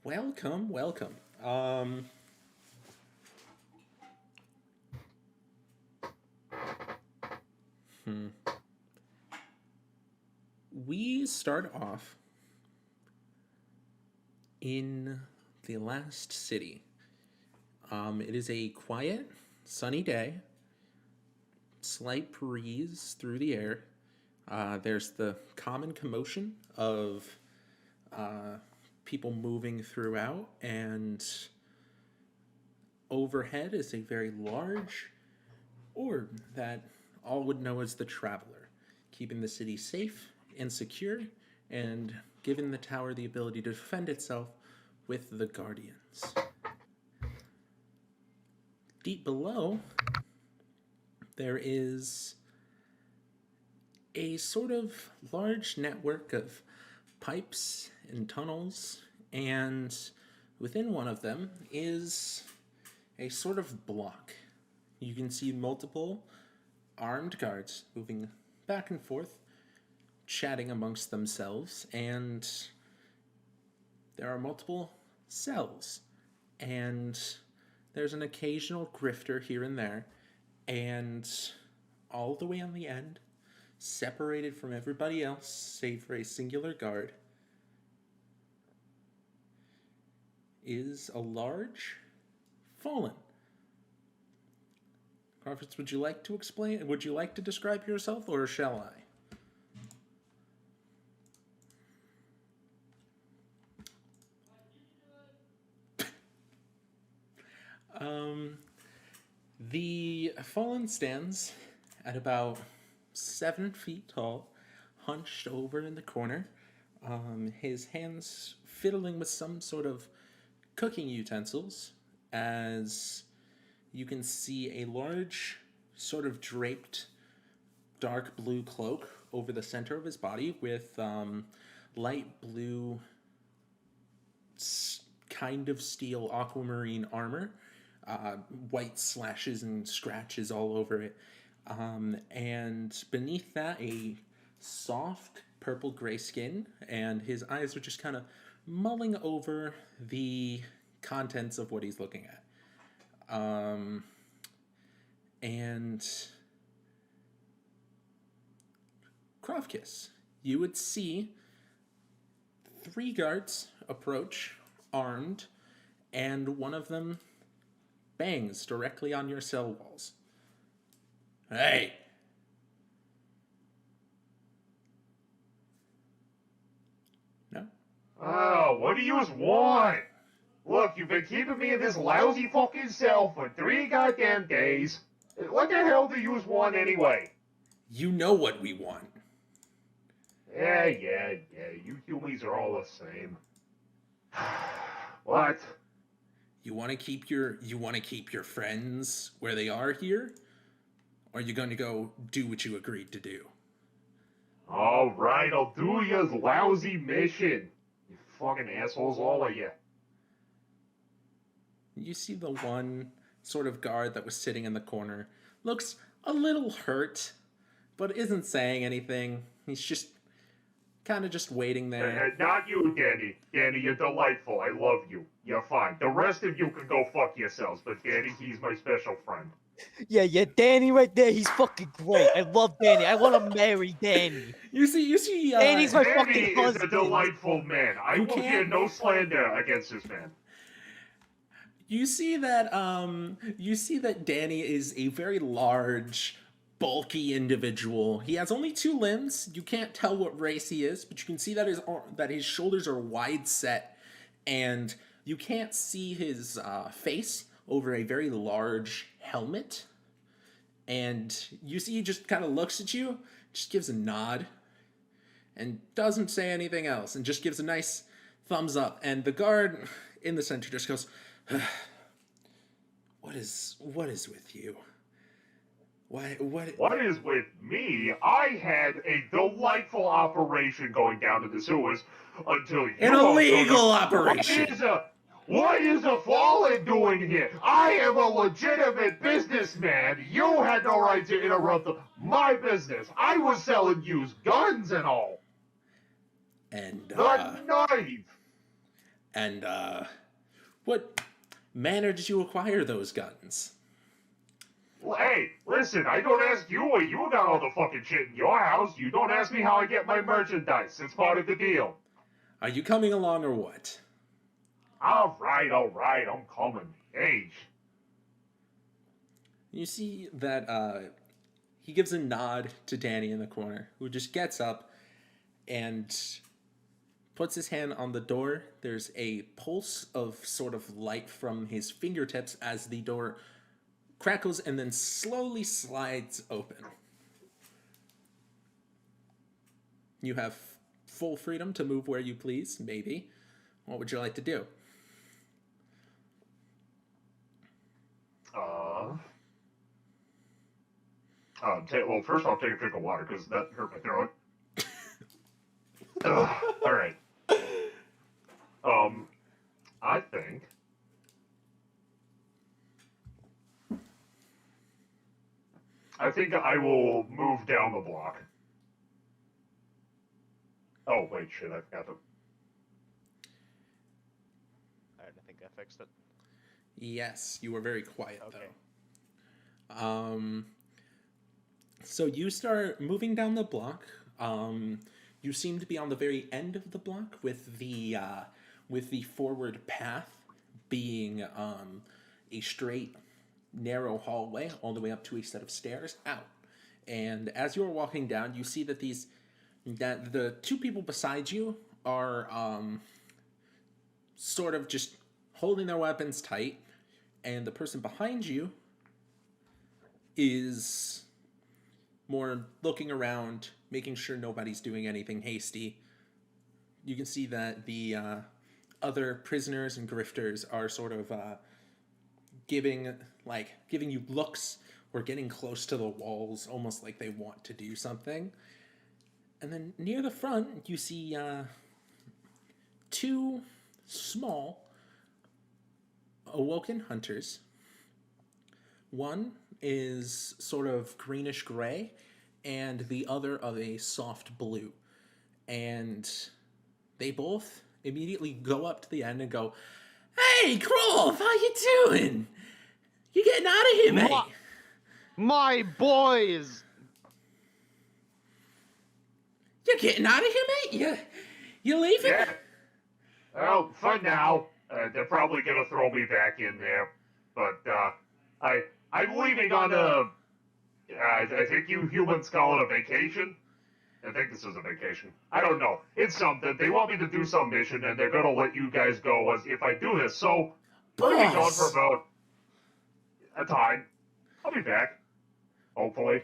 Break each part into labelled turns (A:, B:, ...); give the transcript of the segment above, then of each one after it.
A: Welcome, welcome. Hmm. We start off in the last city. It is a quiet, sunny day, slight breeze through the air. There's the common commotion of uh, people moving throughout, and overhead is a very large orb that all would know as the Traveler, keeping the city safe and secure and giving the tower the ability to defend itself with the Guardians. Deep below, there is a sort of large network of pipes and tunnels, and within one of them is a sort of block. You can see multiple armed guards moving back and forth, chatting amongst themselves, and there are multiple cells, and there's an occasional grifter here and there, and all the way on the end, separated from everybody else, save for a singular guard, is a large fallen. Krovkys, would you like to explain? Would you like to describe yourself, or shall I? The fallen stands at about 7 feet tall, hunched over in the corner. His hands fiddling with some sort of cooking utensils, as you can see a large, sort of draped, dark blue cloak over the center of his body with light blue, kind of steel aquamarine armor, white slashes and scratches all over it. And beneath that, a soft purple gray skin, and his eyes are just kind of mulling over the contents of what he's looking at. And Krovkys, you would see 3 guards approach, armed, and one of them bangs directly on your cell walls. Hey! No?
B: Oh, what do you want? Look, you've been keeping me in this lousy fucking cell for 3 goddamn days. What the hell do you want anyway?
A: You know what we want.
B: Yeah, you humans are all the same. What?
A: You want to keep your friends where they are here? Or are you going to go do what you agreed to do?
B: Alright, I'll do your lousy mission. You fucking assholes, all of you.
A: You see the one sort of guard that was sitting in the corner. Looks a little hurt, but isn't saying anything. He's just kind of just waiting there.
B: Not you, Danny. Danny, you're delightful. I love you. You're fine. The rest of you can go fuck yourselves, but Danny, he's my special friend.
C: Yeah, Danny right there, he's fucking great. I love Danny. I want to marry Danny.
A: You see.
C: Danny's my
B: Danny
C: fucking
B: is
C: husband.
B: a delightful man. I
A: You
B: will hear
A: can't-
B: no slander against this man.
A: You see that Danny is a very large, bulky individual. He has only 2 limbs. You can't tell what race he is, but you can see that his shoulders are wide set, and you can't see his face over a very large helmet. And you see he just kind of looks at you, just gives a nod, and doesn't say anything else, and just gives a nice thumbs up. And the guard in the center just goes, What is with you?
B: What is with me? I had a delightful operation going down to the sewers until you...
A: An illegal operation!
B: What is a fallen doing here? I am a legitimate businessman. You had no right to interrupt my business. I was selling used guns and all.
A: And
B: The knife!
A: And what manner did you acquire those guns?
B: Well, hey, listen, I don't ask you where you got all the fucking shit in your house. You don't ask me how I get my merchandise. It's part of the deal.
A: Are you coming along or what?
B: All right, I'm coming. Age.
A: You see that he gives a nod to Danny in the corner, who just gets up and puts his hand on the door. There's a pulse of sort of light from his fingertips as the door crackles and then slowly slides open. You have full freedom to move where you please, maybe. What would you like to do?
B: Well, first I'll take a drink of water, because that hurt my throat. Alright. I think... I will move down the block. Oh, wait, shit, I forgot to...
D: Alright, I think I fixed it.
A: Yes, you were very quiet,
D: Okay.
A: though. So you start moving down the block. You seem to be on the very end of the block with the forward path being a straight, narrow hallway all the way up to a set of stairs out. And as you are walking down, you see that the two people beside you are sort of just holding their weapons tight, and the person behind you is more looking around, making sure nobody's doing anything hasty. You can see that the other prisoners and grifters are sort of giving you looks or getting close to the walls, almost like they want to do something. And then near the front, you see two small awoken hunters. One is sort of greenish gray, and the other of a soft blue. And they both immediately go up to the end and go, "Hey, Krolf, how you doing? You getting out of here, mate?"
D: My boys!
B: You're getting out of here, mate? You leaving? Yeah. Well, for now. They're probably gonna throw me back in there. But, I'm leaving on I think you humans call it a vacation? I think this is a vacation. I don't know. It's something. They want me to do some mission, and they're gonna let you guys go as if I do this. So, I'm gonna be gone for about a time. I'll be back. Hopefully.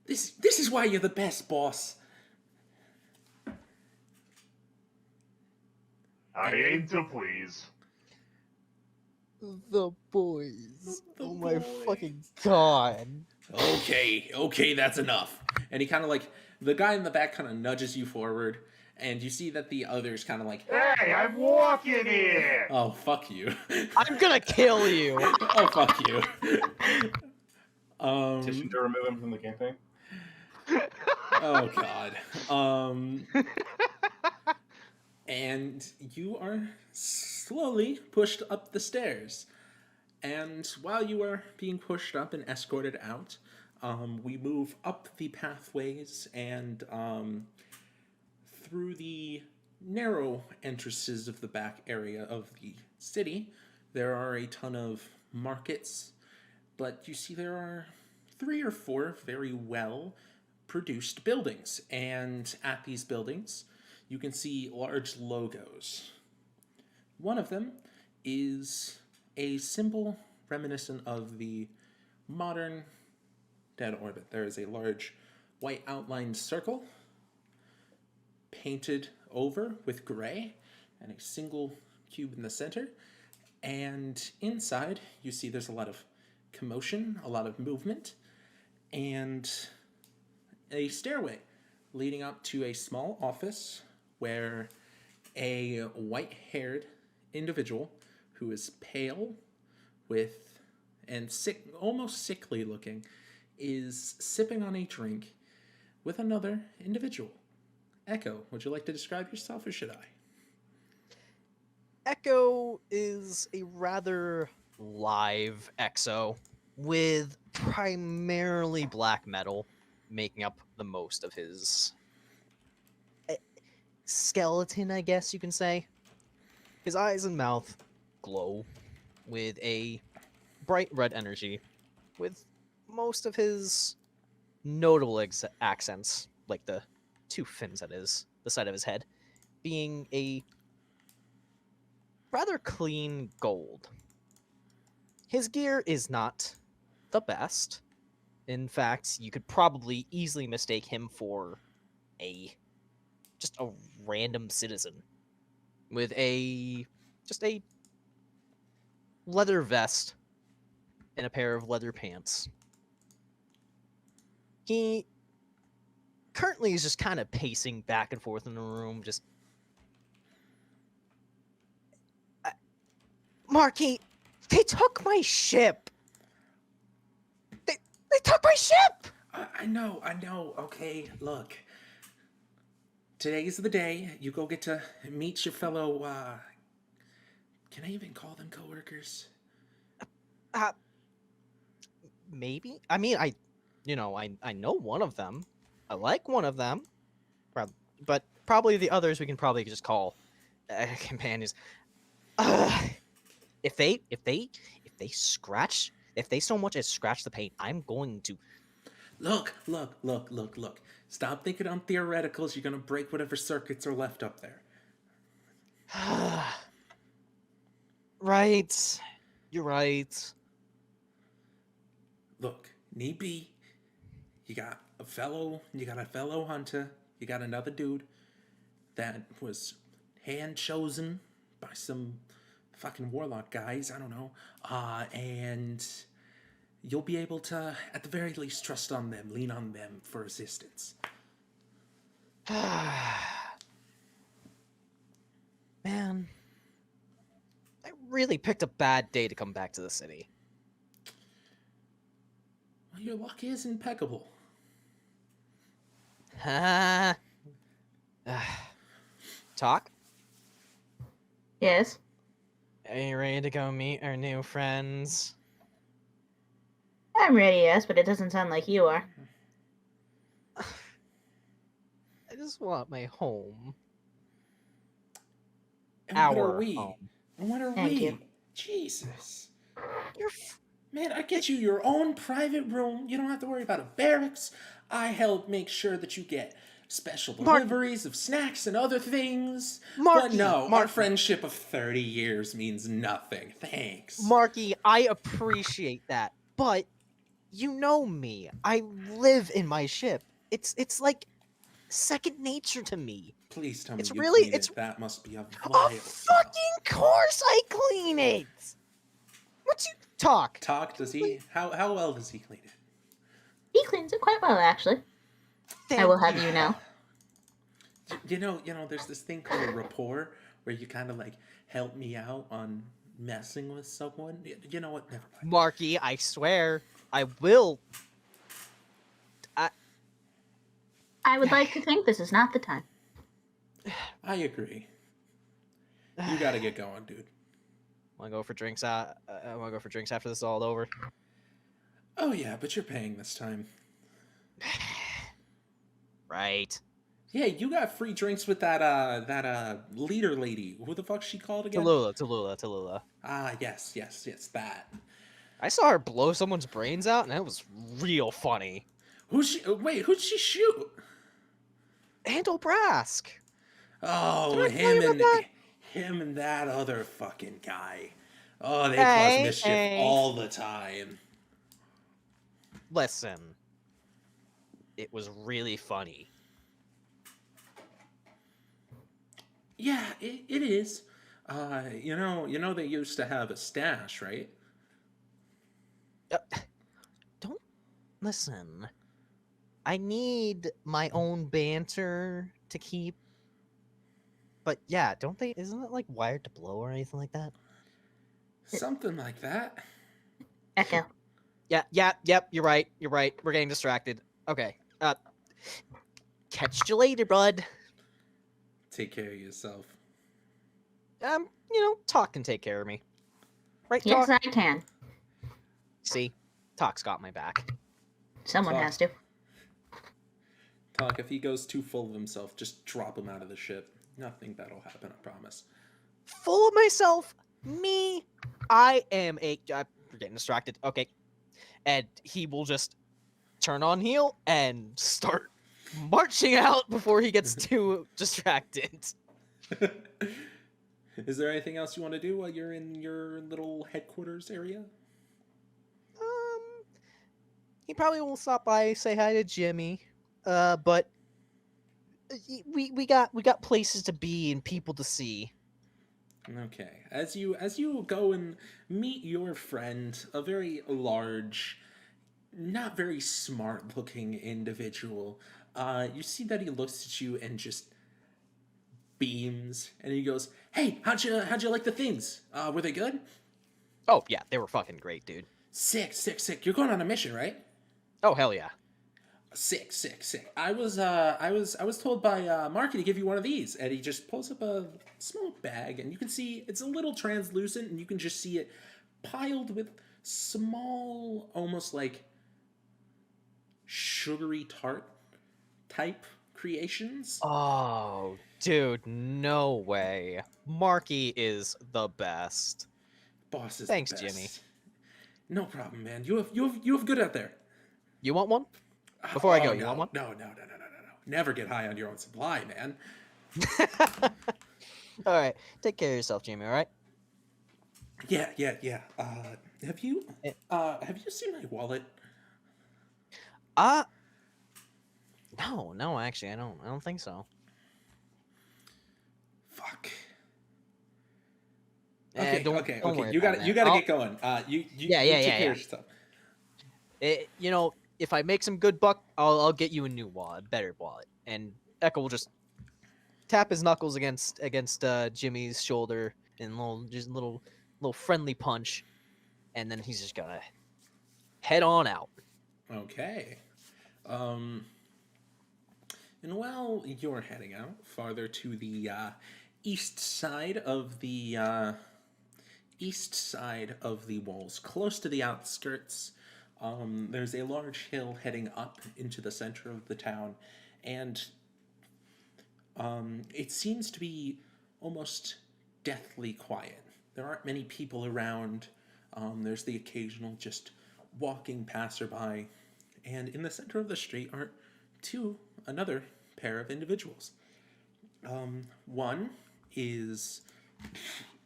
A: This is why you're the best, boss.
B: I aim to please.
C: The boys.
A: The
C: Oh my
A: boys.
C: fucking god.
A: Okay, that's enough. And he kind of the guy in the back kind of nudges you forward, and you see that the others kind of
B: Hey, I'm walking here!
A: oh, fuck you.
C: I'm gonna kill you.
A: Oh, fuck you.
E: Petition to remove him from the campaign.
A: Oh, God. And you are slowly pushed up the stairs. And while you are being pushed up and escorted out, we move up the pathways and through the narrow entrances of the back area of the city. There are a ton of markets, but you see there are 3 or 4 very well produced buildings. And at these buildings, you can see large logos. One of them is a symbol reminiscent of the modern dead orbit. There is a large white outlined circle painted over with gray and a single cube in the center. And inside, you see there's a lot of commotion, a lot of movement, and a stairway leading up to a small office where a white-haired individual who is pale and sick, almost sickly looking, is sipping on a drink with another individual. Echo, would you like to describe yourself, or should I?
C: Echo is a rather live exo with primarily black metal making up the most of his skeleton, I guess you can say. His eyes and mouth glow with a bright red energy, with most of his notable accents, like the two fins at the side of his head, being a rather clean gold. His gear is not the best. In fact, you could probably easily mistake him for just a random citizen with just a leather vest and a pair of leather pants. He currently is just kind of pacing back and forth in the room, just Marky, they took my ship. They took my ship.
A: I know. Okay, look. Today's the day. You go get to meet your fellow, can I even call them coworkers?
C: Maybe. I mean, I know one of them. I like one of them. But probably the others we can probably just call companions. If they so much as scratch the paint, I'm going to.
A: Look. Stop thinking on theoreticals. You're gonna break whatever circuits are left up there.
C: Right. You're right.
A: Look, need be. You got a fellow hunter. You got another dude that was hand chosen by some fucking warlock guys. I don't know. And you'll be able to, at the very least, trust on them, lean on them for assistance.
C: Man, I really picked a bad day to come back to the city.
A: Well, your luck is impeccable.
C: Talk?
F: Yes.
C: Are you ready to go meet our new friends?
F: I'm ready, yes, but it doesn't sound like you are.
C: I just want my home.
A: And what are
C: Our
A: we?
C: home.
A: And what are
F: Thank
A: we?
F: you.
A: Jesus.
C: You're
A: Man, I get you your own private room. You don't have to worry about a barracks. I help make sure that you get special deliveries of snacks and other things. But no, our friendship of 30 years means nothing. Thanks.
C: Marky, I appreciate that, but you know me. I live in my ship. It's like second nature to me.
A: Please tell me
C: It's
A: you
C: really-
A: clean
C: it's-
A: it. That must be a
C: Of
A: vile smell.
C: fucking course I clean it. What you talk?
A: Does he? How well does he clean it?
F: He cleans it quite well, actually. I will have you know.
A: You know, there's this thing called a rapport where you kind of like help me out on messing with someone. You know what? Never mind.
C: Marky, I swear, I will.
F: I would like to think this is not the time.
A: I agree. You gotta get going, dude.
C: Want to go for drinks? I want to go for drinks after this is all over.
A: Oh yeah, but you're paying this time.
C: Right.
A: Yeah, you got free drinks with that leader lady. Who the fuck's she called again?
C: Tallulah.
A: Ah, yes, that.
C: I saw her blow someone's brains out, and that was real funny.
A: Who'd she shoot?
C: Andal Brask.
A: Oh,
C: Did I tell you about that?
A: him and that other fucking guy. Oh, they
C: Hey,
A: cause mischief
C: hey.
A: all the time.
C: Listen, it was really funny.
A: Yeah, it is. You know they used to have a stash, right?
C: Don't listen. I need my own banter to keep. But yeah, don't they? Isn't it like wired to blow or anything like that?
A: Something like that.
F: Echo.
C: Yep. You're right. We're getting distracted. Okay. Catch you later, bud.
A: Take care of yourself.
C: Talk can take care of me. Right,
F: Yes,
C: Talk?
F: I can.
C: See? Talk's got my back.
F: Someone
A: Talk.
F: has to.
A: Talk, if he goes too full of himself, just drop him out of the ship. Nothing bad'll happen, I promise.
C: Full of myself? Me? I am we're getting distracted. Okay. And he will just turn on heel and start marching out before he gets too distracted.
A: Is there anything else you want to do while you're in your little headquarters area?
C: He probably will stop by, say hi to Jimmy. But we got places to be and people to see.
A: Okay. As you go and meet your friend, a very large, not very smart looking individual, you see that he looks at you and just beams, and he goes, "Hey, how'd you like the things? Were they good?"
C: Oh yeah, they were fucking great, dude.
A: Sick. You're going on a mission, right?
C: Oh hell yeah.
A: Sick. I was told by Marky to give you one of these, and he just pulls up a small bag, and you can see it's a little translucent, and you can just see it piled with small, almost like sugary tart type creations.
C: Oh, dude, no way. Marky is the best.
A: Boss is
C: Thanks,
A: the best.
C: Jimmy.
A: No problem, man. You have good out there.
C: You want one? Before I go, you
A: no,
C: want one?
A: No. Never get high on your own supply, man.
C: All right, take care of yourself, Jimmy. All right.
A: Yeah. Have you seen my wallet?
C: No, actually, I don't think so.
A: Fuck.
C: Okay.
A: Okay.
C: Worry
A: You
C: about
A: gotta
C: it,
A: get
C: man.
A: going. You
C: Yeah.
A: take care of yourself.
C: If I make some good buck, I'll get you a new wallet, a better wallet. And Echo will just tap his knuckles against Jimmy's shoulder and little friendly punch, and then he's just gonna head on out.
A: Okay. And while you're heading out farther to the east side of the walls, close to the outskirts, there's a large hill heading up into the center of the town, and it seems to be almost deathly quiet. There aren't many people around. There's the occasional just walking passerby, and in the center of the street are another pair of individuals. One is,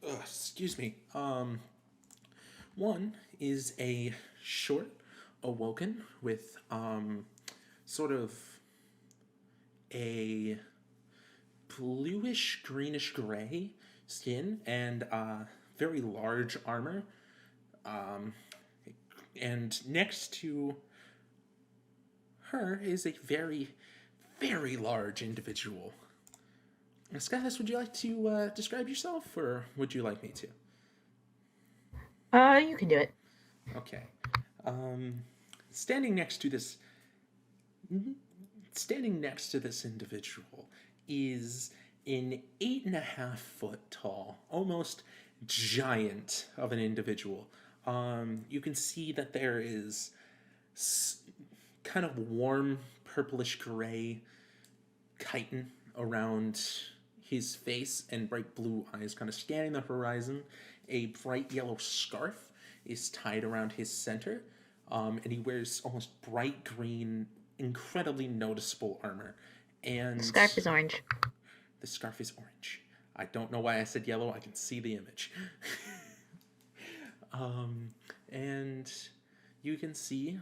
A: excuse me. One is a short awoken with sort of a bluish greenish gray skin and very large armor. And next to her is a very, very large individual. Esquilas, would you like to describe yourself, or would you like me to?
F: You can do it.
A: Okay. Standing next to this individual is an 8.5 foot tall, almost giant of an individual. You can see that there is kind of warm purplish gray chitin around his face and bright blue eyes kind of scanning the horizon. A bright yellow scarf is tied around his center, and he wears almost bright green, incredibly noticeable armor. And
F: The scarf is orange.
A: the scarf is orange. I don't know why I said yellow. I can see the image. And you can see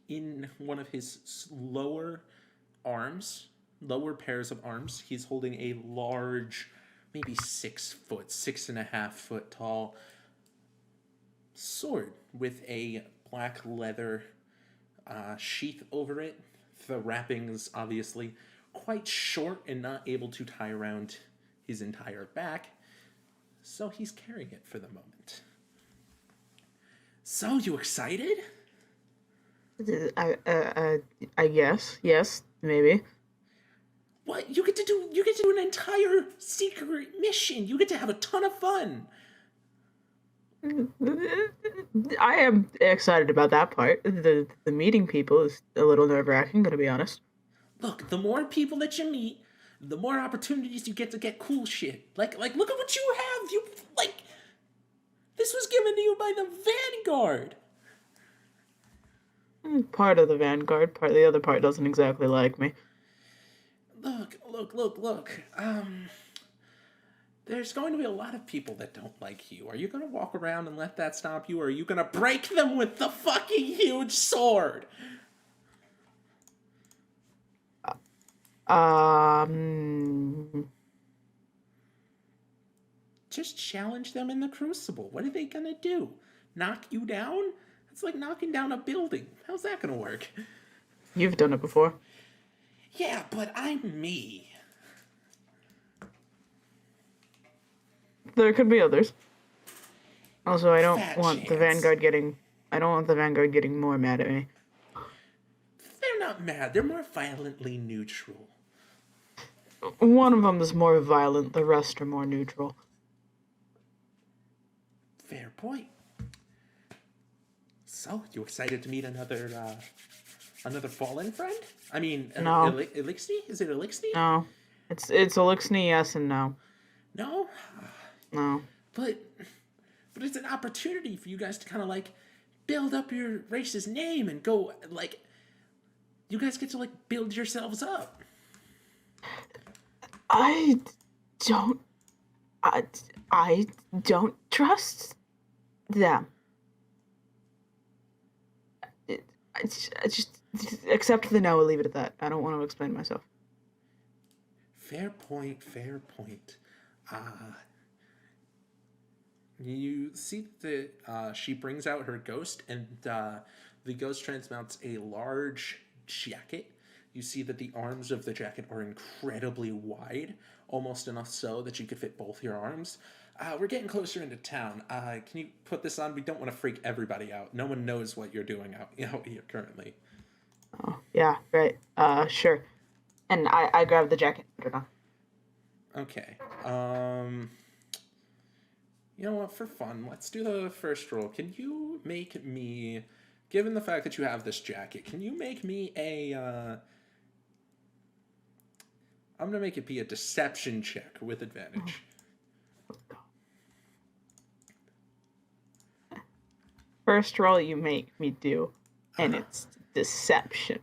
A: in one of his lower pairs of arms, he's holding a large, maybe 6.5 foot tall sword with a black leather sheath over it. The wrappings obviously quite short and not able to tie around his entire back, so he's carrying it for the moment. So, you excited?
F: I guess. Yes, maybe.
A: What? You get to do an entire secret mission. You get to have a ton of fun.
G: I am excited about that part. The meeting people is a little nerve-wracking, gonna be honest.
A: Look, the more people that you meet, the more opportunities you get cool shit. Like look at what you have. You like this was given to you by the Vanguard.
G: Part of the Vanguard, part the other part doesn't exactly like me.
A: Look. There's going to be a lot of people that don't like you. Are you going to walk around and let that stop you, or are you going to break them with the fucking huge sword? Just challenge them in the Crucible. What are they going to do? Knock you down? It's like knocking down a building. How's that going to work?
G: You've done it before.
A: Yeah, but I'm me.
G: There could be others. Also, I don't
A: Fat
G: want the
A: chance.
G: Vanguard getting... I don't want the Vanguard getting more mad at me.
A: They're not mad. They're more violently neutral.
G: One of them is more violent, the rest are more neutral.
A: Fair point. So, you excited to meet another fallen friend? I mean,
G: No.
A: Elixni? Is it Elixni?
G: No. It's Elixni, yes and no.
A: No?
G: No.
A: But it's an opportunity for you guys to kind of, like, build up your race's name and go, like, you guys get to, like, build yourselves up.
G: I don't trust them. I just accept the no, I'll leave it at that. I don't want to explain myself.
A: Fair point. You see that she brings out her ghost, and the ghost transmounts a large jacket. You see that the arms of the jacket are incredibly wide, almost enough so that you could fit both your arms. We're getting closer into town. Can you put this on? We don't want to freak everybody out. No one knows what you're doing out here currently.
G: Oh, yeah, right. Sure. And I grabbed the jacket. Put it on.
A: Okay. You know what? For fun, let's do the first roll. Can you make me, given the fact that you have this jacket, can you make me a, I'm going to make it be a deception check with advantage.
G: First roll you make me do, and it's deception.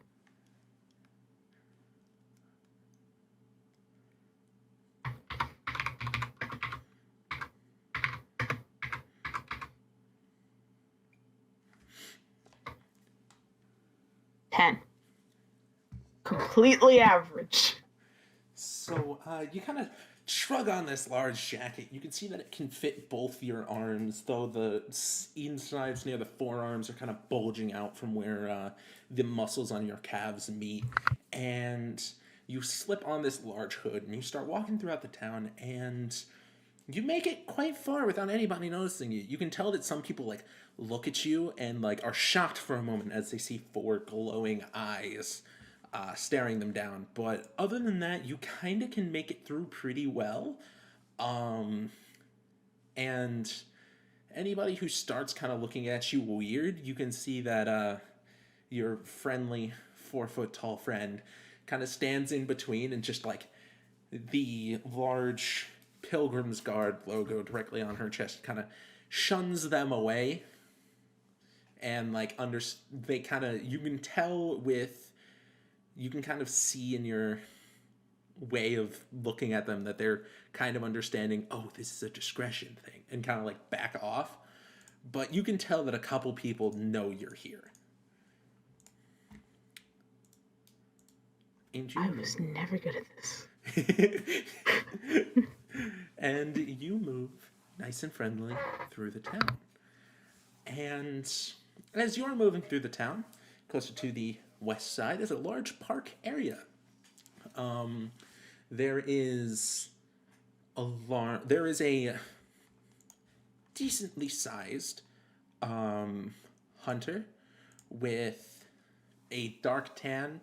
G: Completely average.
A: So you kind of shrug on this large jacket. You can see that it can fit both your arms, though the insides near the forearms are kind of bulging out from where the muscles on your calves meet. And you slip on this large hood and you start walking throughout the town, and you make it quite far without anybody noticing you. You can tell that some people like look at you and like are shocked for a moment as they see four glowing eyes staring them down. But other than that, you kind of can make it through pretty well. And anybody who starts kind of looking at you weird, you can see that your friendly 4-foot-tall friend kind of stands in between, and just like the large Pilgrim's Guard logo directly on her chest kind of shuns them away. And like they kind of, you can tell with, you can kind of see in your way of looking at them that they're kind of understanding, oh, this is a discretion thing, and kind of like back off. But you can tell that a couple people know you're here.
G: I was never good at this.
A: And you move nice and friendly through the town. And as you're moving through the town, closer to the west side, there's a large park area. There is a decently sized hunter with a dark tan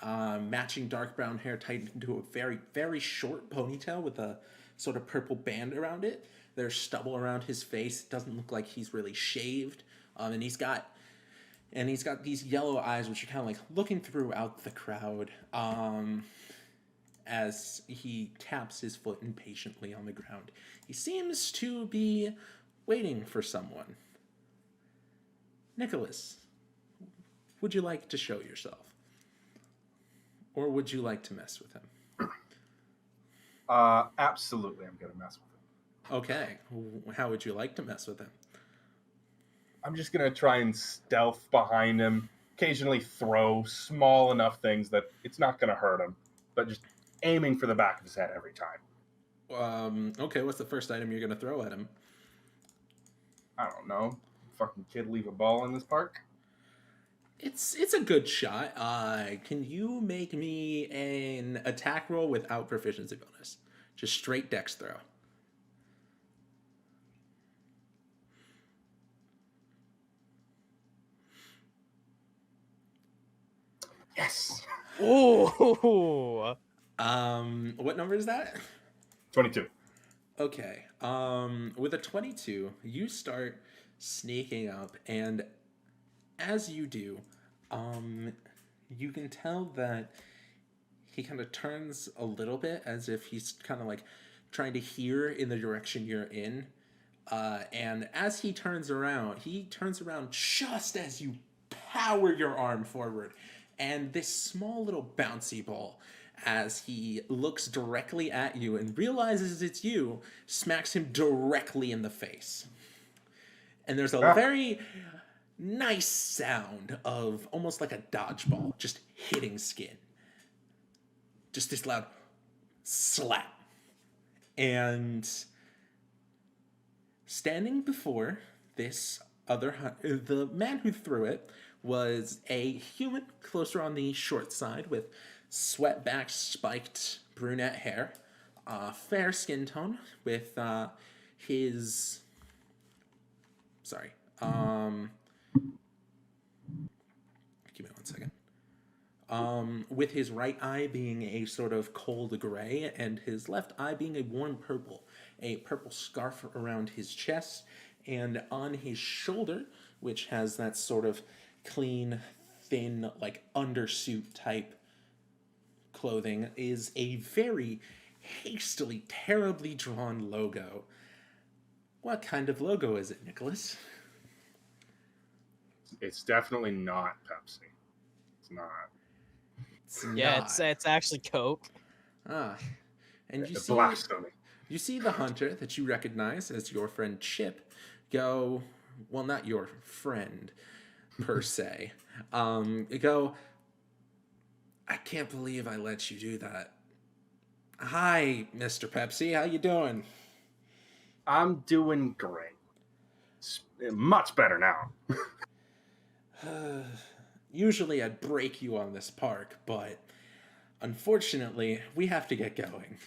A: matching dark brown hair tied into a very, very short ponytail with a sort of purple band around it. There's stubble around his face. It doesn't look like he's really shaved. And he's got these yellow eyes, which are kind of like looking throughout the crowd as he taps his foot impatiently on the ground. He seems to be waiting for someone. Nicholas, would you like to show yourself? Or would you like to mess with him?
E: Absolutely, I'm gonna mess with him.
A: Okay, how would you like to mess with him?
E: I'm just gonna try and stealth behind him, occasionally throw small enough things that it's not gonna hurt him, but just aiming for the back of his head every time.
A: Okay, what's the first item you're gonna throw at him?
E: I don't know. Fucking kid leave a ball in this park?
A: It's a good shot. Can you make me an attack roll without proficiency bonus? Just straight dex throw.
E: Yes!
C: Ooh.
A: What number is that?
E: 22.
A: Okay. With a 22, you start sneaking up, and as you do, you can tell that he kind of turns a little bit as if he's kind of like trying to hear in the direction you're in. And as he turns around just as you power your arm forward, and this small little bouncy ball, as he looks directly at you and realizes it's you, smacks him directly in the face. And there's a very nice sound of almost like a dodgeball just hitting skin. Just this loud slap. And standing before this the man who threw it was a human closer on the short side with sweat-back spiked brunette hair, fair skin tone with his... Sorry. Give me 1 second. With his right eye being a sort of cold gray and his left eye being a warm purple. A purple scarf around his chest, and on his shoulder, which has that sort of clean, thin, like undersuit type clothing, is a very hastily, terribly drawn logo. What kind of logo is it, Nicholas?
E: It's definitely not Pepsi. It's not.
C: It's actually Coke.
A: And you
E: It's
A: see
E: blasphemy.
A: You see the hunter that you recognize as your friend Chip go, well, not your friend per se, go, I can't believe I let you do that. Hi, Mr. Pepsi, how you doing?
E: I'm doing great. It's much better now.
A: Usually I'd break you on this park, but unfortunately, we have to get going.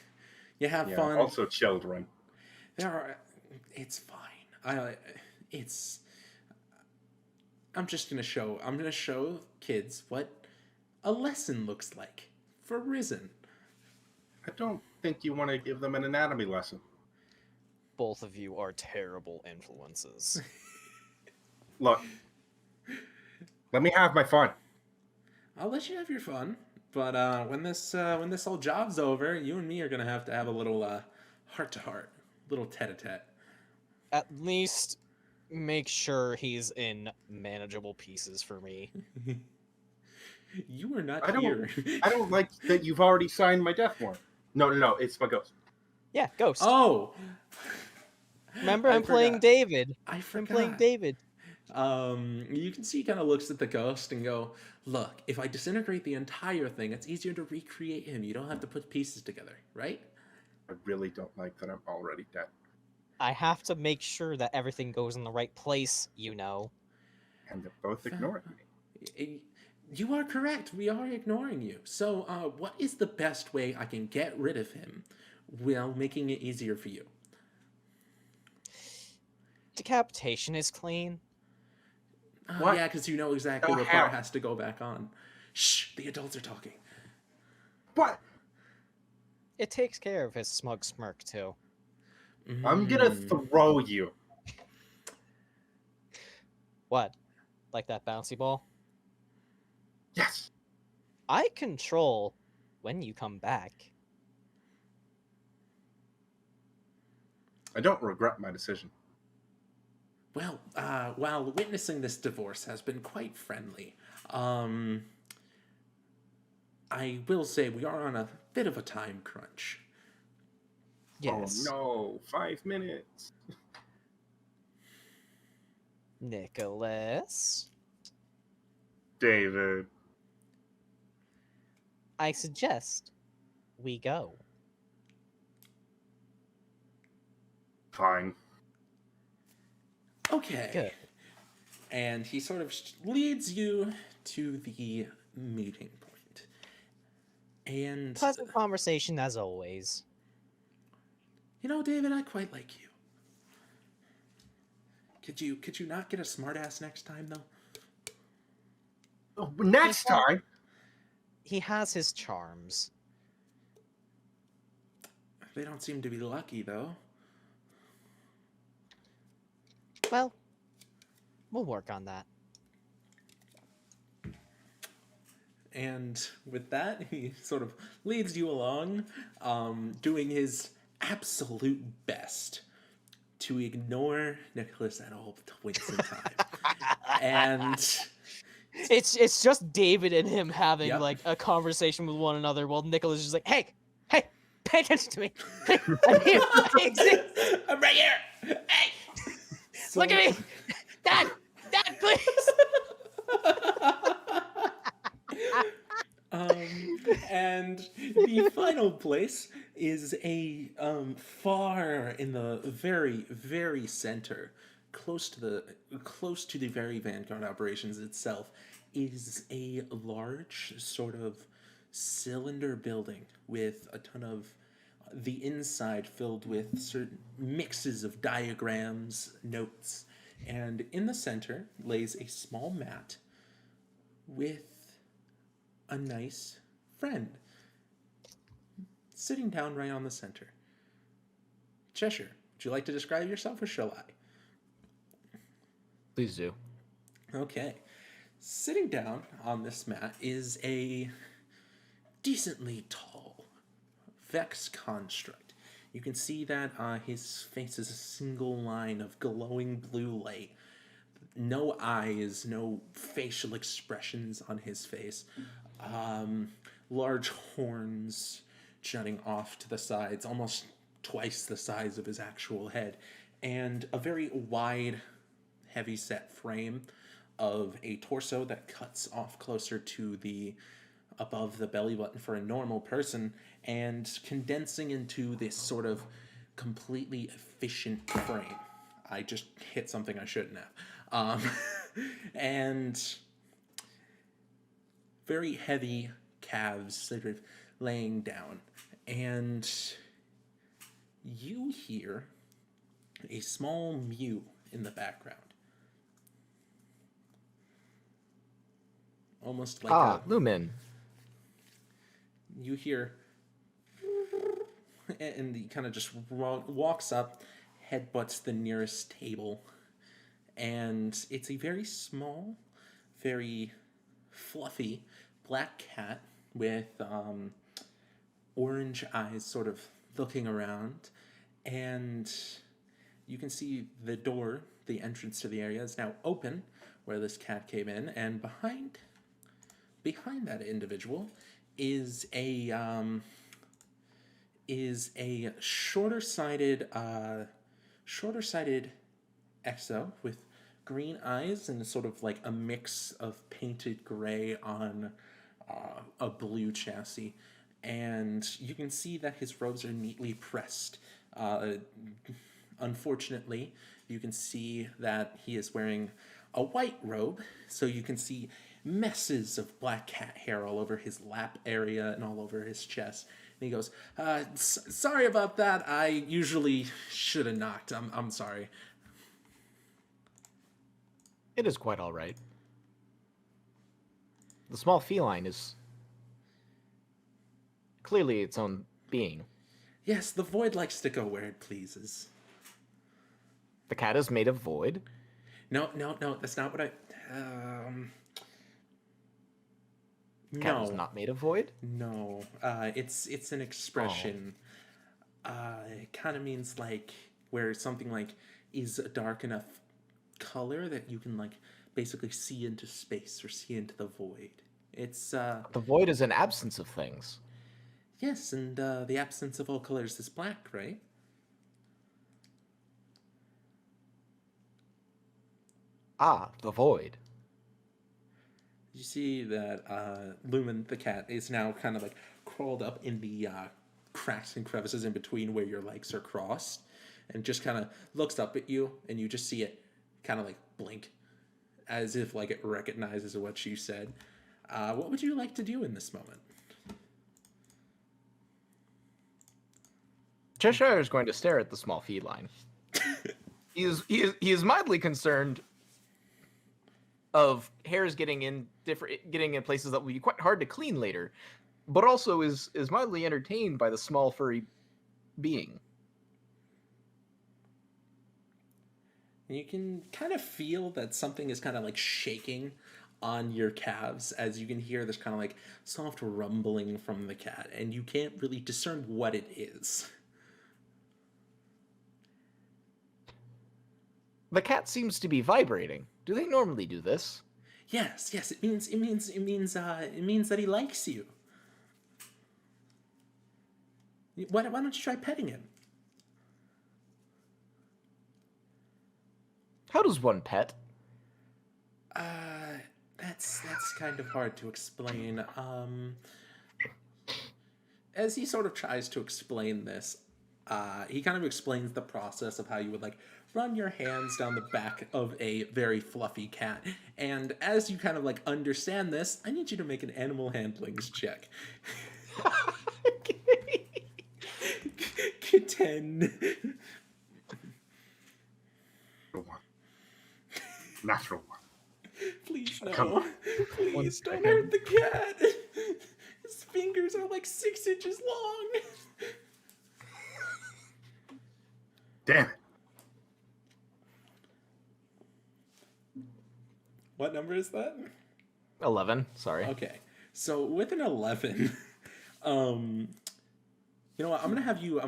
A: You have fun.
E: Also children.
A: It's fine. I'm gonna show kids what a lesson looks like for Risen.
E: I don't think you want to give them an anatomy lesson.
C: Both of you are terrible influences.
E: Look, let me have my fun.
A: I'll let you have your fun, but when this whole job's over, you and me are gonna have to have a little heart-to-heart, little tete-a-tete.
C: At least make sure he's in manageable pieces for me.
A: You are not
E: I
A: here.
E: I don't like that you've already signed my death warrant. No, it's my ghost.
C: Yeah, Ghost.
A: Oh!
C: Remember,
A: I
C: I'm playing
A: forgot.
C: David.
A: I forgot.
C: I'm playing David.
A: You can see he kind of looks at the ghost and go, look, if I disintegrate the entire thing, it's easier to recreate him. You don't have to put pieces together, right?
E: I really don't like that I'm already dead.
C: I have to make sure that everything goes in the right place, you know.
E: And they're both ignoring me.
A: You are correct. We are ignoring you. So, what is the best way I can get rid of him while making it easier for you?
C: Decapitation is clean.
E: What?
A: Yeah, because you know exactly
E: Oh,
A: what
E: hell.
A: part has to go back on. Shh, the adults are talking.
E: What?
C: It takes care of his smug smirk, too.
E: I'm gonna
A: Mm.
E: throw you.
C: What? Like that bouncy ball?
E: Yes.
C: I control when you come back.
E: I don't regret my decision.
A: Well, while witnessing this divorce has been quite friendly, I will say we are on a bit of a time crunch.
C: Yes.
E: Oh no, 5 minutes.
C: Nicholas,
E: David.
C: I suggest we go.
E: Fine.
A: Okay.
C: Good.
A: And he sort of leads you to the meeting point. And
C: Pleasant conversation as always.
A: you know, David, I quite like you. Could you not get a smartass next time though?
E: Next time.
C: He has his charms.
A: They don't seem to be lucky though.
C: Well, we'll work on that.
A: And with that, he sort of leads you along, doing his absolute best to ignore Nicholas at all points in time. And
C: It's just David and him having
A: Yep.
C: like a conversation with one another while Nicholas is just like, hey, pay attention to me. I'm here. I exist.
A: I'm right here. Hey,
C: Look at me. Dad, please.
A: And the final place is a far in the very, very center, close to the very Vanguard operations itself, is a large sort of cylinder building with a ton of the inside filled with certain mixes of diagrams, notes, and in the center lays a small mat with a nice friend sitting down right on the center. Cheshire, would you like to describe yourself or shall I?
H: Please do.
A: Okay. Sitting down on this mat is a decently tall Vex construct. You can see that his face is a single line of glowing blue light. No eyes, no facial expressions on his face. Large horns jutting off to the sides, almost twice the size of his actual head, and a very wide, heavy-set frame of a torso that cuts off closer to the above the belly button for a normal person, and condensing into this sort of completely efficient frame. I just hit something I shouldn't have. And very heavy calves sort of laying down. And you hear a small mew in the background. Almost like
H: Lumen.
A: you hear, and he kind of just walks up, headbutts the nearest table, and it's a very small, very fluffy black cat with orange eyes sort of looking around, and you can see the door, the entrance to the area is now open where this cat came in, and behind that individual is a shorter-sided exo with green eyes and sort of like a mix of painted gray on a blue chassis, and you can see that his robes are neatly pressed. Unfortunately, you can see that he is wearing a white robe, so you can see messes of black cat hair all over his lap area and all over his chest. And he goes, sorry about that. I usually should have knocked. I'm sorry.
H: It is quite all right. The small feline is clearly its own being.
A: Yes, the void likes to go where it pleases.
H: The cat is made of void.
A: No, that's not what I...
H: Cat is
A: no.
H: not made of void.
A: No, it's an expression. It kind of means like where something like is a dark enough color that you can like basically see into space or see into the void. It's
H: The void is an absence of things.
A: yes, and the absence of all colors is black, right?
H: Ah, the void.
A: You see that Lumen the cat is now kind of like crawled up in the cracks and crevices in between where your legs are crossed, and just kind of looks up at you, and you just see it kind of like blink, as if like it recognizes what you said. What would you like to do in this moment?
H: Cheshire is going to stare at the small feline. he is mildly concerned of hairs getting in places that will be quite hard to clean later, but also is mildly entertained by the small furry being.
A: And you can kind of feel that something is kind of like shaking on your calves as you can hear this kind of like soft rumbling from the cat, and you can't really discern what it is.
H: The cat seems to be vibrating. Do they normally do this?
A: Yes, it means that he likes you. Why don't you try petting him?
H: How does one pet?
A: That's kind of hard to explain. As he sort of tries to explain this, he kind of explains the process of how you would like run your hands down the back of a very fluffy cat. And as you kind of like understand this, I need you to make an animal handlings check. 10.
E: Natural one.
A: Please
E: Come
A: no.
E: on.
A: Please don't hurt the cat. His fingers are like 6 inches long.
E: Damn it.
A: What number is that?
H: 11. Sorry.
A: Okay. So with an 11, you know what? I'm gonna have you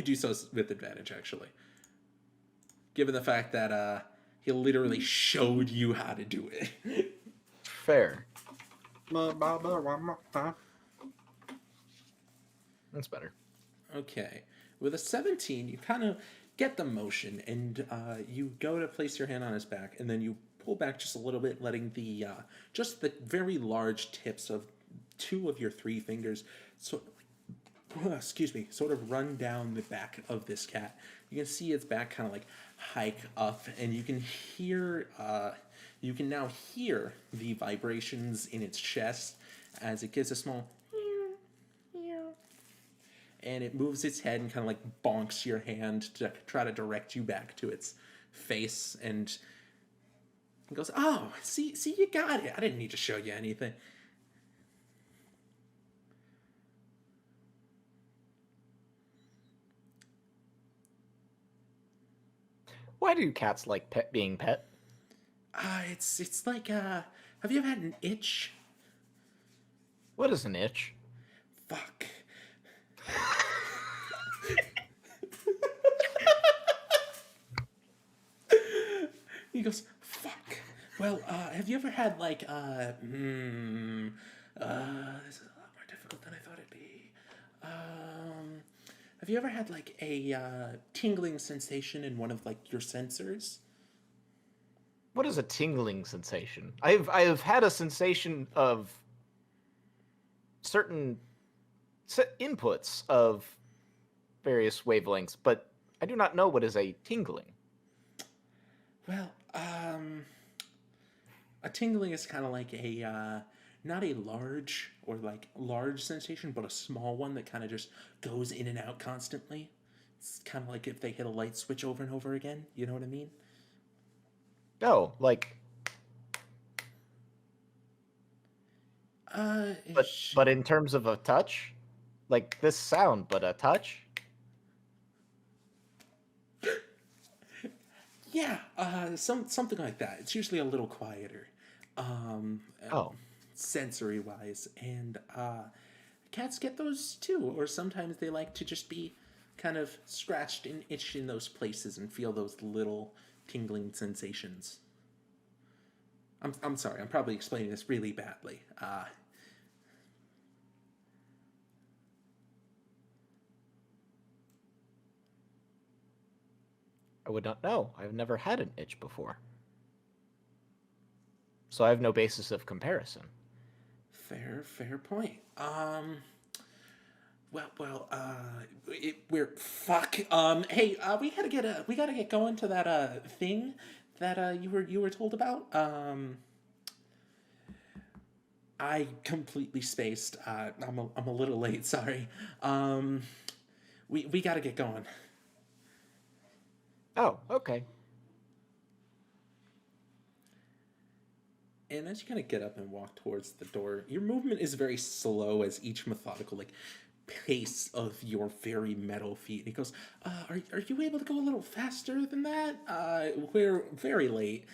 A: do so with advantage, actually. Given the fact that he literally showed you how to do it.
H: Fair. That's better.
A: Okay. With a 17, you kind of get the motion, and you go to place your hand on his back, and then you pull back just a little bit, letting the just the very large tips of 2 of your 3 fingers sort of run down the back of this cat. You can see its back kind of like hike up, and you can now hear the vibrations in its chest as it gives a small and it moves its head and kind of like bonks your hand to try to direct you back to its face, and it goes, "Oh, see, you got it. I didn't need to show you anything."
H: Why do cats like being pet?
A: It's like have you ever had an itch?
H: What is an itch?
A: Fuck. He goes, "Fuck. Well, have you ever had like this is a lot more difficult than I thought it'd be. Have you ever had like a tingling sensation in one of like your sensors?"
H: What is a tingling sensation? I've had a sensation of certain inputs of various wavelengths, but I do not know what is a tingling.
A: Well, a tingling is kind of like a not a large or like large sensation, but a small one that kind of just goes in and out constantly. It's kind of like if they hit a light switch over and over again. You know what I mean?
H: Oh, like But in terms of a touch, like this sound, but a touch.
A: Yeah, something like that. It's usually a little quieter,
H: Oh.
A: sensory wise, and cats get those too. Or sometimes they like to just be kind of scratched and itched in those places and feel those little tingling sensations. I'm sorry. I'm probably explaining this really badly.
H: I would not know. I've never had an itch before. So I have no basis of comparison.
A: Fair point. We're fuck. Hey, we gotta get going to that thing that you were told about. I completely spaced. I'm a little late. Sorry. We gotta get going.
H: Oh, okay.
A: And as you kind of get up and walk towards the door, your movement is very slow as each methodical pace of your very metal feet. And he goes, are you able to go a little faster than that? We're very late.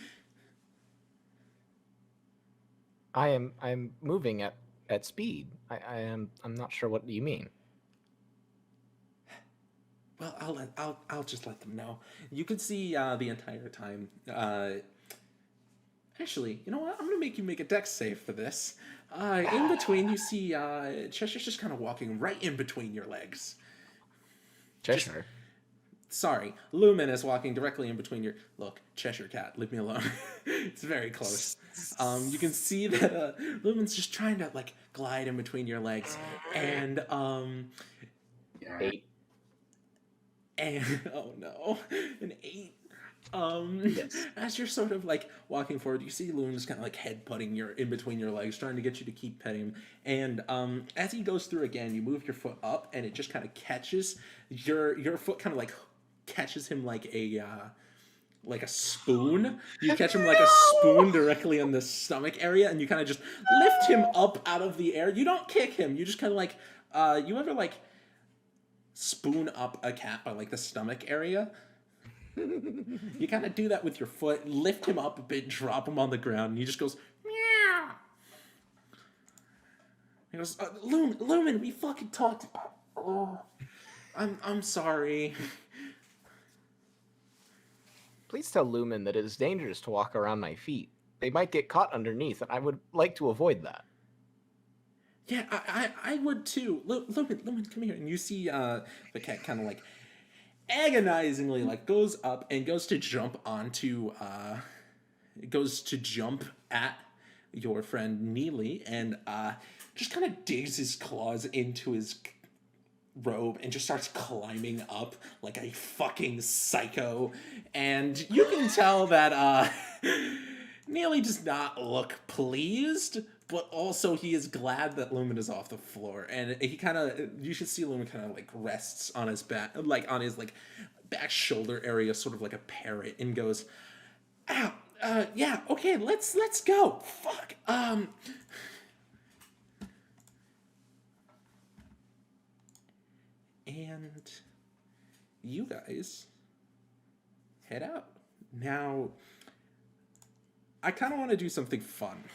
H: I'm moving at speed. I'm not sure what you mean.
A: Well, I'll just let them know. You can see the entire time. Actually, you know what? I'm gonna make you make a dex save for this. In between, you see Cheshire's just kind of walking right in between your legs.
H: Cheshire.
A: Sorry, Lumen is walking directly in between your... Look, Cheshire cat, leave me alone. It's very close. You can see that Lumen's just trying to, glide in between your legs. And,
H: 8.
A: And, oh no, an 8.
H: Yes.
A: As you're sort of walking forward, you see Lumen just kind of head putting in between your legs, trying to get you to keep petting him. And as he goes through again, you move your foot up, and it just kind of catches your foot, kind of catches him like a spoon. You catch him like a spoon directly in the stomach area, and you kind of just lift him up out of the air. You don't kick him. You just kind of you ever spoon up a cat by the stomach area? You kind of do that with your foot, lift him up a bit, drop him on the ground, and he just goes, meow. He goes, Lumen, we fucking talked. Oh, I'm sorry.
H: Please tell Lumen that it is dangerous to walk around my feet. They might get caught underneath, and I would like to avoid that.
A: Yeah, I would too. Lumen, come here. And you see the cat kind of agonizingly goes up and goes to jump at your friend Neely, and just kind of digs his claws into his robe and just starts climbing up like a fucking psycho. And you can tell that Neely does not look pleased, but also he is glad that Lumen is off the floor. And he kind of, you should see Lumen kind of rests on his back, on his back shoulder area, sort of like a parrot, and goes, ow, yeah, okay, let's go. Fuck. And you guys head out. Now, I kind of want to do something fun,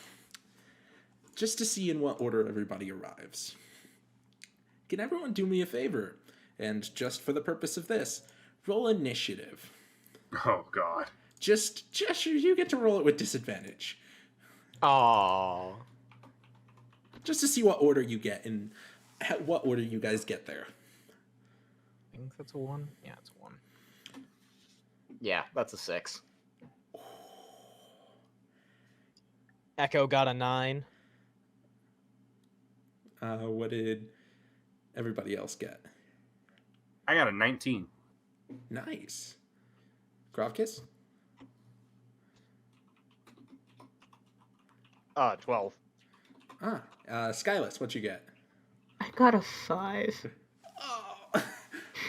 A: just to see in what order everybody arrives. Can everyone do me a favor? And just for the purpose of this, roll initiative.
E: Oh, God.
A: Just Cheshire, you get to roll it with disadvantage.
H: Aww.
A: Just to see what order you get and what order you guys get there.
H: I think that's a 1. Yeah, it's a 1. Yeah, that's a 6.
C: Echo got a 9.
A: What did everybody else get?
E: I got a 19.
A: Nice. Krovkys?
D: 12.
A: Esskilas, what'd you get?
G: I got a 5.
A: Oh,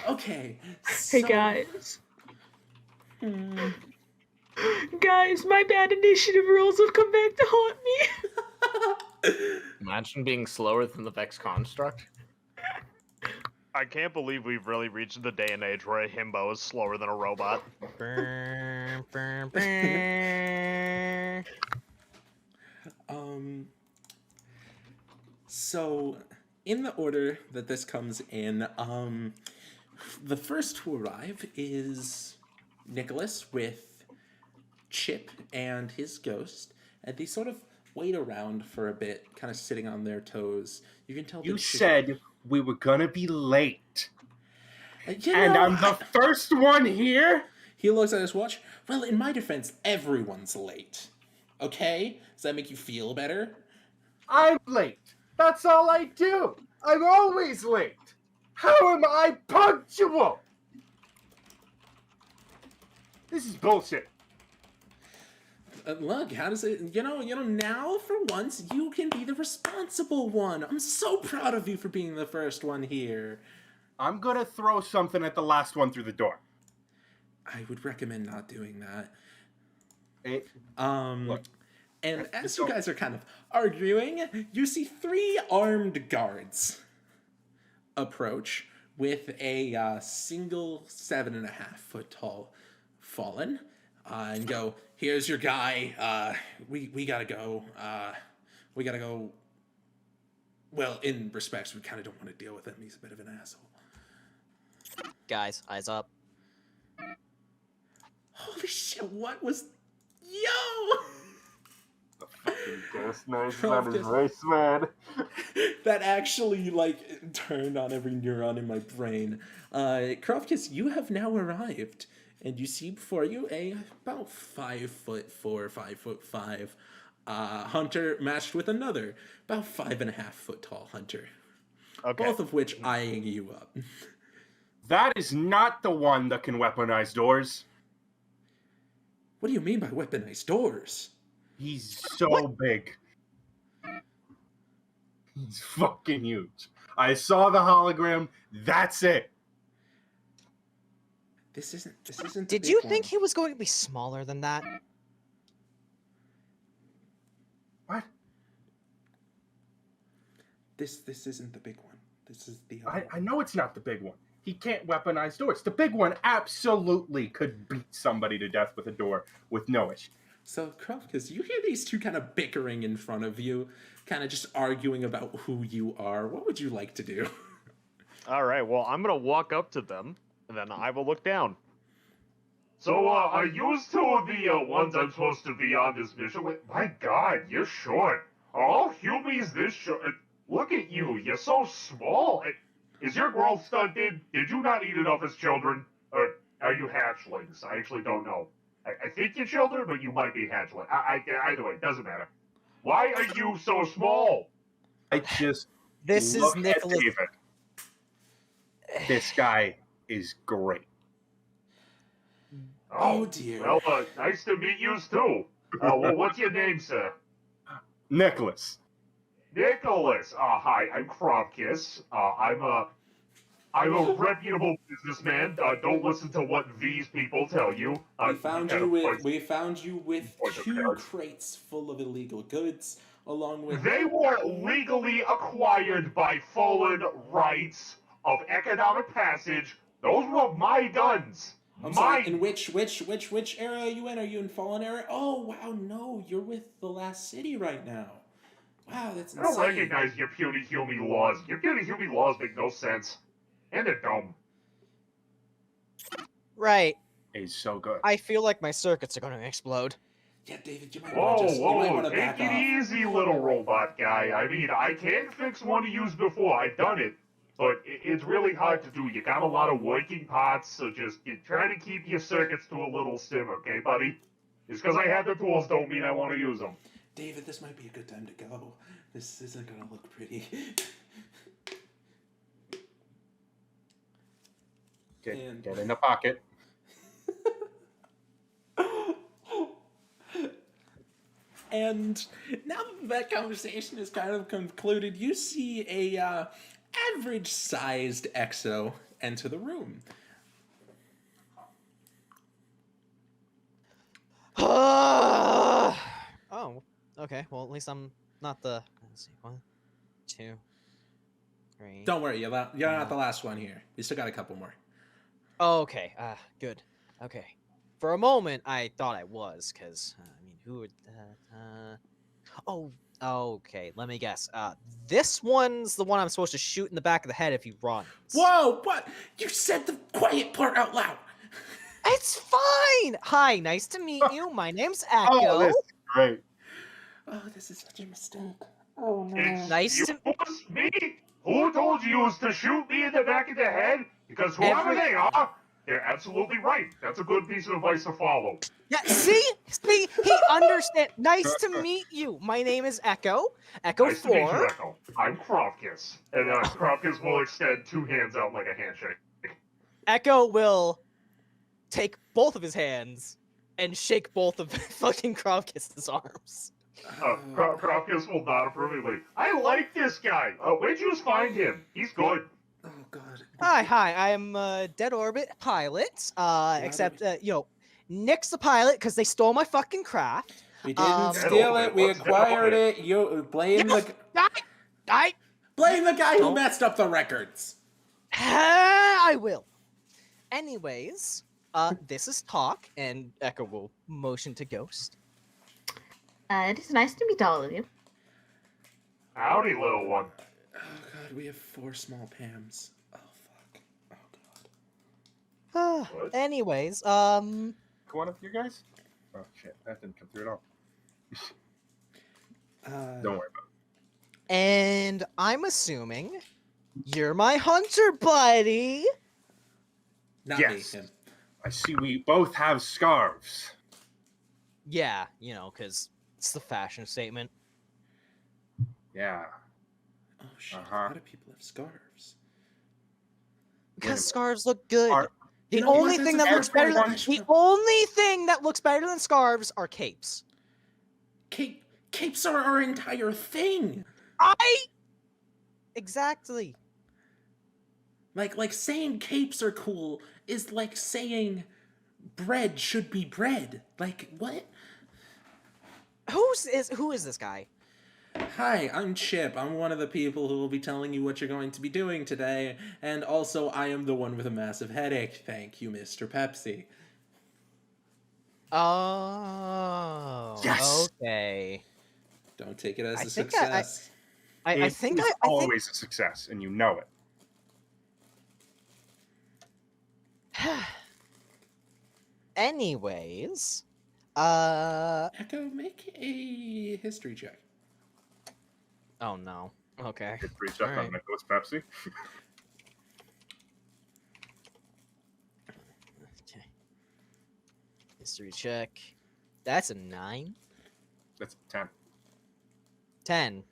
A: okay.
G: Hey guys. Guys, my bad initiative rolls have come back to haunt me.
H: Imagine being slower than the Vex construct.
D: I can't believe we've really reached the day and age where a himbo is slower than a robot.
C: Brr, brr, brr.
A: So, in the order that this comes in, the first to arrive is Nicholas with Chip and his ghost, and they sort of wait around for a bit, kind of sitting on their toes. You can tell.
E: You
A: that Chip-
E: said we were gonna be late,
A: You
E: and
A: know,
E: I'm the first one here.
A: He looks at his watch. Well, in my defense, everyone's late. Okay? Does that make you feel better?
E: I'm late. That's all I do. I'm always late. How am I punctual? This is bullshit.
A: Look, how does it? You know. Now for once, you can be the responsible one. I'm so proud of you for being the first one here.
E: I'm gonna throw something at the last one through the door.
A: I would recommend not doing that.
E: Look,
A: And
E: let's
A: as
E: go.
A: you guys are kind of arguing, you see 3 armed guards approach with a single 7.5-foot tall fallen, and go, "Here's your guy. We gotta go. We gotta go." Well, in respects, we kind of don't want to deal with him. He's a bit of an asshole.
C: Guys, eyes up.
A: Holy shit! What was? Yo!
E: Fucking ghost knows
A: about his
E: race, man.
A: That actually turned on every neuron in my brain. Krovkys, you have now arrived, and you see before you a about 5'4", 5'5" hunter matched with another about 5.5-foot tall hunter.
D: Okay.
A: Both of which eyeing you up.
E: That is not the one that can weaponize doors.
A: What do you mean by weaponized doors?
E: He's so big. He's fucking huge. I saw the hologram. That's it.
A: This isn't. The
C: Did
A: big
C: you
A: one.
C: think he was going to be smaller than that?
E: What?
A: This isn't the big one. This is the other
E: I
A: one.
E: know it's not the big one. He can't weaponize doors. The big one absolutely could beat somebody to death with a door with no issue.
A: So, Krovkys, you hear these two kind of bickering in front of you, kind of just arguing about who you are. What would you like to do?
D: All right. Well, I'm gonna walk up to them, and then I will look down.
B: So, are you two the ones I'm supposed to be on this mission with? My God, you're short. Are all humans this short? Look at you, you're so small. Is your growth stunted? Did you not eat enough as children? Or are you hatchlings? I actually don't know. I think you're children, but you might be hatchling. Either way, doesn't matter. Why are you so small?
E: I just
C: This is
E: look at
C: Nicholas.
E: David. This guy is great.
A: Oh, dear.
B: Well, nice to meet you too. Well, what's your name, sir?
E: Nicholas.
B: Nicholas. Hi, I'm Krovkys. I'm a reputable businessman. Don't listen to what these people tell you.
A: We found you with
B: Point of
A: 2
B: cards.
A: crates full of illegal goods, along with.
B: They were legally acquired by fallen rights of economic passage. Those were my guns.
A: I'm sorry, in which era are you in? Are you in Fallen Era? Oh wow, no, you're with the Last City right now. Wow, that's
B: I don't
A: insane.
B: recognize your puny human laws. Your puny human laws make no sense. And they're dumb.
C: Right.
E: He's so good.
C: I feel like my circuits are going to explode.
A: Yeah, David, you might
B: Whoa,
A: want to
B: take
A: back
B: it
A: off.
B: easy, little robot guy. I mean, I can fix one of yous before. I've done it. But it's really hard to do. You got a lot of working parts, so just try to keep your circuits to a little simmer, okay, buddy? Just because I have the tools don't mean I want to use them.
A: David, this might be a good time to go. This isn't gonna look pretty.
E: Get
A: And-
E: in the pocket.
A: And now that conversation is kind of concluded, you see a average-sized exo enter the room.
C: Oh, okay. Well, at least I'm not the let's see. 1, 2, 3.
A: Don't worry, you're not the last one here. We still got a couple more.
C: Okay. Good. Okay. For a moment, I thought I was, because I mean, who would? Oh. Okay. Let me guess. This one's the one I'm supposed to shoot in the back of the head if he runs.
A: Whoa! What? You said the quiet part out loud.
C: It's fine. Hi. Nice to meet you. My name's Echo.
E: Oh, this is great.
A: Oh, this is such a mistake. Oh no.
C: Nice to.
B: Me? Who told you to shoot me in the back of the head? Because whoever they are, they're absolutely right. That's a good piece of advice to follow.
C: Yeah, see, he understands. Nice to meet you. My name is Echo. Echo
B: Nice to meet you,
C: 4.
B: Echo. I'm Krovkys. And Krovkys will extend 2 hands out like a handshake.
C: Echo will take both of his hands and shake both of fucking Krovkys' arms.
B: Krovkys will nod approvingly. I like this guy. Where'd you find him? He's good.
A: Oh god.
C: Hi. I am Dead Orbit pilot. Except, Nick's the pilot because they stole my fucking craft.
A: We didn't steal it. We acquired it. You blame the guy who messed up the records.
C: I will. Anyways, this is Talk, and Echo will motion to Ghost.
F: It is nice to meet all of you.
B: Howdy, little one.
A: Oh god, we have 4 small Pams. Oh fuck. Oh god.
C: Anyways,
E: One of you guys? Oh shit, that didn't come through at all. Don't worry about it.
C: and I'm assuming you're my hunter buddy.
A: Not
E: Yes.
A: me, him.
E: I see we both have scarves.
C: Yeah, because it's the fashion statement.
E: Yeah.
A: Oh shit,
E: Uh-huh.
A: a lot of people have scarves.
C: Because scarves look good.
E: Are-
C: The
A: You know
C: only
A: what?
C: thing
A: That's
C: that
A: a
C: looks
A: fair
C: better than
A: point.
C: the only thing that looks better than scarves are capes.
A: Capes are our entire thing.
C: Exactly.
A: Like saying capes are cool is like saying bread should be bread. Like what?
C: Who is this guy?
A: Hi, I'm Chip. I'm one of the people who will be telling you what you're going to be doing today, and also I am the one with a massive headache. Thank you, Mr. Pepsi.
C: Oh.
E: Yes!
C: Okay.
A: Don't take it as
C: I
A: a
C: think
A: success.
C: I think
E: it's
C: I think
E: always a success, and you know it.
C: Anyways,
A: Echo, make a history check.
C: oh no. Okay.
E: History check
C: Alright.
E: on Nicholas Pepsi.
C: Okay. History check. That's a 9.
E: That's 10.
C: 10.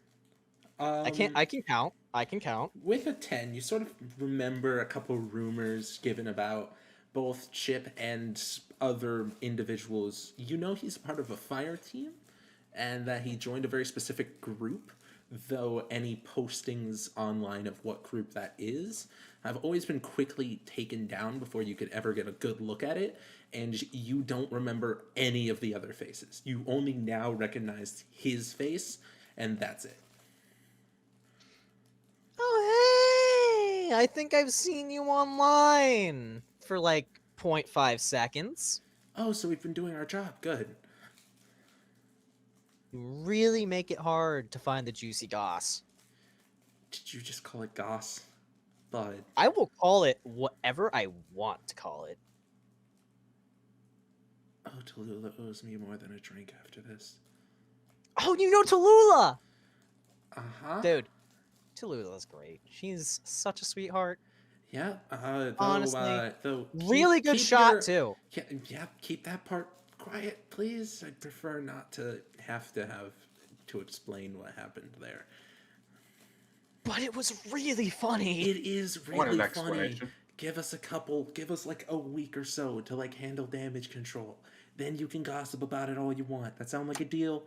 C: I can count. I can count.
A: With a 10, you sort of remember a couple rumors given about both Chip and other individuals. You know he's part of a fire team, and that he joined a very specific group, though any postings online of what group that is have always been quickly taken down before you could ever get a good look at it, and you don't remember any of the other faces. You only now recognize his face, and that's it.
C: Oh, hey! I think I've seen you online for like 0.5 seconds.
A: Oh, so we've been doing our job. Good.
C: You really make it hard to find the juicy goss.
A: Did you just call it goss? Bud.
C: I will call it whatever I want to call it.
A: Oh, Tallulah owes me more than a drink after this.
C: Oh, you know Tallulah!
A: Uh-huh.
C: Dude, Tallulah's great. She's such a sweetheart.
A: Yeah, though,
C: Honestly,
A: though
C: Really good shot, too.
A: Yeah, keep that part quiet, please. I'd prefer not to have to explain what happened there.
C: But it was really funny.
A: It is
E: What an
A: really funny.
E: explanation.
A: Give us like a week or so to like handle damage control. Then you can gossip about it all you want. That sound like a deal?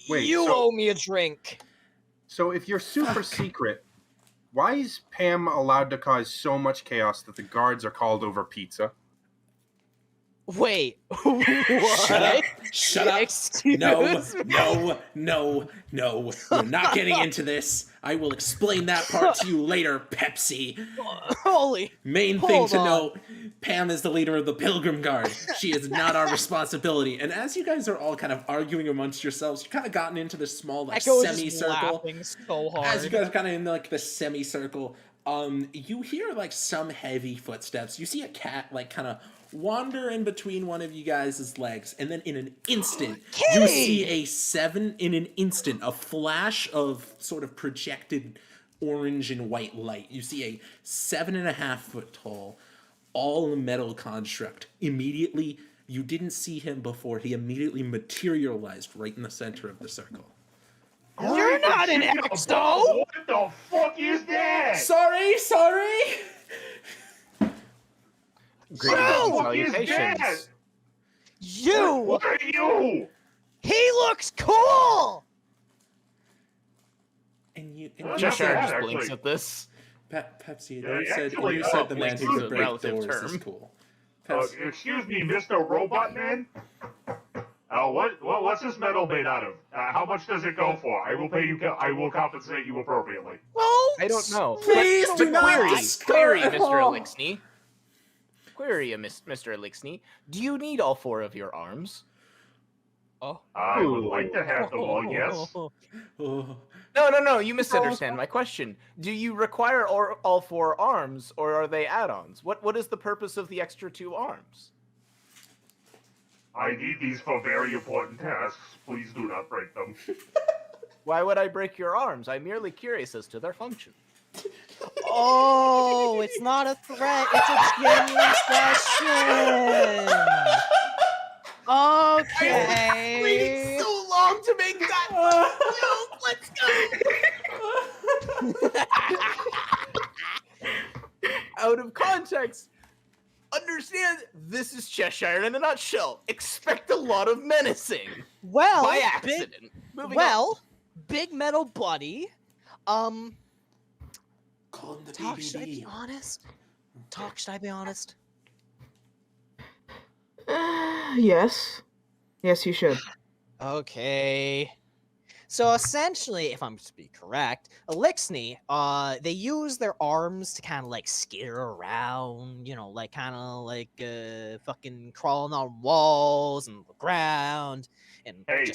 E: Wait,
C: you
E: so-
C: owe me a drink.
E: So if you're super
A: Fuck.
E: secret, why is Pam allowed to cause so much chaos that the guards are called over pizza?
C: Wait, what?
A: Shut up! Shut up!
C: Excuse
A: No,
C: me?
A: no. We're not getting into this. I will explain that part to you later, Pepsi.
C: Holy.
A: Main thing
C: Hold
A: to
C: on.
A: know, Pam is the leader of the Pilgrim Guard. She is not our responsibility. And as you guys are all kind of arguing amongst yourselves, you've kind of gotten into this small like
C: Echo is just
A: semicircle.
C: laughing so hard.
A: As you guys are kind of in like the semicircle, you hear like some heavy footsteps. You see a cat like kind of wander in between one of you guys' legs, and then in an instant, you see a flash of sort of projected orange and white light. You see a 7.5 foot tall, all metal construct. Immediately, you didn't see him before. He immediately materialized right in the center of the circle.
C: You're not an exo!
B: What the fuck is that?
A: Sorry.
H: Greetings and
B: What is
H: salutations.
B: that?
C: You!
B: What are you?
C: He looks cool!
A: And you
H: Cheshire
B: Yeah,
H: just
B: actually.
H: blinks at this.
A: Pepsi,
B: Yeah,
A: you said
B: actually,
A: you said the man
H: blinks
A: who
H: is
A: could
H: a
A: break
H: relative
A: doors is
H: term.
A: cool. Pepsi,
B: Excuse me, Mr. Robot Man? What's this metal made out of? How much does it go for? I will pay you. I will compensate you appropriately.
C: Well,
H: I don't know.
A: Please
H: But
A: do not
H: query,
A: discourage-
H: Mr.
A: Oh.
H: Elixny. Query, Mr. Elixny. Do you need all 4 of your arms?
C: Oh.
B: I would like to have them all, yes.
A: oh,
H: No. You misunderstand my question. Do you require all 4 arms, or are they add-ons? What is the purpose of the extra 2 arms?
B: I need these for very important tasks. Please do not break them.
H: Why would I break your arms? I'm merely curious as to their function.
C: Oh, it's not a threat. It's a genuine question. Okay.
H: Waiting so long to make that joke. Let's go. Out of context. Understand, this is Cheshire in a nutshell. Expect a lot of menacing.
C: Well,
H: By accident. Moving on.
C: well, big metal buddy.
A: call him the
C: Talk, should I be
A: BBD.
C: honest? Should I be honest?
G: Yes. Yes, you should.
C: Okay. So essentially, if I'm to be correct, Elixny, they use their arms to kind of like skitter around, like kind of like fucking crawling on walls and the ground, and
B: Hey,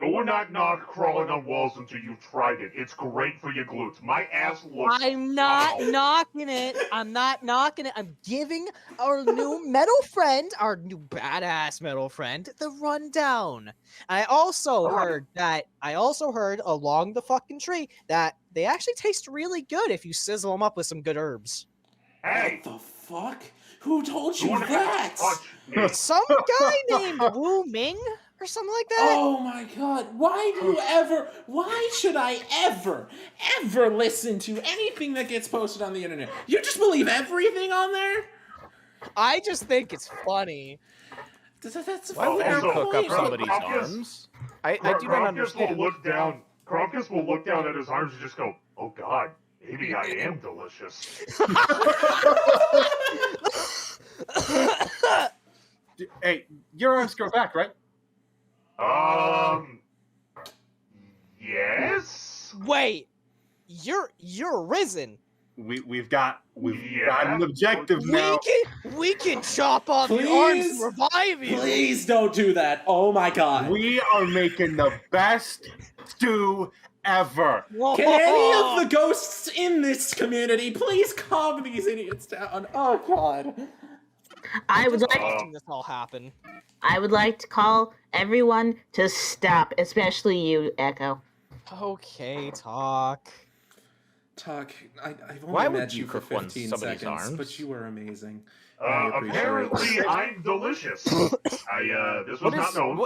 B: do not knock crawling on walls until you've tried it. It's great for your glutes. My ass looks.
C: I'm not
B: foul.
C: knocking it. I'm not knocking it. I'm giving our new metal friend, our new badass metal friend, the rundown. I also heard along the fucking tree that they actually taste really good if you sizzle them up with some good herbs.
B: Hey,
A: What the fuck? Who told
B: do
A: you
B: not
A: that?
B: touch me.
C: Some guy named Wu Ming or something like that.
A: Oh my god, why should I ever listen to anything that gets posted on the internet? You just believe everything on there?
C: I just think it's funny.
A: That's
H: Why would you
B: Also,
H: cook up
B: Krovkys-
H: somebody's arms? I do not understand.
B: Krovkys will look down at his arms and just go, "Oh God, maybe I am delicious."
E: Hey, your arms grow back, right?
B: Yes.
C: Wait, you're risen.
E: We've got
B: Yeah.
E: an objective now.
C: We can chop off your arms and
A: Please?
C: revive you.
A: Please don't do that. Oh my god.
E: We are making the best stew ever.
A: Can any of the ghosts in this community please calm these idiots down? Oh god.
F: I would
C: Just
F: like
C: watching this all happen.
F: to call everyone to stop, especially you, Echo.
C: Okay, talk.
A: Talk. I've only
H: Why would
A: met you
H: you
A: for
H: cook one
A: 15
H: somebody's
A: seconds,
H: arms?
A: but you were amazing. I appreciate it.
B: Apparently, I'm delicious. This was not known.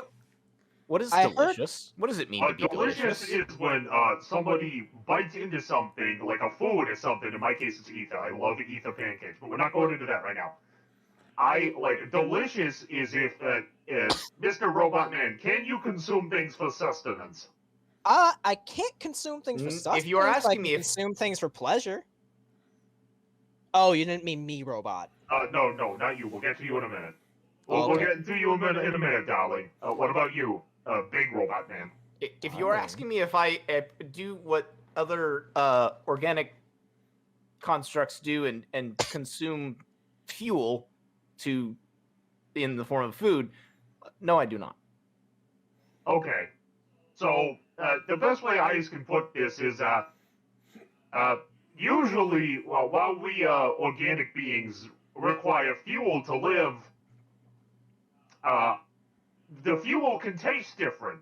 H: What is
C: I heard-
H: delicious? What does it mean to be
B: Delicious
H: delicious?
B: is when somebody bites into something, like a food or something. In my case, it's ether. I love ether pancakes, but we're not going into that right now. Delicious is if Mr. Robot Man, can you consume things for sustenance?
C: I can't consume things for
H: Mm,
C: sustenance.
H: if you were
C: but I
H: asking
C: can
H: me if-
C: consume things for pleasure. Oh, you didn't mean me, robot.
B: No, not you. We'll get to you in a minute. We'll
C: Okay.
B: get into you in a minute, darling. What about you, big robot man?
H: If you're asking me if I do what other organic constructs do and consume fuel in the form of food, no, I do not.
B: Okay. So, the best way I can put this is, usually, while we, organic beings require fuel to live, the fuel can taste different.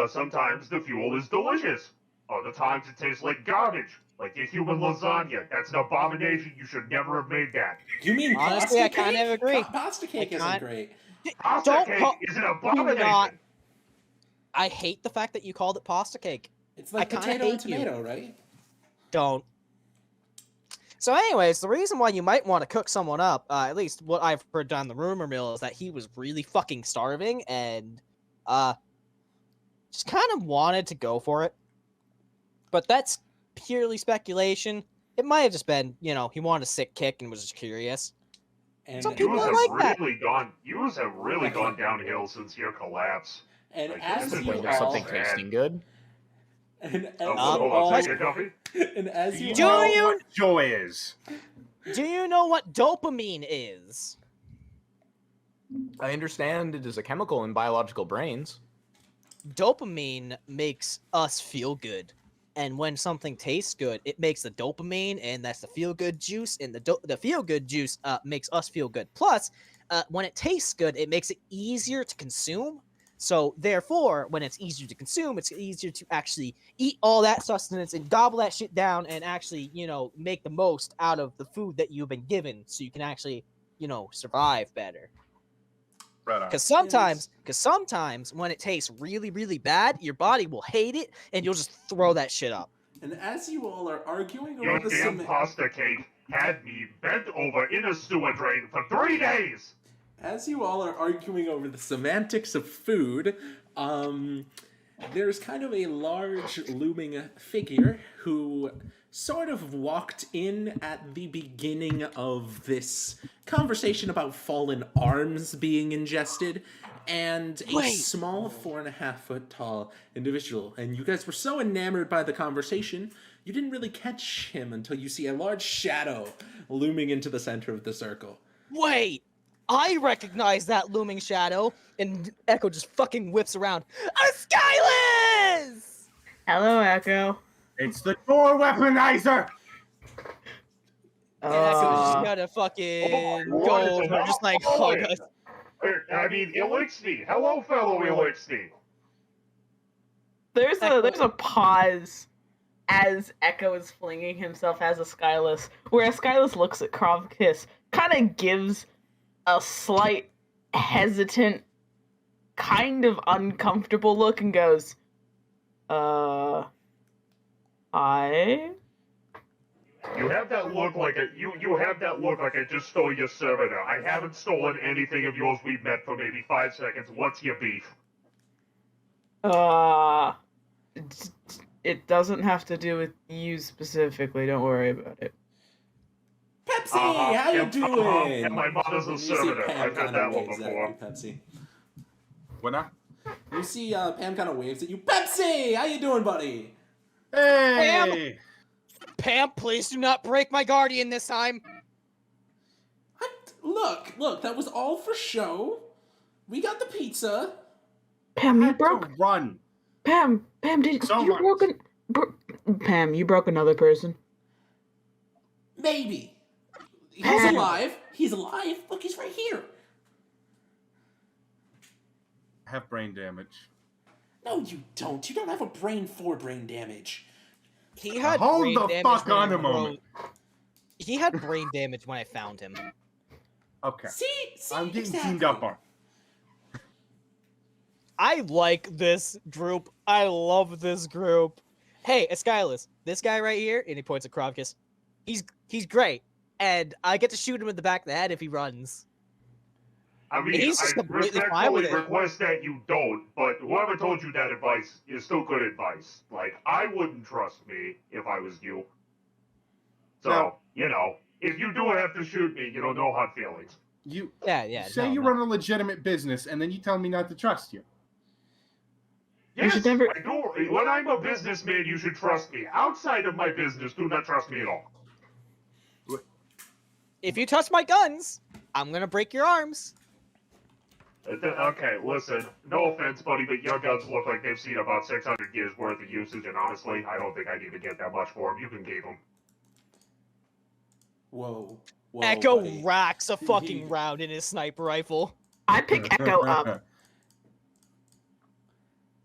B: Sometimes the fuel is delicious. Other times it tastes like garbage, like your human lasagna. That's an abomination. You should never have made that.
A: You mean
C: Honestly,
A: pasta
C: I
A: cake?
C: kind of agree.
A: Pasta cake
C: I
A: isn't
C: can't-
A: great.
B: Pasta
C: Don't
B: cake
C: call-
B: is an
C: do
B: abomination.
C: not- I hate the fact that you called it pasta cake.
A: It's like
C: I kinda
A: potato and
C: hate you.
A: tomato, right?
C: Don't. So, anyways, the reason why you might want to cook someone up, at least what I've heard down the rumor mill, is that he was really fucking starving and just kind of wanted to go for it. But that's purely speculation. It might have just been, he wanted a sick kick and was just curious.
A: And
C: Some people
B: Yous
C: are
B: have
C: like that.
B: Yous have really gone downhill since your collapse.
A: And
B: Like,
A: as
B: this is
A: you
B: when
H: There's
A: all,
H: something tasting good.
A: and as
B: Oh,
A: you
B: hold
A: all,
B: on, take a coffee.
A: and as you
C: Do
A: all,
C: you-
E: what joy is?
C: Do you know what dopamine is?
H: I understand it is a chemical in biological brains.
C: Dopamine makes us feel good. And when something tastes good, it makes the dopamine, and that's the feel-good juice, and the feel-good juice makes us feel good. Plus, when it tastes good, it makes it easier to consume. So, therefore, when it's easier to consume, it's easier to actually eat all that sustenance and gobble that shit down and actually, make the most out of the food that you've been given so you can actually, survive better.
E: Right on.
C: Because sometimes when it tastes really, really bad, your body will hate it and you'll just throw that shit up.
A: and as you all are arguing
B: Your
A: over the
B: damn
A: cement,
B: pasta cake had me bent over in a sewer drain for 3 days.
A: as you all are arguing over the semantics of food, there's kind of a large looming figure who sort of walked in at the beginning of this conversation about fallen arms being ingested, and a
C: Wait.
A: small 4.5-foot tall individual. And you guys were so enamored by the conversation, you didn't really catch him until you see a large shadow looming into the center of the circle.
C: Wait! I recognize that looming shadow, and Echo just fucking whips around. Eskilas!
G: Hello, Echo.
E: It's the door weaponizer.
C: Echo's just
G: Uh,
C: gonna fucking
B: Oh,
C: go
B: what is
C: over,
B: it?
C: just like
B: Oh,
C: hug
B: it-
C: us.
B: I mean, Elixir. Hello, fellow Elixir.
G: there's a pause as Echo is flinging himself as Eskilas, where Eskilas looks at Krovkys, kind of gives a slight hesitant, kind of uncomfortable look and goes, I?
B: You have that look like you have that look like I just stole your servitor. I haven't stolen anything of yours. We've met for maybe 5 seconds. What's your beef?
G: It doesn't have to do with you specifically, don't worry about it.
A: Pepsi, how you doing?
B: And my mother's a
A: You see
B: servitor.
A: Pam
B: I've heard
A: kinda
B: that one
A: waves at
B: before.
A: you, Pepsi.
E: What now?
A: You see Pam kind of waves at you. Pepsi, how you doing, buddy?
E: Hey!
C: Pam, please do not break my guardian this time.
A: Look, that was all for show. We got the pizza.
G: Pam,
E: I
G: you
E: had
G: broke.
E: to run.
G: Pam, did
E: So
G: you
E: much.
G: broke Pam, you broke another person.
A: Maybe. He's
G: Pam.
A: alive. He's alive. Look, he's right here.
E: I have brain damage.
A: No, you don't. You don't have a brain for brain damage.
C: He had
E: Hold
C: brain
E: the
C: damage
E: fuck
C: when
E: on
C: I
E: a moment.
C: He had brain damage when I found him.
E: Okay.
A: See,
E: I'm getting
A: exactly.
E: teamed up on.
C: I like this group. I love this group. Hey, Eskilas, this guy right here, and he points at Krovkys. He's great, and I get to shoot him in the back of the head if he runs.
B: I mean,
C: He's just
B: I
C: completely fine with
B: respectfully
C: it.
B: request that you don't, but whoever told you that advice is still good advice. Like, I wouldn't trust me if I was you. So,
E: No.
B: if you do have to shoot me, no hard feelings.
E: You
C: Yeah.
E: say you run a legitimate business, and then you tell me not to trust you.
G: You
B: Yes,
G: should never-
B: I do. When I'm a businessman, you should trust me. Outside of my business, do not trust me at all.
C: If you touch my guns, I'm gonna break your arms.
B: Okay, listen, no offense, buddy, but your guns look like they've seen about 600 years worth of usage, and honestly, I don't think I need to get that much for them. You can keep them.
A: Whoa.
C: Echo
A: buddy.
C: racks a fucking round in his sniper rifle.
G: I pick Echo up.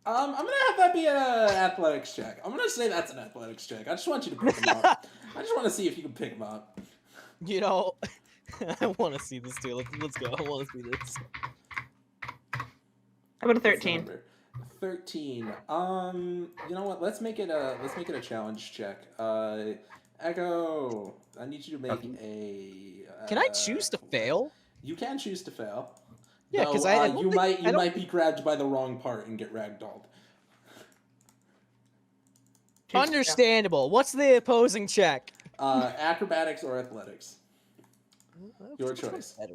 A: I'm gonna have that be an athletics check. I'm gonna say that's an athletics check. I just want you to pick him up. I just want to see if you can pick him up.
C: You know, I want to see this too. Let's go. I want to see this.
G: How about a
A: What's the
G: 13?
A: number? 13. You know what? Let's make it a challenge check. Echo, I need you to make a.
C: Can I choose to fail?
A: You can choose to fail.
C: Yeah, because
A: Though,
C: I
A: you might be grabbed by the wrong part and get ragdolled.
C: Understandable. What's the opposing check?
A: Acrobatics or athletics. Your
C: Which one's
A: choice.
C: better?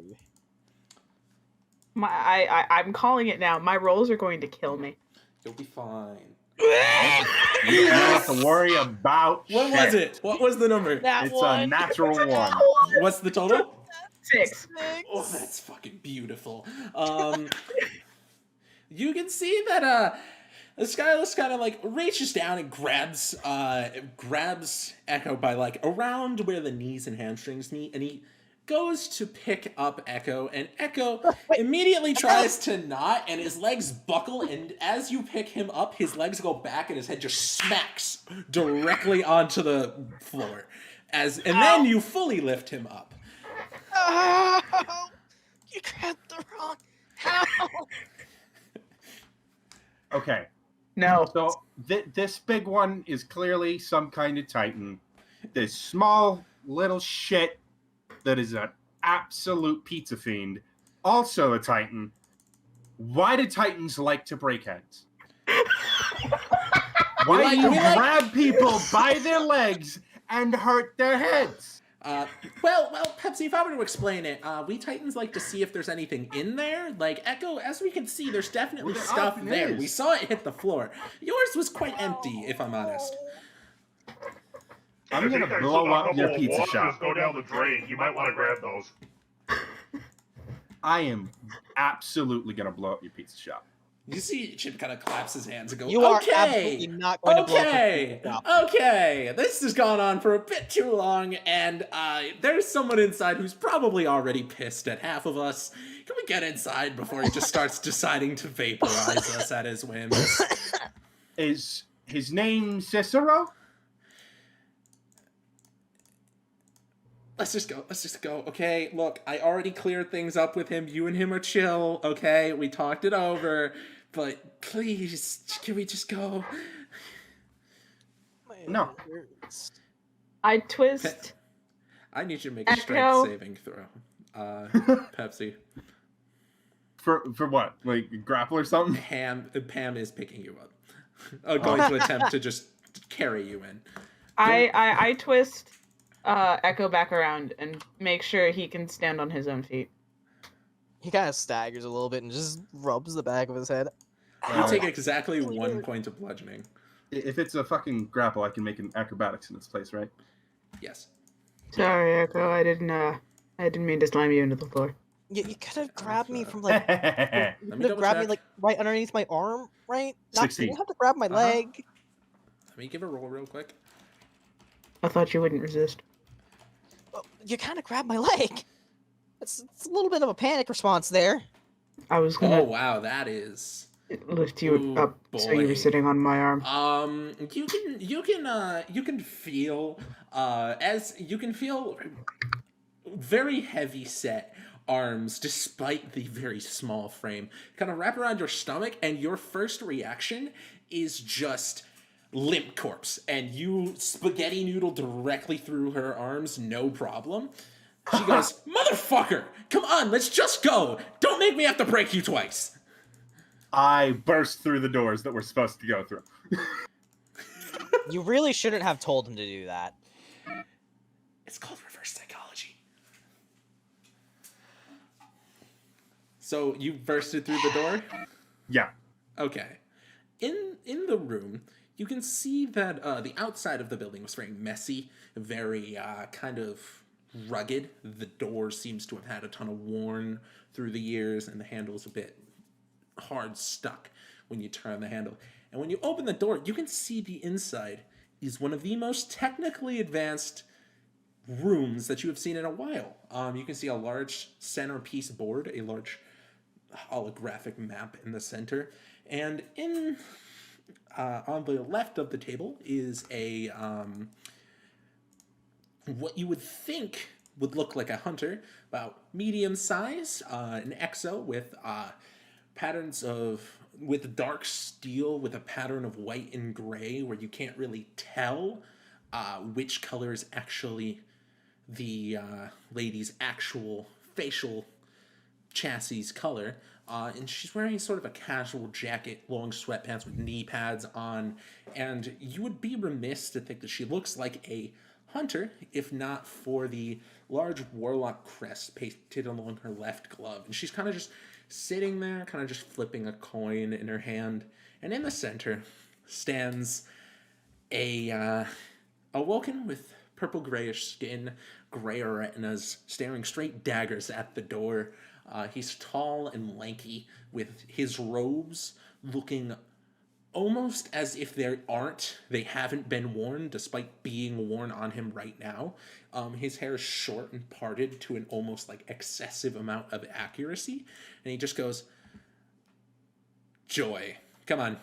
G: I'm calling it now. My rolls are going to kill me.
A: You'll be fine.
E: You don't have to worry about
A: What
E: shit.
A: was it? What was the number?
C: That
E: It's
C: one.
E: a natural one.
A: What's the total?
G: 6.
A: Oh, that's fucking beautiful. You can see that Esquilas kind of like reaches down and grabs Echo by like around where the knees and hamstrings meet, and he goes to pick up Echo, and Echo immediately tries to not, and his legs buckle, and as you pick him up, his legs go back and his head just smacks directly onto the floor. Then you fully lift him up.
C: Oh, you grabbed the wrong. How?
E: Okay.
G: No.
E: So this big one is clearly some kind of Titan. This small little shit that is an absolute pizza fiend, also a Titan. Why do Titans like to break heads? Why do you grab people by their legs and hurt their heads?
A: Well, Pepsi, if I were to explain it, we Titans like to see if there's anything in there. Like, Echo, as we can see, there's definitely
E: Well, there
A: stuff
E: often
A: there.
E: is.
A: We saw it hit the floor. Yours was quite empty, if I'm honest.
E: I'm
B: I think
E: gonna
B: I
E: blow
B: saw a
E: up
B: couple
E: your
B: of
E: pizza
B: waters
E: shop.
B: go down the drain. You might want to grab those.
E: I am absolutely gonna blow up your pizza shop.
A: You see Chip kind of claps his hands and go,
C: You are
A: okay,
C: absolutely not going to blow up
A: okay,
C: the shop.
A: okay, this has gone on for a bit too long, and there's someone inside who's probably already pissed at half of us. Can we get inside before he just starts deciding to vaporize us at his whims?
E: Is his name Cicero?
A: Let's just go, okay? Look, I already cleared things up with him. You and him are chill, okay? We talked it over. But please, can we just go?
E: No.
G: I twist.
A: I need you to make a strength
G: Echo.
A: saving throw. Pepsi.
E: For what? Like grapple or something?
A: Pam is picking you up. Going to attempt to just carry you in.
G: I twist Echo back around and make sure he can stand on his own feet.
C: He kind of staggers a little bit and just rubs the back of his head.
A: You take exactly 1 point of bludgeoning.
E: If it's a fucking grapple, I can make an acrobatics in its place, right?
A: Yes.
G: Sorry, Echo. I didn't mean to slam you into the floor.
C: You could have grabbed me from like. You
A: Let
C: could
A: me
C: have grabbed me
A: double-check.
C: like right underneath my arm, right? Not, you
E: 16.
C: didn't have to grab my leg.
A: Let me give a roll real quick.
G: I thought you wouldn't resist.
C: Well, you kind of grabbed my leg. It's a little bit of a panic response there.
G: I was
A: Oh
G: gonna
A: wow, that is.
G: lift you
A: Ooh,
G: up so you
A: boy.
G: were sitting on my arm.
A: You can feel very heavy set arms despite the very small frame kind of wrap around your stomach, and your first reaction is just limp corpse, and you spaghetti noodle directly through her arms, no problem. She goes, motherfucker, come on, let's just go. Don't make me have to break you twice.
E: I burst through the doors that we're supposed to go through.
C: You really shouldn't have told him to do that.
A: It's called reverse psychology. So you bursted through the door?
E: Yeah.
A: Okay. In the room, you can see that the outside of the building was very messy, very kind of rugged. The door seems to have had a ton of worn through the years, and the handle's a bit hard stuck when you turn the handle. And when you open the door, you can see the inside is one of the most technically advanced rooms that you have seen in a while. You can see a large centerpiece board, a large holographic map in the center, and in on the left of the table is a what you would think would look like a hunter, about medium size, an exo with patterns of with dark steel with a pattern of white and gray, where you can't really tell which color is actually the lady's actual facial chassis color. And she's wearing sort of a casual jacket, long sweatpants with knee pads on, and you would be remiss to think that she looks like a hunter if not for the large warlock crest pasted along her left glove. And she's kind of just sitting there, kind of just flipping a coin in her hand. And in the center stands a Woken with purple grayish skin, grayer retinas, staring straight daggers at the door. He's tall and lanky, with his robes looking almost as if they haven't been worn, despite being worn on him right now. His hair is short and parted to an almost like excessive amount of accuracy, and he just goes, "Joy, come on."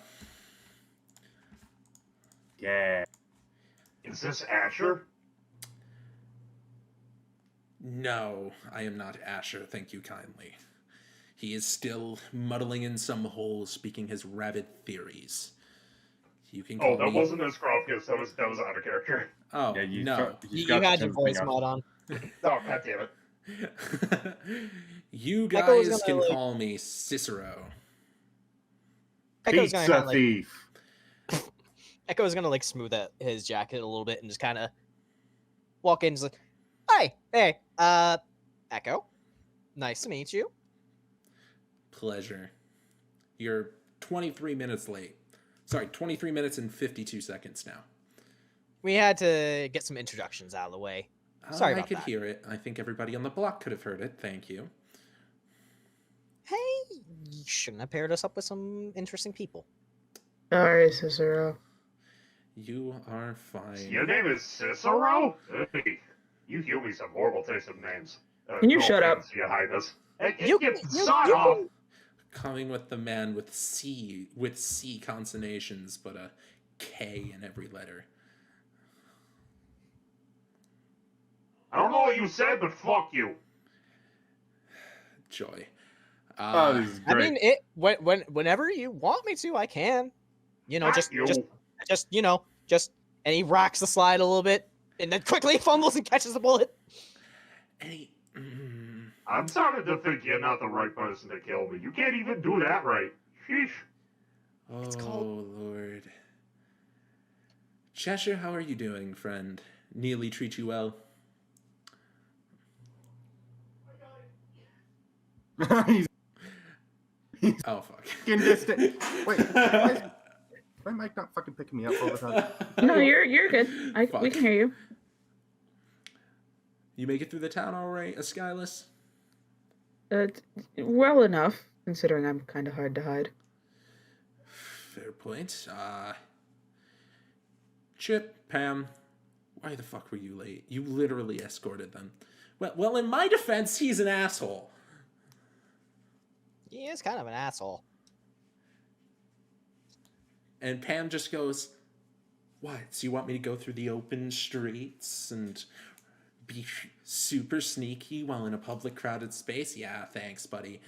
E: Yeah.
B: Is this Asher?
A: No, I am not Asher, thank you kindly. He is still muddling in some holes, speaking his rabid theories. You can call
B: Oh, that
A: me...
B: wasn't as Krovkys. That was out of character.
A: Oh,
E: Yeah,
A: no.
C: You had your voice mod on.
B: Oh, god damn it.
A: You
C: Echo was
A: guys
C: gonna,
A: can
C: like-
A: call me Cicero.
C: Echo's gonna
E: Pizza
C: kinda, like,
E: thief.
C: Echo's gonna like smooth out his jacket a little bit and just kind of walk in and just like, "Hi, hey, Echo, nice to meet you."
A: Pleasure. You're 23 minutes late. Sorry, 23 minutes and 52 seconds now.
C: We had to get some introductions out of the way. Sorry
A: I
C: about
A: could
C: that.
A: hear it. I think everybody on the block could have heard it. Thank you.
C: Hey, you shouldn't have paired us up with some interesting people.
G: Sorry, Cicero.
A: You are fine.
B: Your name is Cicero? Hey, you give me some horrible taste of names.
G: Can you
B: no
G: shut up?
B: offense, Your Highness.
C: You-
B: Son
C: you
B: off!
C: can-
A: Coming with the man with C consonnations, but a K in every letter.
B: I don't know what you said, but fuck you.
A: Joy.
E: Oh, this is
C: I
E: great.
C: mean, whenever you want me to, I can. You know,
B: Fuck you.
C: and he rocks the slide a little bit, and then quickly fumbles and catches the bullet.
A: And he,
B: I'm starting to think you're not the right person to kill me. You can't even do that right. Sheesh.
A: oh,
C: called-
A: Lord. Cheshire, how are you doing, friend? Neely treat you well?
E: He's
A: Oh, fuck.
E: fucking distant. Wait, why is my mic not fucking picking me up all the time?
G: No, you're good. We
A: Fuck.
G: can hear you.
A: You make it through the town all right, Eskilas?
G: Well enough, considering I'm kind of hard to hide.
A: Fair point. Chip, Pam, why the fuck were you late? You literally escorted them. Well, in my defense, he's an asshole.
C: He is kind of an asshole.
A: And Pam just goes, "What? So you want me to go through the open streets and be super sneaky while in a public crowded space? Yeah, thanks, buddy."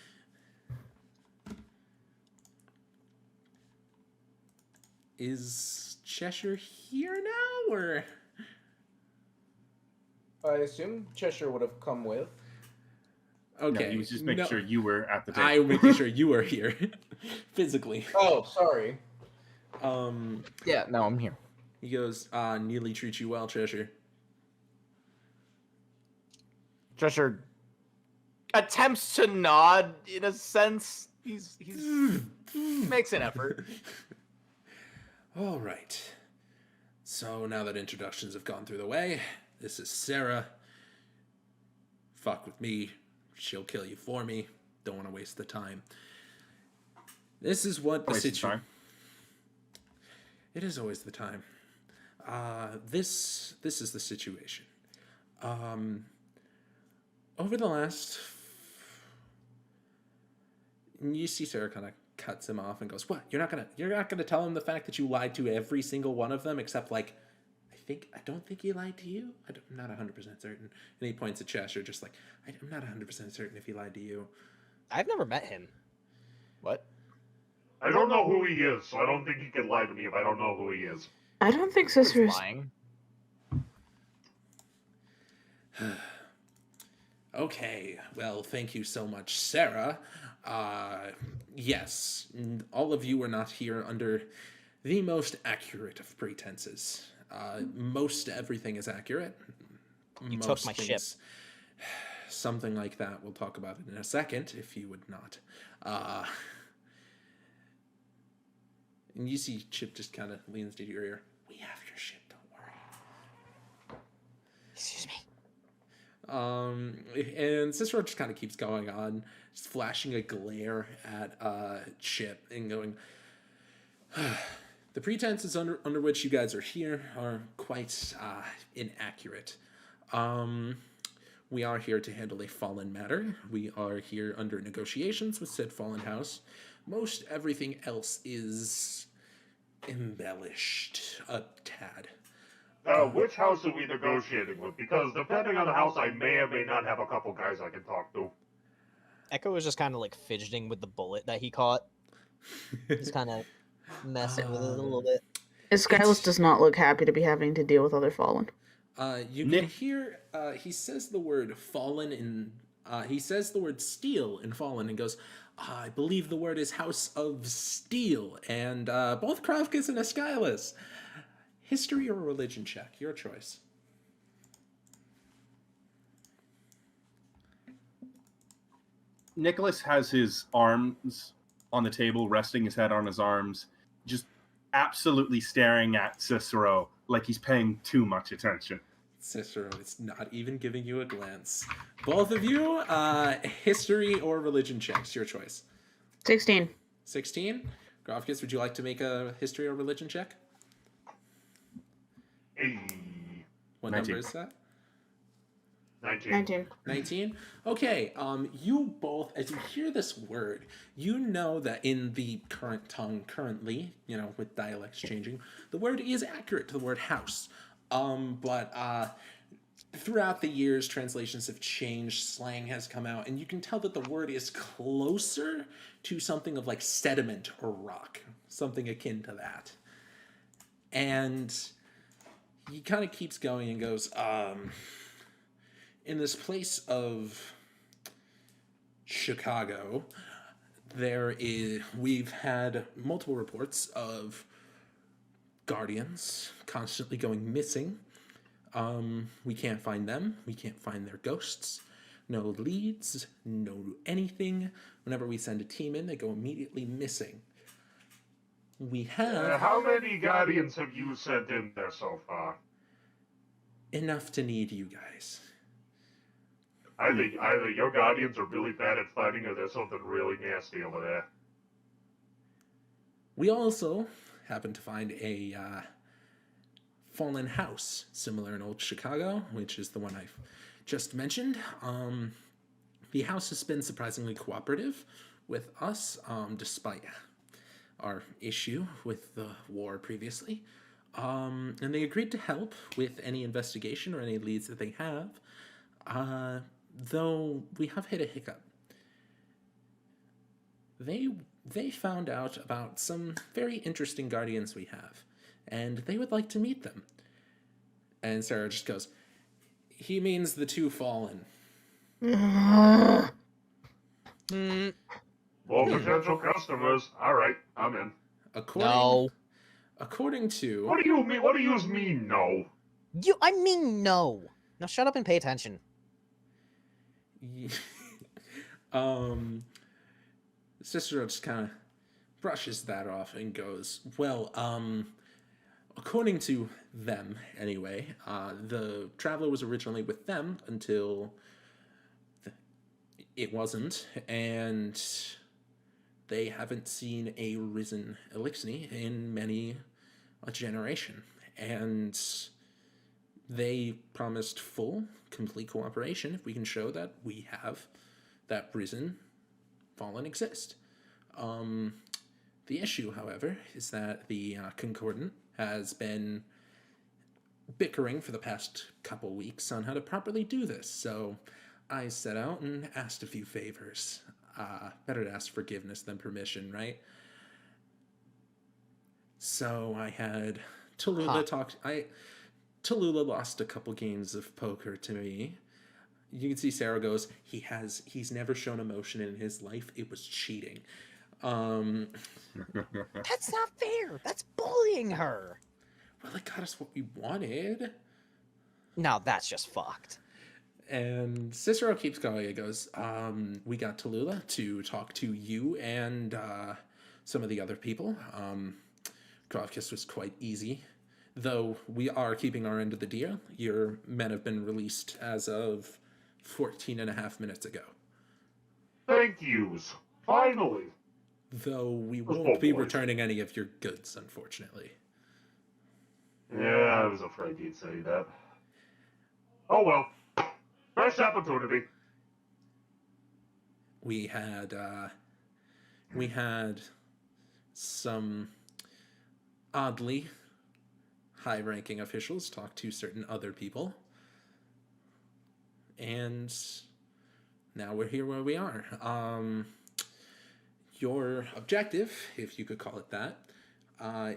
A: Is Cheshire here now, or?
I: I assume Cheshire would have come with.
A: Okay.
E: No, he was just making
A: no,
E: sure you were at the table.
A: I'm making sure you are here, physically.
I: Oh, sorry.
A: Um,
I: Yeah, no, I'm here.
A: he goes, "Neely treat you well, Cheshire."
H: Cheshire attempts to nod in a sense. He's makes an effort.
A: All right. So now that introductions have gone through the way, this is Sarah. Fuck with me. She'll kill you for me. Don't want to waste the time. This is what the situation. It is always the time. This is the situation. Over the last, you see Sarah kind of cuts him off and goes, "What? You're not gonna tell him the fact that you lied to every single one of them, except like, I don't think he lied to you. I'm not 100% certain." And he points at Cheshire, just like, "I'm not 100% certain if he lied to you."
C: I've never met him.
H: What?
B: I don't know who he is, so I don't think he can lie to me if I don't know who he is.
G: I don't think
H: He's
G: Sister's
H: lying.
A: Okay, well, thank you so much, Sarah. Yes, all of you are not here under the most accurate of pretenses. Most everything is accurate.
C: You took my ship.
A: Something like that. We'll talk about it in a second, if you would not. And you see Chip just kind of leans to your ear. "We have your ship, don't worry."
C: Excuse me.
A: And Cicero just kind of keeps going on, just flashing a glare at Chip and going, "The pretenses under which you guys are here are quite inaccurate. We are here to handle a fallen matter. We are here under negotiations with said fallen house. Most everything else is embellished a tad."
B: Which house are we negotiating with? Because depending on the house, I may or may not have a couple guys I can talk to.
C: Echo was just kind of like fidgeting with the bullet that he caught. He's kind of messing with it a little bit.
G: Esquilas does not look happy to be having to deal with other fallen.
A: You can hear he says the word fallen in he says the word steel in fallen and goes, "I believe the word is House of Steel," and both Krovkys and Eskilas. History or religion check, your choice.
E: Nicholas has his arms on the table, resting his head on his arms, just absolutely staring at Cicero like he's paying too much attention.
A: Cicero is not even giving you a glance. Both of you, history or religion checks, your choice.
G: 16.
A: 16? Krovkys, would you like to make a history or religion check?
B: Hey,
A: What
E: 19.
A: number is that?
B: 19.
A: 19? Okay, you both, as you hear this word, you know that in the current tongue, currently, with dialects changing, the word is accurate to the word house. But throughout the years, translations have changed, slang has come out, and you can tell that the word is closer to something of like sediment or rock, something akin to that. And he kind of keeps going and goes, in this place of Chicago, we've had multiple reports of guardians constantly going missing. We can't find them. We can't find their ghosts. No leads, no anything. Whenever we send a team in, they go immediately missing. We have
B: How many guardians have you sent in there so far?
A: enough to need you guys.
B: I think either your guardians are really bad at fighting or there's something really nasty over there.
A: We also happen to find a fallen house, similar in Old Chicago, which is the one I've just mentioned. The house has been surprisingly cooperative with us, despite our issue with the war previously. And they agreed to help with any investigation or any leads that they have, though we have hit a hiccup. They found out about some very interesting guardians we have, and they would like to meet them. And Sarah just goes, "He means the two fallen."
B: More potential customers. All right, I'm in.
A: According to...
B: What do you mean? What do you mean, no?
C: I mean no. Now shut up and pay attention.
A: Cicero just kind of brushes that off and goes, well, according to them, anyway, the Traveler was originally with them until it wasn't, and they haven't seen a risen Elixir in many a generation, and they promised full, complete cooperation if we can show that we have that risen fallen exist. The issue, however, is that the Concordant has been bickering for the past couple weeks on how to properly do this, so I set out and asked a few favors. Better to ask forgiveness than permission, right? So I had Tallulah Tallulah lost a couple games of poker to me. You can see Sarah goes, he's never shown emotion in his life. It was cheating.
C: That's not fair. That's bullying her.
A: Well, it got us what we wanted.
C: Now that's just fucked.
A: And Cicero keeps going. It goes, we got Tallulah to talk to you and some of the other people. Krovkys was quite easy. Though we are keeping our end of the deal. Your men have been released as of 14 and a half minutes ago.
B: Thank yous. Finally.
A: Though we won't be returning any of your goods, unfortunately.
B: Yeah, I was afraid you'd say that. Oh well. Fresh opportunity.
A: We had some oddly high-ranking officials talk to certain other people, and now we're here where we are. Your objective, if you could call it that,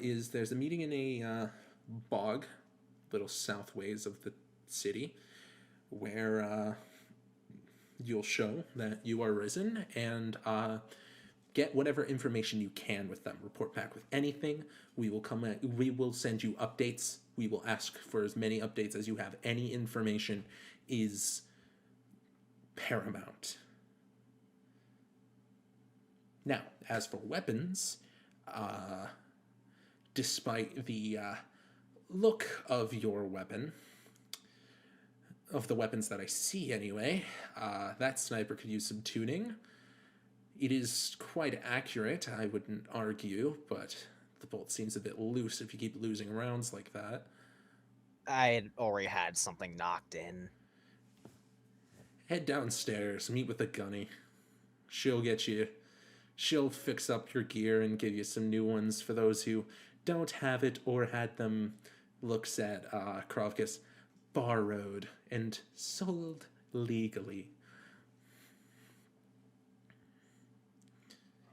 A: is there's a meeting in a bog, little southways of the city, where you'll show that you are risen and get whatever information you can with them. Report back with anything. We will send you updates. We will ask for as many updates as you have. Any information is paramount. Now, as for weapons, despite the look of your weapon, of the weapons that I see anyway, that sniper could use some tuning. It is quite accurate, I wouldn't argue, but the bolt seems a bit loose if you keep losing rounds like that.
C: I had already had something knocked in.
A: Head downstairs, meet with the gunny. She'll fix up your gear and give you some new ones for those who don't have it or had them looks at Krovkys borrowed and sold legally.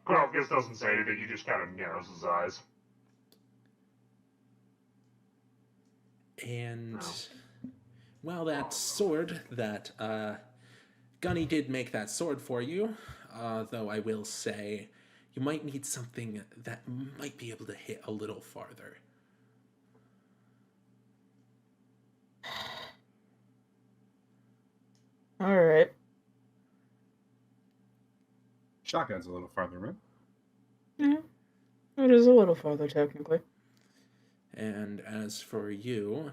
B: Krovkys doesn't say anything, he just kind of narrows his eyes.
A: And, well, that sword that Gunny did make that sword for you, though I will say you might need something that might be able to hit a little farther.
G: All right.
E: Shotgun's a little farther, right?
G: Yeah, it is a little farther technically.
A: And as for you,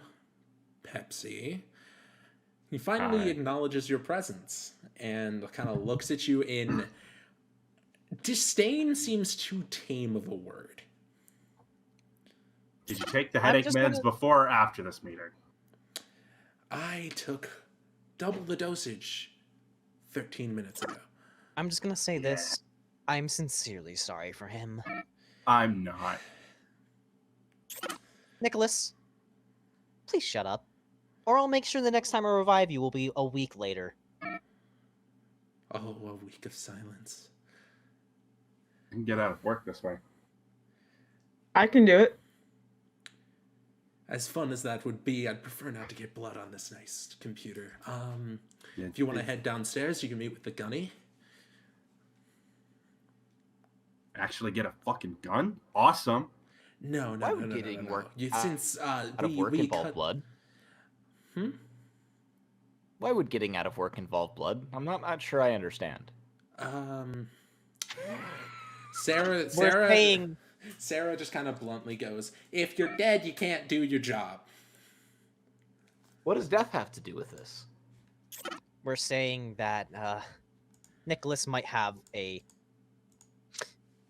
A: Pepsi, he finally acknowledges your presence and kind of looks at you in disdain seems too tame of a word.
E: Did you take the headache meds before or after this meeting?
A: I took double the dosage 13 minutes ago.
C: I'm just gonna say this. I'm sincerely sorry for him.
E: I'm not.
C: Nicholas, please shut up. Or I'll make sure the next time I revive you will be a week later.
A: Oh, a week of silence.
E: I can get out of work this way.
G: I can do it.
A: As fun as that would be, I'd prefer not to get blood on this nice computer. If you want to head downstairs, you can meet with the gunny.
E: Actually get a fucking gun? Awesome.
A: No.
H: Why would getting work
A: Since
H: out of work involve blood?
A: Hmm?
H: Why would getting out of work involve blood? I'm not sure I understand.
A: Sarah
C: We're saying
A: Sarah just kind of bluntly goes, "If you're dead, you can't do your job."
H: What does death have to do with this?
C: we're saying that Nicholas might have a,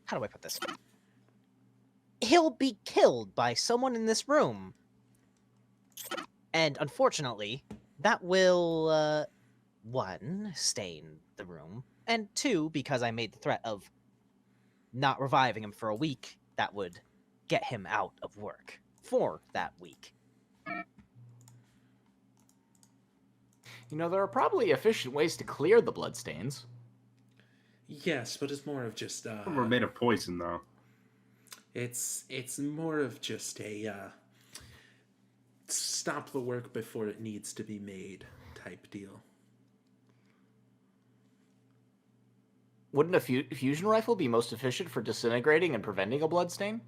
C: how do I put this? He'll be killed by someone in this room. And unfortunately, that will, one, stain the room, and two, because I made the threat of not reviving him for a week, that would get him out of work for that week.
H: You know, there are probably efficient ways to clear the bloodstains.
A: Yes, but it's more of just
E: We're made of poison, though.
A: it's more of just a stop the work before it needs to be made type deal.
H: Wouldn't a fusion rifle be most efficient for disintegrating and preventing a bloodstain?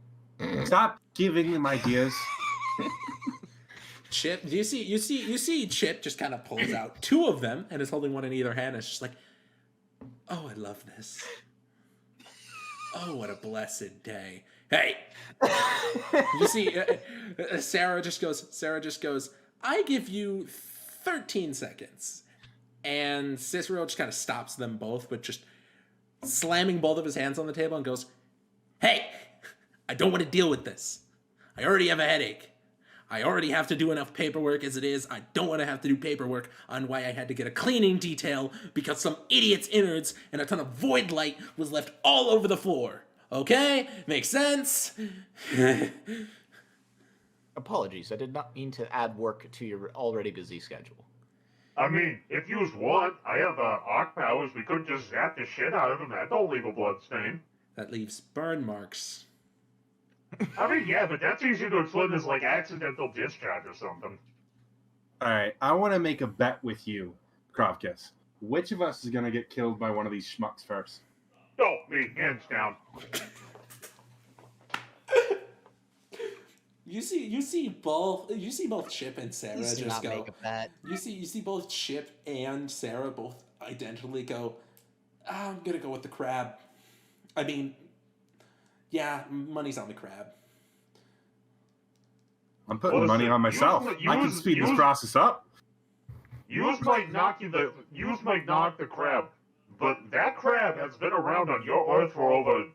E: Stop giving them ideas.
A: Chip, you see Chip just kind of pulls out two of them and is holding one in either hand. It's just like, oh, I love this. Oh, what a blessed day. Hey, you see, Sarah just goes, I give you 13 seconds. And Cicero just kind of stops them both, but just slamming both of his hands on the table and goes, hey, I don't want to deal with this. I already have a headache. I already have to do enough paperwork as it is. I don't want to have to do paperwork on why I had to get a cleaning detail because some idiot's innards and a ton of void light was left all over the floor. Okay? Makes sense?
H: Apologies, I did not mean to add work to your already busy schedule.
B: I mean, if you want, I have arc powers. We could just zap the shit out of them. That don't leave a blood stain.
A: That leaves burn marks.
B: I mean, yeah, but that's easy to explain as like accidental discharge or something.
E: All right, I want to make a bet with you, Krovkys. Which of us is going to get killed by one of these schmucks first?
B: Oh, me, hands down.
A: You see both Chip and Sarah
C: Please do
A: just
C: not
A: go.
C: make a bet.
A: You see both Chip and Sarah both identically go, I'm gonna go with the crab. I mean, yeah, money's on the crab.
E: I'm putting
B: Listen,
E: money on myself. I can speed this process up.
B: Yours might knock the crab, but that crab has been around on your Earth for over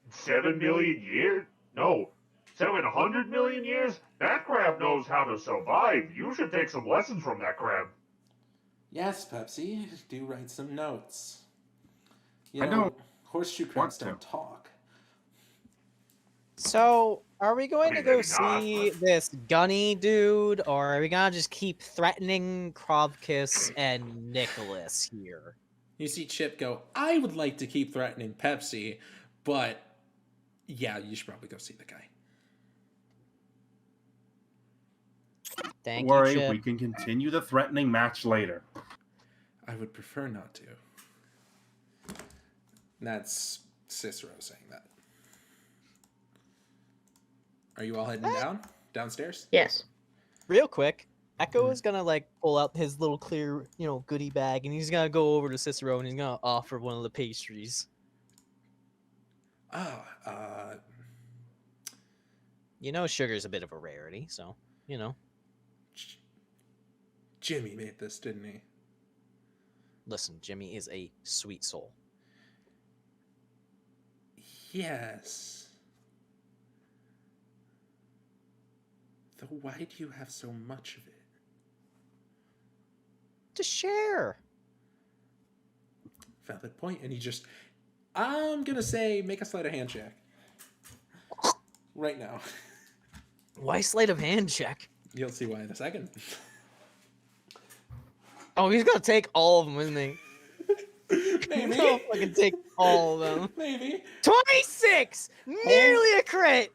B: 7 million years? No, 700 million years? That crab knows how to survive. You should take some lessons from that crab.
A: Yes, Pepsi, do write some notes.
E: I don't
A: horseshoe crabs don't talk.
C: So, are we going to go
B: maybe not.
C: see this gunny dude, or are we gonna just keep threatening Krovkys and Nicholas here?
A: You see Chip go, I would like to keep threatening Pepsi, but yeah, you should probably go see the guy.
C: Thank
E: Don't worry,
C: you, Chip.
E: we can continue the threatening match later.
A: I would prefer not to. That's Cicero saying that. Are you all heading downstairs?
F: Yes.
C: Real quick, Echo is gonna like pull out his little clear, goodie bag, and he's gonna go over to Cicero and he's gonna offer one of the pastries. Sugar's a bit of a rarity, so
A: Jimmy made this, didn't he?
C: Listen, Jimmy is a sweet soul.
A: Yes. Though why do you have so much of it?
C: To share.
A: Valid point. And I'm gonna say make a sleight of hand check. Right now.
C: Why sleight of hand check?
A: You'll see why in a second.
C: Oh, he's gonna take all of them, isn't he?
A: Maybe.
C: He's gonna fucking take all of them.
A: Maybe.
C: 26! Nearly a crit!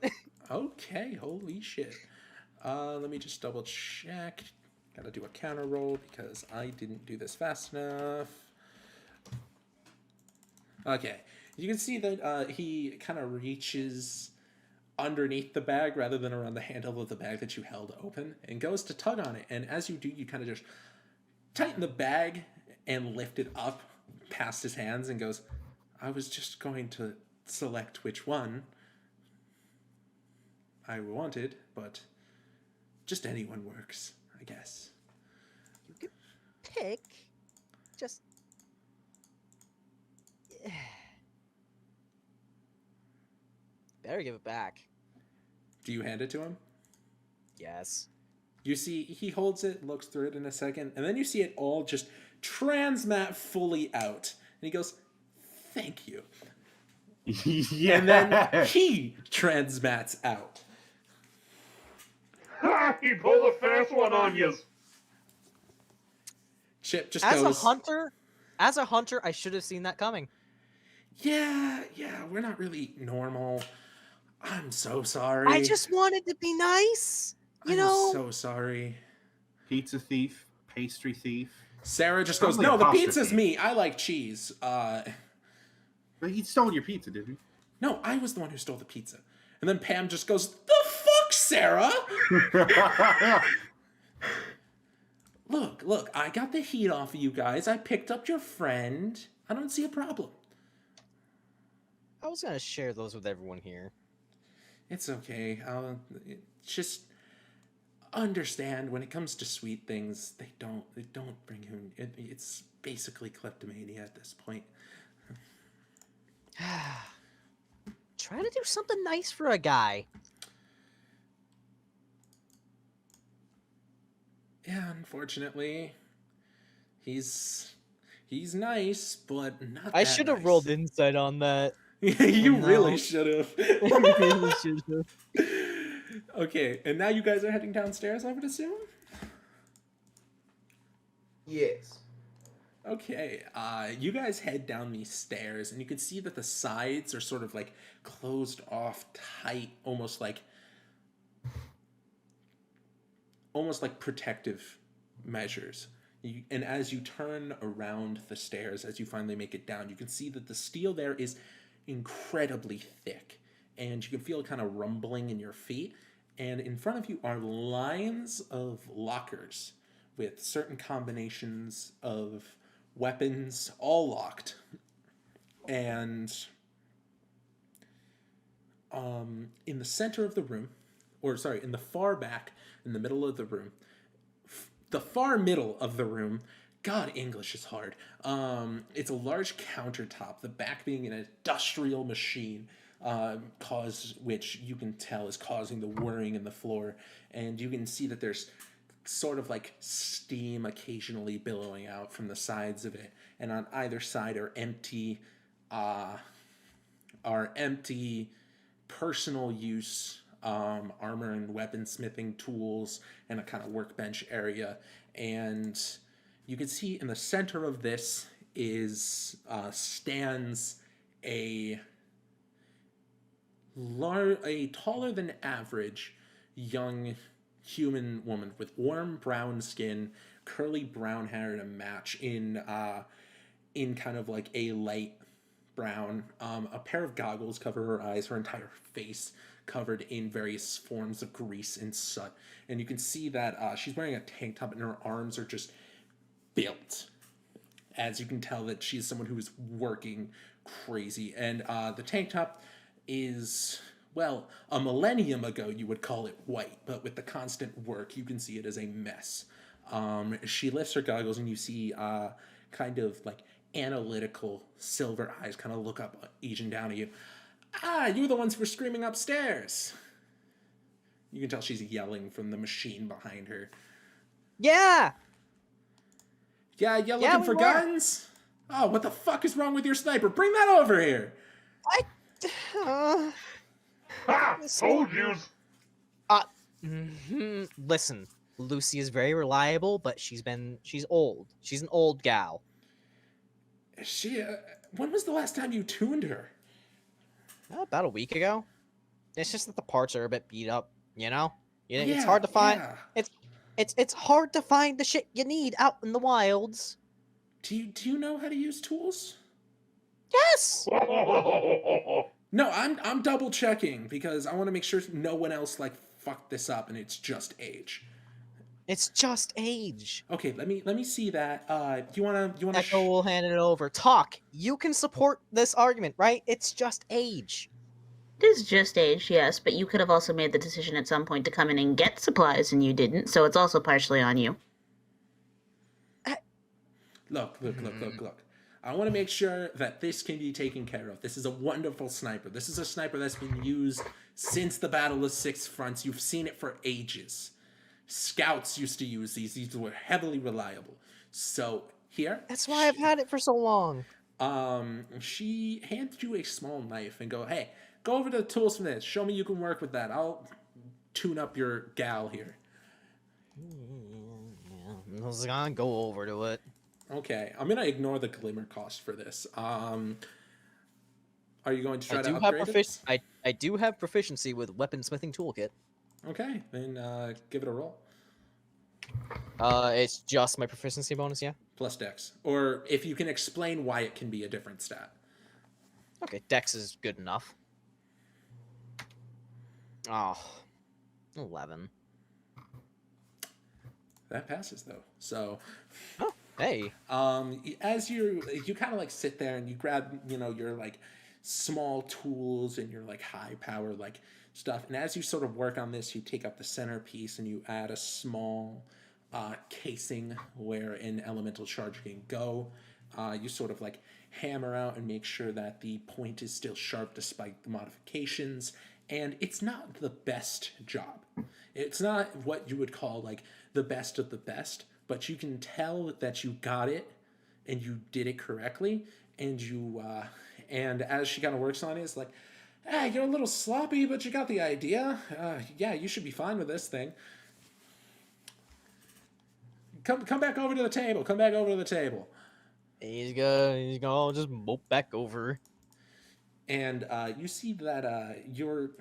A: Okay, holy shit. Let me just double check. Gotta do a counter roll because I didn't do this fast enough. Okay, you can see that he kind of reaches underneath the bag rather than around the handle of the bag that you held open and goes to tug on it. And as you do, you kind of just tighten the bag and lift it up past his hands and goes, I was just going to select which one I wanted, but just anyone works, I guess.
C: You could pick. Just. Better give it back.
A: Do you hand it to him?
C: Yes.
A: You see, he holds it, looks through it in a second, and then you see it all just transmat fully out. And he goes, thank you.
E: Yeah.
A: And then he transmats out.
B: Ha! He pulled a fast one on you.
A: Chip just
C: As
A: goes,
C: a hunter, I should have seen that coming.
A: yeah, we're not really normal. I'm so sorry.
C: I just wanted to be nice.
A: I'm so sorry.
E: Pizza thief, pastry thief.
A: Sarah just goes,
E: Probably
A: no, the
E: apostrophe.
A: pizza's me. I like cheese.
E: But he stole your pizza, didn't
A: No, I was the one who stole the pizza. And then Pam just goes, the fuck, Sarah?
E: he?
A: Look, I got the heat off of you guys. I picked up your friend. I don't see a problem.
C: I was gonna share those with everyone here.
A: It's okay. Just understand when it comes to sweet things, they don't bring him. It's basically kleptomania at this point.
C: Try to do something nice for a guy.
A: Yeah, unfortunately, he's nice, but not.
C: I
A: that
C: should have
A: nice.
C: rolled insight on that.
A: You
C: no.
A: really should have.
C: Really should've.
A: Okay, and now you guys are heading downstairs, I would assume?
I: Yes.
A: Okay, you guys head down these stairs, and you can see that the sides are sort of like closed off tight, almost like protective measures. And as you turn around the stairs, as you finally make it down, you can see that the steel there is incredibly thick, and you can feel it kind of rumbling in your feet. And in front of you are lines of lockers with certain combinations of weapons, all locked. And in the center of the room, in the far back, in the middle of the room, the far middle of the room, God, English is hard. It's a large countertop, the back being an industrial machine, which you can tell is causing the whirring in the floor. And you can see that there's sort of like steam occasionally billowing out from the sides of it. And on either side are empty personal use armor and weaponsmithing tools and a kind of workbench area. And you can see in the center of this stands a taller than average young human woman with warm brown skin, curly brown hair to match in kind of like a light brown. A pair of goggles cover her eyes, her entire face covered in various forms of grease and soot. And you can see that she's wearing a tank top and her arms are just built. As you can tell that she's someone who is working crazy. And the tank top is, well, a millennium ago you would call it white, but with the constant work you can see it as a mess. She lifts her goggles and you see kind of like analytical silver eyes kind of look up each and down at you. You're the ones who were screaming upstairs. You can tell she's yelling from the machine behind her.
C: Yeah!
A: Yeah, you looking for guns? Oh, what the fuck is wrong with your sniper? Bring that over here!
B: Ha! Told yous!
C: Listen, Lucy is very reliable, but she's old. She's an old gal.
A: When was the last time you tuned her?
C: About a week ago. It's just that the parts are a bit beat up, you know? It's
A: Yeah,
C: hard to find.
A: yeah.
C: It's hard to find the shit you need out in the wilds.
A: Do you know how to use tools?
C: Yes.
A: No, I'm double checking because I want to make sure no one else like fucked this up and it's just age.
C: It's just age.
A: Okay, let me see that. You wanna
C: Echo will hand it over. Talk. You can support this argument, right? It's just age.
F: It is just age, yes, but you could have also made the decision at some point to come in and get supplies, and you didn't, so it's also partially on you.
A: Look. I want to make sure that this can be taken care of. This is a wonderful sniper. This is a sniper that's been used since the Battle of Six Fronts. You've seen it for ages. Scouts used to use these. These were heavily reliable. So here.
C: That's why I've had it for so long.
A: She hands you a small knife and hey, go over to the tools from this. Show me you can work with that. I'll tune up your gal here.
C: Yeah, I was gonna go over to it.
A: Okay, I'm gonna ignore the glimmer cost for this. Are you going to try to
C: have
A: upgrade it?
C: I do have proficiency with weaponsmithing toolkit.
A: Okay, then give it a roll.
C: It's just my proficiency bonus, yeah?
A: Plus dex. Or if you can explain why it can be a different stat.
C: Okay, dex is good enough. Oh, 11.
A: That passes though. So
C: oh, hey.
A: As you kind of like sit there and you grab, your like small tools and your like high power like stuff, and as you sort of work on this, you take up the centerpiece and you add a small casing where an elemental charge can go. You sort of like hammer out and make sure that the point is still sharp despite the modifications, and it's not the best job. It's not what you would call like the best of the best, but you can tell that you got it and you did it correctly, and and as she kind of works on it, it's like, hey, you're a little sloppy, but you got the idea. Yeah, you should be fine with this thing. Come back over to the table. Come back over to the table.
C: He's gonna just mope back over.
A: And you see that your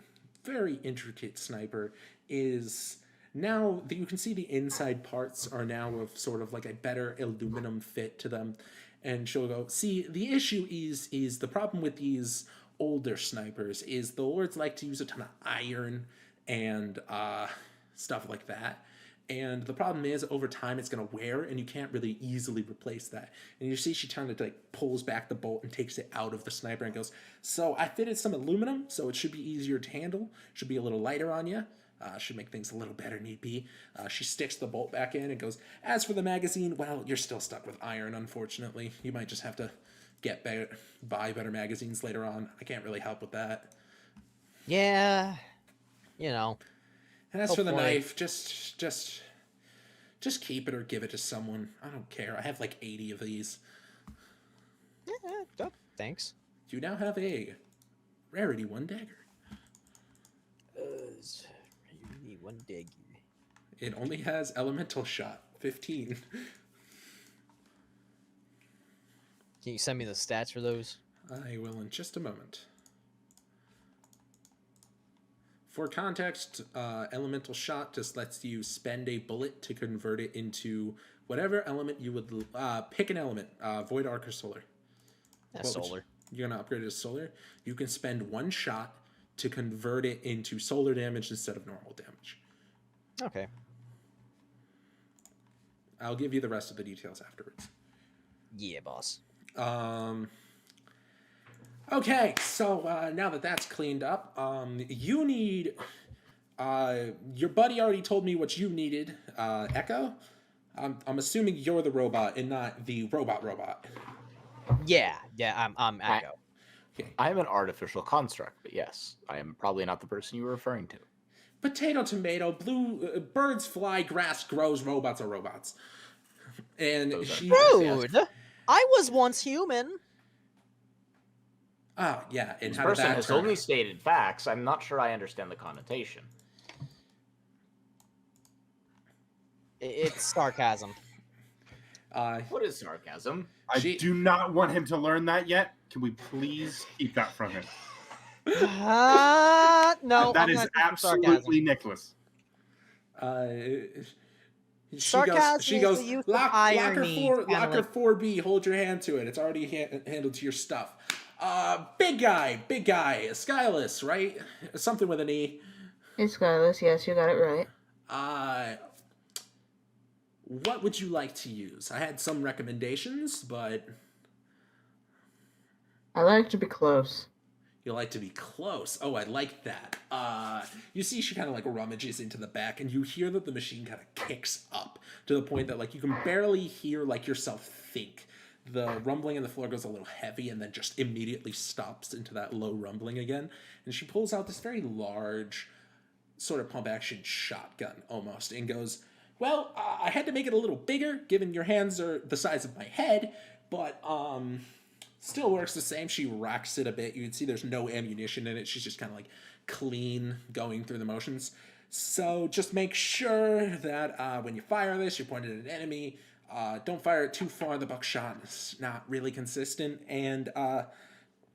A: very intricate sniper is now that you can see the inside parts are now of sort of like a better aluminum fit to them. And she'll go, see, the issue is the problem with these older snipers is the lords like to use a ton of iron and stuff like that. And the problem is, over time, it's going to wear, and you can't really easily replace that. And you see she kind of like pulls back the bolt and takes it out of the sniper and goes, so I fitted some aluminum, so it should be easier to handle. Should be a little lighter on you. Should make things a little better need be. She sticks the bolt back in and goes, as for the magazine, well, you're still stuck with iron, unfortunately. You might just have to buy better magazines later on. I can't really help with that.
C: Yeah, you know.
A: And as for the knife, just keep it or give it to someone. I don't care. I have like 80 of these.
C: Yeah, thanks.
A: You now have a rarity 1 dagger.
C: Rarity 1 dagger.
A: It only has elemental shot, 15.
C: Can you send me the stats for those?
A: I will in just a moment. For context, elemental shot just lets you spend a bullet to convert it into whatever element you would pick an element, void, arc, or solar.
C: Solar.
A: You're gonna upgrade it to solar. You can spend 1 shot to convert it into solar damage instead of normal damage.
C: Okay.
A: I'll give you the rest of the details afterwards.
C: Yeah, boss.
A: Okay, so now that that's cleaned up, you need... your buddy already told me what you needed, Echo. I'm assuming you're the robot and not the robot.
C: Yeah, I'm Echo.
A: Okay.
H: I am an artificial construct, but yes, I am probably not the person you were referring to.
A: Potato, tomato, blue, birds fly, grass grows, robots are robots. And she...
C: Rude! I was once human.
A: Oh, yeah. And
H: This
A: how did
H: person
A: that
H: has
A: turn
H: only
A: out?
H: stated facts. I'm not sure I understand the connotation.
C: It's sarcasm.
H: What is sarcasm?
E: I do not want him to learn that yet. Can we please keep that from him?
C: No.
E: That is absolutely Nicholas.
A: She goes,
C: the use of
A: locker
C: irony,
A: 4B, hold your hand to it. It's already handled to your stuff. Big guy, Eskilas, right? Something with an E.
F: Escorted, yes, you got it right.
A: What would you like to use? I had some recommendations, but
G: I like to be close.
A: you like to be close. Oh, I like that. You see she kind of like rummages into the back, and you hear that the machine kind of kicks up to the point that like you can barely hear like yourself think. The rumbling in the floor goes a little heavy and then just immediately stops into that low rumbling again. And she pulls out this very large sort of pump action shotgun almost and goes, well, I had to make it a little bigger given your hands are the size of my head, but still works the same. She racks it a bit. You can see there's no ammunition in it. She's just kind of like clean going through the motions. So just make sure that when you fire this, you point it at an enemy. Don't fire it too far. The buckshot is not really consistent. And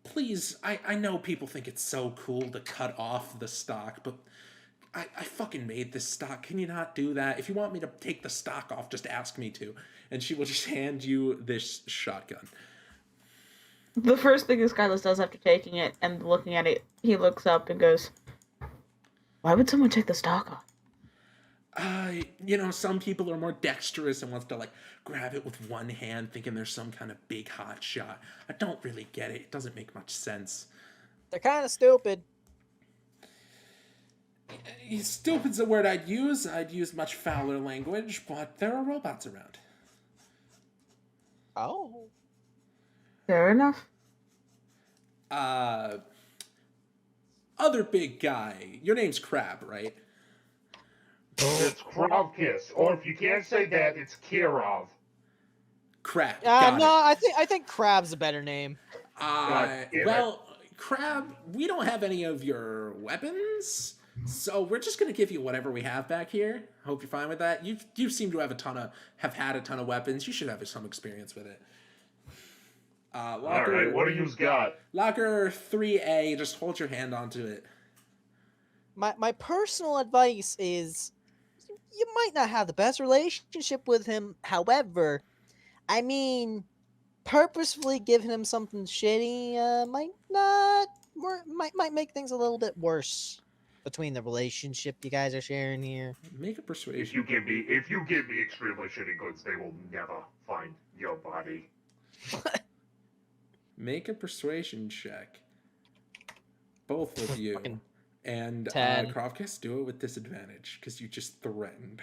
A: please, I know people think it's so cool to cut off the stock, but I fucking made this stock. Can you not do that? If you want me to take the stock off, just ask me to. And she will just hand you this shotgun.
G: The first thing Eskilas does after taking it and looking at it, he looks up and goes, why would someone take the stock off?
A: Some people are more dexterous and wants to like grab it with one hand thinking there's some kind of big hot shot. I don't really get it. It doesn't make much sense.
C: They're kind of stupid.
A: Stupid's a word I'd use. I'd use much fouler language, but there are robots around.
C: Oh.
G: Fair enough.
A: Other big guy. Your name's Crab, right?
B: It's Krovkys, or if you can't say that, it's Kirov.
A: Crab.
C: No, I think Crab's a better name.
A: Well, Crab, we don't have any of your weapons, so we're just gonna give you whatever we have back here. Hope you're fine with that. You seem to have had a ton of weapons. You should have some experience with it. Locker,
B: Alright, what do you got?
A: Locker 3A, just hold your hand onto it.
C: My personal advice is you might not have the best relationship with him. However, I mean, purposefully giving him something shitty might make things a little bit worse between the relationship you guys are sharing here.
A: Make a persuasion.
B: If you give me extremely shitty goods, they will never find your body.
A: Make a persuasion check. Both of you.
C: Fucking
A: And
C: 10.
A: Krovkys, do it with disadvantage, because you just threatened.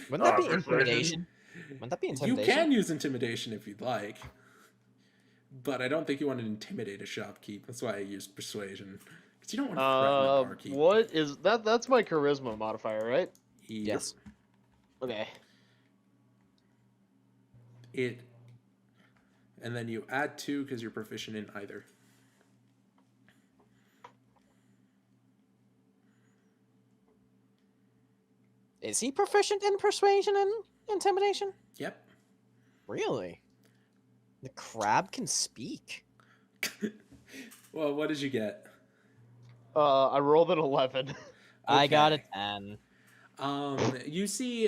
C: Wouldn't that be
B: persuasion?
C: intimidation? Wouldn't that be
A: You
C: intimidation?
A: can use intimidation if you'd like. But I don't think you want to intimidate a shopkeep. That's why I used persuasion. Because you don't want to threaten a barkeep.
D: What is that? That's my charisma modifier, right?
C: Yes.
D: Okay.
A: And then you add 2 because you're proficient in either.
C: Is he proficient in persuasion and intimidation?
A: Yep.
C: Really? The crab can speak.
A: Well, what did you get?
D: I rolled an 11.
C: I got a
A: Okay.
C: 10.
A: You see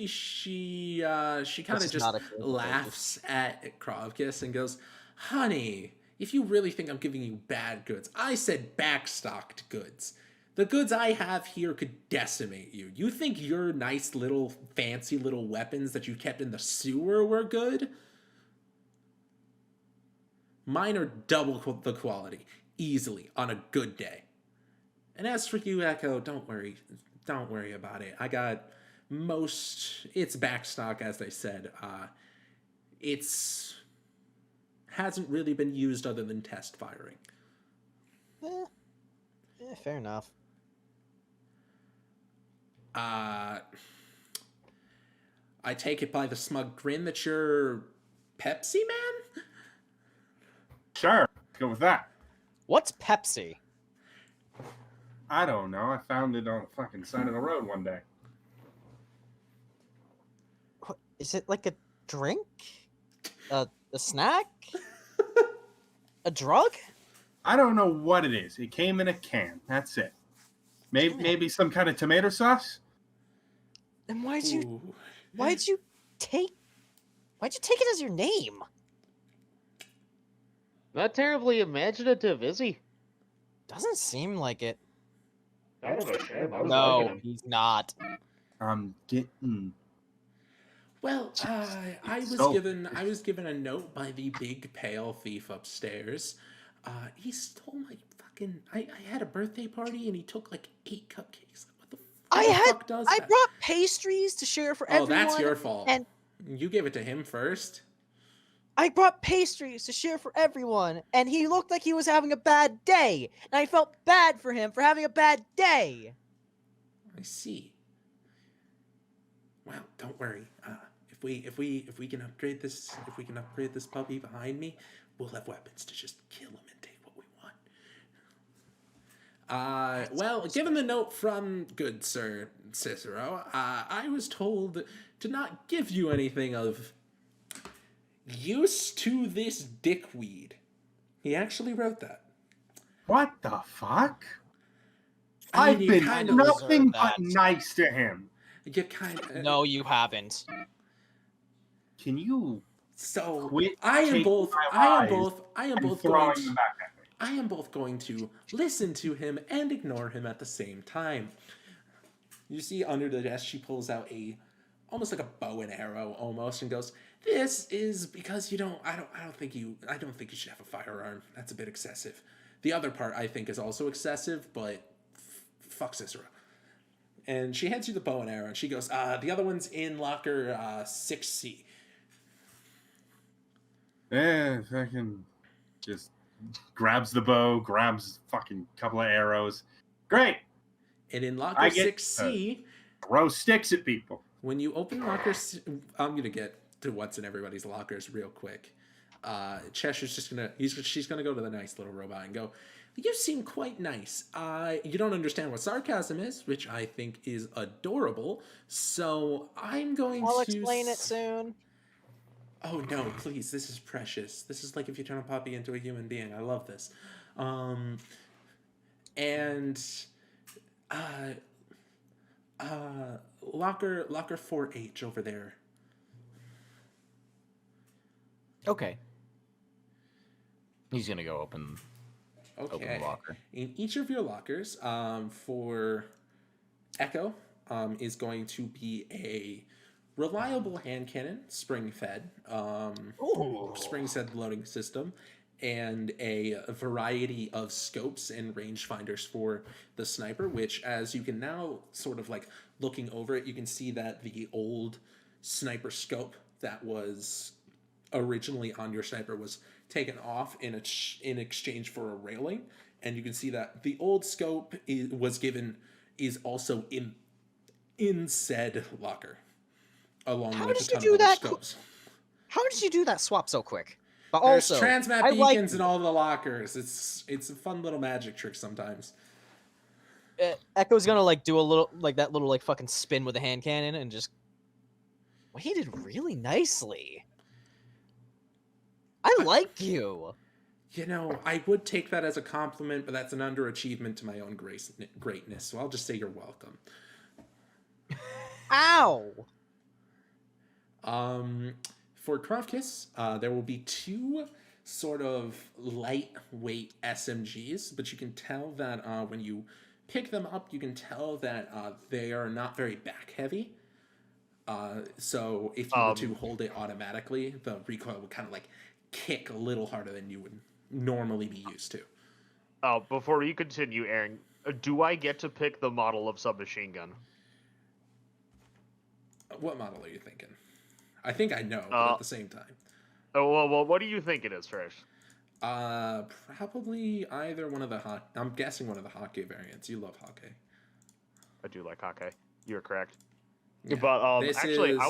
A: she kind
C: This
A: of
C: is
A: just
C: not a charisma
A: laughs at Krovkys and goes, honey, if you really think I'm giving you bad goods, I said backstocked goods. The goods I have here could decimate you. You think your nice little fancy little weapons that you kept in the sewer were good? Mine are double the quality, easily, on a good day. And as for you, Echo, don't worry about it. I got it's backstock, as they said. It's hasn't really been used other than test firing.
C: Fair enough.
A: I take it by the smug grin that you're Pepsi Man?
E: Sure, go with that.
C: What's Pepsi?
E: I don't know. I found it on the fucking side of the road one day.
C: Is it like a drink? A snack? A drug?
E: I don't know what it is. It came in a can. That's it. Maybe some kind of tomato sauce?
C: Then why'd you
A: Ooh.
C: take it as your name?
D: Not terribly imaginative, is he?
C: Doesn't seem like it.
B: I don't know, Sham. I was liking
C: No,
B: him.
C: he's not.
E: I'm getting
A: Well, I was
E: So-
A: given a note by the big pale thief upstairs. He stole my fucking. I had a birthday party and he took like 8 cupcakes. What the fuck does
C: I
A: that?
C: brought pastries to share for
A: Oh,
C: everyone.
A: that's your fault.
C: And
A: You gave it to him first.
C: I brought pastries to share for everyone, and he looked like he was having a bad day, and I felt bad for him for having a bad day.
A: I see. Well, don't worry. If we can upgrade this puppy behind me, we'll have weapons to just kill him and take what we want. Well, given the note from good Sir Cicero, I was told to not give you anything of use to this dickweed. He actually wrote that.
E: What the fuck?
A: I mean,
E: I've
A: you
E: been
A: kind of
E: nothing
C: deserve
E: but
C: that.
E: nice to him.
A: You kind of
C: No, you haven't.
E: Can you
A: So
E: quit
A: I am
E: taking
A: both.
E: my
A: I am
E: lies
A: both. I am
E: and
A: both going
E: throwing
A: to.
E: them back at me?
A: I am both going to listen to him and ignore him at the same time. You see, under the desk, she pulls out almost like a bow and arrow, almost, and goes, "This is because you don't. I don't think you should have a firearm. That's a bit excessive. The other part, I think, is also excessive, but fuck Cicero." And she hands you the bow and arrow, and she goes, "The other one's in locker 6C."
E: Yeah, fucking just grabs the bow, grabs fucking couple of arrows. Great.
A: And in locker
E: I get
A: 6C.
E: Throw sticks at people.
A: When you open lockers, I'm gonna get to what's in everybody's lockers real quick. Cheshire's she's gonna go to the nice little robot and go, "You seem quite nice. You don't understand what sarcasm is, which I think is adorable. So I'm going
C: I'll
A: to
C: explain it soon.
A: Oh no, please! This is precious. This is like if you turn a puppy into a human being. I love this. Locker 4H over there.
H: Okay. He's gonna go open
A: Okay.
H: the locker.
A: In each of your lockers, for Echo, is going to be a reliable hand cannon, spring-fed, spring-fed loading system, and a variety of scopes and rangefinders for the sniper, which, as you can now sort of like looking over it, you can see that the old sniper scope that was originally on your sniper was taken off in exchange for a railing, and you can see that the old scope is also in said locker, along
C: How
A: with
C: did
A: a
C: you
A: ton
C: do
A: of other
C: that
A: scopes.
C: How did you do that swap so quick? But
A: There's
C: also,
A: transmap
C: I like
A: beacons in all the lockers. It's a fun little magic trick sometimes.
C: Echo's gonna like do a little like that little like fucking spin with a hand cannon and just. Well, he did really nicely. I like you.
A: You know, I would take that as a compliment, but that's an underachievement to my own greatness. So I'll just say you're welcome.
C: Ow.
A: For Krovkys, there will be 2 sort of lightweight SMGs, but you can tell that when you pick them up, you can tell that they are not very back heavy. So if you were to hold it automatically, the recoil would kind of like kick a little harder than you would normally be used to.
D: Before you continue, Aaron, do I get to pick the model of submachine gun?
A: What model are you thinking? I think I know, but at the same time.
D: Oh, well, what do you think it is first?
A: Probably either one of the I'm guessing one of the hockey variants. You love hockey.
D: I do like hockey. You're correct.
A: Yeah,
D: But actually,
A: is...
D: I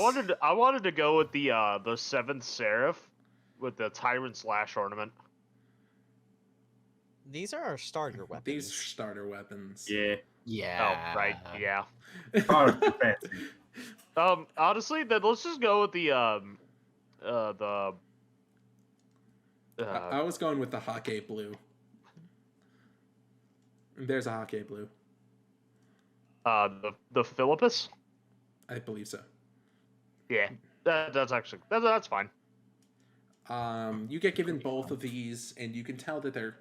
D: wanted to go with the 7th Seraph with the Tyrant Slash ornament.
C: These are our starter weapons.
A: These starter weapons.
E: Yeah.
H: Yeah.
D: Oh, right. Yeah.
E: Oh, fancy.
D: Honestly, then let's just go with the
A: I was going with the hockey blue. There's a hockey blue.
D: The Philippus.
A: I believe so.
D: Yeah, that's fine.
A: You get given both of these, and you can tell that they're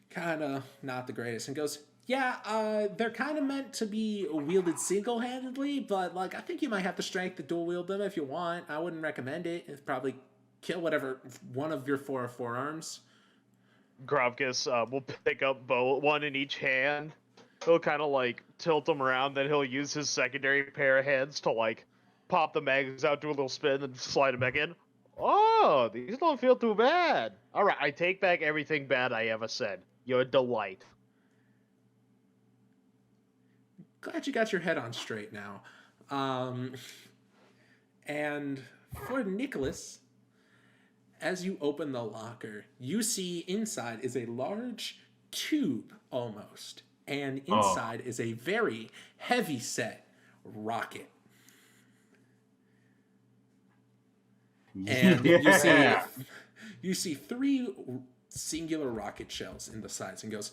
A: kind of not the greatest. And goes, Yeah, they're kind of meant to be wielded single-handedly, but like I think you might have the strength to dual wield them if you want. I wouldn't recommend it. It'd probably kill whatever one of your four forearms.
D: Krovkys will pick up one in each hand. He'll kind of like tilt them around, then he'll use his secondary pair of hands to like pop the mags out, do a little spin, and slide them back in. Oh, these don't feel too bad. All right, I take back everything bad I ever said. You're a delight.
A: Glad you got your head on straight now. And for Nicholas, as you open the locker, you see inside is a large tube almost, and inside is a very heavy set rocket. And you see 3 singular rocket shells in the sides, and goes,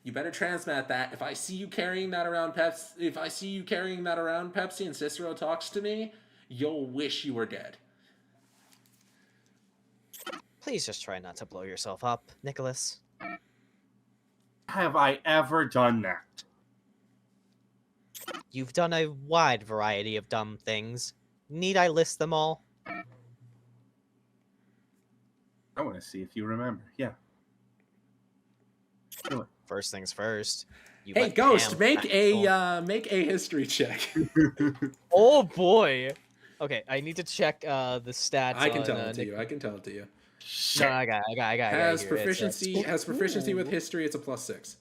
A: "You better transmat that. If I see you carrying that around Pepsi, and Cicero talks to me, you'll wish you were dead."
C: Please just try not to blow yourself up, Nicholas.
E: Have I ever done that?
C: You've done a wide variety of dumb things. Need I list them all?
E: I want to see if you remember. Yeah. Do it.
C: First things first. You
A: Hey,
C: let
A: Ghost,
C: Pam
A: make
C: tackle-
A: a history check.
C: Oh boy. Okay, I need to check the stats.
A: I can
C: on,
A: tell it to
C: Nick-
A: you. I can tell it to you.
C: No, I got
A: Has
C: it here.
A: proficiency with history. It's a +6.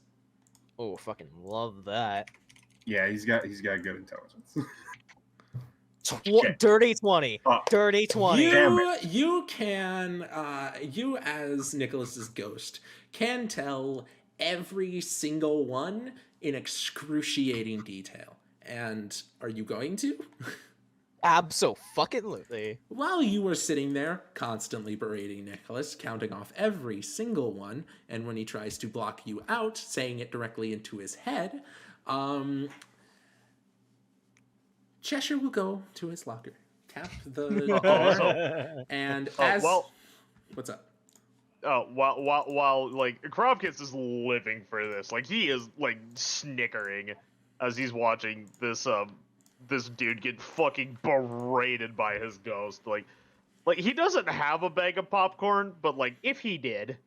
C: Oh, fucking love that.
E: Yeah, he's got good intelligence.
C: Dirty 20. Dirty 20.
E: Damn
A: You can you as Nicholas's ghost can tell every single one in excruciating detail. And are you going to?
C: Abso-fucking-lutely.
A: While you were sitting there constantly berating Nicholas, counting off every single one, and when he tries to block you out, saying it directly into his head, Cheshire will go to his locker, tap the door, and what's up?
D: While like Krovkys is living for this, like he is like snickering as he's watching this this dude get fucking berated by his ghost. Like he doesn't have a bag of popcorn, but like if he did,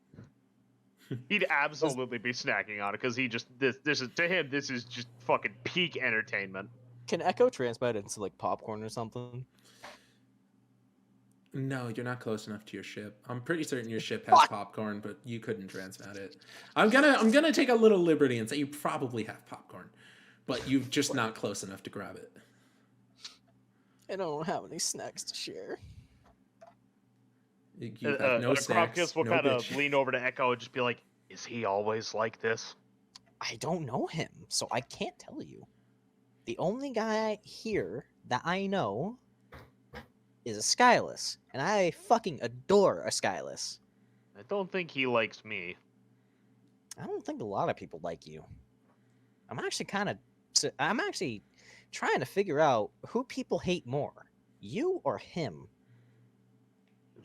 D: he'd absolutely be snacking on it because he just this is to him this is just fucking peak entertainment.
C: Can Echo transmit into like popcorn or something?
A: No, you're not close enough to your ship. I'm pretty certain your ship has popcorn, but you couldn't transmit it. I'm gonna take a little liberty and say you probably have popcorn, but you're just not close enough to grab it.
C: I don't have any snacks to share.
A: You have no snacks.
D: Krovkys will
A: no
D: kind of
A: bitch.
D: lean over to Echo and just be like, "Is he always like this?"
C: I don't know him, so I can't tell you. The only guy here that I know is Esskilas, and I fucking adore Esskilas.
D: I don't think he likes me.
C: I don't think a lot of people like you. I'm actually trying to figure out who people hate more, you or him.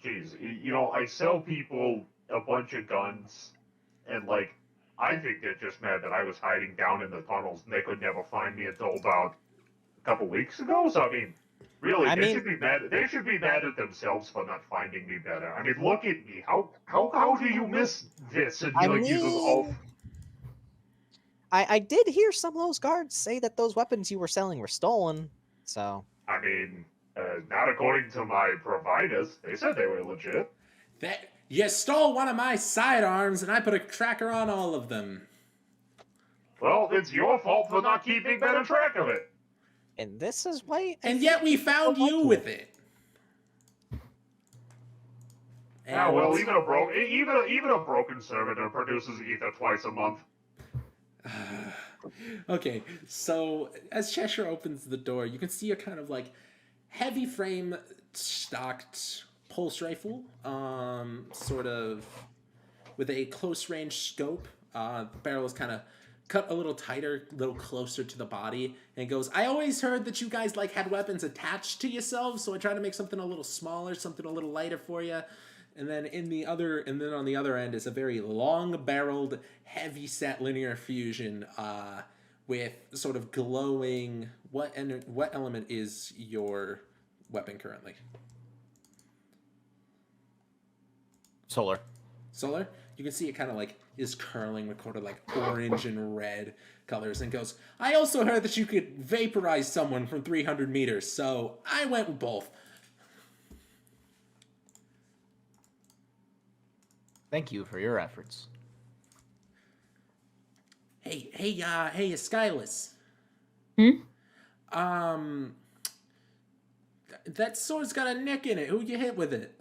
B: Jeez, you know, I sell people a bunch of guns, and like, I think they're just mad that I was hiding down in the tunnels and they could never find me until about a couple weeks ago. So I mean, really, they should be mad. They should be mad at themselves for not finding me better. I mean, look at me. How do you miss this? And you use this all.
C: I did hear some of those guards say that those weapons you were selling were stolen. So
B: I mean, not according to my providers. They said they were legit.
A: That you stole one of my sidearms, and I put a tracker on all of them.
B: Well, it's your fault for not keeping better track of it.
C: and this is why.
A: And yet we found you with it.
B: Yeah, well, even a broken servitor produces ether twice a month.
A: Okay, so as Cheshire opens the door, you can see a kind of like heavy frame stocked pulse rifle, sort of with a close range scope. The barrel is kind of cut a little tighter, a little closer to the body, and it goes, I always heard that you guys like had weapons attached to yourselves, so I tried to make something a little smaller, something a little lighter for you. And then on the other end is a very long-barreled, heavy-set linear fusion with sort of glowing. What element is your weapon currently?
H: Solar.
A: Solar. You can see it kind of like is curling with kind of like orange and red colors, and goes, I also heard that you could vaporize someone from 300 meters, so I went with both.
H: Thank you for your efforts.
A: Hey, Eskilas. That sword's got a nick in it. Who you hit with it?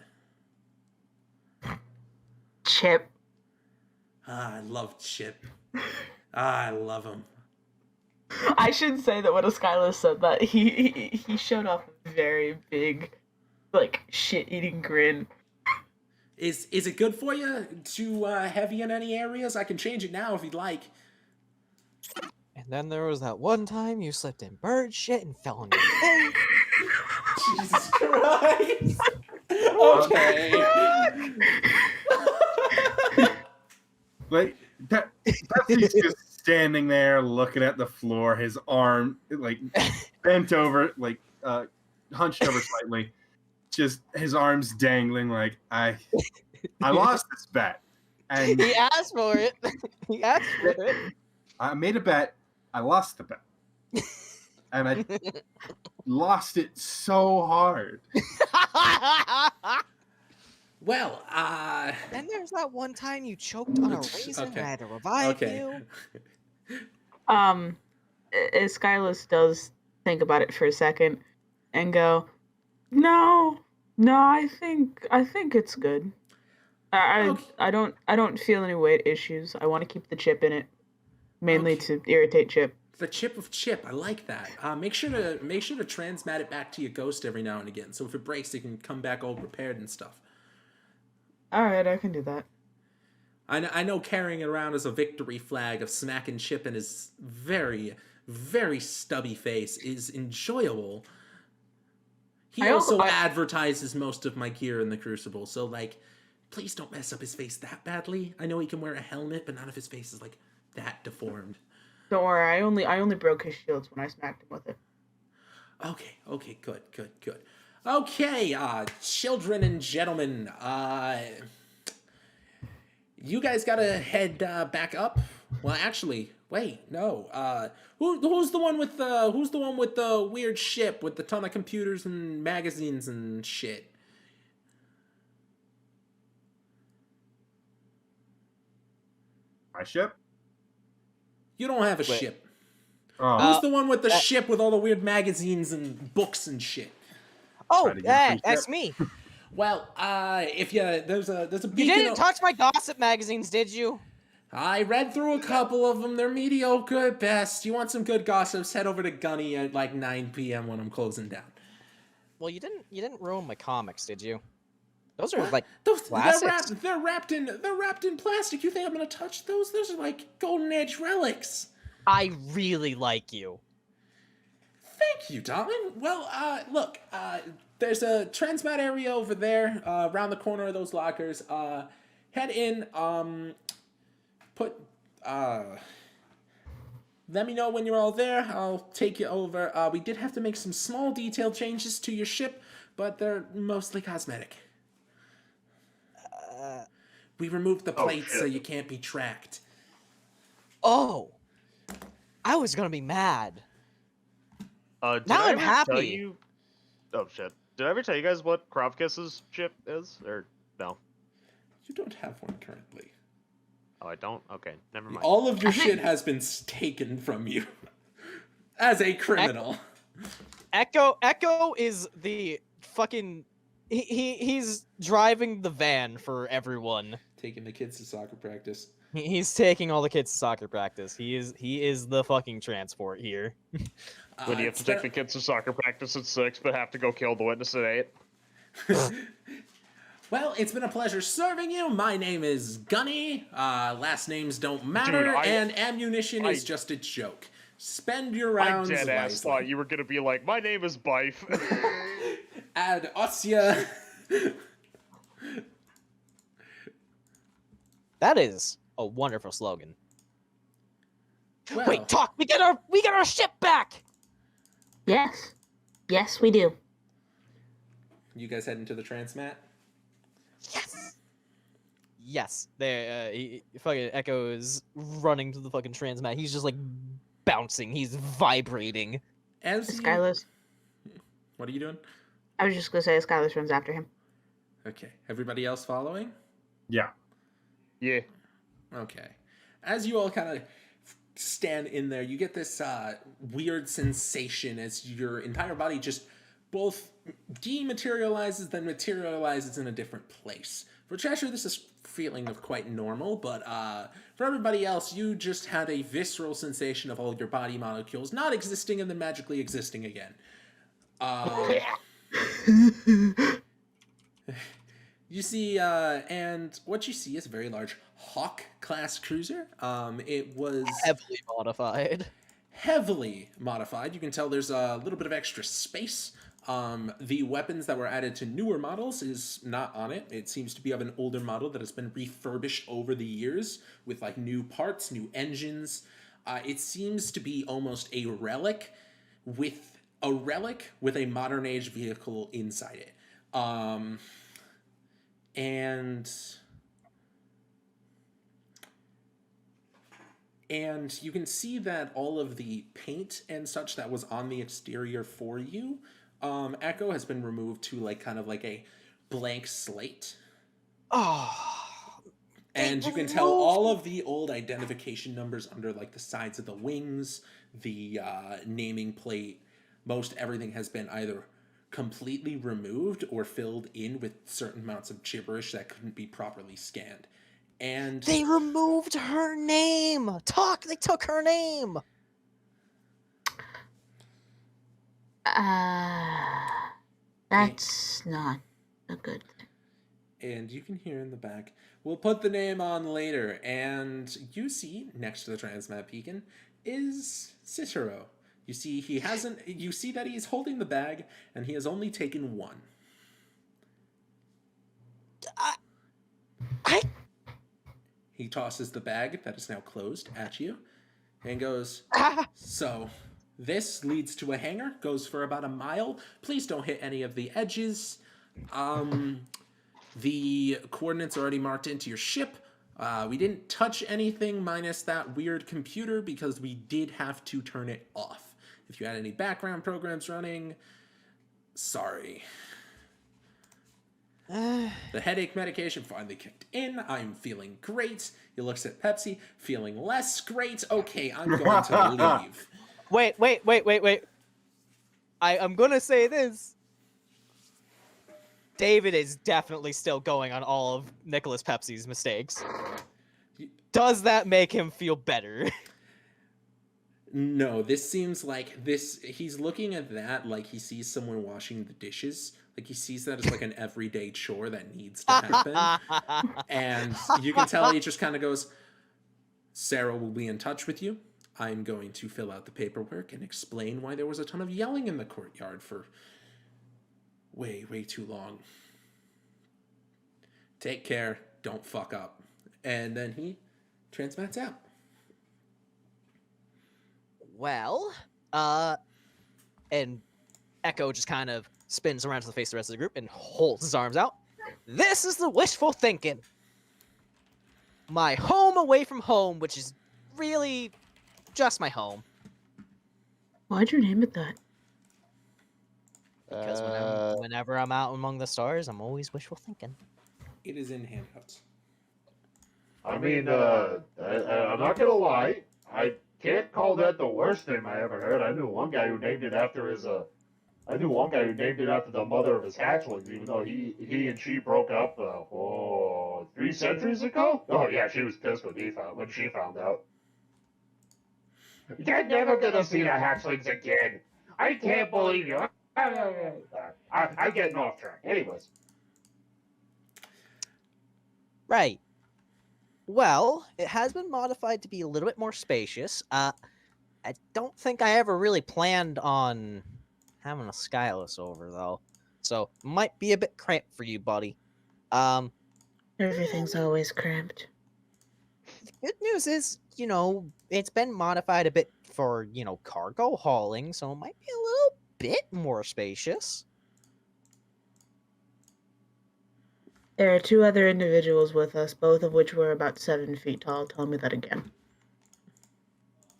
G: Chip.
A: I love Chip. I love him.
G: I should say that when Eskilas said that, he showed off a very big, like, shit-eating grin.
A: Is it good for you? Too heavy in any areas? I can change it now if you'd like.
C: And then there was that one time you slipped in bird shit and fell on your face.
A: Jesus Christ. Okay.
E: Like Pepsi's just standing there looking at the floor, his arm like bent over, like hunched over slightly, just his arms dangling. Like I lost this bet, and
C: He asked for it. He asked for it.
E: I made a bet. I lost the bet, and I lost it so hard.
A: Well,
C: Then there's that one time you choked on a raisin and I had to revive you.
G: Eskilas does think about it for a second and go, No, I think it's good. I don't feel any weight issues. I want to keep the chip in it, mainly to irritate Chip.
A: the chip of Chip, I like that. Make sure to transmat it back to your ghost every now and again, so if it breaks, it can come back all repaired and stuff.
G: All right, I can do that.
A: I know carrying it around as a victory flag of smacking Chip in his very, very stubby face is enjoyable. He also advertises most of my gear in the Crucible, so, like, please don't mess up his face that badly. I know he can wear a helmet, but none of his face is, like, that deformed.
G: Don't worry, I only broke his shields when I smacked him with it.
A: Okay, good. Okay, children and gentlemen, you guys gotta head back up. Well, actually, wait, no. Who's the one with the weird ship with the ton of computers and magazines and shit?
E: My ship?
A: You don't have a ship.
E: Oh,
A: Who's the one with the ship with all the weird magazines and books and shit?
C: Oh, that's me.
A: Well, if there's a
C: You
A: beacon.
C: didn't touch my gossip magazines, did you?
A: I read through a couple of them. They're mediocre at best. You want some good gossips? Head over to Gunny at like 9 p.m. when I'm closing down.
C: Well, you didn't ruin my comics, did you? Those are like
A: Those
C: classics.
A: they're wrapped in plastic. You think I'm gonna touch those? Those are like golden age relics.
C: I really like you.
A: Thank you, darling. Well, look, there's a transmat area over there, around the corner of those lockers. Head in, let me know when you're all there. I'll take you over. We did have to make some small detail changes to your ship, but they're mostly cosmetic. We removed the plates so you can't be tracked.
C: Oh, I was gonna be mad.
D: Now
C: I'm happy.
D: Oh shit! Did I ever tell you guys what Krovkys's ship is, or no?
A: You don't have one currently.
D: Oh, I don't. Okay, never mind.
A: All of your shit has been taken from you as a criminal.
C: Echo is the fucking. He's driving the van for everyone.
A: Taking the kids to soccer practice.
C: He's taking all the kids to soccer practice. He is the fucking transport here.
D: When you have to take the kids to soccer practice at 6, but have to go kill the witness at 8.
A: Well, it's been a pleasure serving you. My name is Gunny. Last names don't matter,
D: Dude,
A: and ammunition is just a joke. Spend your rounds
D: I dead ass
A: wisely.
D: thought you were gonna be like, my name is Bife.
A: Ad Ossia.
C: That is a wonderful slogan.
A: Well,
C: Wait, talk! We get our ship back!
F: Yes. Yes, we do.
A: you guys head into the transmat?
C: Yes! Yes. There, fucking Echo is running to the fucking transmat. He's just, like, bouncing. He's vibrating.
A: As you...
F: Escalas.
A: What are you doing?
F: I was just gonna say Escalas runs after him.
A: Okay. Everybody else following?
E: Yeah.
D: Yeah.
A: Okay. As you all kind of stand in there, you get this weird sensation as your entire body just both dematerializes, then materializes in a different place. For Cheshire, this is feeling of quite normal, but for everybody else, you just had a visceral sensation of all your body molecules not existing and then magically existing again. You see, and what you see is a very large Hawk-class cruiser. It was
C: Heavily modified.
A: heavily modified. You can tell there's a little bit of extra space. The weapons that were added to newer models is not on it. It seems to be of an older model that has been refurbished over the years with like new parts, new engines. It seems to be almost a relic with a modern age vehicle inside it. And you can see that all of the paint and such that was on the exterior for you, Echo, has been removed to like kind of like a blank slate.
C: Oh.
A: And you can tell all of the old identification numbers under like the sides of the wings, the naming plate, most everything has been either completely removed or filled in with certain amounts of gibberish that couldn't be properly scanned. And
C: They removed her name! They took her name!
F: That's not a good thing.
A: And you can hear in the back, we'll put the name on later. And you see, next to the transmat beacon, is Cicero. You see you see that he's holding the bag, and he has only taken one. He tosses the bag that is now closed at you, and goes, so, this leads to a hangar, goes for about a mile. Please don't hit any of the edges. The coordinates are already marked into your ship. We didn't touch anything minus that weird computer because we did have to turn it off. If you had any background programs running, sorry. The headache medication finally kicked in. I'm feeling great. He looks at Pepsi, feeling less great. Okay, I'm going to leave.
C: Wait. I'm gonna say this. David is definitely still going on all of Nicholas Pepsi's mistakes. Does that make him feel better?
A: No, this seems like this. He's looking at that like he sees someone washing the dishes. Like he sees that as like an everyday chore that needs to happen. And you can tell he just kind of goes, Sarah will be in touch with you. I'm going to fill out the paperwork and explain why there was a ton of yelling in the courtyard for way too long. Take care. Don't fuck up. And then he transmats out.
C: Well, and Echo just kind of spins around to the face of the rest of the group and holds his arms out. This is the wishful thinking. My home away from home, which is really just my home.
F: Why'd you name it that?
C: Because whenever I'm out among the stars, I'm always wishful thinking.
A: It is in handouts.
B: I mean, I'm not gonna lie. I can't call that the worst name I ever heard. I knew one guy who named it after the mother of his hatchlings, even though he and she broke up 3 centuries ago. Oh yeah, she was pissed when she found out. You're never gonna see the hatchlings again. I can't believe you. I'm getting off track. Anyways.
C: Right. Well, it has been modified to be a little bit more spacious. I don't think I ever really planned on having a Esskilas over, though. So, might be a bit cramped for you, buddy.
F: Everything's always cramped.
C: The good news is, it's been modified a bit for, cargo hauling, so it might be a little bit more spacious.
F: There are 2 other individuals with us, both of which were about 7 feet tall. Tell me that again.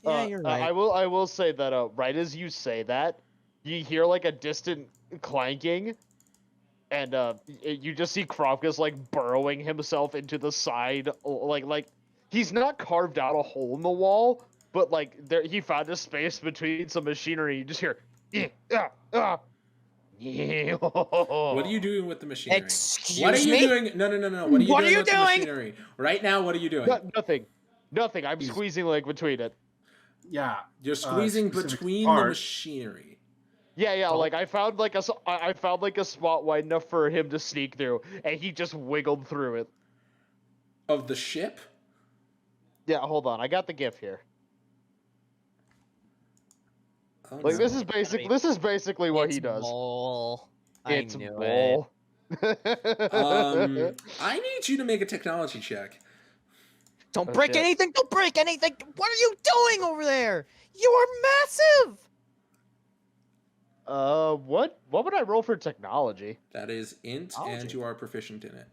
C: Yeah, you're right.
D: I will say that right as you say that, you hear like a distant clanking, and you just see Krovkys like burrowing himself into the side, like he's not carved out a hole in the wall, but like he found a space between some machinery. You just hear,
A: What are you doing with the machinery?
C: Excuse
A: What are you
C: me?
A: doing? No. What are you
C: What
A: doing
C: are you
A: with the
C: doing?
A: machinery? Right now, what are you doing?
D: Nothing. I'm squeezing like between it.
E: Yeah.
A: You're squeezing
E: specific
A: between the
E: part.
A: machinery.
D: Yeah. Like I found like a spot wide enough for him to sneak through, and he just wiggled through it.
A: Of the ship?
D: Yeah, hold on. I got the GIF here.
A: Oh,
D: Like
A: no.
D: this is basically what
C: It's
D: he does.
C: Mole.
D: It's
C: I knew
D: Mole.
A: I need you to make a technology check.
C: Don't
D: Oh,
C: break
D: shit.
C: anything! Don't break anything! What are you doing over there? You are massive!
D: What would I roll for technology?
A: That is int, and
C: Technology.
A: you are proficient in it.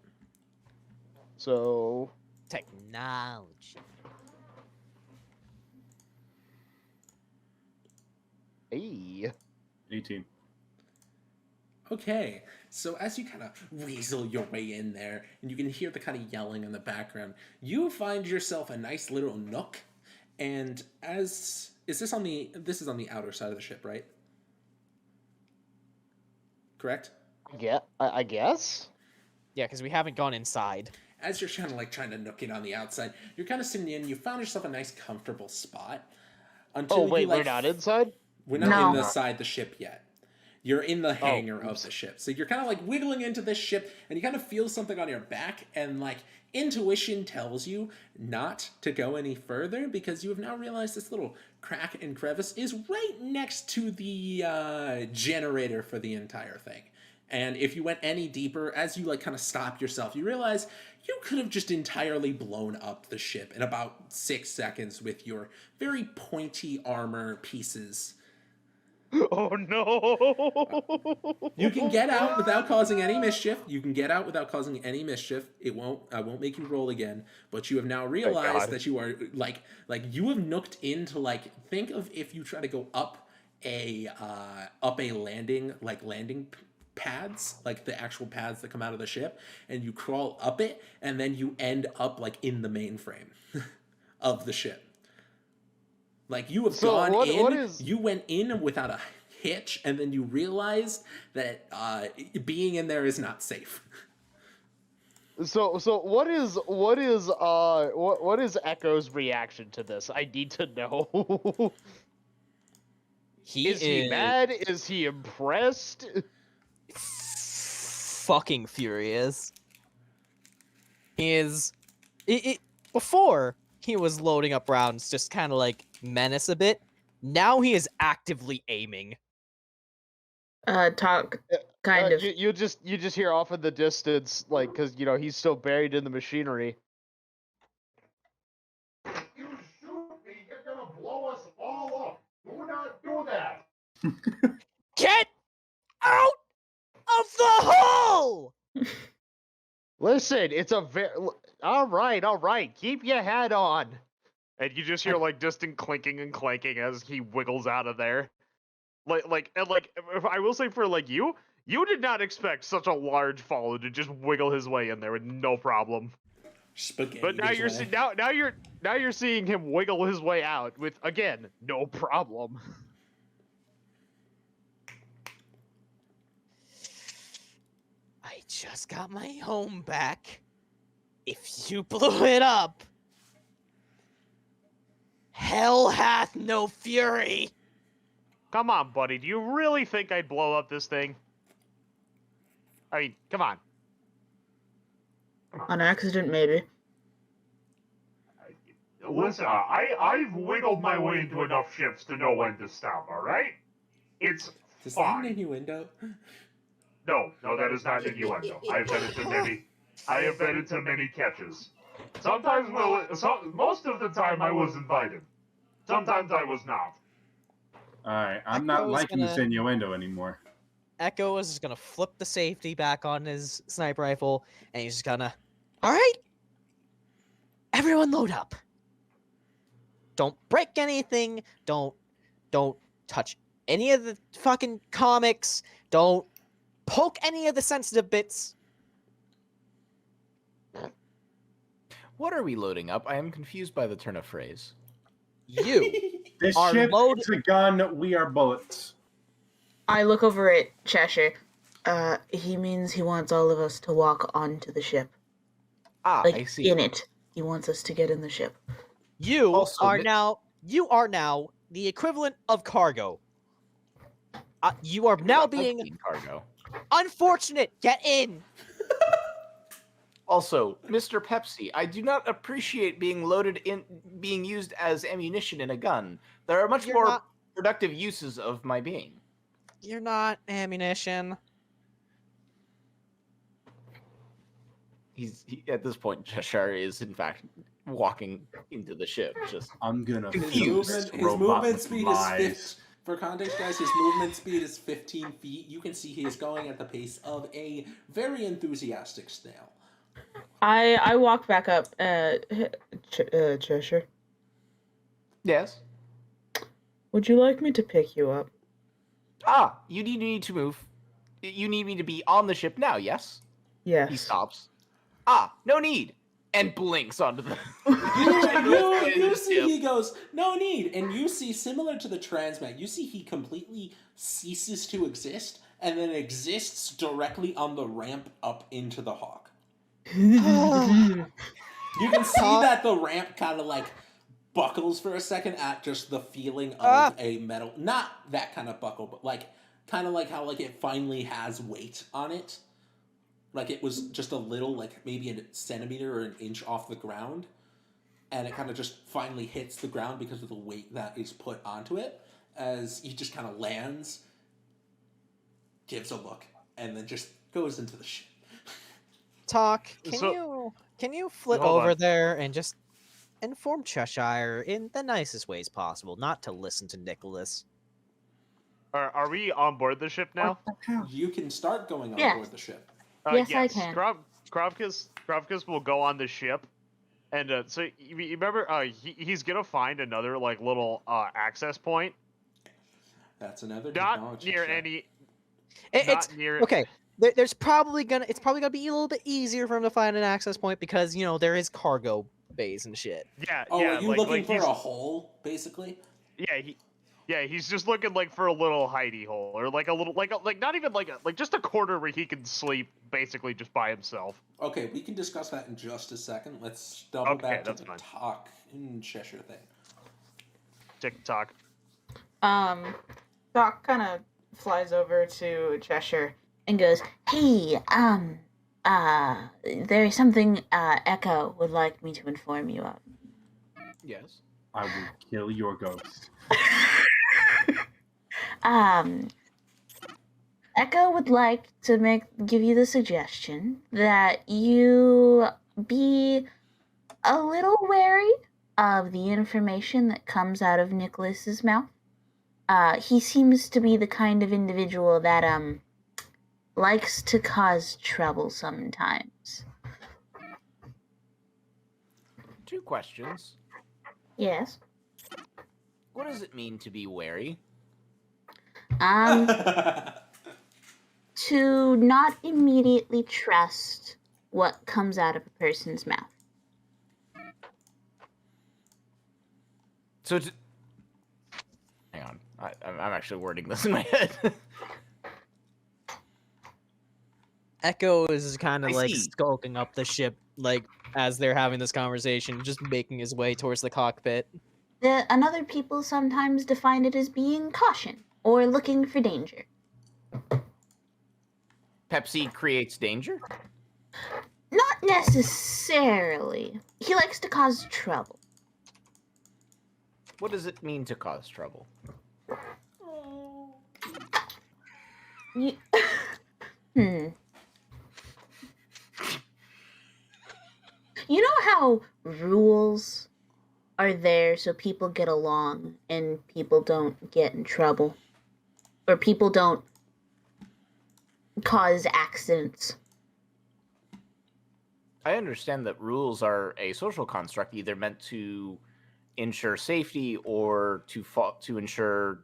D: So
C: Technology.
D: hey.
E: 18.
A: Okay, so as you kind of weasel your way in there, and you can hear the kind of yelling in the background, you find yourself a nice little nook, and this is on the outer side of the ship, right? Correct?
D: Yeah, I guess.
C: Yeah, because we haven't gone inside.
A: As you're kind of like trying to nook it on the outside, you're kind of sitting in, you found yourself a nice comfortable spot. Until
D: Oh wait,
A: you, like,
D: we're not inside?
A: We're not
F: No.
A: inside the ship yet. You're in the hangar of the ship. So you're kind of like wiggling into this ship, and you kind of feel something on your back, and like intuition tells you not to go any further because you have now realized this little crack and crevice is right next to the generator for the entire thing. And if you went any deeper, as you like kind of stop yourself, you realize you could have just entirely blown up the ship in about 6 seconds with your very pointy armor pieces.
D: Oh no!
A: You can get out without causing any mischief. I won't make you roll again. But you have now realized
D: God.
A: that you are like you have nooked into think of if you try to go up a landing pads, like the actual pads that come out of the ship, and you crawl up it, and then you end up like in the mainframe of the ship. Like you have you went in without a hitch, and then you realized that being in there is not safe.
D: So what is Echo's reaction to this? I need to know. Is he mad? Is he impressed?
C: Fucking furious. He is. Before, he was loading up rounds, just kind of like menace a bit. Now he is actively aiming.
F: Talk kind of.
D: You just hear off in the distance, like, because he's still buried in the machinery.
B: You shoot me, you're gonna blow us all up. Do not do that.
C: Get out of the hole!
D: Listen, it's a very... All right. Keep your head on. And you just hear, like, distant clinking and clanking as he wiggles out of there. I will say for, like, you did not expect such a large follow to just wiggle his way in there with no problem.
A: Spaghetti.
D: But now you're seeing him wiggle his way out with, again, no problem.
C: I just got my home back. If you blew it up, hell hath no fury.
D: Come on, buddy. Do you really think I'd blow up this thing? I mean, come on.
F: On accident, maybe.
B: Listen, I've wiggled my way into enough ships to know when to stop, alright? It's
A: Is that an
B: fine.
A: innuendo?
B: No, that is not innuendo. I've been into many. I have been into many catches. Sometimes, most of the time I was invited. Sometimes I was not.
E: All right, I'm not
C: Echo's
E: liking this
C: gonna-
E: innuendo anymore.
C: Echo is just gonna flip the safety back on his sniper rifle, and he's just gonna, all right, everyone load up. Don't break anything. Don't touch any of the fucking comics. Don't poke any of the sensitive bits.
H: What are we loading up? I am confused by the turn of phrase.
C: You
E: This
C: are
E: ship
C: loaded-
E: is a gun. We are bullets.
F: I look over at Cheshire. He means he wants all of us to walk onto the ship.
H: Ah,
F: Like,
H: I see.
F: in it. He wants us to get in the ship.
C: You
H: Also,
C: are
H: mi-
C: now the equivalent of cargo. You are now
H: Not
C: being
H: Pepsi cargo.
C: unfortunate. Get in.
H: Also, Mr. Pepsi, I do not appreciate being being used as ammunition in a gun. There are much
C: You're
H: more
C: not-
H: productive uses of my being.
C: You're not ammunition.
H: At this point, Cheshire is in fact walking into the ship. Just
E: I'm gonna
H: His
E: fuse
A: His
E: robot
A: movement
E: with
A: speed
E: lies.
A: is for context, guys. His movement speed is 15 feet. You can see he is going at the pace of a very enthusiastic snail.
G: I walk back up. Cheshire,
H: yes.
G: would you like me to pick you up?
H: Ah, you need me to move. You need me to be on the ship now. Yes.
G: Yes.
H: He stops. Ah, no need. And blinks onto the.
A: You see he goes, no need. And you see, similar to the transmat, you see he completely ceases to exist and then exists directly on the ramp up into the Hawk. You can see that the ramp kind of like buckles for a second at just the feeling of a metal, not that kind of buckle, but like kind of like how like it finally has weight on it. Like it was just a little, like maybe a centimeter or an inch off the ground, and it kind of just finally hits the ground because of the weight that is put onto it. As he just kind of lands, gives a look, and then just goes into the ship.
C: Talk.
D: So-
C: Can you flip
D: Hold
C: over
D: on.
C: there and just inform Cheshire in the nicest ways possible, not to listen to Nicholas.
D: Are we on board the ship now?
A: You can start going on
F: Yes.
A: board the ship.
F: Yes, I can.
D: Krovkys will go on the ship, and so you remember he's gonna find another like little access point,
A: That's another
D: not
A: technology
D: near
A: check.
D: any.
C: It's
D: Not near.
C: okay. It's probably gonna be a little bit easier for him to find an access point because there is cargo bays and shit.
D: Yeah.
A: Oh,
D: yeah.
A: are you
D: like,
A: looking
D: like
A: for
D: he's,
A: a hole, basically?
D: Yeah, he's just looking like for a little hidey hole, or like a little, like not even like just a corner where he can sleep, basically just by himself.
A: Okay, we can discuss that in just a second. Let's double
D: Okay,
A: back to
D: that's
A: the
D: fine.
A: talk in Cheshire thing.
D: TikTok.
G: Doc kind of flies over to Cheshire.
F: And goes, hey, there is something, Echo would like me to inform you of.
H: Yes.
E: I will kill your ghost.
F: Echo would like to give you the suggestion that you be a little wary of the information that comes out of Nicholas's mouth. He seems to be the kind of individual that, likes to cause trouble sometimes.
H: 2 questions.
F: Yes.
H: What does it mean to be wary?
F: To not immediately trust what comes out of a person's mouth.
H: So, hang on. I'm actually wording this in my head.
C: Echo is kind
H: I
C: of like
H: see.
C: skulking up the ship, like as they're having this conversation, just making his way towards the cockpit.
F: Another people sometimes define it as being caution or looking for danger.
H: Pepsi creates danger?
F: Not necessarily. He likes to cause trouble.
H: What does it mean to cause trouble?
F: You... You know how rules are there so people get along and people don't get in trouble? Or people don't cause accidents?
H: I understand that rules are a social construct, either meant to ensure safety or to ensure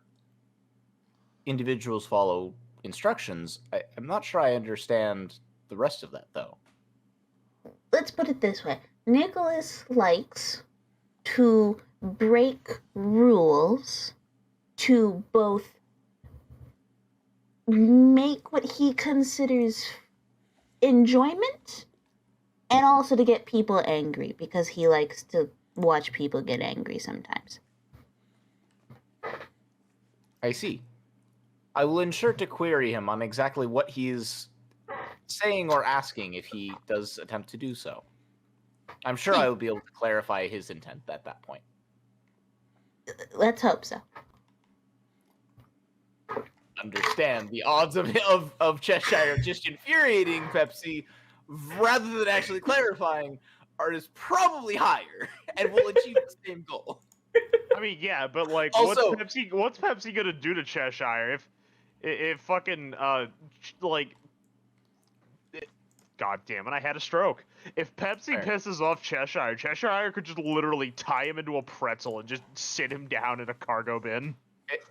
H: individuals follow instructions. I'm not sure I understand the rest of that, though.
F: Let's put it this way. Nicholas likes to break rules to both make what he considers enjoyment and also to get people angry because he likes to watch people get angry sometimes.
H: I see. I will ensure to query him on exactly what he is saying or asking if he does attempt to do so. I'm sure I will be able to clarify his intent at that point.
F: Let's hope so.
H: Understand the odds of Cheshire just infuriating Pepsi rather than actually clarifying are just probably higher and will achieve the same goal.
D: I mean, yeah, but like,
H: Also-
D: what's Pepsi gonna do to Cheshire if fucking like, god damn it, I had a stroke. If Pepsi
H: Fair.
D: pisses off Cheshire, Cheshire could just literally tie him into a pretzel and just sit him down in a cargo bin.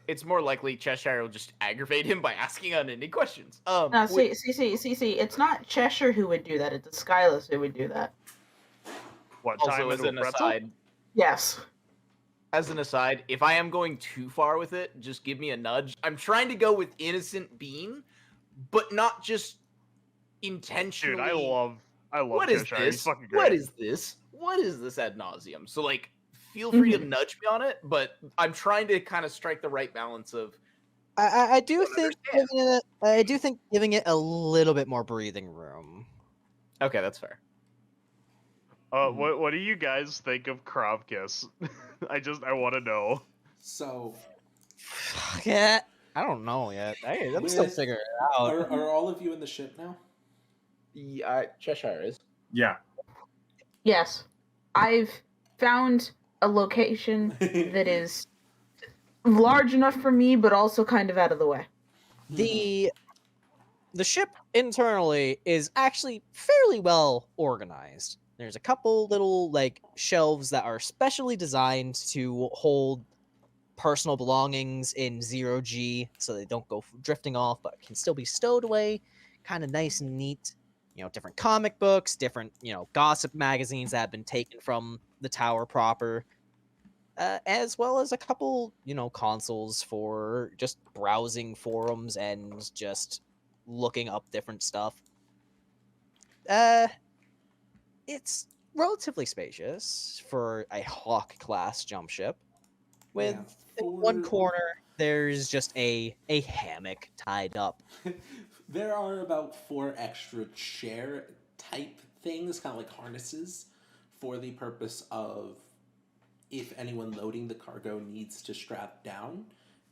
H: It's more likely Cheshire will just aggravate him by asking unending questions.
G: No, see, it's not Cheshire who would do that. It's Eskilas who would do that.
D: What, tie him
H: Also, as
D: into a
H: an
D: pretzel?
H: aside,
G: Yes.
H: if I am going too far with it, just give me a nudge. I'm trying to go with innocent bean, but not just intentionally.
D: Dude, I love
H: What is
D: Cheshire. He's
H: this?
D: fucking great.
H: What is this? What is this ad nauseum? So like, feel free to nudge me on it, but I'm trying to kind of strike the right balance of.
C: I do
H: don't
C: think
H: understand.
C: giving it a little bit more breathing room.
H: Okay, that's fair.
D: What do you guys think of Krovkys? I want to know.
A: So,
C: Yeah, I don't know yet. I'm still
A: With-
C: figuring it out.
A: are all of you in the ship now?
H: Yeah, Cheshire is.
E: Yeah.
G: Yes. I've found a location that is large enough for me, but also kind of out of the way.
C: The ship internally is actually fairly well organized. There's a couple little like shelves that are specially designed to hold personal belongings in 0G so they don't go drifting off but can still be stowed away kind of nice and neat. You know, different comic books, different, gossip magazines that have been taken from the tower proper, as well as a couple, consoles for just browsing forums and just looking up different stuff. It's relatively spacious for a Hawk class jump ship. With
A: Yeah,
C: in one
A: for-
C: corner, there's just a hammock tied up.
A: There are about 4 extra chair type things, kind of like harnesses, for the purpose of if anyone loading the cargo needs to strap down.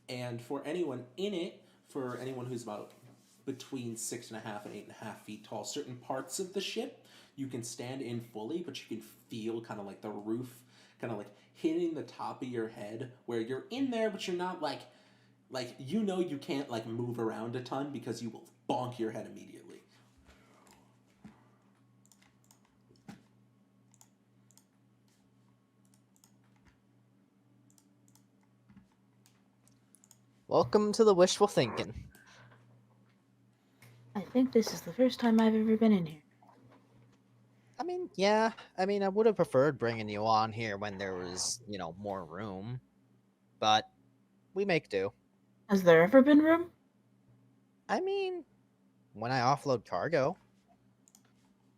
A: And for anyone in it, for anyone who's about between 6.5 and 8.5 feet tall, certain parts of the ship you can stand in fully, but you can feel kind of like the roof kind of like hitting the top of your head, where you're in there, but you're not like you can't like move around a ton because you will bonk your head immediately.
C: Welcome to the wishful thinking.
F: I think this is the first time I've ever been in here.
C: I mean, yeah. I mean, I would have preferred bringing you on here when there was, more room. But we make do.
G: Has there ever been room?
C: I mean, when I offload cargo.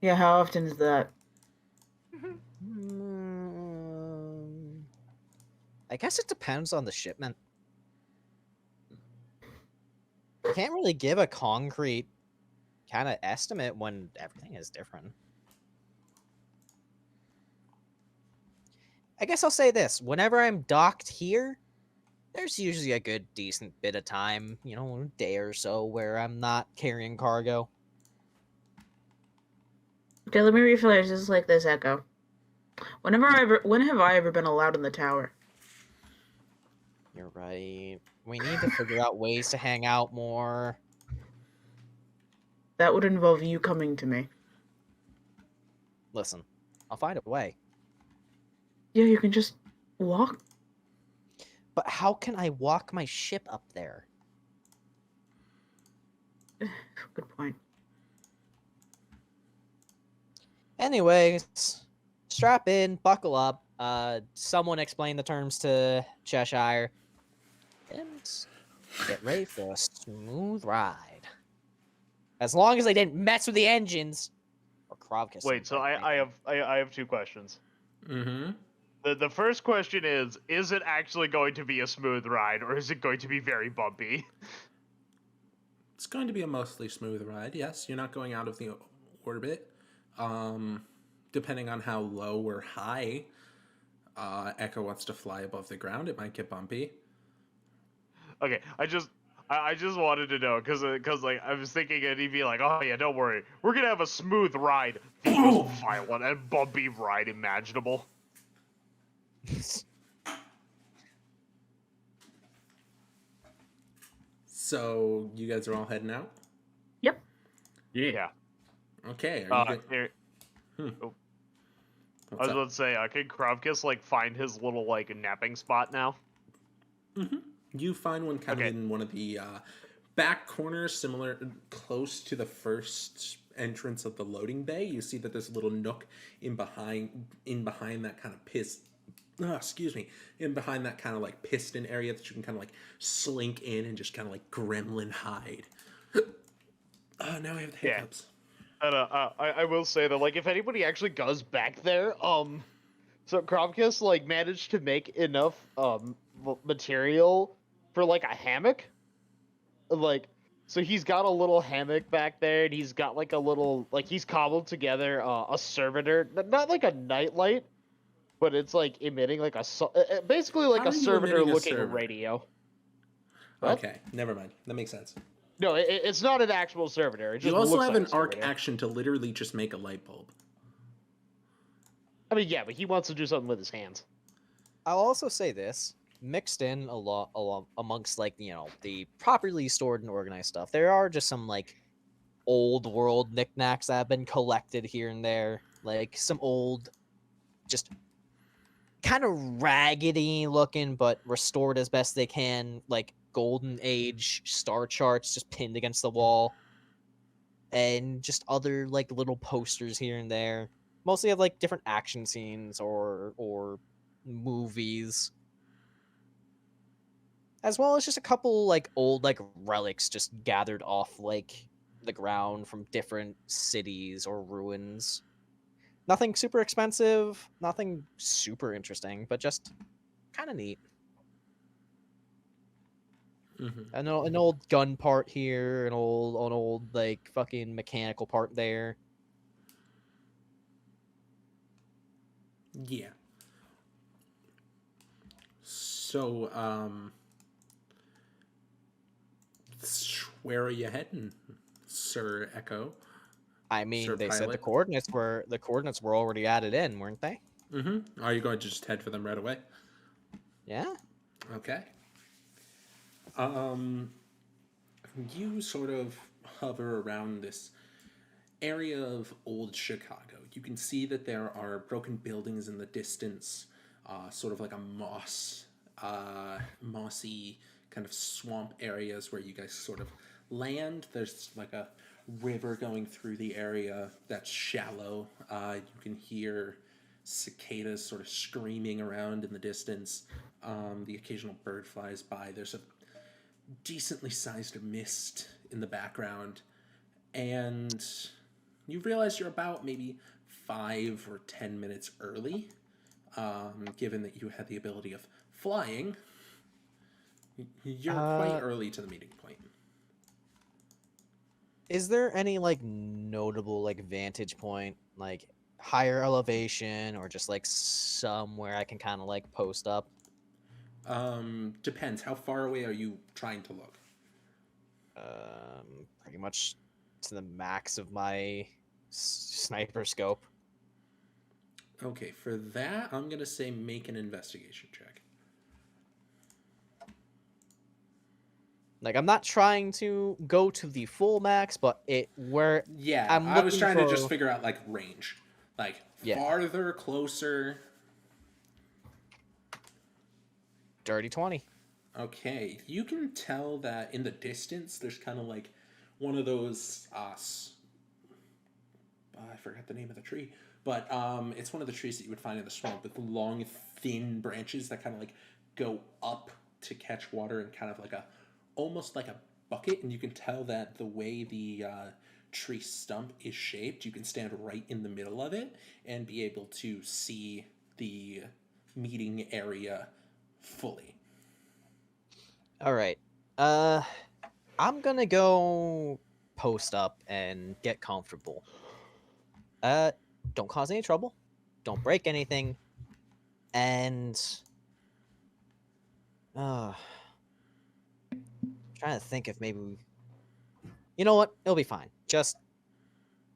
G: Yeah, how often is that?
C: I guess it depends on the shipment. Can't really give a concrete kind of estimate when everything is different. I guess I'll say this. Whenever I'm docked here, there's usually a good, decent bit of time, a day or so, where I'm not carrying cargo.
F: Okay, let me rephrase this like this, Echo.
G: When have I ever been allowed in the tower?
C: You're right. We need to figure out ways to hang out more.
G: That would involve you coming to me.
C: Listen, I'll find a way.
G: Yeah, you can just walk.
C: But how can I walk my ship up there?
G: Good point.
C: Anyways, strap in, buckle up. Someone explain the terms to Cheshire. And get ready for a smooth ride. As long as they didn't mess with the engines. Or Krovkys.
D: Wait, so I have two questions.
A: Mm-hmm.
D: The first question is it actually going to be a smooth ride, or is it going to be very bumpy?
A: It's going to be a mostly smooth ride. Yes, you're not going out of the orbit. Depending on how low or high Echo wants to fly above the ground, it might get bumpy.
D: Okay, I just wanted to know because like I was thinking he'd be like, oh yeah, don't worry, we're gonna have a smooth ride, the most violent and bumpy ride imaginable.
A: So you guys are all heading out?
G: Yep.
D: Yeah.
A: Okay. Are you
D: Here,
A: What's
D: I was
A: up?
D: about to say, can Krovkys like find his little like napping spot now?
A: Mm-hmm. You find one kind
D: Okay.
A: of in one of the back corners, similar, close to the first entrance of the loading bay. You see that there's a little nook in behind that kind of in behind that kind of like piston area that you can kind of like slink in and just kind of like gremlin hide. Now I have the
D: Yeah.
A: hiccups.
D: And I will say that like if anybody actually goes back there, so Krovkys like managed to make enough material for like a hammock, like so he's got a little hammock back there, and he's got like a little like he's cobbled together a servitor, not like a nightlight, but it's like emitting like basically like
A: How
D: a
A: are you
D: servitor
A: emitting a
D: looking
A: servitor?
D: radio. What?
A: Okay, never mind. That makes sense.
D: No, it's not an actual servitor. It just
A: You also
D: looks
A: have
D: like
A: an
D: a
A: arc
D: servitor.
A: action to literally just make a light bulb.
D: I mean, yeah, but he wants to do something with his hands.
C: I'll also say this, mixed in a lot amongst like, the properly stored and organized stuff. There are just some like old world knickknacks that have been collected here and there, like some old, just kind of raggedy looking, but restored as best they can, like golden age star charts just pinned against the wall, and just other like little posters here and there, mostly of like different action scenes or movies, as well as just a couple like old like relics just gathered off like the ground from different cities or ruins. Nothing super expensive, nothing super interesting, but just kind of neat.
A: Mm-hmm.
C: An old gun part here, an old like fucking mechanical part there.
A: Yeah. So, where are you heading, Sir Echo?
C: I mean,
A: Sir
C: they said the
A: Pilot?
C: coordinates were already added in, weren't they?
A: Mm-hmm. Are you going to just head for them right away?
C: Yeah.
A: Okay. You sort of hover around this area of old Chicago. You can see that there are broken buildings in the distance, sort of like a mossy kind of swamp areas where you guys sort of land. There's like a river going through the area that's shallow. You can hear cicadas sort of screaming around in the distance. The occasional bird flies by. There's a decently sized mist in the background, and you realize you're about maybe 5 or 10 minutes early, given that you had the ability of flying. You're quite early to the meeting point.
C: Is there any like notable like vantage point, like higher elevation, or just like somewhere I can kind of like post up?
A: Depends. How far away are you trying to look?
C: Pretty much to the max of my sniper scope.
A: Okay, for that, I'm going to say make an investigation check.
C: Like, I'm not trying to go to the full max, but
A: Yeah,
C: I'm
A: I was
C: looking
A: trying to just
C: for-
A: figure out, like, range. Like,
C: Yeah.
A: farther, closer.
C: Dirty 20.
A: Okay, you can tell that in the distance, there's kind of like one of those, I forgot the name of the tree, but it's one of the trees that you would find in the swamp with long, thin branches that kind of like go up to catch water and kind of like almost like a bucket, and you can tell that the way the tree stump is shaped, you can stand right in the middle of it and be able to see the meeting area fully.
C: All right. I'm gonna go post up and get comfortable. Don't cause any trouble. Don't break anything. And trying to think if maybe you know what? It'll be fine. Just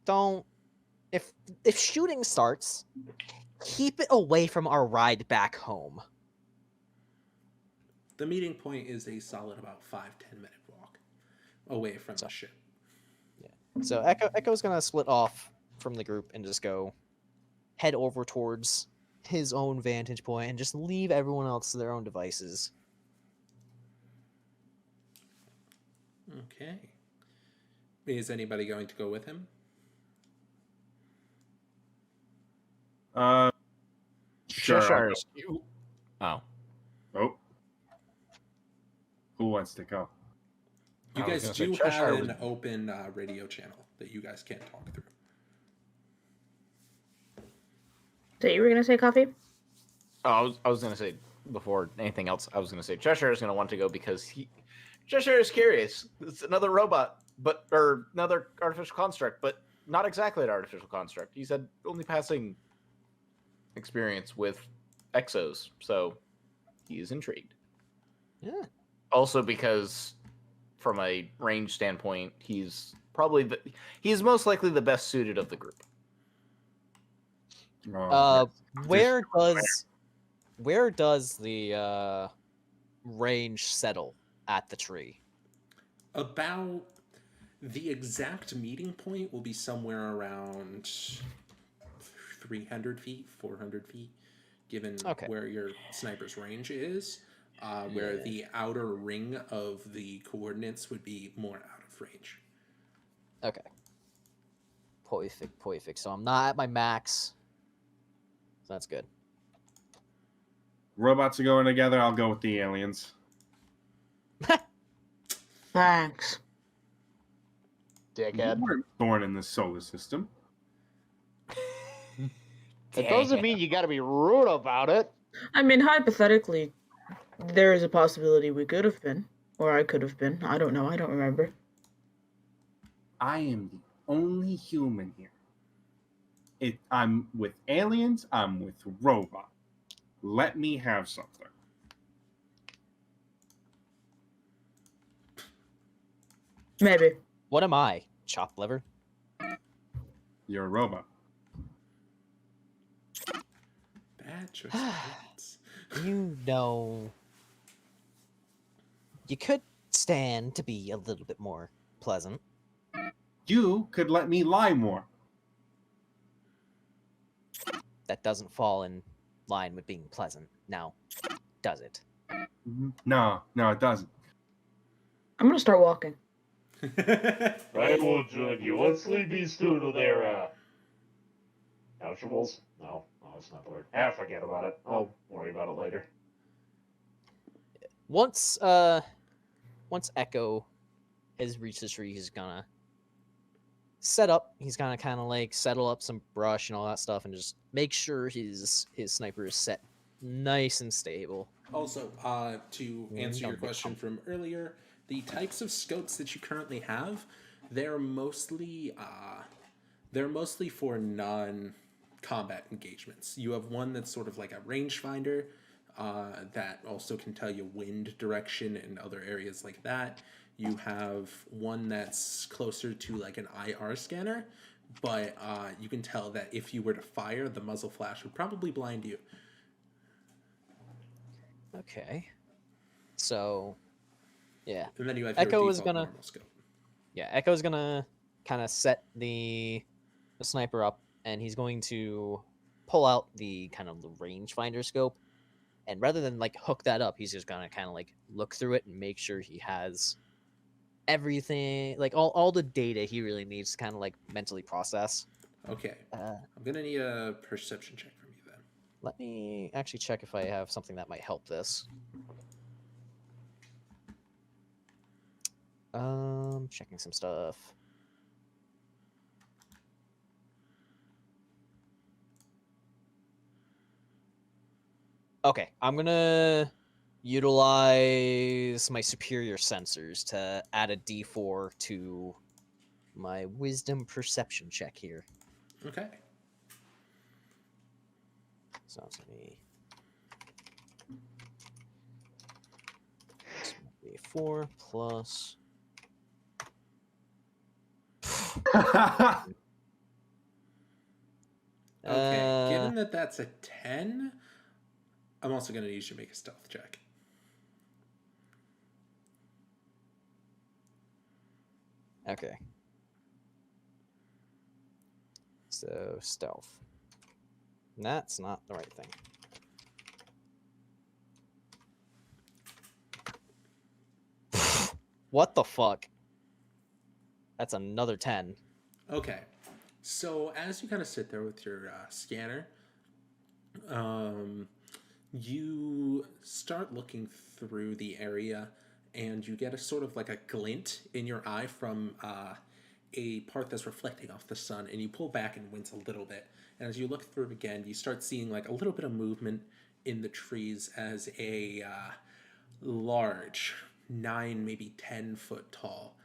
C: don't if shooting starts, keep it away from our ride back home.
A: The meeting point is a solid about 5-10 minute walk away from the ship.
C: So Echo's gonna split off from the group and just go head over towards his own vantage point and just leave everyone else to their own devices.
A: Okay. Is anybody going to go with him?
E: Sure.
H: Cheshire. Oh.
E: Oh. Who wants to go?
A: You
H: I was
A: guys
H: gonna
A: do
H: say Cheshire
A: have
H: was-
A: an open radio channel that you guys can't talk through.
G: So you were gonna say coffee?
H: Oh, I was gonna say before anything else, I was gonna say Cheshire is gonna want to go because Cheshire is curious. It's another robot, or another artificial construct, but not exactly an artificial construct. He said only passing experience with exos, so he is intrigued.
C: Yeah.
H: Also because from a range standpoint, he's most likely the best suited of the group.
E: Oh,
C: Where does the range settle at the tree?
A: About the exact meeting point will be somewhere around 300 feet, 400 feet, given where your sniper's range is. Where the outer ring of the coordinates would be more out of range.
C: Okay. Perfect. So I'm not at my max. So that's good.
E: robots are going together. I'll go with the aliens.
G: Thanks.
H: Dickhead.
E: You weren't born in the solar system.
D: It doesn't mean you gotta be rude about it.
G: I mean, hypothetically, there is a possibility we could have been, or I could have been. I don't know. I don't remember.
E: I am the only human here. I'm with aliens. I'm with robots. Let me have something.
G: Maybe.
C: What am I? Chopped liver?
E: You're a robot.
A: Bad choice of words.
C: You know, you could stand to be a little bit more pleasant.
E: You could let me lie more.
C: That doesn't fall in line with being pleasant. Now, does it?
E: No, it doesn't.
G: I'm gonna start walking.
B: I will join you. Let's leave these two to their, Ouchables? No, that's not the word. Forget about it. I'll worry about it later.
C: Once Echo has reached the tree, he's gonna set up. He's gonna kind of like settle up some brush and all that stuff, and just make sure his sniper is set nice and stable.
A: Also, to answer your question from earlier, the types of scopes that you currently have, they're mostly for non-combat engagements. You have one that's sort of like a rangefinder that also can tell you wind direction and other areas like that. You have one that's closer to like an IR scanner but you can tell that if you were to fire, the muzzle flash would probably blind you.
C: Okay. So, yeah.
A: And then you have
C: Echo
A: your
C: is
A: default
C: gonna-
A: normal scope.
C: Yeah, Echo's gonna kind of set the sniper up, and he's going to pull out the kind of the rangefinder scope, and rather than like hook that up, he's just gonna kind of like look through it and make sure he has everything, like all the data he really needs to kind of like mentally process.
A: Okay.
C: Uh,
A: I'm going to need a perception check from you then.
C: Let me actually check if I have something that might help this. Checking some stuff. Okay, I'm gonna utilize my superior sensors to add a D4 to my wisdom perception check here.
A: Okay.
C: So it's gonna be D4 plus.
A: Okay. Given that that's a 10, I'm also going to need you to make a stealth check.
C: Okay. So stealth. That's not the right thing. What the fuck? That's another 10.
A: Okay. So as you kind of sit there with your scanner, you start looking through the area, and you get a sort of like a glint in your eye from a part that's reflecting off the sun, and you pull back and wince a little bit. And as you look through again, you start seeing like a little bit of movement in the trees as a large 9, maybe 10 foot tall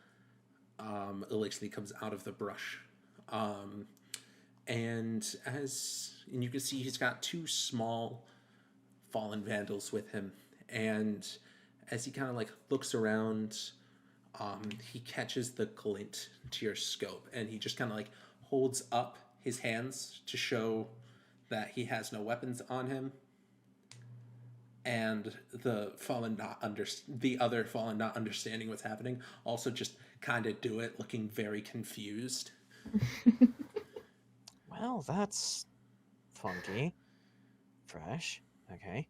A: Elixir comes out of the brush. And you can see he's got 2 small fallen vandals with him. And as he kind of like looks around, he catches the glint to your scope, and he just kind of like holds up his hands to show that he has no weapons on him. And the other fallen not understanding what's happening also just kind of do it, looking very confused.
C: Well, that's funky. Fresh. Okay.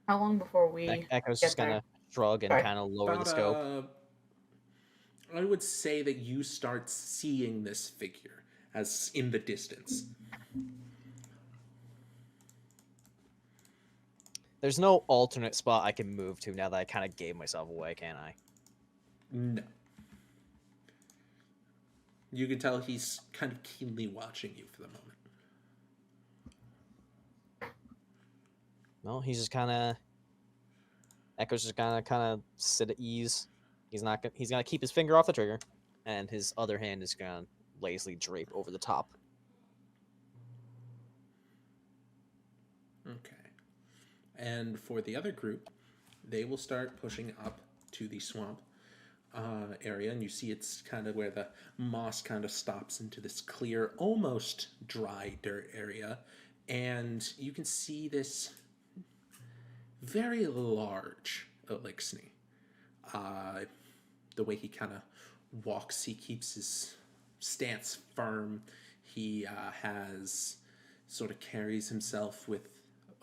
G: How long before we
C: Echo's
G: get
C: just gonna
G: there?
C: shrug and
G: Sorry.
C: kind of lower the scope.
A: I would say that you start seeing this figure as in the distance.
C: There's no alternate spot I can move to now that I kind of gave myself away, can I?
A: No. You can tell he's kind of keenly watching you for the moment.
C: No, he's just kind of. Echo's just gonna kind of sit at ease. He's gonna keep his finger off the trigger, and his other hand is gonna lazily drape over the top.
A: Okay. And for the other group, they will start pushing up to the swamp area, and you see it's kind of where the moss kind of stops into this clear, almost dry dirt area, and you can see this very large Elixir. The way he kind of walks, he keeps his stance firm. He carries himself with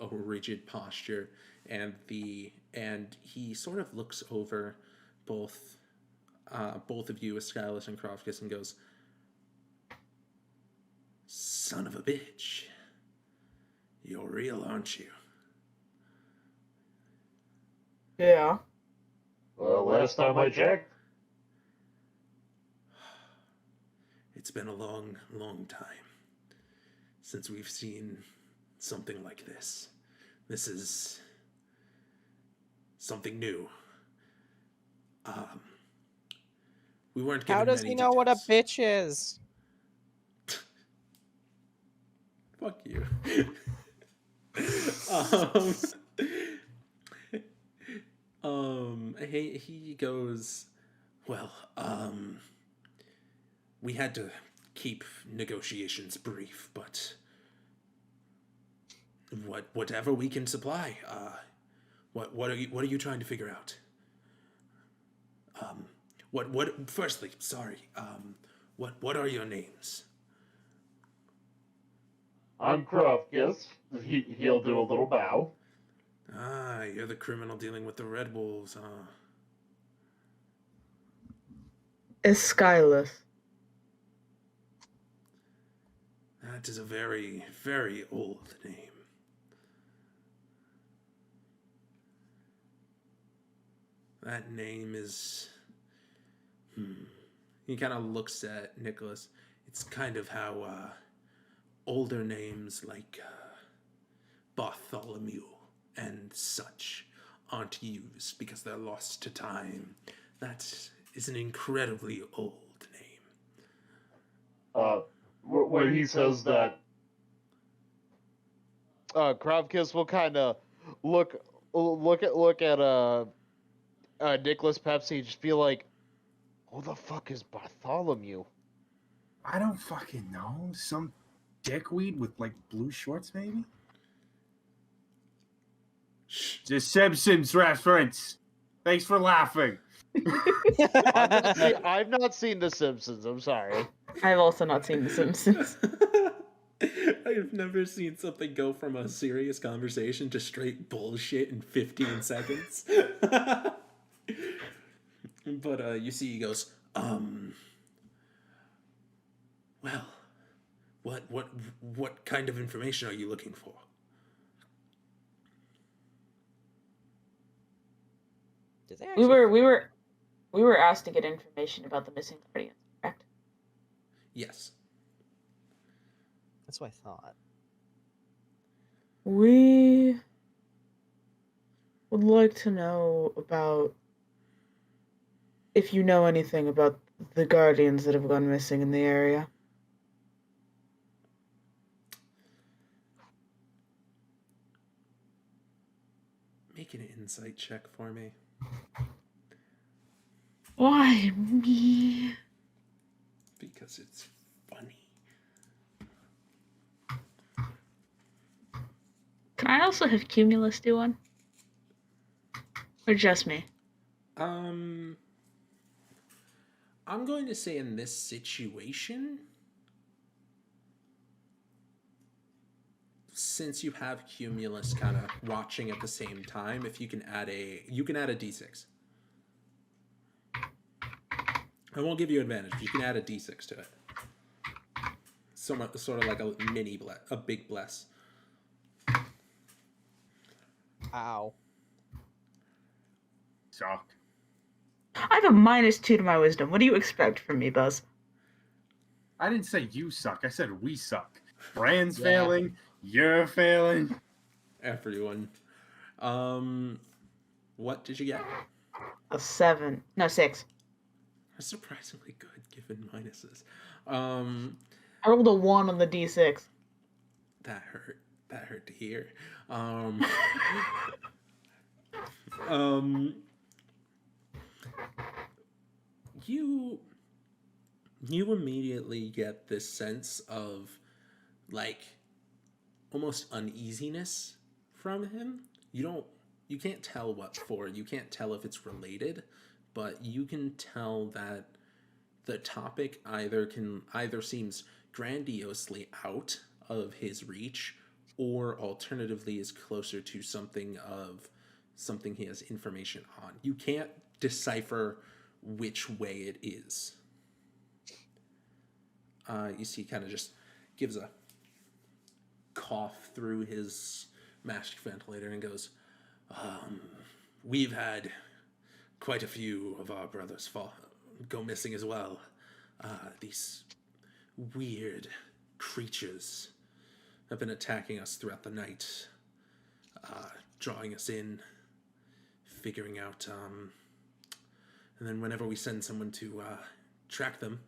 A: a rigid posture, and he sort of looks over both of you, Eskilas and Krovkys, and goes, "Son of a bitch, you're real, aren't you?"
G: Yeah.
B: Well, last time I checked.
A: It's been a long, long time since we've seen something like this. This is something new. We weren't given
C: How does
A: many
C: he know what a
A: details.
C: bitch is?
A: Fuck you. he goes, well, we had to keep negotiations brief, but whatever we can supply. What are you trying to figure out? Firstly, sorry. What are your names?
B: I'm Krovkys. He'll do a little bow.
A: Ah, you're the criminal dealing with the Red Wolves, huh?
G: Eskilas.
A: That is a very, very old name. That name is... He kind of looks at Nicholas. It's kind of how older names like Bartholomew and such aren't used because they're lost to time. That is an incredibly old name.
B: When he says that,
D: Krovkys will kind of look at Nicholas Pepsi and just be like, who the fuck is Bartholomew?
E: I don't fucking know. Some dickweed with like blue shorts, maybe? The Simpsons reference. Thanks for laughing.
D: I've not seen The Simpsons. I'm sorry.
G: I've also not seen The Simpsons.
A: I've never seen something go from a serious conversation to straight bullshit in 15 seconds. But you see he goes, well, what kind of information are you looking for?
C: Did they
G: we
C: actually...
G: were asked to get information about the missing guardians, correct?
A: Yes.
C: That's what I thought.
G: We would like to know about if you know anything about the guardians that have gone missing in the area.
A: Make an insight check for me.
G: Why me?
A: Because it's funny.
F: Can I also have Cumulus do one? Or just me?
A: I'm going to say in this situation, since you have Cumulus kind of watching at the same time, if you can add a d6. I won't give you advantage, but you can add a d6 to it. Sort of like a big bless.
C: Ow.
E: Suck.
G: I have a -2 to my wisdom. What do you expect from me, Buzz?
E: I didn't say you suck. I said we suck. Brand's
C: Yeah.
E: failing. You're failing.
A: Everyone. What did you get?
G: A 7. No, 6.
A: That's surprisingly good given minuses.
G: I rolled a 1 on the d6.
A: That hurt. That hurt to hear. You immediately get this sense of like almost uneasiness from him. You can't tell what for. You can't tell if it's related, but you can tell that the topic either seems grandiosely out of his reach, or alternatively is closer to something he has information on. You can't decipher which way it is. You see, he kind of just gives a cough through his masked ventilator and goes, we've had quite a few of our brothers go missing as well. These weird creatures have been attacking us throughout the night, drawing us in, figuring out, and then whenever we send someone to track them,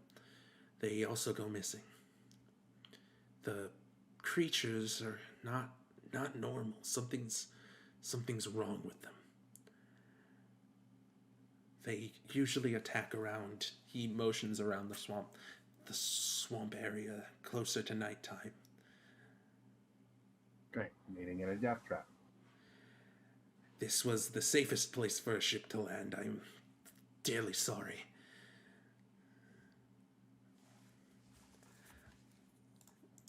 A: they also go missing. The creatures are not normal. Something's wrong with them. They usually attack around. He motions around the swamp. the swamp area closer to nighttime.
E: Great. Meeting in a death trap.
A: This was the safest place for a ship to land. I'm dearly sorry.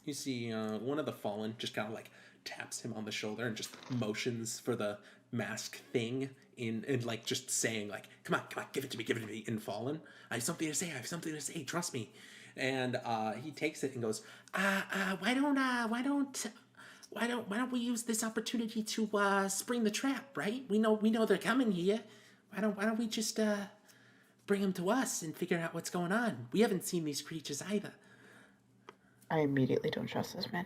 A: You see one of the Fallen just kind of like taps him on the shoulder and just motions for the mask thing and like just saying like, come on, give it to me in Fallen. I have something to say, trust me. And he takes it and goes, why don't we use this opportunity to spring the trap, right? We know they're coming here. Why don't we just bring them to us and figure out what's going on? We haven't seen these creatures either.
G: I immediately don't trust this man.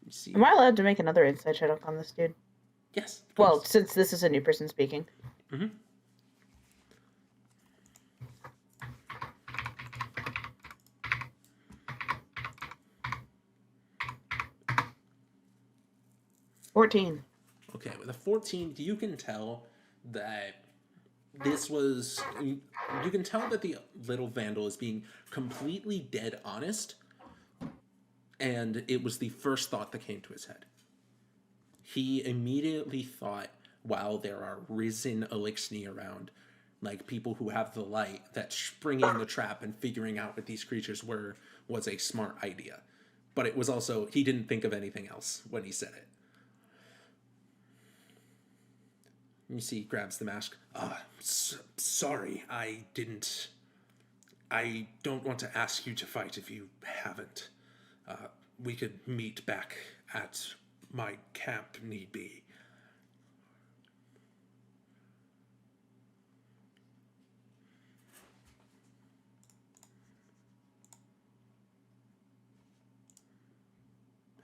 A: You see?
G: Am I allowed to make another insight check on this dude?
A: Yes.
G: Well, since this is a new person speaking.
A: Mm-hmm.
G: $14.
A: Okay, with a 14, you can tell that this was... You can tell that the little vandal is being completely dead honest, and it was the first thought that came to his head. He immediately thought, while there are risen Elixni around, like people who have the light, that springing the trap and figuring out what these creatures were was a smart idea. But it was also... He didn't think of anything else when he said it. You see, he grabs the mask. Sorry, I don't want to ask you to fight if you haven't. We could meet back at my camp, need be.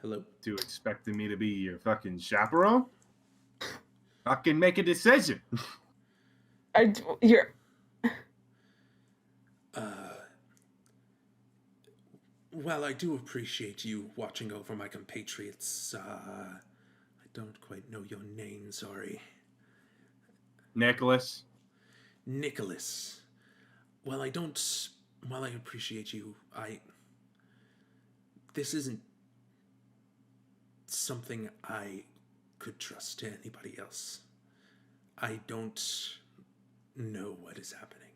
A: Hello?
E: To expecting me to be your fucking chaperone? Fucking make a decision.
G: You're...
A: Well, I do appreciate you watching over my compatriots. I don't quite know your name, sorry.
E: Nicholas.
A: Nicholas. While I appreciate you, this isn't something I could trust to anybody else. I don't know what is happening.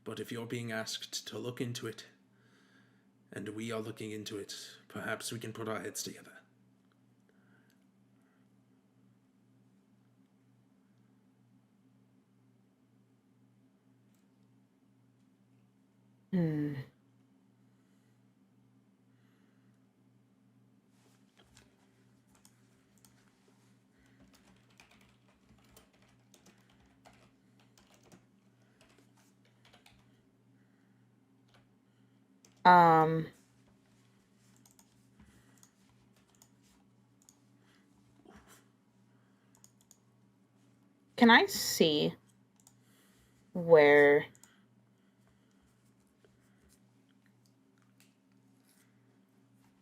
A: But if you're being asked to look into it, and we are looking into it, perhaps we can put our heads together.
G: Can I see where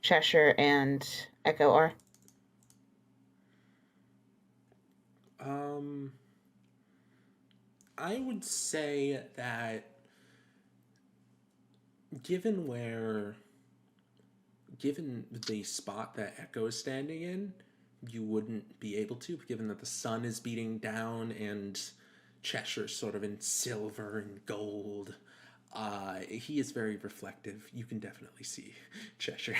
G: Cheshire and Echo are?
A: I would say that given the spot that Echo is standing in, you wouldn't be able to, given that the sun is beating down and Cheshire's sort of in silver and gold. He is very reflective. You can definitely see Cheshire.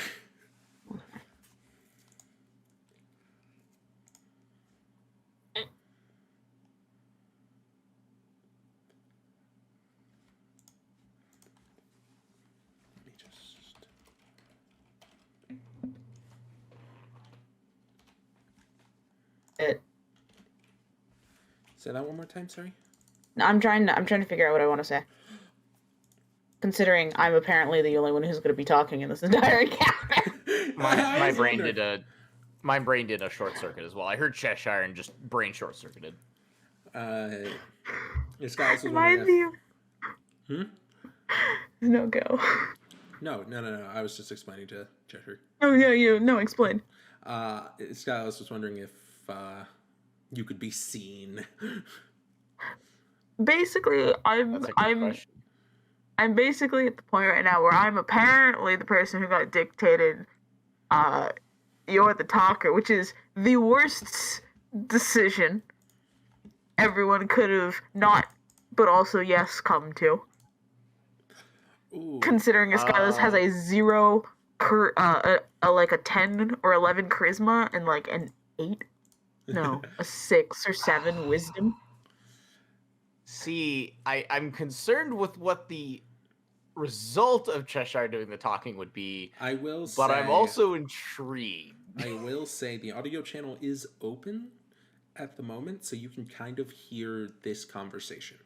A: Say that one more time, sorry?
G: No, I'm trying to figure out what I want to say. Considering I'm apparently the only one who's going to be talking in this entire encounter.
H: My brain did a short circuit as well. I heard Cheshire and just brain short circuited.
A: This guy was
G: Reminds you. No, go.
A: No. I was just explaining to Cheshire.
G: Oh yeah, you. No, explain.
A: Skylas was wondering if You could be seen.
G: Basically,
H: That's a good question.
G: I'm basically at the point right now where I'm apparently the person who got dictated, you're the talker, which is the worst decision everyone could have not, but also yes, come to.
A: Ooh.
G: Considering Eskilas has a 0, like a 10 or 11 charisma and like an 8, no, a 6 or 7 wisdom.
H: See, I'm concerned with what the result of Cheshire doing the talking would be,
A: I will say,
H: but I'm also intrigued.
A: I will say the audio channel is open at the moment, so you can kind of hear this conversation.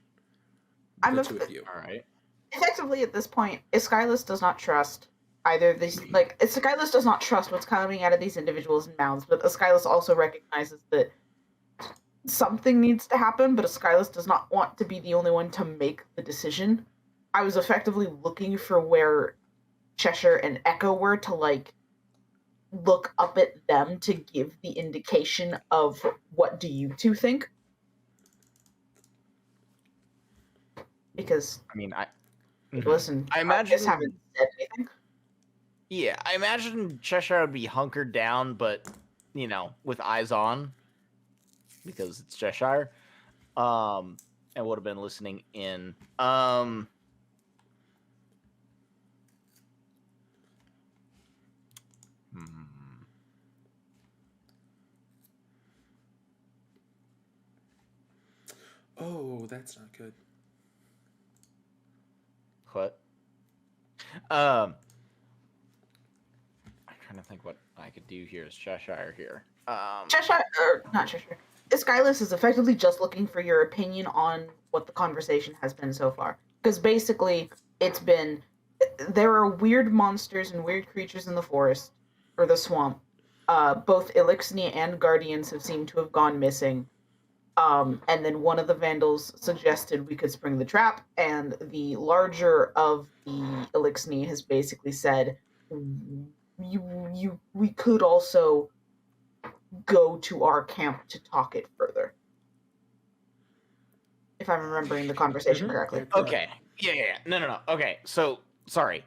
F: I'm
A: The
F: a-
A: two of you.
H: All right.
F: Effectively, at this point, Eskilas does not trust either of these. Like, Eskilas does not trust what's coming out of these individuals' mouths, but Eskilas also recognizes that something needs to happen, but Eskilas does not want to be the only one to make the decision. I was effectively looking for where Cheshire and Echo were to, like, look up at them to give the indication of what do you two think. Because,
H: I mean,
F: listen,
H: I
F: I
H: imagine
F: just haven't said anything.
H: Yeah, I imagine Cheshire would be hunkered down, but with eyes on, because it's Cheshire, and would have been listening in.
A: Oh, that's not good.
H: What? I'm trying to think what I could do here as Cheshire here.
F: Cheshire, or not Cheshire. Eskilas is effectively just looking for your opinion on what the conversation has been so far. Because basically, it's been there are weird monsters and weird creatures in the forest or the swamp. Both Elixni and Guardians have seemed to have gone missing. And then one of the vandals suggested we could spring the trap, and the larger of the Elixni has basically said, we could also go to our camp to talk it further. If I'm remembering the conversation correctly.
A: Yeah,
H: Okay. Yeah. No. Okay. So, sorry.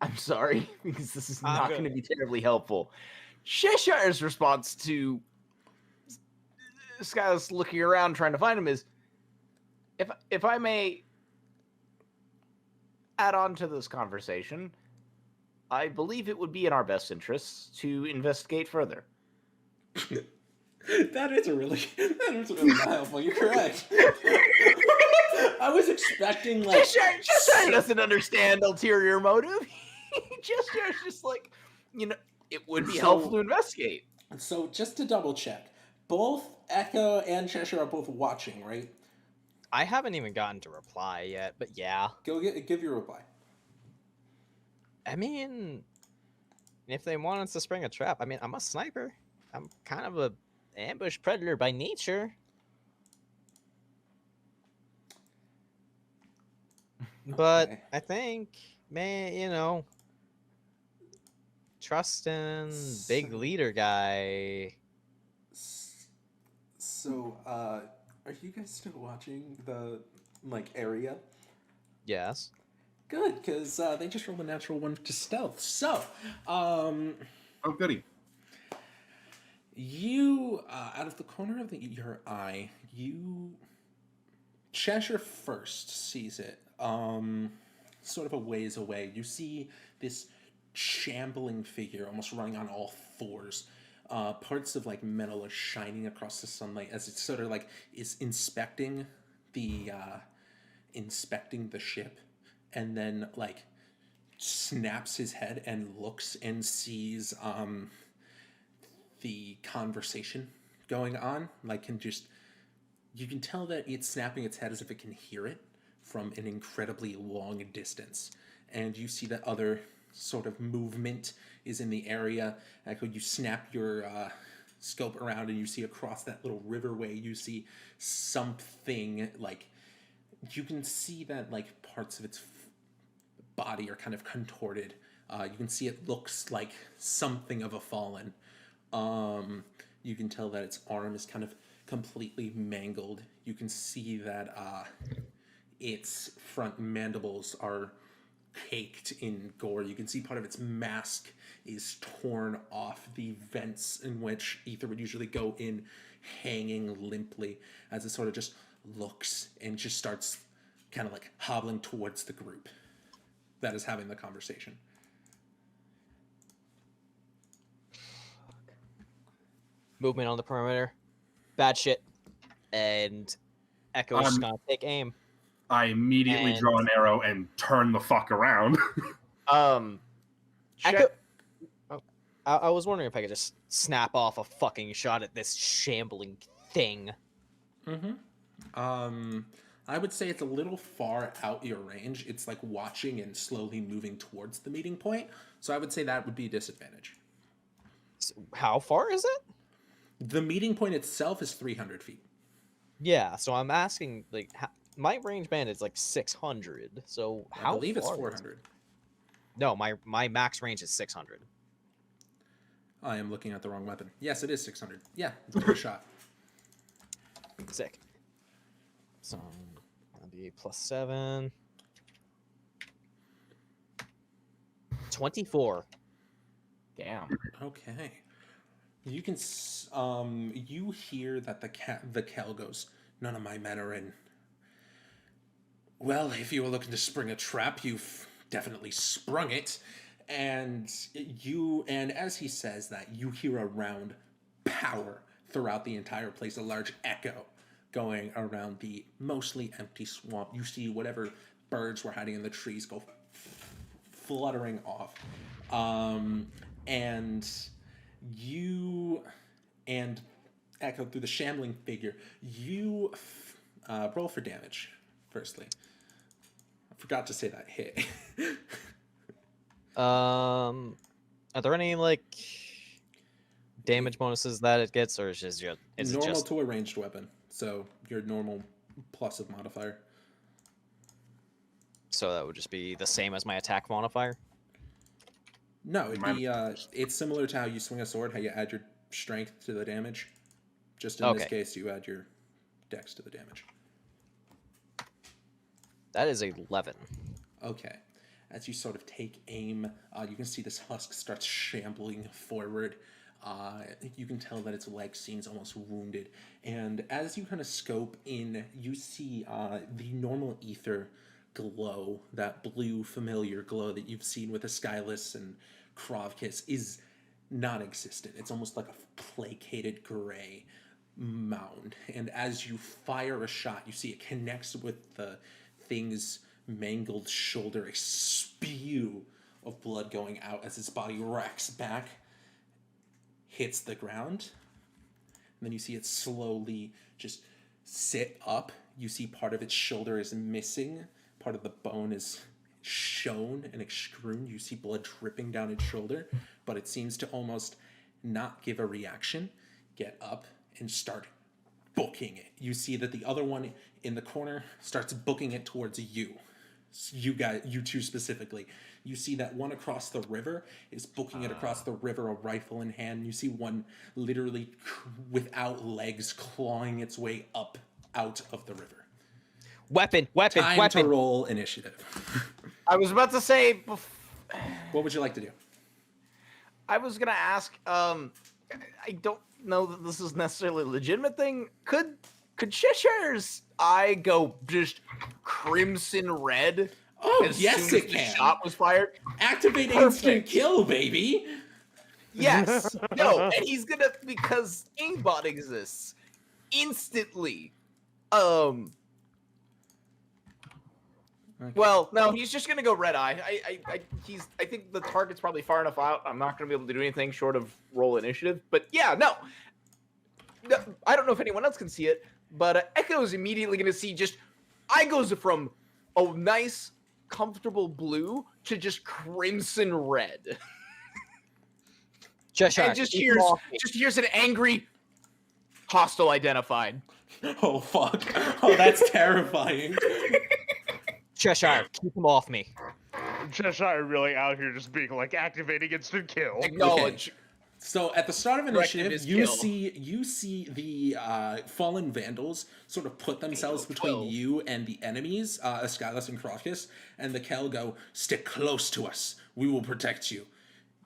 H: I'm sorry, because this is not going to be terribly helpful. Cheshire's response to Skylas looking around trying to find him is, if I may add on to this conversation, I believe it would be in our best interests to investigate further.
A: That is really not helpful. You're correct. I was expecting like
H: Cheshire doesn't understand ulterior motive. Cheshire's just like, it would be helpful to investigate.
A: So just to double check, both Echo and Cheshire are both watching, right?
C: I haven't even gotten to reply yet, but yeah.
A: Give your reply.
C: I mean, if they want us to spring a trap, I mean, I'm a sniper. I'm kind of a ambush predator by nature. But
A: Okay.
C: I think, man, trusting big leader guy.
A: So, are you guys still watching the area?
C: Yes.
A: Good, because they just rolled a natural 1 to stealth. So,
E: Oh, goody.
A: you, out of the corner of your eye, Cheshire first sees it, sort of a ways away. You see this shambling figure almost running on all fours. Parts of metal are shining across the sunlight as it sort of is inspecting the ship, and then snaps his head and looks and sees the conversation going on. You can tell that it's snapping its head as if it can hear it from an incredibly long distance. And you see that other sort of movement is in the area. Echo, you snap your scope around and you see across that little riverway, you see something you can see that parts of its body are kind of contorted. You can see it looks like something of a fallen. You can tell that its arm is kind of completely mangled. You can see that its front mandibles are caked in gore. You can see part of its mask is torn off. The vents in which ether would usually go in hanging limply as it sort of just looks and just starts kind of like hobbling towards the group that is having the conversation.
C: Movement on the perimeter. Bad shit. And Echo's just gonna take aim.
E: I immediately draw an arrow and turn the fuck around.
C: Echo. Oh, I was wondering if I could just snap off a fucking shot at this shambling thing.
A: I would say it's a little far out your range. It's like watching and slowly moving towards the meeting point. So I would say that would be a disadvantage.
C: So how far is it?
A: The meeting point itself is 300 feet.
C: Yeah, so I'm asking, like, my range band is like 600. So how
A: I believe it's
C: far is it?
A: 400.
C: No, my max range is 600.
A: I am looking at the wrong weapon. Yes, it is 600. Yeah, it's a good shot.
C: Sick. So that'll be +7. 24.
H: Damn.
A: Okay. You can, you hear that the Kel goes, "None of my men are in." Well, if you were looking to spring a trap, you've definitely sprung it. And as he says that, you hear a round power throughout the entire place, a large echo going around the mostly empty swamp. You see whatever birds were hiding in the trees go fluttering off. And you and Echo through the shambling figure, you roll for damage, firstly. I forgot to say that hit.
C: Are there any, like, damage bonuses that it gets, or is it
A: Normal
C: just...
A: to a ranged weapon, so your normal plus of modifier.
C: So that would just be the same as my attack modifier?
A: No, it'd be, it's similar to how you swing a sword, how you add your strength to the damage. Just in this case, you add your dex to the damage.
C: That is 11.
A: Okay. As you sort of take aim, you can see this husk starts shambling forward. You can tell that its leg seems almost wounded. And as you kind of scope in, you see the normal ether glow, that blue familiar glow that you've seen with Eskilas and Krovkys, is non-existent. It's almost like a placated gray mound. And as you fire a shot, you see it connects with the thing's mangled shoulder, a spew of blood going out as its body racks back, hits the ground, and then you see it slowly just sit up. You see part of its shoulder is missing, part of the bone is shown and extruded. You see blood dripping down its shoulder, but it seems to almost not give a reaction, get up and start booking it. You see that the other one in the corner starts booking it towards you. You two specifically. You see that one across the river is booking it across the river, a rifle in hand. You see one literally without legs clawing its way up out of the river.
C: Weapon.
A: Time to roll initiative.
H: I was about to say.
A: What would you like to do?
H: I was gonna ask. I don't know that this is necessarily a legitimate thing. Could Cheshire's eye go just crimson red?
A: Oh,
H: as
A: yes,
H: soon
A: it
H: as
A: can.
H: The shot was fired.
A: Activate
H: Perfect.
A: instant kill, baby.
H: Yes. No, and he's gonna, because aimbot exists instantly.
A: Okay.
H: Well, no, he's just gonna go red eye. I think the target's probably far enough out. I'm not gonna be able to do anything short of roll initiative. But yeah, no, I don't know if anyone else can see it, but Echo's immediately gonna see just eye goes from a nice, comfortable blue to just crimson red.
C: Cheshire,
H: And just hears an angry hostile identified.
A: Oh, fuck. Oh, that's terrifying.
C: Cheshire, keep him off me.
D: Cheshire really out here just being like activating instant kill.
H: Acknowledge.
A: So at the start of
H: Directive
A: initiative,
H: is
A: you
H: kill.
A: see the fallen vandals sort of put themselves between
H: 12.
A: you and the enemies, Eskilas and Krovkys, and the Kel go, "Stick close to us. We will protect you.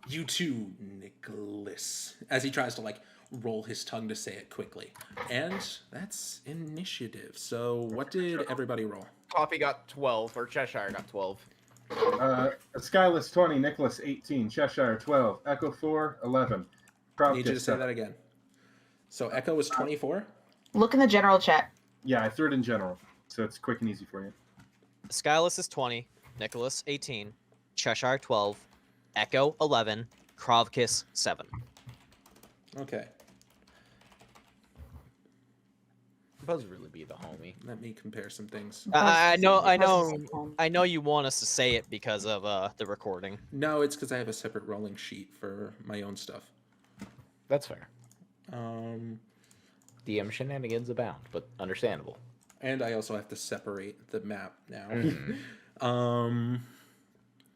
A: You too, Nicholas." As he tries to like roll his tongue to say it quickly, and that's initiative. So what did everybody roll?
H: Coffee got 12, or Cheshire got 12.
E: Eskilas 20, Nicholas 18, Cheshire 12, Echo 4, 11.
A: Need you to say that again. So Echo was 24.
G: Look in the general chat.
E: Yeah, I threw it in general, so it's quick and easy for you.
C: Skyless is 20, Nicholas 18, Cheshire 12, Echo 11, Krovkys 7.
A: Okay,
H: Buzz really be the homie.
A: let me compare some things.
C: I know
G: Home.
C: I know you want us to say it because of the recording.
A: No, it's because I have a separate rolling sheet for my own stuff.
H: That's fair.
A: Um,
H: DM shenanigans abound, but understandable.
A: and I also have to separate the map now.
H: Mhm.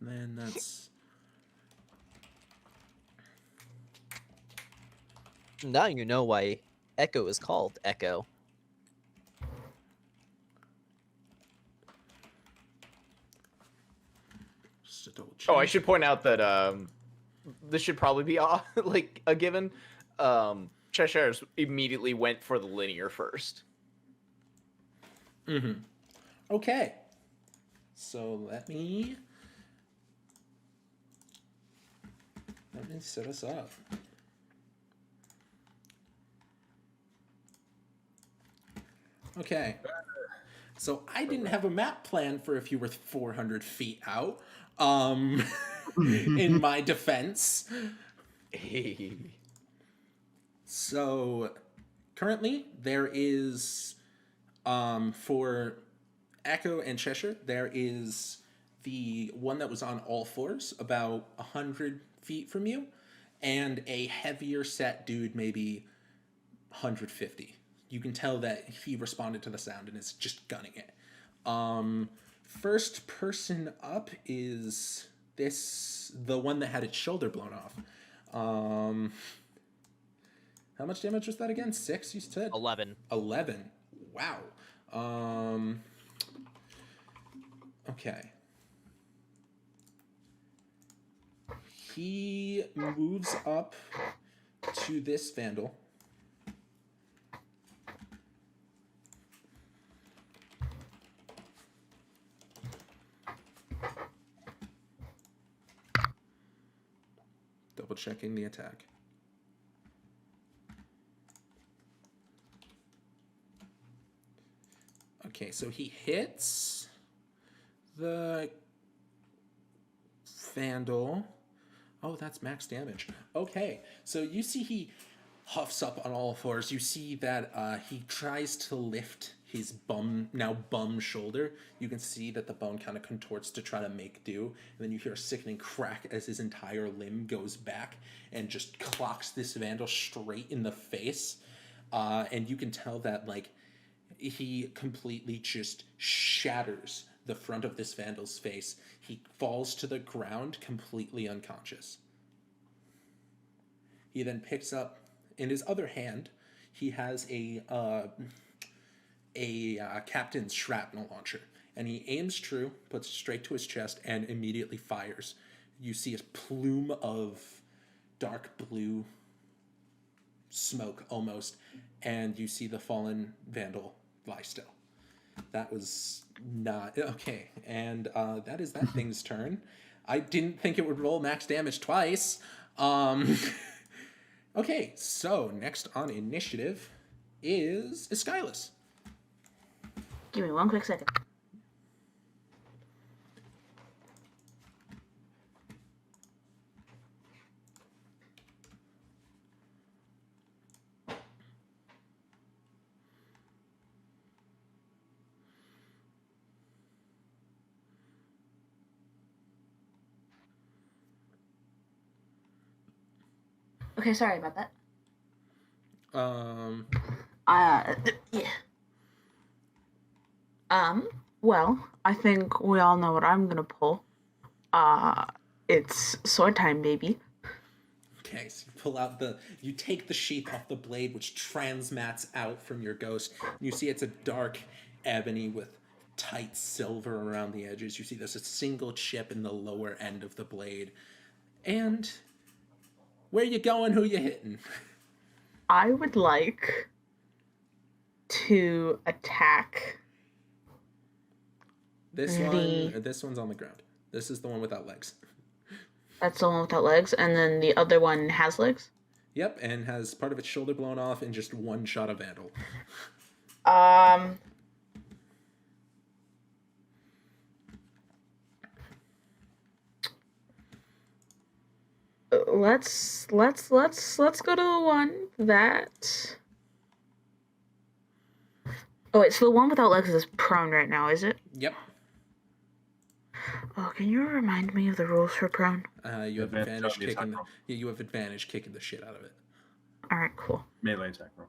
A: Then that's
C: Now you know why Echo is called Echo.
A: just a double check.
H: Oh, I should point out that this should probably be like a given. Cheshire's immediately went for the linear first.
A: Mm-hmm. Okay. So let me set us up. Okay. So I didn't have a map plan for if you were 400 feet out. In my defense. So currently there is for Echo and Cheshire, there is the one that was on all fours about 100 feet from you, and a heavier set dude maybe 150. You can tell that he responded to the sound and is just gunning it. First person up is the one that had its shoulder blown off. How much damage was that again? 6, you said?
C: 11.
A: 11. Wow. Okay. He moves up to this vandal. Double checking the attack. Okay, so he hits the vandal. Oh, that's max damage. Okay, so you see he huffs up on all fours. You see that he tries to lift his bum shoulder. You can see that the bone kind of contorts to try to make do. And then you hear a sickening crack as his entire limb goes back and just clocks this vandal straight in the face. And you can tell that, like, he completely just shatters the front of this vandal's face. He falls to the ground completely unconscious. He then picks up, in his other hand, he has a captain's shrapnel launcher, and he aims true, puts it straight to his chest, and immediately fires. You see a plume of dark blue smoke almost, and you see the fallen vandal lie still. That was not okay, and that is that thing's turn. I didn't think it would roll max damage twice. Okay, so next on initiative is Eskilas.
F: Give me one quick second. Okay, sorry about that. Yeah. Well, I think we all know what I'm gonna pull. It's sword time, baby.
A: Okay, so you take the sheath off the blade, which transmats out from your ghost. You see it's a dark ebony with tight silver around the edges. You see there's a single chip in the lower end of the blade. And where you going? Who you hitting?
G: I would like to attack
A: This one's on the ground. This is the one without legs.
G: That's the one without legs, and then the other one has legs?
A: Yep, and has part of its shoulder blown off and just one shot of Vandal.
G: Let's go to the one that... Oh wait, so the one without legs is prone right now, is it?
A: Yep.
G: Oh, can you remind me of the rules for prone?
A: You have
E: Advantage
A: advantage
E: on the
A: kicking.
E: attack roll.
A: You have advantage kicking the shit out of it.
G: Alright, cool.
E: Melee attack roll.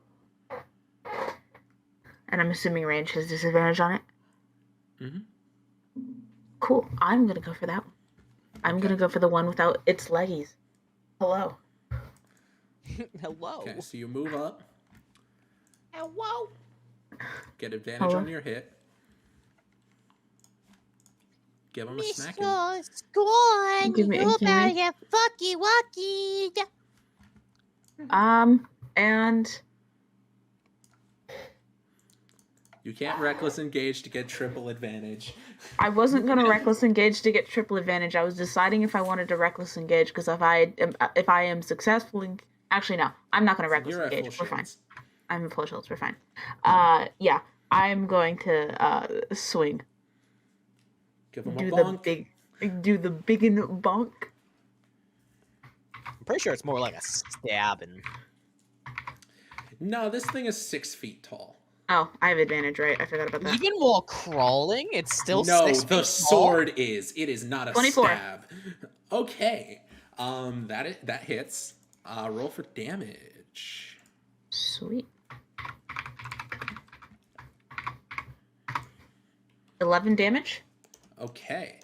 G: And I'm assuming range has disadvantage on it?
A: Mm-hmm.
G: Cool. I'm gonna go for that one. I'm gonna go for the one without its leggies. Hello.
C: Hello.
A: Okay, so you move up,
C: Hello.
A: get advantage
G: Hello.
A: on your hit. Give him a smacking.
J: Scorn,
G: Give me-
J: you
G: give me-
J: better get fucky wucky.
G: And
A: You can't reckless engage to get triple advantage.
G: I wasn't gonna reckless engage to get triple advantage. I was deciding if I wanted to reckless engage because if I am successful in... Actually, no, I'm not gonna reckless
A: You're at
G: engage.
A: full
G: We're fine.
A: shields.
G: I'm in full shields. We're fine. Yeah, I'm going to swing.
A: Give him a
G: Do
A: bonk.
G: the big and bonk.
C: I'm pretty sure it's more like a stabbing.
A: No, this thing is 6 feet tall.
G: Oh, I have advantage, right? I forgot about that.
C: Even while crawling, it's still
A: No,
C: 6
A: the
C: feet tall?
A: sword is. It is not a
G: 24.
A: stab. Okay. That hits. Roll for damage.
G: Sweet. 11 damage.
A: Okay.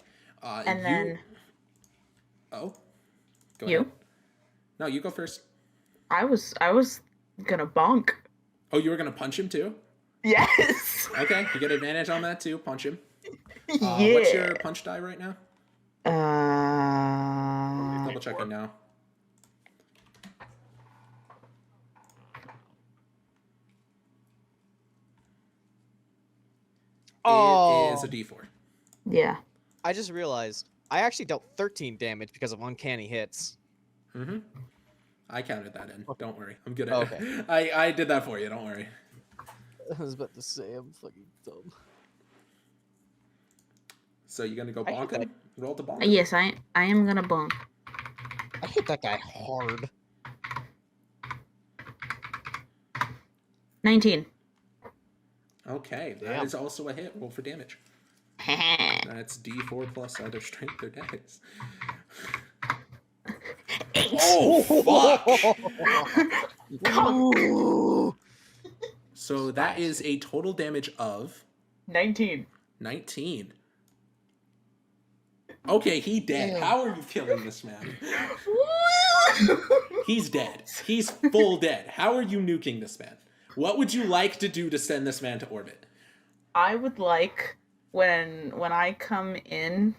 G: And then
A: Oh. Go
G: you.
A: ahead. No, you go first.
G: I was gonna bonk.
A: Oh, you were gonna punch him too?
G: Yes.
A: Okay, you get advantage on that too. Punch him.
G: Yeah.
A: What's your punch die right now?
G: Uh,
A: Double checking now.
C: Oh.
A: It is a D4.
G: yeah.
C: I just realized I actually dealt 13 damage because of uncanny hits.
A: Mm-hmm. I counted that in. Don't worry. I'm good at
C: Okay.
A: it. I did that for you. Don't worry.
C: I was about to say I'm fucking dumb.
A: So you gonna go
C: I hate
A: bonk him? Roll to bonk.
G: Yes, I am gonna bonk.
C: I hit that guy hard.
G: 19.
A: Okay, that
C: Damn.
A: is also a hit. Roll for damage. That's D4 plus either strength or dex. Oh fuck! So that is a total damage of
G: 19.
A: 19. Okay, he dead. How are you killing this man? He's dead. He's full dead. How are you nuking this man? What would you like to do to send this man to orbit?
G: I would like when I come in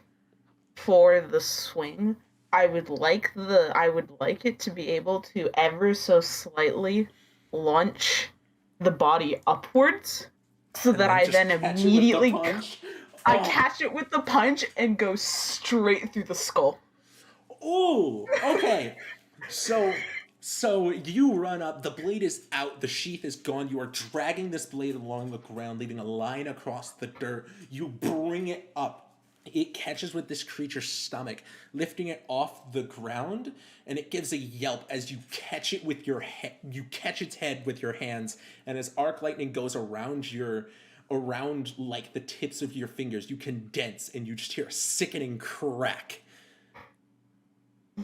G: for the swing, I would like it to be able to ever so slightly launch the body upwards so that I
A: just
G: then
A: catch it with the
G: immediately
A: punch?
G: I
A: Oh.
G: catch it with the punch and go straight through the skull.
A: Ooh, okay. So you run up, the blade is out, the sheath is gone, you are dragging this blade along the ground, leaving a line across the dirt. You bring it up. It catches with this creature's stomach, lifting it off the ground, and it gives a yelp as you catch it with your you catch its head with your hands, and as arc lightning goes around like the tips of your fingers, you condense and you just hear a sickening crack.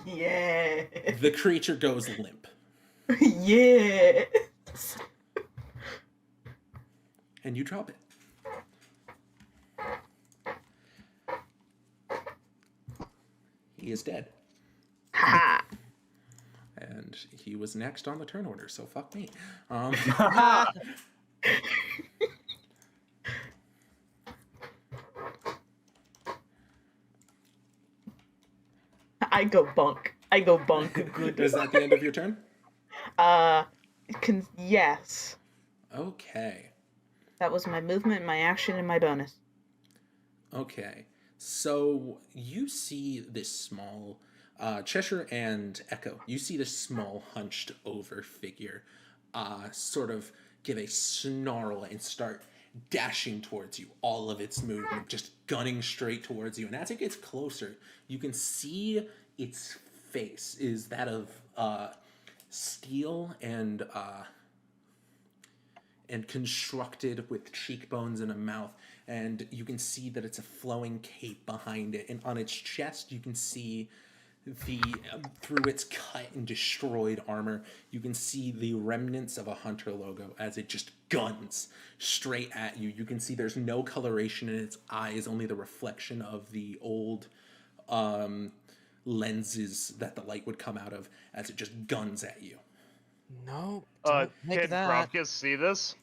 G: Yeah.
A: The creature goes limp.
G: Yeah.
A: And you drop it. He is dead.
G: Ha.
A: and he was next on the turn order, so fuck me.
G: I go bunk. Good.
A: Is that the end of your turn?
G: Yes.
A: Okay.
G: That was my movement, my action, and my bonus.
A: Okay. So you see this small Cheshire and Echo. You see this small hunched over figure sort of give a snarl and start dashing towards you. All of its movement just gunning straight towards you. And as it gets closer, you can see its face is that of steel and constructed with cheekbones and a mouth, and you can see that it's a flowing cape behind it, and on its chest you can see the through its cut and destroyed armor, you can see the remnants of a hunter logo as it just guns straight at you. You can see there's no coloration in its eyes, only the reflection of the old lenses that the light would come out of as it just guns at you.
C: No, don't make
D: Can
C: that.
D: Krovkys see this?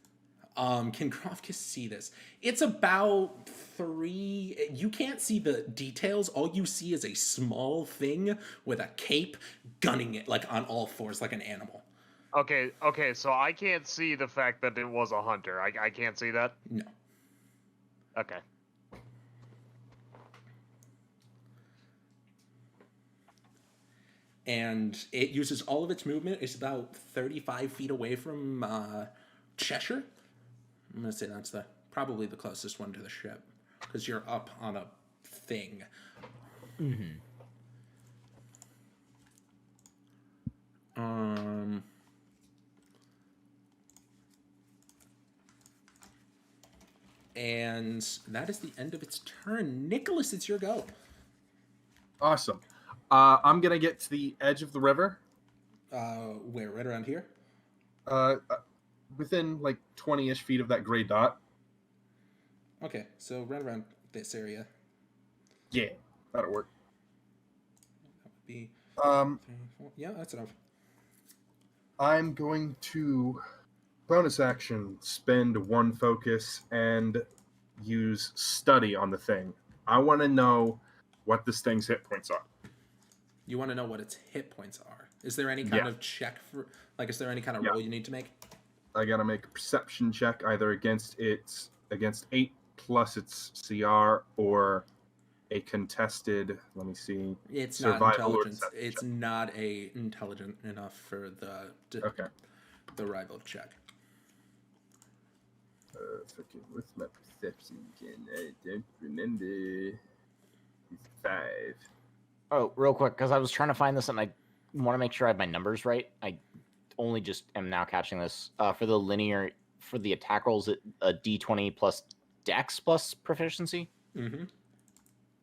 A: Can Krovkys see this? It's about 3. You can't see the details. All you see is a small thing with a cape gunning it like on all fours like an animal.
D: Okay, so I can't see the fact that it was a hunter. I can't see that?
A: No.
D: Okay.
A: And it uses all of its movement. It's about 35 feet away from Cheshire. I'm going to say that's probably the closest one to the ship, because you're up on a thing.
C: Mm-hmm.
A: And that is the end of its turn. Nicholas, it's your go.
E: Awesome. I'm gonna get to the edge of the river.
A: Where? Right around here?
E: Within like 20-ish feet of that gray dot.
A: Okay, so right around this area.
E: Yeah, that'll work.
A: That would be 3, 4. Yeah, that's enough.
E: I'm going to bonus action spend 1 focus and use study on the thing. I want to know what this thing's hit points are.
A: You want to know what its hit points are. Is there any kind of check for, like, is there any kind of roll you need to make?
E: I gotta make a perception check either against 8 plus its CR or a contested. Let me see.
A: It's
E: survival
A: not
E: or
A: intelligence.
E: deception
A: It's
E: check.
A: not intelligent enough for
E: Okay.
A: the rival check.
E: Fucking what's my perception? I don't remember. It's 5.
H: Oh, real quick, because I was trying to find this and I want to make sure I have my numbers right. I only just am now catching this. For the attack rolls, a D20 plus Dex plus proficiency?
A: Mm-hmm.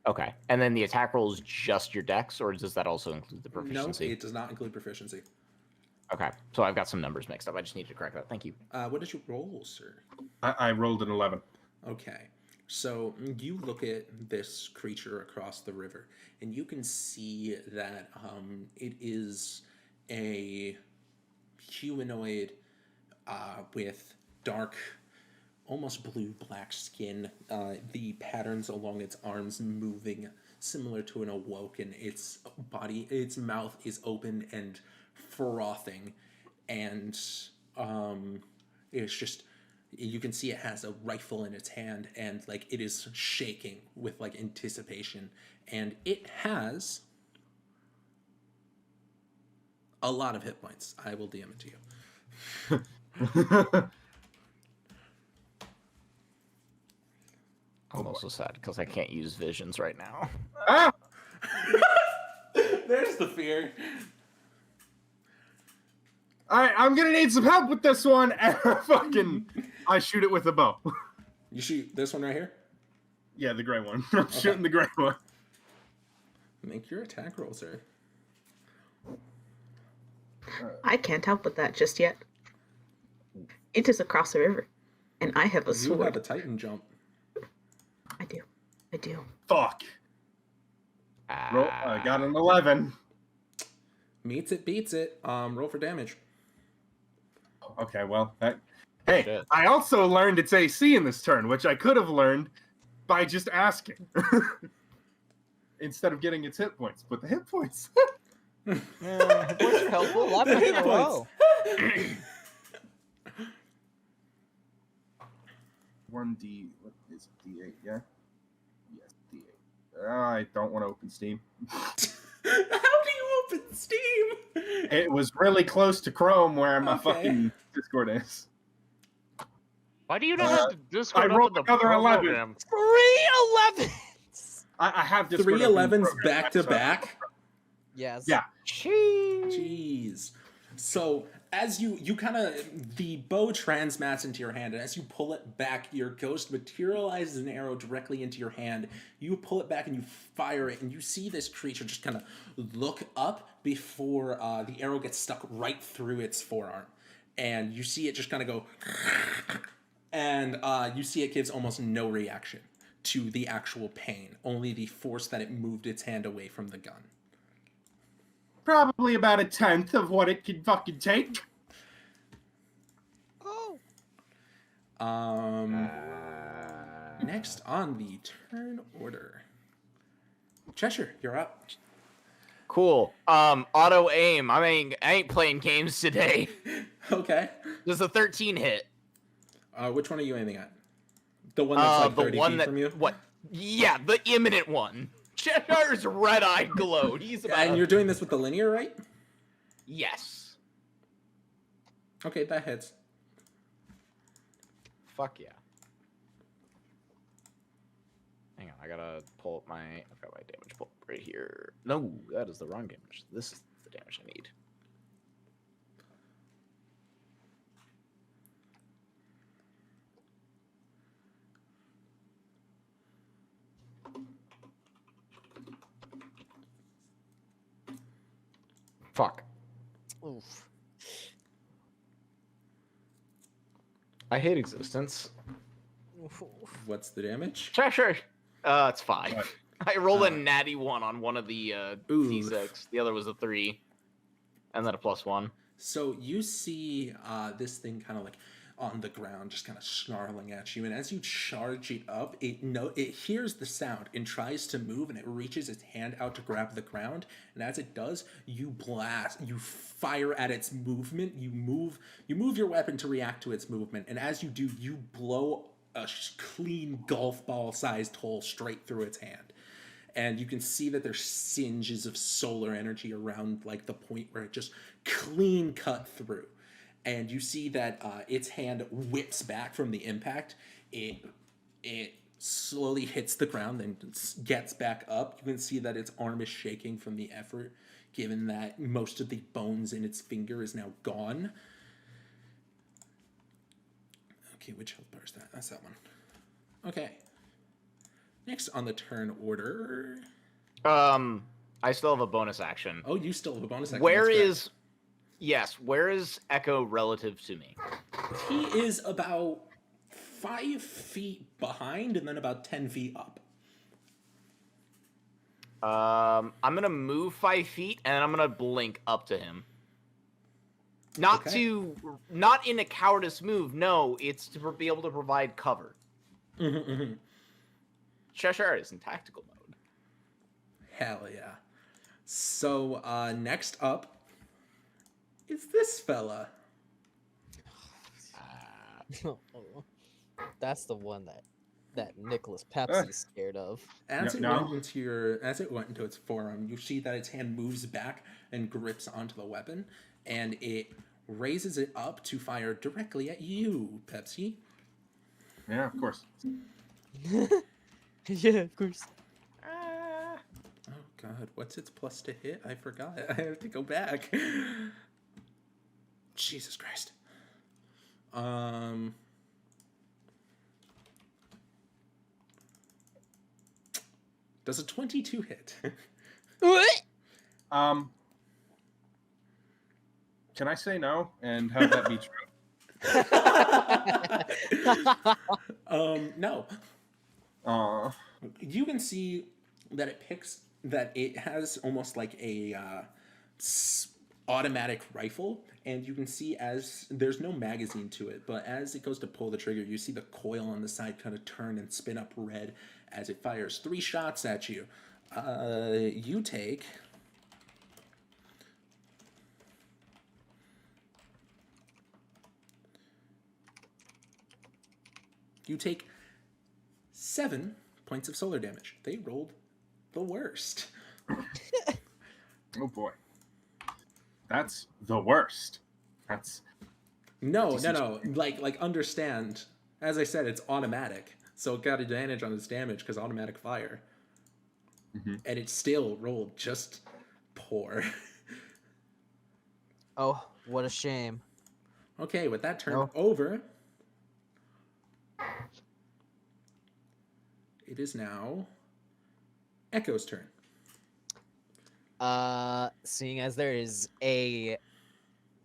H: Okay. And then the attack roll is just your Dex, or does that also include the
A: No,
H: proficiency?
A: it does not include proficiency.
H: Okay. So I've got some numbers mixed up. I just need to correct that. Thank you.
A: What did you roll, sir?
E: I rolled an 11.
A: Okay. So you look at this creature across the river, and you can see that it is a humanoid with dark, almost blue-black skin. The patterns along its arms moving similar to an awoken. Its mouth is open and frothing, and it's just, you can see it has a rifle in its hand, and like it is shaking with like anticipation, and it has a lot of hit points. I will DM it to you.
H: I'm also sad because I can't use visions right now.
E: Ah!
A: There's the fear.
E: I'm gonna need some help with this one. And I shoot it with a bow.
A: You shoot this one right here?
E: Yeah, the gray one. I'm shooting the gray one.
A: Make your attack roll, sir.
G: I can't help with that just yet. It is across the river, and I have a
A: You
G: sword.
A: have a Titan jump.
G: I do.
E: Fuck. I got an 11.
A: Meets it, beats it. Roll for damage.
E: Okay, well, hey,
H: Shit.
E: I also learned its AC in this turn, which I could have learned by just asking instead of getting its hit points. But the hit points.
C: Hit points are helpful. 11
A: Hit
C: in a row.
E: 1D. What is it? D8? Yeah. Yes, D8. I don't want to open Steam.
A: How do you open Steam?
E: It was really close to Chrome where my
A: Okay.
E: fucking Discord is.
D: Why do you not have the Discord
E: I rolled
D: up in the
E: another 11.
D: program?
C: 3 11s.
E: I have Discord.
A: Three
E: open in the
A: 11s
E: program,
A: back to
E: so-
A: back.
C: Yes.
E: Yeah.
A: Jeez. So as you kind of, the bow transmats into your hand, and as you pull it back, your ghost materializes an arrow directly into your hand. You pull it back and you fire it, and you see this creature just kind of look up before the arrow gets stuck right through its forearm. And you see it just kind of go, and you see it gives almost no reaction to the actual pain, only the force that it moved its hand away from the gun.
E: Probably about 1/10 of what it could fucking take.
C: Oh.
A: Next on the turn order. Cheshire, you're up.
H: Cool. Auto aim. I ain't playing games today.
A: Okay.
H: Does a 13 hit?
A: Which one are you aiming at? The one that's like 30
H: the one
A: feet
H: that
A: from you?
H: what? Yeah, the imminent one. Cheshire's red-eyed glowed. He's about.
A: And you're doing this with the linear, right?
H: Yes.
A: Okay, that hits.
H: Fuck yeah. Hang on, I gotta pull up I've got my damage pull up right here. No, that is the wrong damage. This is the damage I need. Fuck.
C: Oof.
H: I hate existence.
A: What's the damage?
H: Sure. It's 5.
E: What?
H: I rolled a natty 1 on one of the
A: Oof.
H: D6. The other was a 3. And then a +1.
A: So you see this thing kind of like on the ground, just kind of snarling at you. And as you charge it up, it hears the sound and tries to move, and it reaches its hand out to grab the ground. And as it does, you fire at its movement. You move your weapon to react to its movement. And as you do, you blow a clean golf ball sized hole straight through its hand. And you can see that there's singes of solar energy around like the point where it just clean cut through. And you see that its hand whips back from the impact. It slowly hits the ground, then gets back up. You can see that its arm is shaking from the effort, given that most of the bones in its finger is now gone. Okay, which health bar is that? That's that one. Okay. Next on the turn order.
H: I still have a bonus action.
A: Oh, you still have a bonus action.
H: Where
A: that's
H: is... Yes, where is Echo relative to me?
A: correct. He is about 5 feet behind and then about 10 feet up.
H: I'm gonna move 5 feet and I'm gonna blink up to him. Not in a cowardice move. No, it's to be able to provide cover. Cheshire is in tactical mode.
A: Hell yeah. So next up is this fella.
C: That's the one that Nicholas Pepsi's scared of.
A: As it
E: No.
A: went into its forearm, you see that its hand moves back and grips onto the weapon, and it raises it up to fire directly at you, Pepsi.
E: Yeah, of course.
C: Yeah, of course.
A: Oh god, what's its plus to hit? I forgot. I have to go back. Jesus Christ. Does a 22 hit?
C: What?
E: Can I say no and have that be true?
A: No. You can see that it has almost like a automatic rifle, and you can see as there's no magazine to it, but as it goes to pull the trigger, you see the coil on the side kind of turn and spin up red as it fires 3 shots at you. You take 7 points of solar damage. They rolled the worst.
E: Oh boy. That's the worst. That's
A: No. Like understand. As I said, it's automatic, so it got advantage on its damage because automatic fire, and it still rolled just poor.
C: Oh, what a shame.
A: Okay, with that turn
C: No.
A: over, it is now Echo's turn.
C: Seeing as there is a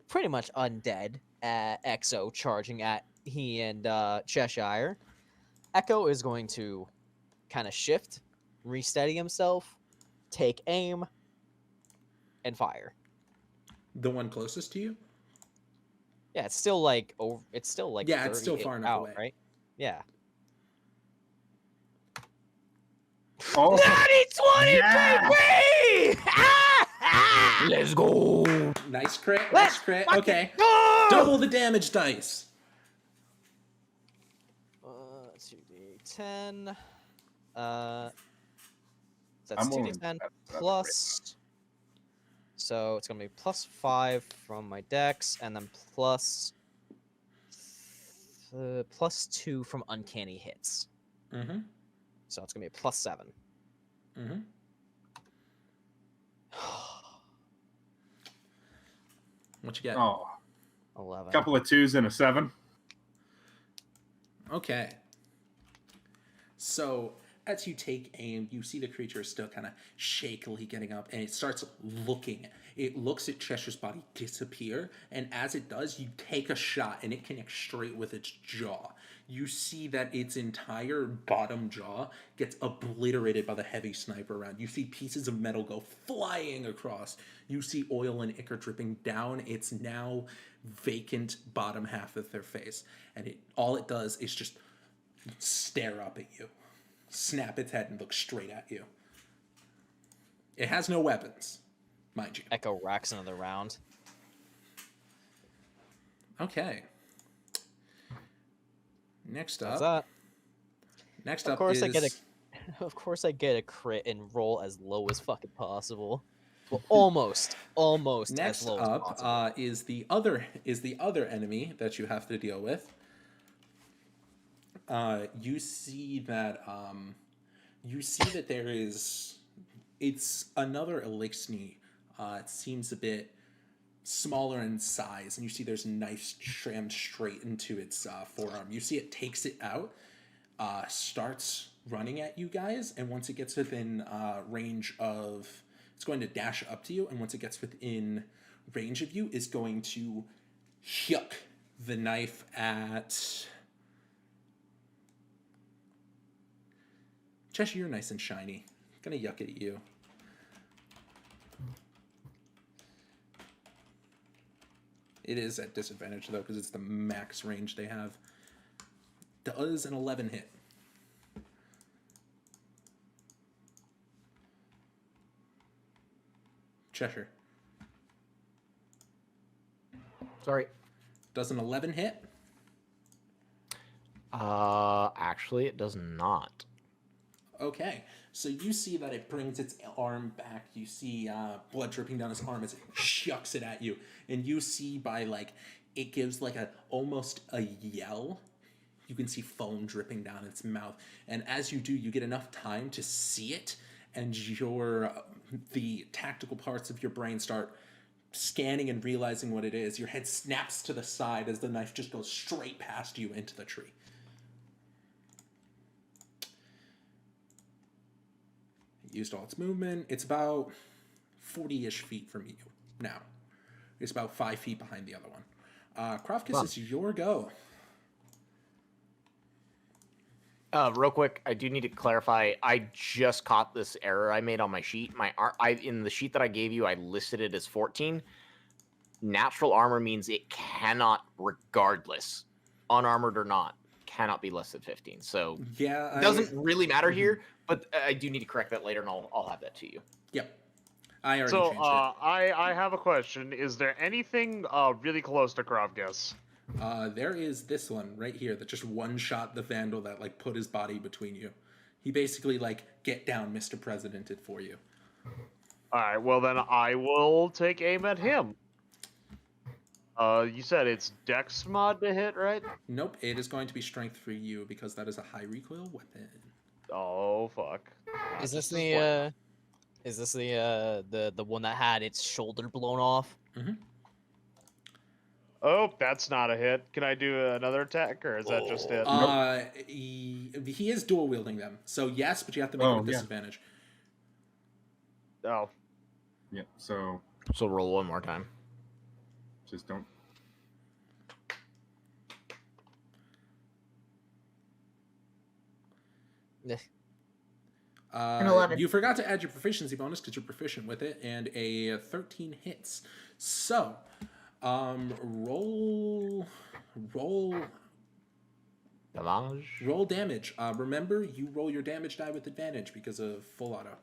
C: pretty much undead Exo charging at he and Cheshire, Echo is going to kind of shift, resteady himself, take aim, and fire.
A: The one closest to you?
C: Yeah, it's still like over. It's still like
A: Yeah, it's
C: 30
A: still far enough
C: out,
A: away.
C: right? Yeah.
E: oh,
C: Natty 20,
E: yeah!
C: baby! Let's go.
A: Nice crit.
C: Let's
A: Nice crit.
C: fucking
A: Okay.
C: go!
A: Double the damage dice.
C: 2d10. That's
E: I'm willing
C: 2d10
E: to bet that's a
C: plus. So it's gonna be plus 5 from my dex, and then plus 2 from uncanny hits.
A: Mm-hmm.
C: So it's gonna be a plus 7.
A: Mm-hmm. What you get?
E: Oh,
C: 11.
E: couple of 2s and a 7.
A: Okay. So as you take aim, you see the creature is still kind of shakily getting up, and it starts looking. It looks at Cheshire's body disappear, and as it does, you take a shot, and it connects straight with its jaw. You see that its entire bottom jaw gets obliterated by the heavy sniper round. You see pieces of metal go flying across. You see oil and ichor dripping down its now vacant bottom half of their face, and all it does is just stare up at you, snap its head, and look straight at you. It has no weapons, mind you.
C: Echo racks another round.
A: Okay. Next
C: What's
A: up.
C: that?
A: Next
C: Of
A: up
C: course
A: is
C: I get a Of course I get a crit and roll as low as fucking possible. Well, almost
A: next
C: as low as
A: up
C: possible.
A: is the other enemy that you have to deal with. You see that there is, it's another Elixni. It seems a bit smaller in size, and you see there's knives trammed straight into its forearm. You see it takes it out, starts running at you guys, and once it gets within range of, it's going to dash up to you, and once it gets within range of you, is going to yuck the knife at Cheshire. You're nice and shiny. Gonna yuck it at you. It is at disadvantage though, because it's the max range they have. Does an 11 hit? Cheshire.
H: Sorry.
A: Does an 11 hit?
H: Actually, it does not.
A: Okay, so you see that it brings its arm back. You see blood dripping down its arm as it shucks it at you, and you see by like it gives like almost a yell. You can see foam dripping down its mouth, and as you do, you get enough time to see it, and the tactical parts of your brain start scanning and realizing what it is. Your head snaps to the side as the knife just goes straight past you into the tree. Used all its movement. It's about 40-ish feet from you now. It's about 5 feet behind the other one. Krovkys, it's your go.
H: Real quick, I do need to clarify. I just caught this error I made on my sheet. In the sheet that I gave you, I listed it as 14. natural armor means it cannot, regardless, unarmored or not, cannot be less than 15. So
A: Yeah,
H: it doesn't really matter here, but I do need to correct that later, and I'll have that to you.
A: Yep. I already
D: So,
A: changed it.
D: I have a question. Is there anything really close to Krovkys?
A: There is this one right here that just one-shot the Vandal that, like, put his body between you. He basically, like, get down, Mr. Presidented for you.
D: Alright, well then I will take aim at him. You said it's Dex mod to hit, right?
A: Nope, it is going to be strength for you because that is a high recoil weapon.
D: Oh, fuck.
C: Is this
D: Just as
C: the one that had its shoulder blown off?
A: Mm-hmm.
D: Oh, that's not a hit. Can I do another attack, or is that just it?
A: He is dual wielding them, so yes, but you have to make it with disadvantage.
D: Oh.
E: Yeah, so
H: So roll one more time.
E: just don't.
F: An 11.
A: You forgot to add your proficiency bonus because you're proficient with it, and a 13 hits. So, roll damage. Remember, you roll your damage die with advantage because of full auto.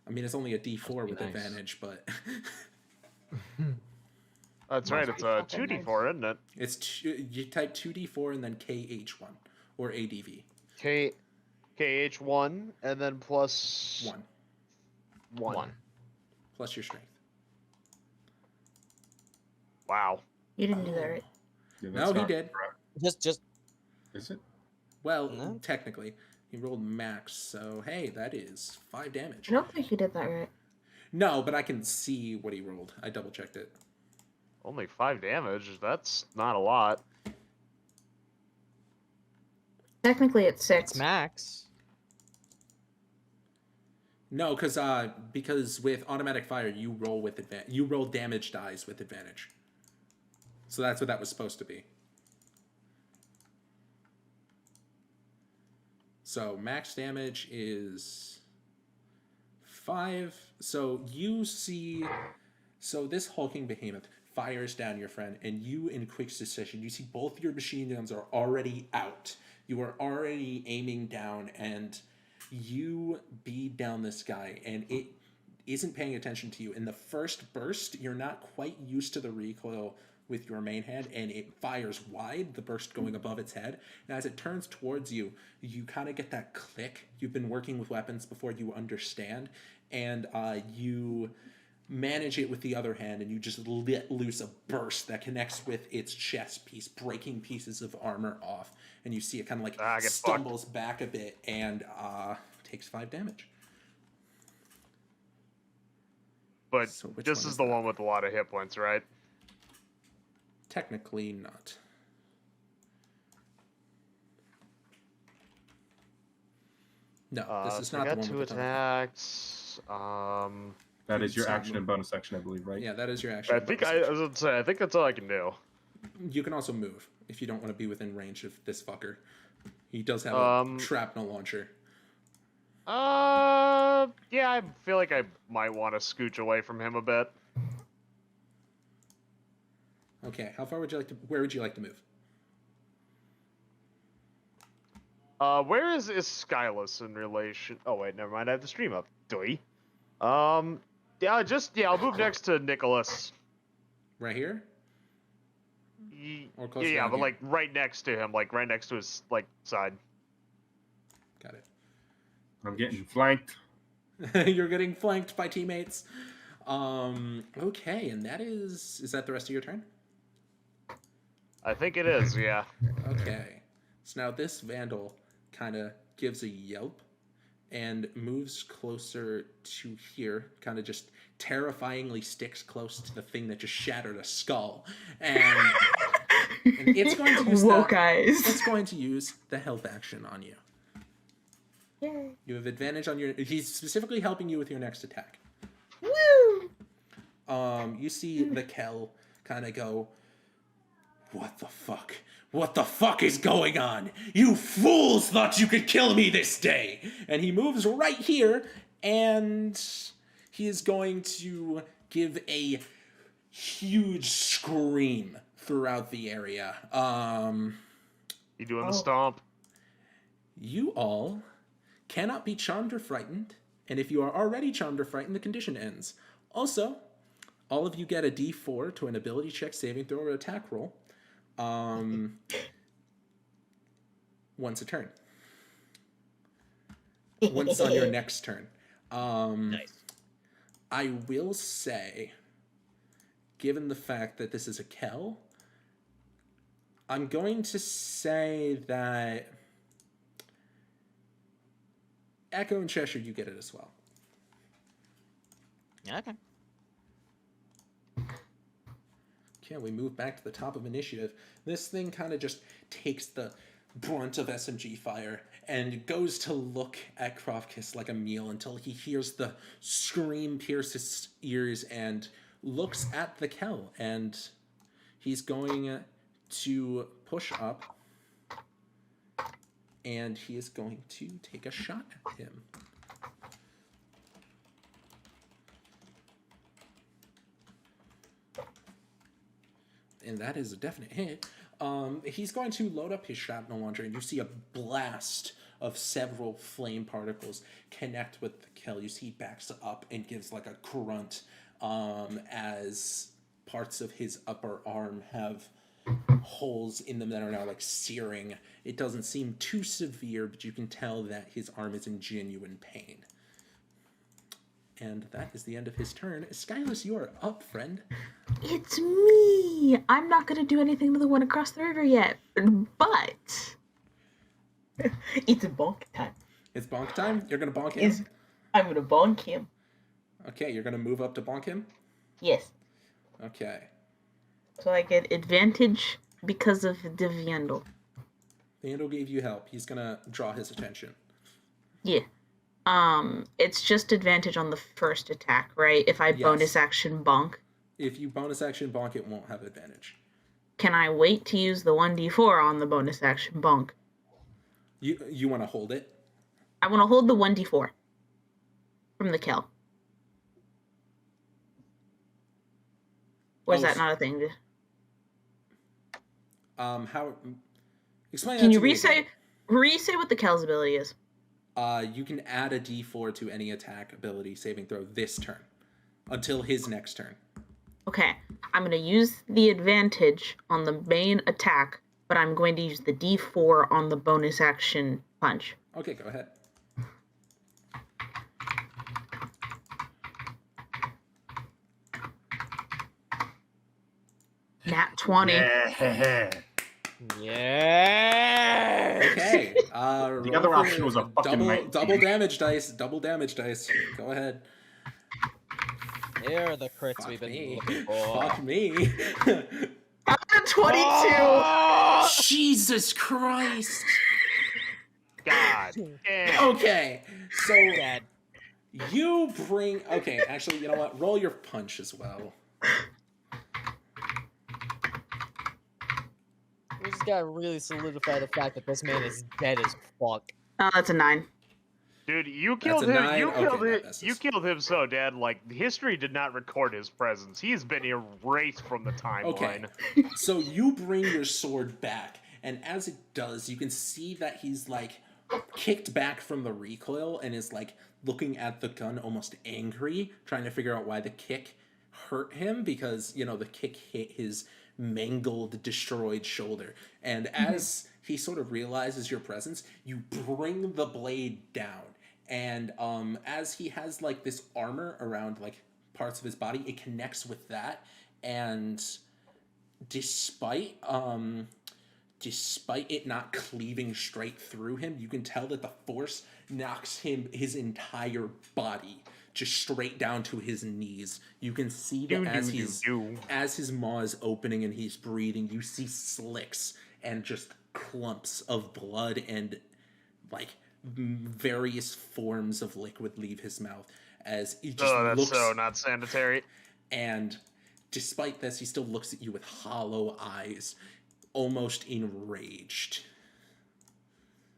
A: I mean, it's only a D4 with advantage, but
D: That's right, it's a 2d4, isn't it?
A: it's you type 2D4 and then KH1 or ADV.
D: KH1, and then plus...
A: 1 plus your strength.
D: Wow.
F: You didn't do that right.
E: Yeah,
A: No,
E: that's
A: he
E: not
A: did.
E: correct.
C: Just
E: Is it?
A: Well,
C: No.
A: technically, he rolled max, so hey, that is 5 damage.
F: I don't think you did that right.
A: No, but I can see what he rolled. I double checked it.
D: Only 5 damage, that's not a lot.
F: Technically, it's 6.
C: it's max.
A: No, because with automatic fire, you roll with advantage. You roll damage dice with advantage. So that's what that was supposed to be. So max damage is 5. So you see, so this hulking behemoth fires down your friend, and you, in quick succession, you see both your machine guns are already out. You are already aiming down, and you beat down this guy, and it isn't paying attention to you. In the first burst, you're not quite used to the recoil with your main hand, and it fires wide, the burst going above its head. And as it turns towards you, you kind of get that click. You've been working with weapons before, you understand, and you manage it with the other hand, and you just let loose a burst that connects with its chest piece, breaking pieces of armor off. And you see it kind of like
D: get
A: stumbles back a bit and takes 5 damage.
D: But
A: So which
D: this
A: one
D: is
A: is
D: the
A: that?
D: one with a lot of hit points, right?
A: Technically not. No, this is
D: So I
A: not the
D: got
A: one
D: 2
A: with the ton.
D: attacks.
E: That is your
A: It's not
E: action and bonus action, I believe, right?
A: Yeah, that is your action.
D: I think
A: bonus
D: I was gonna say, I think that's all I can do.
A: action. You can also move if you don't want to be within range of this fucker. He does have a shrapnel launcher.
D: Yeah, I feel like I might want to scooch away from him a bit.
A: Okay, how far would you like to? Where would you like to move?
D: Where is Eskilas in relation? Oh wait, never mind. I have the stream up. Doi. Yeah, I'll move next to Nicholas.
A: Right here? Or closer
D: Yeah,
A: down
D: but
A: here?
D: like right next to him, like right next to his like side.
A: Got it.
E: I'm getting flanked.
A: You're getting flanked by teammates. Okay, and that is that the rest of your turn?
D: I think it is. Yeah.
A: Okay. So now this Vandal kind of gives a yelp and moves closer to here, kind of just terrifyingly sticks close to the thing that just shattered a skull. And it's going to use
G: Woke eyes.
A: it's going to use the help action on you.
F: Yay.
A: You have advantage on your. He's specifically helping you with your next attack.
F: Woo!
A: You see the Kel kind of go, "What the fuck? What the fuck is going on? You fools thought you could kill me this day!" And he moves right here, and he is going to give a huge scream throughout the area.
D: You doing the stomp?
A: You all cannot be charmed or frightened, and if you are already charmed or frightened, the condition ends. Also, all of you get a D4 to an ability check, saving throw, or attack roll. Once a turn. Once on your next turn.
C: Nice.
A: I will say, given the fact that this is a Kel, I'm going to say that Echo and Cheshire, you get it as well.
C: Okay.
A: Okay, we move back to the top of initiative. This thing kind of just takes the brunt of SMG fire and goes to look at Krovkys like a meal until he hears the scream pierce his ears and looks at the Kel, and he's going to push up and he is going to take a shot at him. And that is a definite hit. He's going to load up his shrapnel launcher, and you see a blast of several flame particles connect with the Kel. You see he backs up and gives like a grunt as parts of his upper arm have holes in them that are now like searing. It doesn't seem too severe, but you can tell that his arm is in genuine pain. And that is the end of his turn. Esskilas, you are up, friend.
F: It's me! I'm not gonna do anything to the one across the river yet, but it's a bonk time.
A: It's bonk time? You're gonna bonk him?
F: I'm gonna bonk him.
A: Okay, you're gonna move up to bonk him?
F: Yes.
A: Okay.
F: So I get advantage because of the Vandal.
A: Vandal gave you help. He's gonna draw his attention.
F: Yeah. It's just advantage on the first attack, right? If I bonus action bonk.
A: If you bonus action bonk, it won't have advantage.
F: Can I wait to use the 1d4 on the bonus action bonk?
A: You want to hold it?
F: I want to hold the 1d4 from the kill. Or is that not a thing?
A: How? Explain.
F: Can
A: that
F: you
A: to me
F: re-say what the Kel's ability is?
A: You can add a d4 to any attack ability saving throw this turn until his next turn.
F: Okay, I'm going to use the advantage on the main attack, but I'm going to use the d4 on the bonus action punch.
A: Okay, go ahead.
F: Nat 20.
C: Yeah.
A: Okay.
E: The other option was a fucking night.
A: double damage dice. Double damage dice. Go ahead.
C: They're the crits we've been looking for.
A: Fuck me.
F: 22.
A: Jesus Christ.
D: God damn.
A: Okay. So
C: Dead.
A: you bring. Okay, actually, you know what? Roll your punch as well.
C: We just gotta really solidify the fact that this man is dead as fuck.
F: Oh, that's a 9.
D: Dude, you killed him.
A: 9?
D: You
A: Okay,
D: killed
A: that
D: it.
A: misses.
D: You killed him so dead. Like history did not record his presence. He has been erased from the timeline.
A: Okay. So you bring your sword back, and as it does, you can see that he's like kicked back from the recoil and is like looking at the gun almost angry, trying to figure out why the kick hurt him, because, you know, the kick hit his mangled, destroyed shoulder. And as he sort of realizes your presence, you bring the blade down. And as he has like this armor around like parts of his body, it connects with that. And despite it not cleaving straight through him, you can tell that the force knocks his entire body just straight down to his knees. You can see that as his maw is opening and he's breathing, you see slicks and just clumps of blood and like various forms of liquid leave his mouth as he just
D: That's
A: looks.
D: so not sanitary.
A: And despite this, he still looks at you with hollow eyes, almost enraged.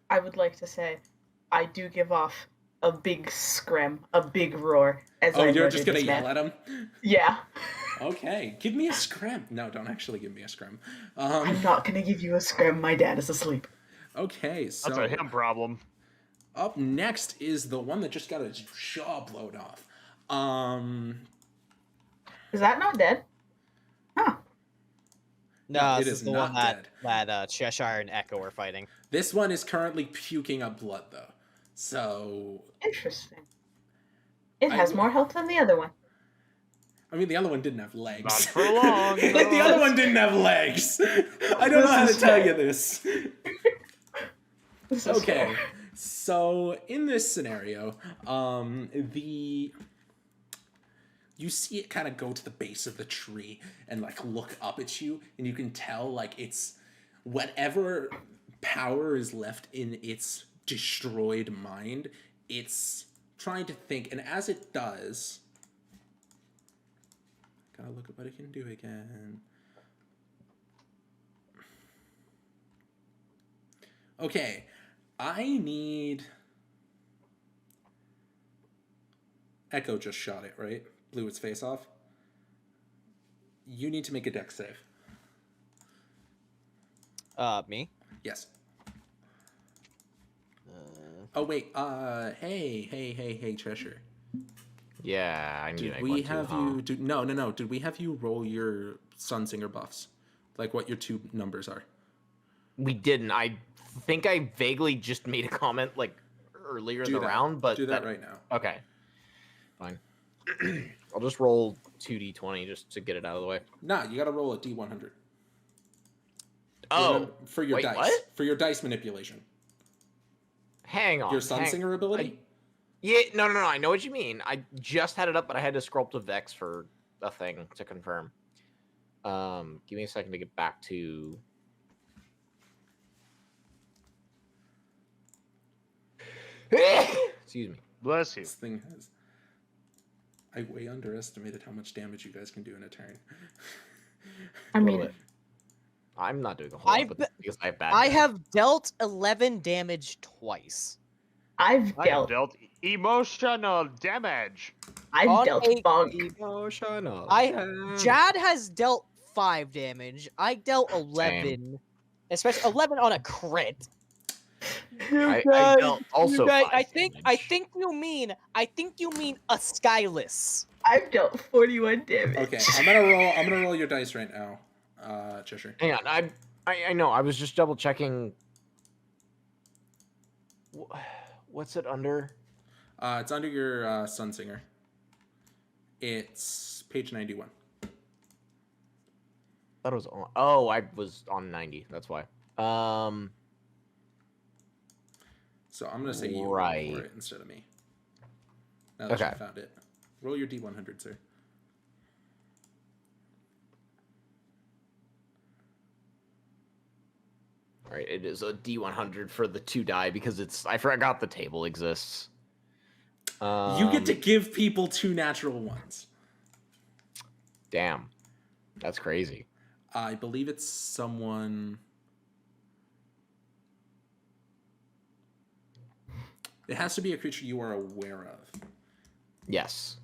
G: I would like to say, I do give off a big scream, a big roar. As
A: Oh,
G: I
A: you're
G: murder
A: just gonna
G: this
A: yell
G: man.
A: at him?
G: Yeah.
A: Okay, give me a scrim. No, don't actually give me a scrim.
G: I'm not gonna give you a scrim. My dad is asleep.
A: Okay, so
D: That's a him problem.
A: up next is the one that just got his jaw blown off.
G: Is that not dead? Huh.
C: No,
A: it
C: this
A: is
C: is the
A: not
C: one
A: dead.
C: that Cheshire and Echo are fighting.
A: This one is currently puking up blood, though. So,
G: Interesting. It
A: I
G: has
A: w-
G: more health than the other one.
A: I mean, the other one didn't have legs.
D: Not for long.
A: Like, the other one didn't have legs. I don't know how to
G: This is
A: tell
G: fair.
A: you this.
G: This is
A: Okay,
G: fair.
A: so in this scenario, you see it kind of go to the base of the tree and like look up at you, and you can tell like it's whatever power is left in its destroyed mind, it's trying to think, and as it does, gotta look at what it can do again. Okay, I need... Echo just shot it, right? Blew its face off. You need to make a dex save.
C: Me?
A: Yes. Oh, wait, hey, Cheshire.
H: Yeah, I need to
A: Did
H: make
A: we
H: one
A: have
H: too,
A: you... No. Did we have you roll your Sunsinger buffs? Like what your two numbers are?
H: We didn't. I think I vaguely just made a comment like earlier in the round, but
A: do that right now.
H: Okay, fine. I'll just roll 2d20 just to get it out of the way.
A: Nah, you gotta roll a D100.
H: Oh,
A: Remember, for your
H: wait,
A: dice.
H: what?
A: For your dice manipulation.
H: Hang on.
A: Your Sunsinger ability?
H: Yeah, no. I know what you mean. I just had it up, but I had to scroll up to Vex for a thing to confirm. Give me a second to get back to. Excuse me.
D: Bless you.
A: This thing has... I way underestimated how much damage you guys can do in a turn.
G: I mean,
H: bit. I'm not doing a whole lot, but because I have bad.
C: I
H: dice.
C: have dealt 11 damage twice.
G: I've
D: I have
G: dealt.
D: dealt emotional damage.
G: I've
C: on
G: dealt
C: a-
G: bunk.
H: Emotional.
C: Jad has dealt 5 damage. I dealt 11. Especially 11 on a crit.
H: I dealt also.
C: You guys,
H: 5
C: I
H: damage.
C: think you mean Eskilas.
G: I've dealt 41 damage.
A: Okay, I'm gonna roll your dice right now, Cheshire.
H: Hang on, I know. I was just double checking. What's it under?
A: It's under your Sunsinger. It's page 91.
H: Thought it was on. Oh, I was on 90. That's why.
A: So I'm gonna say you roll
H: Right.
A: for it instead of me. Now that
H: Okay.
A: you found it. Roll your D100, sir.
H: All right, it is a D100 for the 2 die because it's. I forgot the table exists.
A: You get to give people 2 natural ones.
H: Damn, that's crazy.
A: I believe it's someone... It has to be a creature you are aware of.
H: Yes.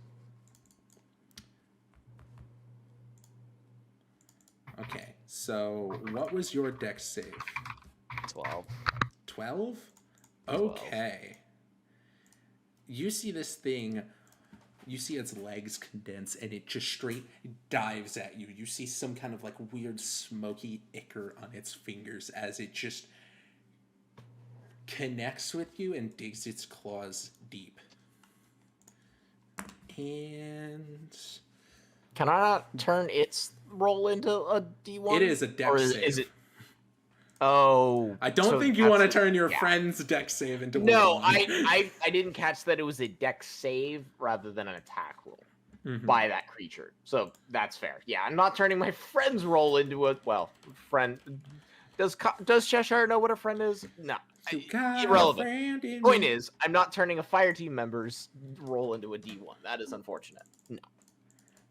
A: Okay, so what was your dex save?
C: 12.
A: 12? Okay. You see this thing, you see its legs condense, and it just straight dives at you. You see some kind of like weird smoky ichor on its fingers as it just connects with you and digs its claws deep. And
H: Can I not turn its roll into a D1?
A: it is a dex
H: Or
A: save.
H: is it? Oh.
A: I don't
H: so
A: think you want to
H: that's a-
A: turn your
H: yeah.
A: friend's dex save into
H: No,
A: one.
H: I didn't catch that it was a dex save rather than an attack roll
A: Mhm.
H: by that creature. So that's fair. Yeah, I'm not turning my friend's roll into a friend. Does Cheshire know what a friend is? No.
A: You got a
H: Irrelevant.
A: friend in
H: Point
A: me.
H: is, I'm not turning a fire team member's roll into a D1. That is unfortunate. No.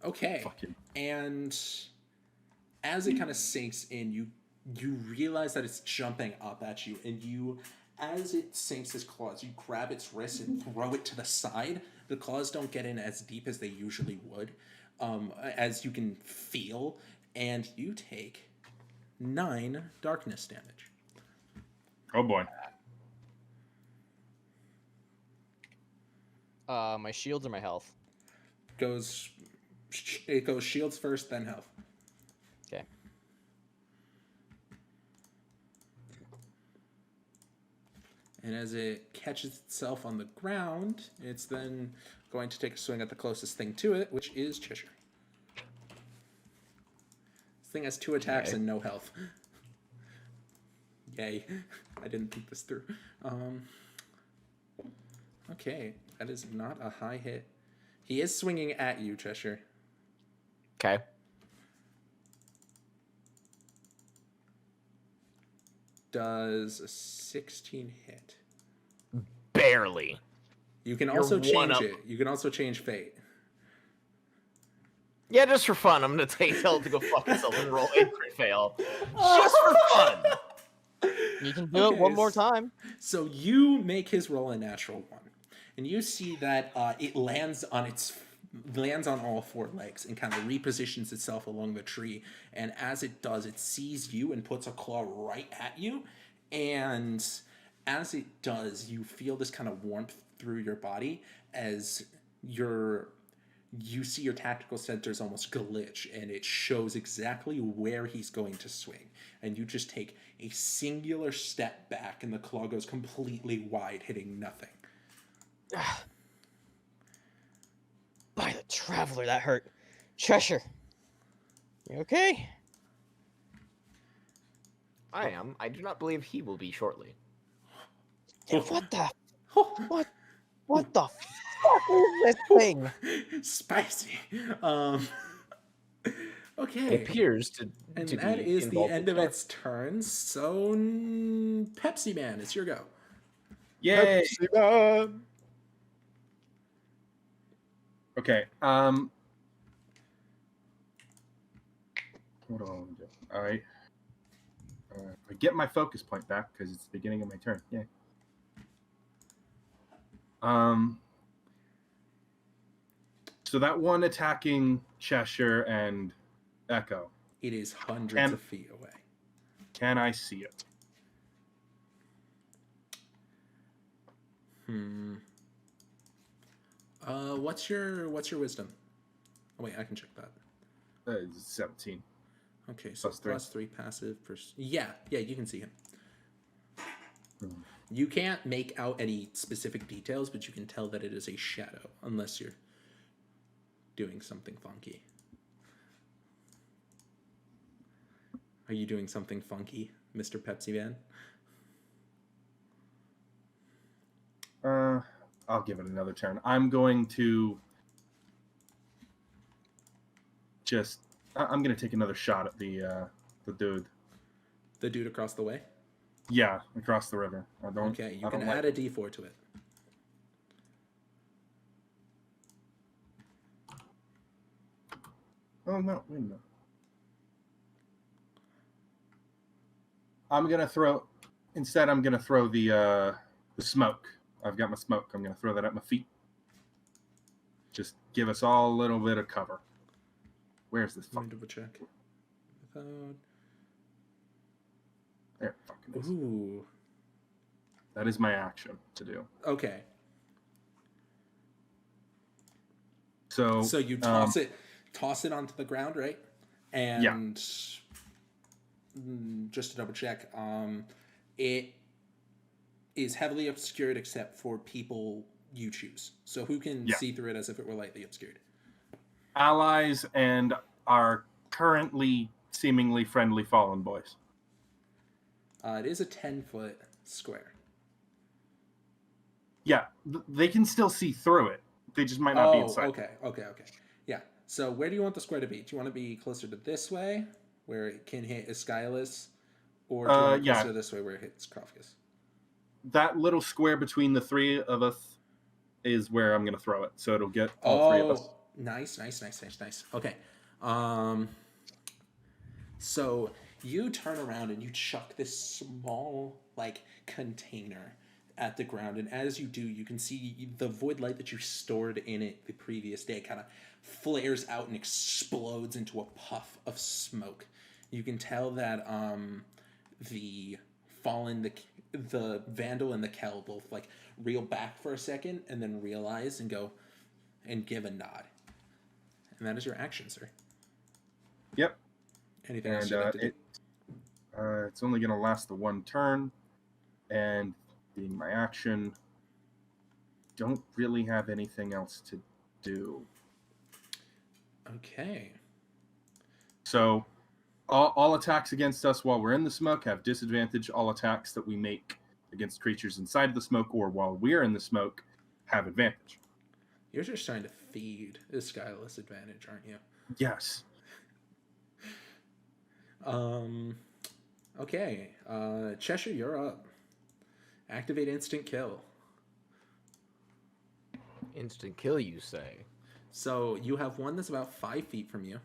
A: Okay.
E: Fucking
A: And as it kind of sinks in, you realize that it's jumping up at you, and you, as it sinks his claws, you grab its wrist and throw it to the side. The claws don't get in as deep as they usually would, as you can feel, and you take 9 darkness damage.
E: Oh boy.
C: My shields or my health?
A: It goes shields first, then health.
C: Okay.
A: And as it catches itself on the ground, it's then going to take a swing at the closest thing to it, which is Cheshire. This thing has 2 attacks and no health. Yay. I didn't think this through. Okay, that is not a high hit. He is swinging at you, Cheshire.
H: Okay.
A: Does a 16 hit?
H: Barely.
A: You can
H: You're
A: also
H: one
A: change
H: up.
A: it. You can also change fate.
H: Yeah, just for fun, I'm gonna tell it to go fuck itself and roll a crit fail. Just for fun.
C: You can do it one more time.
A: So you make his roll a natural 1, and you see that it lands on all 4 legs and kind of repositions itself along the tree. And as it does, it sees you and puts a claw right at you. And as it does, you feel this kind of warmth through your body as you see your tactical sensors almost glitch, and it shows exactly where he's going to swing. And you just take a singular step back, and the claw goes completely wide, hitting nothing.
C: By the Traveler, that hurt. Cheshire, you okay?
H: I am. I do not believe he will be shortly.
C: What the? What the fuck is this thing?
A: Spicy. Okay.
H: It appears to
A: And
H: to
A: that
H: be
A: is the
H: involved
A: end
H: with
A: of its turn. So, Pepsi Man, it's your go.
E: Yay! Okay. What do I want to do? All right. I get my focus point back because it's the beginning of my turn. Yay. So that one attacking Cheshire and Echo.
A: It is hundreds of feet away.
E: Can I see it?
A: What's your wisdom? Oh wait, I can check that.
E: 17.
A: Okay, so plus 3 passive. Yeah, you can see him. You can't make out any specific details, but you can tell that it is a shadow, unless you're doing something funky. Are you doing something funky, Mr. Pepsi Man?
E: I'll give it another turn. I'm going to I'm going to take another shot at the dude.
A: The dude across the way?
E: Yeah, across the river.
A: Okay, you can add a d4 to it.
E: Oh, no, wait a minute. I'm going to throw the smoke. I've got my smoke. I'm going to throw that at my feet. Just give us all a little bit of cover. Where's this
A: Let me
E: fucking...
A: double check. Without...
E: There it fucking is.
A: Ooh.
E: That is my action to do.
A: Okay.
E: So
A: you toss it onto the ground, right? And just to double check, it is heavily obscured except for people you choose. So who can see through it as if it were lightly obscured?
E: Allies and our currently seemingly friendly fallen boys.
A: It is a 10-foot square.
E: Yeah, they can still see through it. They just might not be inside.
A: Okay. Yeah. So where do you want the square to be? Do you want to be closer to this way, where it can hit Eskilas, or do you want to be closer to this way, where it hits Krovkys?
E: That little square between the three of us is where I'm going to throw it, so it'll get all three of us.
A: Nice. Okay. So You turn around and you chuck this small, like, container at the ground, and as you do, you can see the void light that you stored in it the previous day kind of flares out and explodes into a puff of smoke. You can tell that the fallen, the vandal and the Kel both like reel back for a second and then realize and go and give a nod. And that is your action, sir.
E: Yep.
A: Anything else you'd like to do?
E: It's only going to last the one turn, and being my action, don't really have anything else to do.
A: Okay.
E: So, all attacks against us while we're in the smoke have disadvantage. All attacks that we make against creatures inside of the smoke or while we're in the smoke have advantage.
A: You're just trying to feed Eskilas advantage, aren't you?
E: Yes.
A: Okay. Cheshire, you're up. Activate instant kill.
H: Instant kill, you say?
A: So you have one that's about 5 feet from you.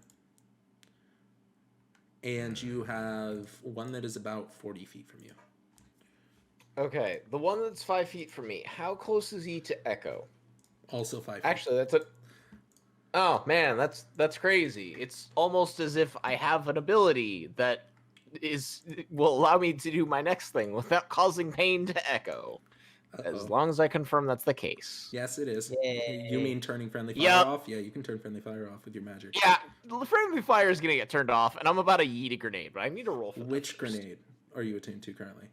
A: And you have one that is about 40 feet from you.
H: Okay, the one that's 5 feet from me. How close is he to Echo?
A: Also 5 feet.
H: Actually, that's a. Oh man, that's crazy. It's almost as if I have an ability that will allow me to do my next thing without causing pain to Echo. As long as I confirm that's the case.
A: Yes, it is.
H: Yay.
A: You mean turning friendly fire
H: Yep.
A: off? Yeah, you can turn friendly fire off with your magic.
H: Yeah, the friendly fire is gonna get turned off, and I'm about to yeet a grenade, but I need to roll for that
A: Which
H: first.
A: grenade are you attuned to currently?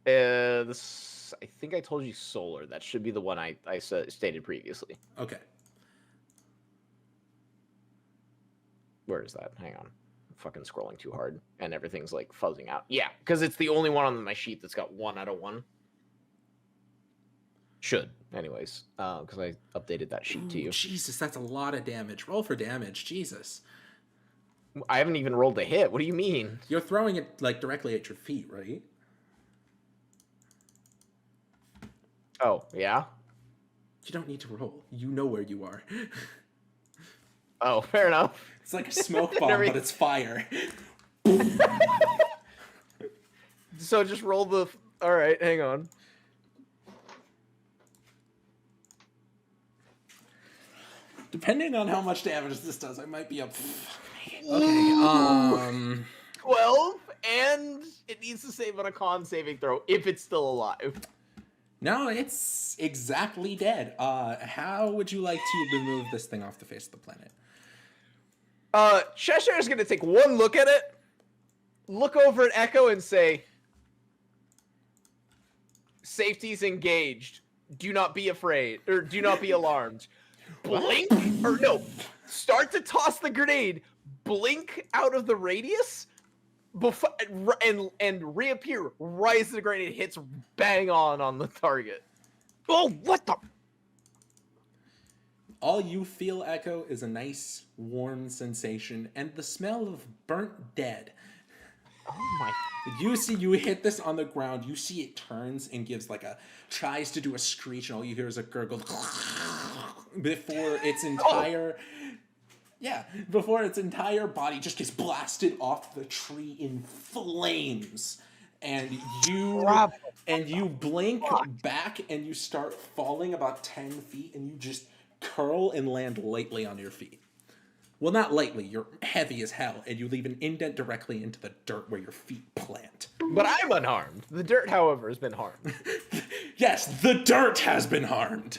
H: This I think I told you solar. That should be the one I stated previously.
A: Okay.
H: Where is that? Hang on. I'm fucking scrolling too hard, and everything's like fuzzing out. Yeah, because it's the only one on my sheet that's got 1 out of 1. Should, anyways, because I updated that sheet to you.
A: Jesus, that's a lot of damage. Roll for damage. Jesus.
H: I haven't even rolled a hit. What do you mean?
A: You're throwing it like directly at your feet, right?
H: Oh, yeah?
A: You don't need to roll. You know where you are.
H: Oh, fair enough.
A: It's like a smoke bomb, but it's fire.
H: So just roll the... Alright, hang on.
A: Depending on how much damage this does, I might be up. Okay,
H: 12, and it needs to save on a con saving throw if it's still alive.
A: No, it's exactly dead. How would you like to remove this thing off the face of the planet?
H: Cheshire is going to take one look at it, look over at Echo and say, safety's engaged. Do not be afraid, or do not be alarmed. Blink, or no, start to toss the grenade, blink out of the radius, and reappear right as the grenade hits bang on the target. Oh, what the?
A: All you feel, Echo, is a nice, warm sensation and the smell of burnt dead.
H: Oh my.
A: You hit this on the ground, you see it turns and gives like tries to do a screech, and all you hear is a gurgle before its entire... before its entire body just gets blasted off the tree in flames. And you blink back and you start falling about 10 feet and you just curl and land lightly on your feet. Well, not lightly, you're heavy as hell, and you leave an indent directly into the dirt where your feet plant.
H: But I'm unharmed. The dirt, however, has been harmed.
A: Yes, the dirt has been harmed.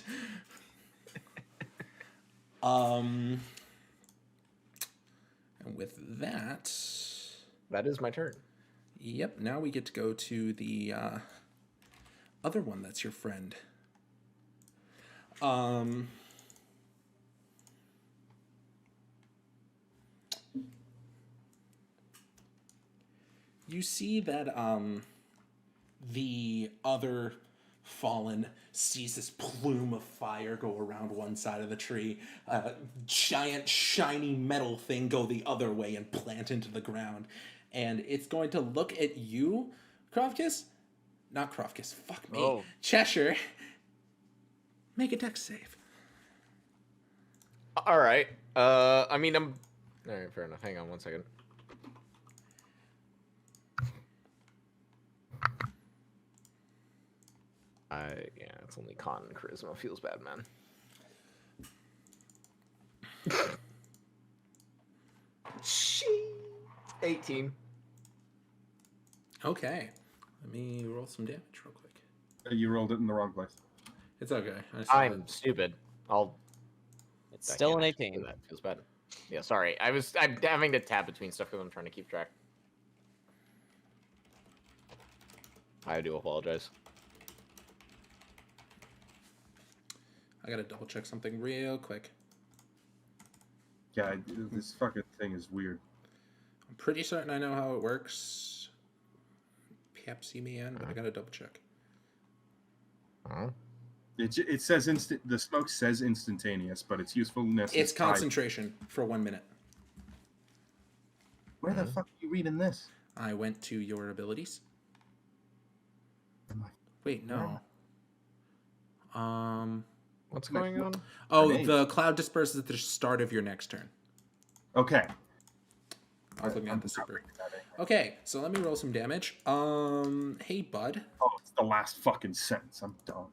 A: And with that...
H: That is my turn.
A: Yep, now we get to go to the other one that's your friend. You see that the other fallen sees this plume of fire go around one side of the tree, a giant shiny metal thing go the other way and plant into the ground, and it's going to look at you, Krovkys? Not Krovkys, fuck me.
H: Oh.
A: Cheshire. Make a dex save.
H: Alright. I mean, I'm... Alright, fair enough. Hang on one second. Yeah, it's only con and charisma. Feels bad, man. She 18.
A: Okay. Let me roll some damage real quick.
E: You rolled it in the wrong place.
A: It's okay.
H: I'm stupid.
C: It's
H: I
C: still
H: can't
C: an
H: actually do
C: 18.
H: That feels bad. Yeah, sorry. I'm having to tab between stuff because I'm trying to keep track. I do apologize.
A: I gotta double check something real quick.
E: Yeah, this fucking thing is weird.
A: I'm pretty certain I know how it works. Pepsi man, but I gotta double check.
H: Huh?
E: It says instant. The smoke says instantaneous, but its usefulness.
A: It's
E: is tied-
A: concentration for 1 minute.
E: Where the fuck are you reading this?
A: I went to your abilities.
E: Am I-
A: Wait, no.
H: What's going on?
A: Oh,
E: Grenades.
A: the cloud disperses at the start of your next turn.
E: Okay.
A: I was looking at the super.
E: reading that anyway.
A: Okay, so let me roll some damage. Hey, bud.
E: Oh, it's the last fucking sentence. I'm dumb.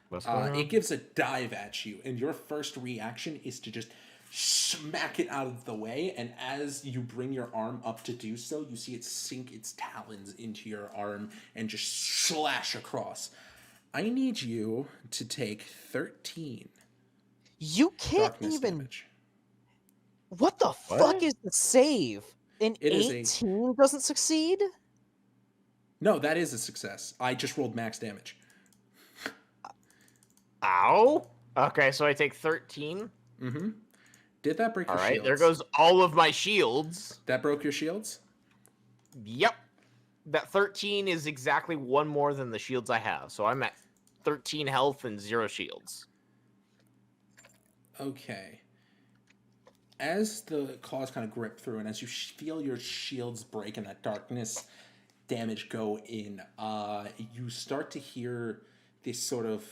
H: What's going on?
A: It gives a dive at you, and your first reaction is to just smack it out of the way. And as you bring your arm up to do so, you see it sink its talons into your arm and just slash across. I need you to take 13
C: You can't
A: darkness
C: even.
A: damage.
C: What the fuck is the save? An
A: It is a-
C: 18 doesn't succeed?
A: No, that is a success. I just rolled max damage.
H: Ow. Okay, so I take 13.
A: Mm-hmm. Did that break
H: All
A: your
H: right,
A: shields?
H: there goes all of my shields.
A: That broke your shields?
H: Yep. That 13 is exactly one more than the shields I have. So I'm at 13 health and 0 shields.
A: Okay. As the claws kind of grip through, and as you feel your shields break and that darkness damage go in, you start to hear this sort of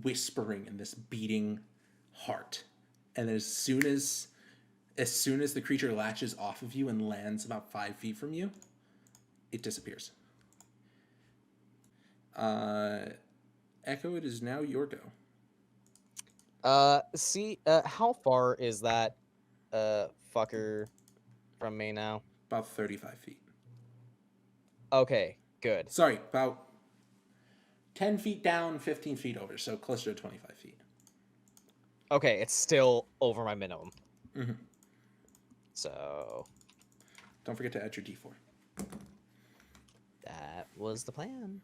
A: whispering and this beating heart. And as soon as the creature latches off of you and lands about 5 feet from you, it disappears. Echo, it is now your go.
C: How far is that fucker from me now?
A: About 35 feet.
C: Okay, good.
A: Sorry, about 10 feet down, 15 feet over, so closer to 25 feet.
C: Okay, it's still over my minimum.
A: Mm-hmm.
C: So
A: Don't forget to add your D4.
C: that was the plan.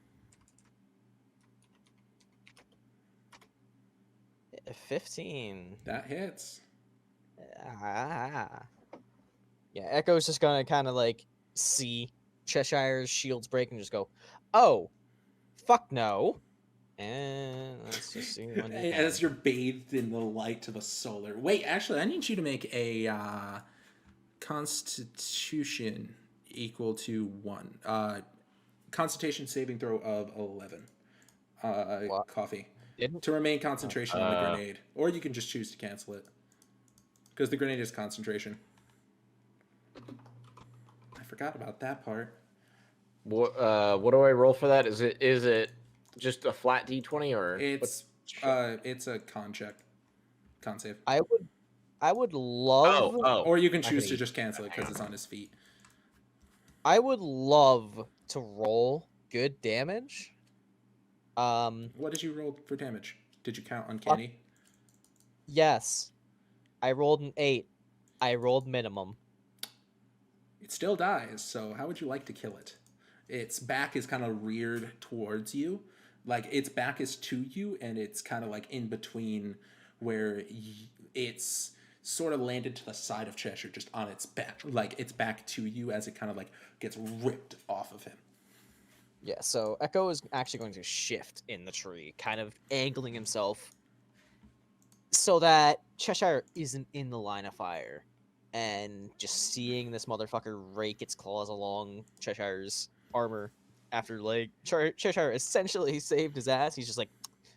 C: 15.
A: That hits.
C: Ah. Yeah, Echo's just gonna kind of like see Cheshire's shields break and just go, "Oh, fuck no!" And let's just see when you
A: As you're bathed in the light of a solar. Wait, actually, I need you to make a Constitution equal to 1. Constitution saving throw of 11.
C: What?
A: Coffee.
C: Didn't
A: To remain concentration on the grenade. Or you can just choose to cancel it. Because the grenade is concentration. I forgot about that part.
H: What do I roll for that? Is it just a flat D20 or
A: It's a con check. Con save.
C: I would love
A: Or you can
H: I
A: choose
H: can
A: to
H: eat.
A: just cancel it because it's on his feet.
C: I would love to roll good damage.
A: What did you roll for damage? Did you count uncanny?
C: Yes. I rolled an 8. I rolled minimum.
A: It still dies, so how would you like to kill it? Its back is kind of reared towards you. Like, its back is to you, and it's kind of like in between where it's sort of landed to the side of Cheshire, just on its back. Like, its back to you as it kind of like gets ripped off of him.
C: Yeah, so Echo is actually going to shift in the tree, kind of angling himself so that Cheshire isn't in the line of fire. And just seeing this motherfucker rake its claws along Cheshire's armor after, like, Cheshire essentially saved his ass, he's just like,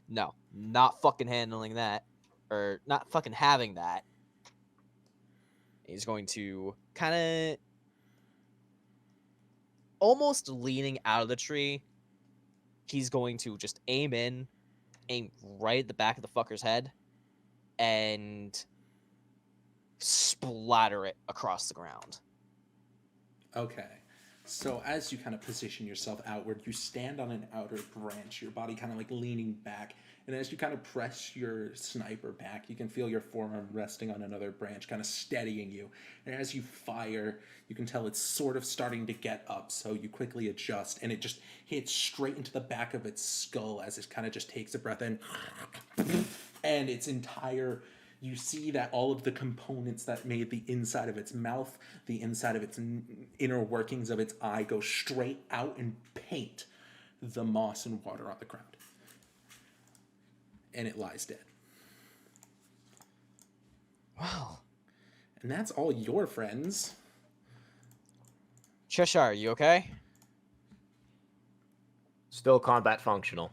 C: no, not fucking handling that. Or not fucking having that. He's going to kind of almost leaning out of the tree, he's going to just aim right at the back of the fucker's head, and splatter it across the ground.
A: Okay. So as you kind of position yourself outward, you stand on an outer branch, your body kind of like leaning back. And as you kind of press your sniper back, you can feel your forearm resting on another branch, kind of steadying you. And as you fire, you can tell it's sort of starting to get up. So you quickly adjust, and it just hits straight into the back of its skull as it kind of just takes a breath in. And its entire... You see that all of the components that made the inside of its mouth, the inside of its inner workings of its eye go straight out and paint the moss and water on the ground. And it lies dead.
C: Wow.
A: And that's all your friends.
C: Cheshire, are you okay?
H: Still combat functional.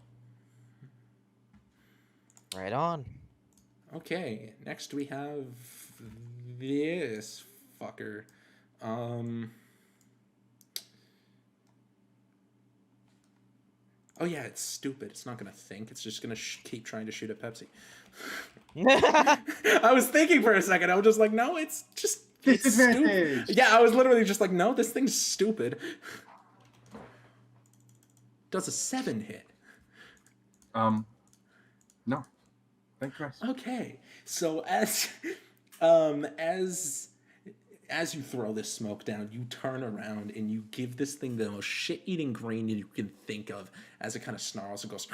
C: Right on.
A: Okay, next we have this fucker. Oh yeah, it's stupid. It's not gonna think. It's just gonna keep trying to shoot at Pepsi. I was thinking for a second. I was just like, no, it's just it's stupid. Yeah, I was literally just like, no, this thing's stupid. Does a 7 hit?
E: No. Thank you.
A: Okay, so as you throw this smoke down, you turn around and you give this thing the most shit-eating grin you can think of as it kind of snarls and goes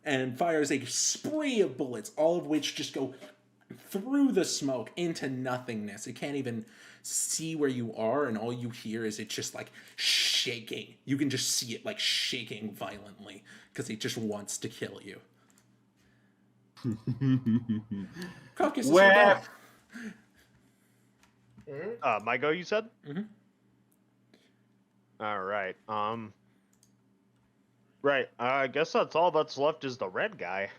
A: and fires a spree of bullets, all of which just go through the smoke into nothingness. It can't even see where you are, and all you hear is it just like shaking. You can just see it like shaking violently because it just wants to kill you. Krovkys,
E: Where?
D: My go, you said?
A: Mm-hmm.
D: All right. Right. I guess that's all that's left is the red guy.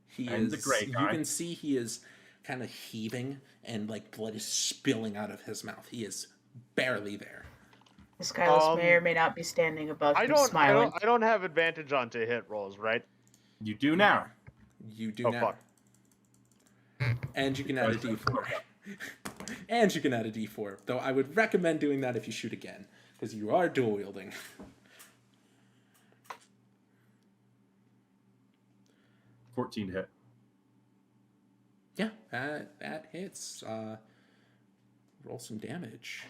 A: He
E: And
A: is.
E: the gray guy.
A: You can see he is kind of heaving, and like blood is spilling out of his mouth. He is barely there.
G: Esquilas may or may not be standing above him, smiling.
D: I don't have advantage on to hit rolls, right?
E: You do now.
A: You do
D: Oh,
A: now.
D: fuck.
A: And you can add a D4. And you can add a D4. Though I would recommend doing that if you shoot again, because you are dual wielding.
E: 14 to hit.
A: Yeah, that hits. Roll some damage.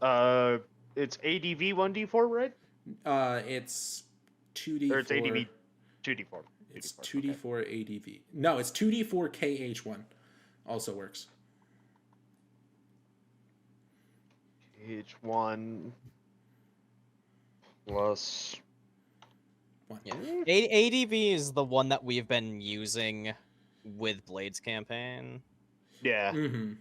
D: It's ADV 1d4, right?
A: It's 2d4.
D: Or it's ADV 2d4.
A: It's 2d4 ADV. No, it's 2d4 KH1. Also works.
D: KH1 plus...
C: Yeah. ADV is the one that we've been using with Blade's campaign.
D: Yeah.
A: Mm-hmm.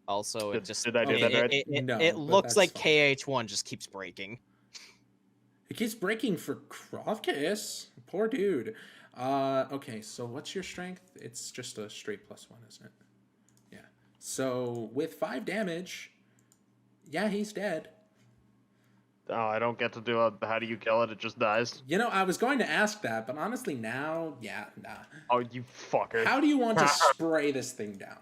C: Also, it just
D: did I do that right?
A: No,
C: it
A: but
C: looks
A: that's
C: like
A: fine.
C: KH1 just keeps breaking.
A: It keeps breaking for Krovkys. Poor dude. Okay, so what's your strength? It's just a straight +1, isn't it? Yeah. So with 5 damage, yeah, he's dead.
D: Oh, I don't get to do a how do you kill it? It just dies.
A: You know, I was going to ask that, but honestly now, yeah, nah.
D: Oh, you fucker.
A: How do you want to spray this thing down?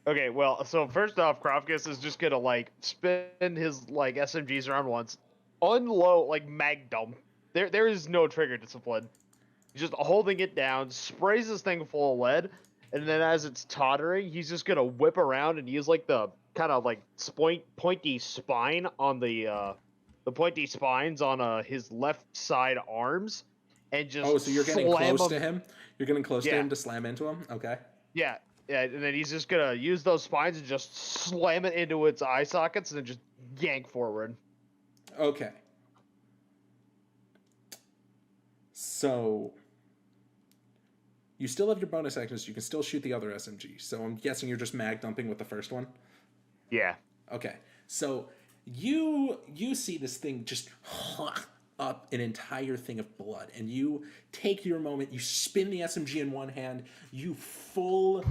D: Okay, well, so first off, Krovkys is just gonna, like, spin his, like, SMGs around once, unload, like, mag dump. There is no trigger discipline. He's just holding it down, sprays this thing full of lead, and then as it's tottering, he's just gonna whip around and use, like, the kind of, like, pointy spine on the pointy spines on, his left side arms, and just
A: Oh, so you're getting close
D: him.
A: to him? You're getting close to
D: Yeah.
A: him to slam into him? Okay.
D: Yeah, and then he's just gonna use those spines and just slam it into its eye sockets and then just yank forward.
A: Okay. So you still have your bonus actions. You can still shoot the other SMG. So I'm guessing you're just mag dumping with the first one.
D: Yeah.
A: Okay. So you see this thing just up an entire thing of blood, and you take your moment. You spin the SMG in one hand. You full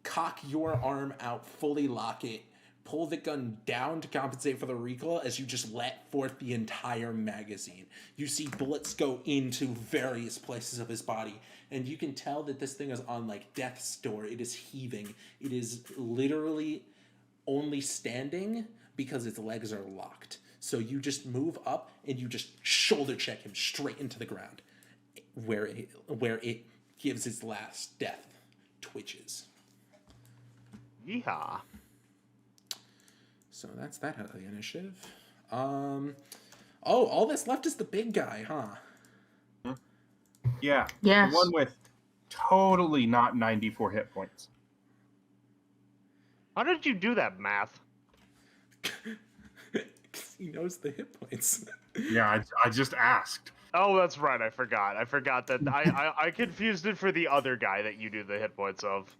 A: cock your arm out, fully lock it, pull the gun down to compensate for the recoil as you just let forth the entire magazine. You see bullets go into various places of his body, and you can tell that this thing is on like death's door. It is heaving. It is literally only standing because its legs are locked. So you just move up and you just shoulder check him straight into the ground, where it gives its last death twitches.
D: Yeehaw.
A: So that's that out of the initiative. All that's left is the big guy, huh?
E: Yeah.
F: Yes.
E: The one with totally not 94 hit points.
D: How did you do that math?
A: He knows the hit points.
E: Yeah, I just asked.
D: Oh, that's right. I forgot. I forgot that. I confused it for the other guy that you do the hit points of.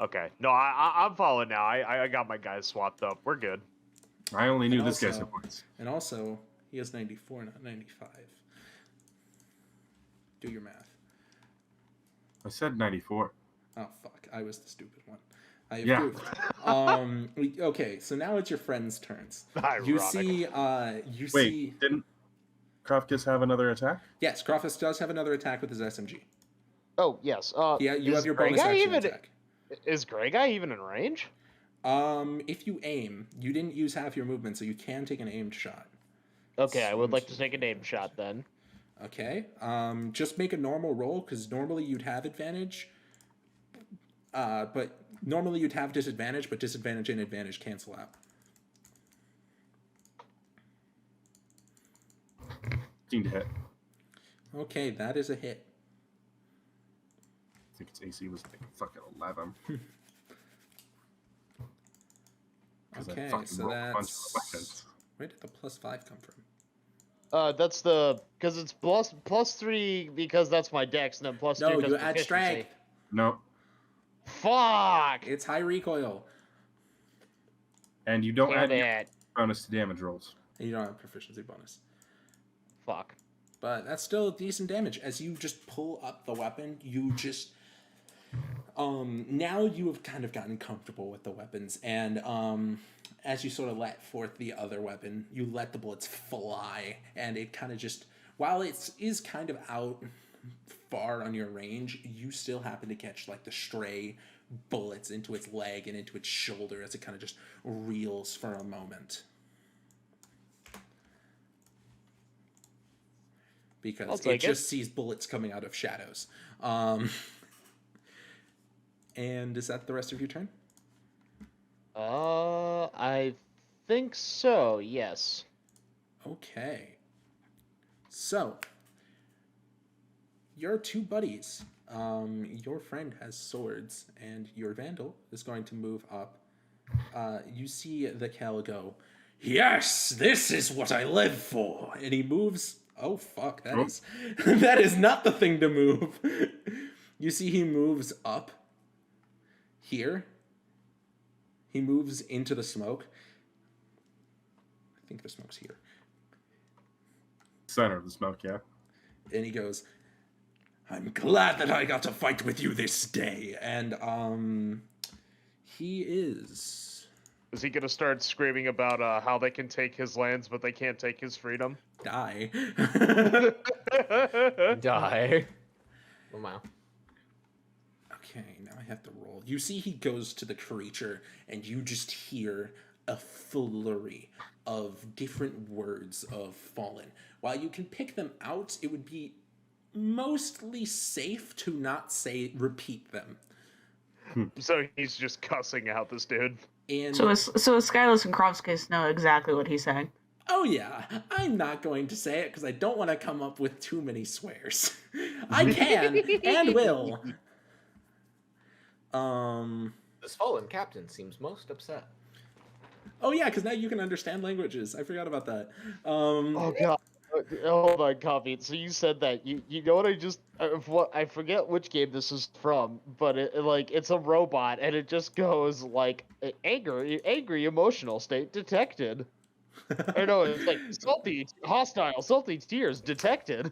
D: Okay. No, I'm following now. I got my guys swapped up. We're good.
E: I only knew
A: And
E: this guy's
A: also-
E: hit points.
A: And also, he has 94, not 95. Do your math.
E: I said 94.
A: Oh, fuck. I was the stupid one. I have
E: Yeah.
A: goofed. Okay, so now it's your friends' turns.
D: Ironic.
A: You see,
E: Wait, didn't Krovkys have another attack?
A: Yes, Krovkys does have another attack with his SMG.
C: Oh yes.
A: Yeah, you
C: is
A: have your
C: Grey
A: bonus
C: Guy
A: action
C: even,
A: attack.
C: Is Grey Guy even in range?
A: If you aim, you didn't use half your movement, so you can take an aimed shot.
C: Okay, I would like to take a name shot then.
A: Okay. Just make a normal roll, because normally you'd have advantage. But normally you'd have disadvantage, but disadvantage and advantage cancel out.
E: 15 to hit.
A: Okay, that is a hit.
E: I think its AC was like fucking 11. 'Cause I
A: Okay,
E: fucking
A: so
E: rolled a bunch of
A: that's...
E: weapons.
A: Where did the +5 come from?
C: That's because it's +3 because that's my dex, and then +2
A: No,
C: because
A: you
C: of
A: add
C: proficiency.
A: strength.
E: No.
C: Fuck!
A: It's high recoil.
E: And you don't
C: Damn
E: add your
C: it.
E: bonus to damage rolls.
A: And you don't have proficiency bonus.
C: Fuck.
A: But that's still decent damage. As you just pull up the weapon, you just... now you have kind of gotten comfortable with the weapons, and as you sort of let forth the other weapon, you let the bullets fly, and it kind of just... While it is kind of out far on your range, you still happen to catch like the stray bullets into its leg and into its shoulder as it kind of just reels for a moment. Because it just sees bullets coming out of shadows. And is that the rest of your turn?
C: I think so, yes.
A: Okay. So, your two buddies, your friend has swords, and your vandal is going to move up. You see the Kel go, "Yes, this is what I live for!" And he moves... Oh, fuck, that is... that is not the thing to move. You see he moves up here. He moves into the smoke. I think the smoke's here.
E: Center of the smoke, yeah.
A: And he goes, "I'm glad that I got to fight with you this day." And he is...
D: Is he gonna start screaming about how they can take his lands, but they can't take his freedom?
A: Die.
I: Die. Oh, wow.
A: Okay, now I have to roll. You see he goes to the creature, and you just hear a flurry of different words of Fallen. While you can pick them out, it would be mostly safe to not repeat them.
D: So he's just cussing out this dude.
A: And
G: So Esskilas and Krovkys know exactly what he's saying.
A: oh yeah, I'm not going to say it because I don't want to come up with too many swears. I can and will.
I: This fallen captain seems most upset.
A: Oh yeah, because now you can understand languages. I forgot about that.
C: Oh god. Hold on, Coffee. So you said that you know what I forget which game this is from, but it's a robot and it just goes like angry emotional state detected. Or no, it's like salty tears detected.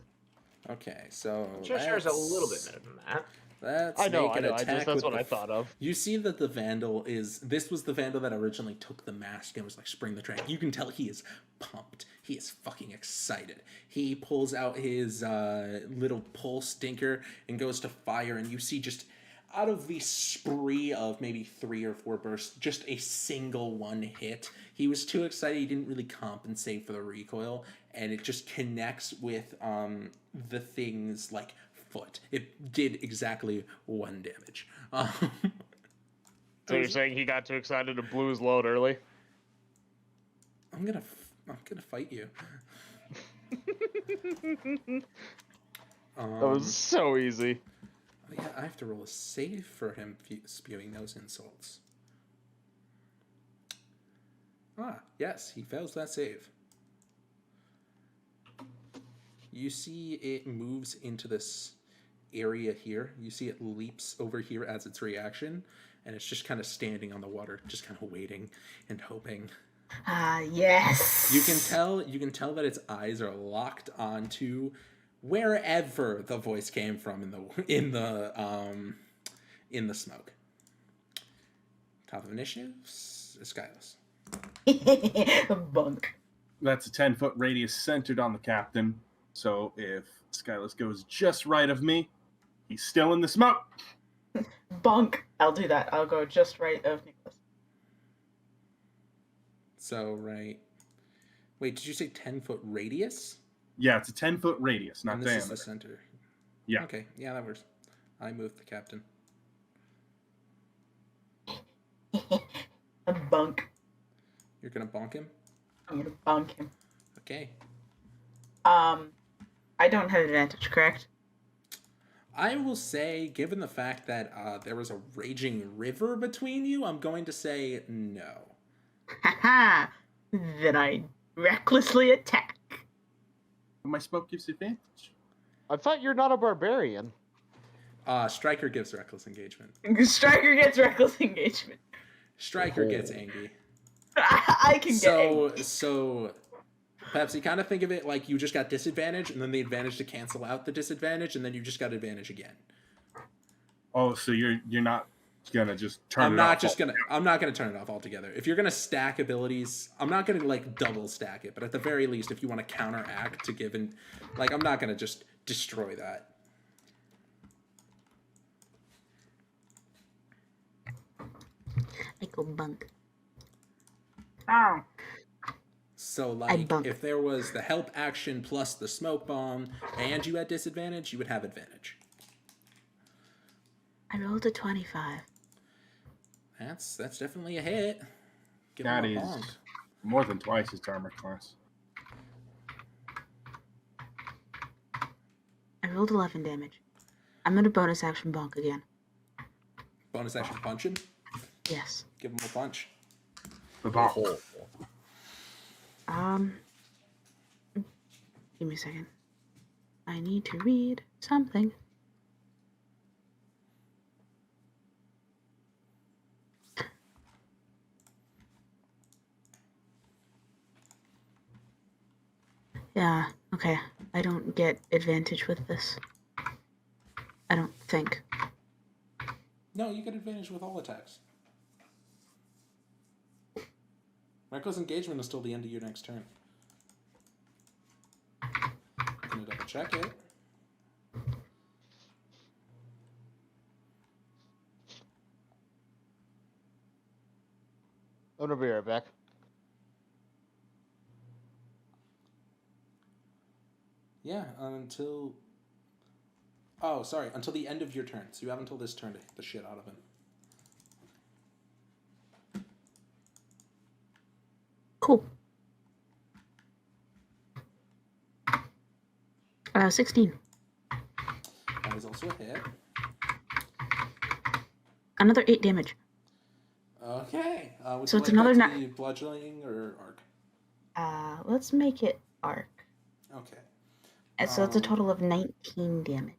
A: Okay, so
I: Cheshire's a little bit
A: that's
I: better than that.
A: Let's
D: I know.
A: make an attack
D: That's
A: with
D: what
A: the
D: I thought of.
A: You see that the vandal is. This was the vandal that originally took the mask and was like, spring the track. You can tell he is pumped. He is fucking excited. He pulls out his little pulse stinker and goes to fire, and you see just out of the spree of maybe 3 or 4 bursts, just a single one hit. He was too excited. He didn't really compensate for the recoil, and it just connects with the thing's like foot. It did exactly 1 damage.
D: So you're saying he got too excited and blew his load early?
A: I'm gonna fight you.
D: That was so easy.
A: Yeah, I have to roll a save for him spewing those insults. Yes, he fails that save. You see it moves into this area here. You see it leaps over here as its reaction, and it's just kind of standing on the water, just kind of waiting and hoping.
F: Yes.
A: You can tell that its eyes are locked onto wherever the voice came from in the smoke. Top of initiatives, Eskilas.
F: Bunk.
E: That's a 10-foot radius centered on the captain. So if Eskilas goes just right of me, he's still in the smoke.
G: Bunk. I'll do that. I'll go just right of Nicholas.
A: So right. Wait, did you say 10-foot radius?
E: Yeah, it's a 10-foot radius, not
A: And this
E: diameter.
A: is the center.
E: Yeah.
A: Okay, yeah, that works. I moved the captain.
G: A bunk.
A: You're gonna bonk him?
G: I'm gonna bunk him.
A: Okay.
G: I don't have advantage, correct?
A: I will say, given the fact that there was a raging river between you, I'm going to say no.
G: Haha. Then I recklessly attack.
E: My smoke gives advantage.
D: I thought you're not a barbarian.
A: Striker gives reckless engagement.
G: Striker gets reckless engagement.
A: Striker gets angry.
G: I can get angry.
A: So Pepsi, kind of think of it like you just got disadvantage, and then the advantage to cancel out the disadvantage, and then you just got advantage again.
E: Oh, so you're not gonna just turn
A: I'm
E: it
A: not
E: off?
A: just gonna. I'm not gonna turn it off altogether. If you're gonna stack abilities, I'm not gonna like double stack it. But at the very least, if you want to counteract to give in, like I'm not gonna just destroy that.
F: I go bunk.
G: Oh.
A: So
F: I
A: like,
F: bump.
A: if there was the help action plus the smoke bomb, and you had disadvantage, you would have advantage.
F: I rolled a 25.
A: That's definitely a hit. Give
E: That
A: him a
E: is
A: bonk.
E: more than twice his armor class.
F: I rolled 11 damage. I'm gonna bonus action bonk again.
A: Bonus action punch him.
F: Yes.
A: Give him a punch.
E: The ball.
F: Give me a second. I need to read something. Yeah, okay. I don't get advantage with this. I don't think.
A: No, you get advantage with all attacks. Reckless engagement is till the end of your next turn. I'm gonna double check it.
D: I'm gonna be right back.
A: Yeah, until... Oh, sorry, until the end of your turn. So you have until this turn to hit the shit out of him.
F: Cool. 16.
A: That is also a hit.
F: Another 8 damage.
A: Okay. Would
F: So
A: you
F: it's
A: like
F: another
A: that to
F: ni-
A: be bludgeoning or arc?
F: Let's make it arc.
A: Okay.
F: And so it's a total of 19 damage.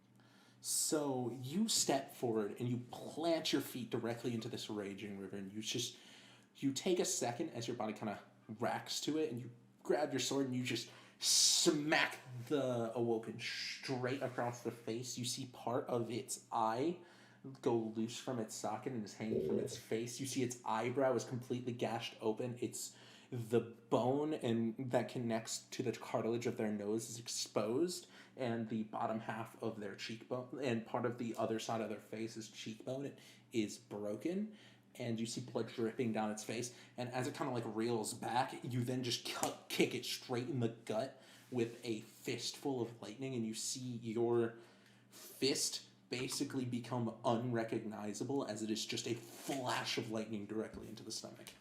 A: So you step forward and you plant your feet directly into this raging river, and you take a second as your body kind of racks to it, and you grab your sword and you just smack the Awoken straight across the face. You see part of its eye go loose from its socket and is hanging from its face. You see its eyebrow is completely gashed open. It's the bone and that connects to the cartilage of their nose is exposed, and the bottom half of their cheekbone and part of the other side of their face is cheekbone is broken, and you see blood dripping down its face. And as it kind of like reels back, you then just kick it straight in the gut with a fistful of lightning, and you see your fist basically become unrecognizable as it is just a flash of lightning directly into the stomach.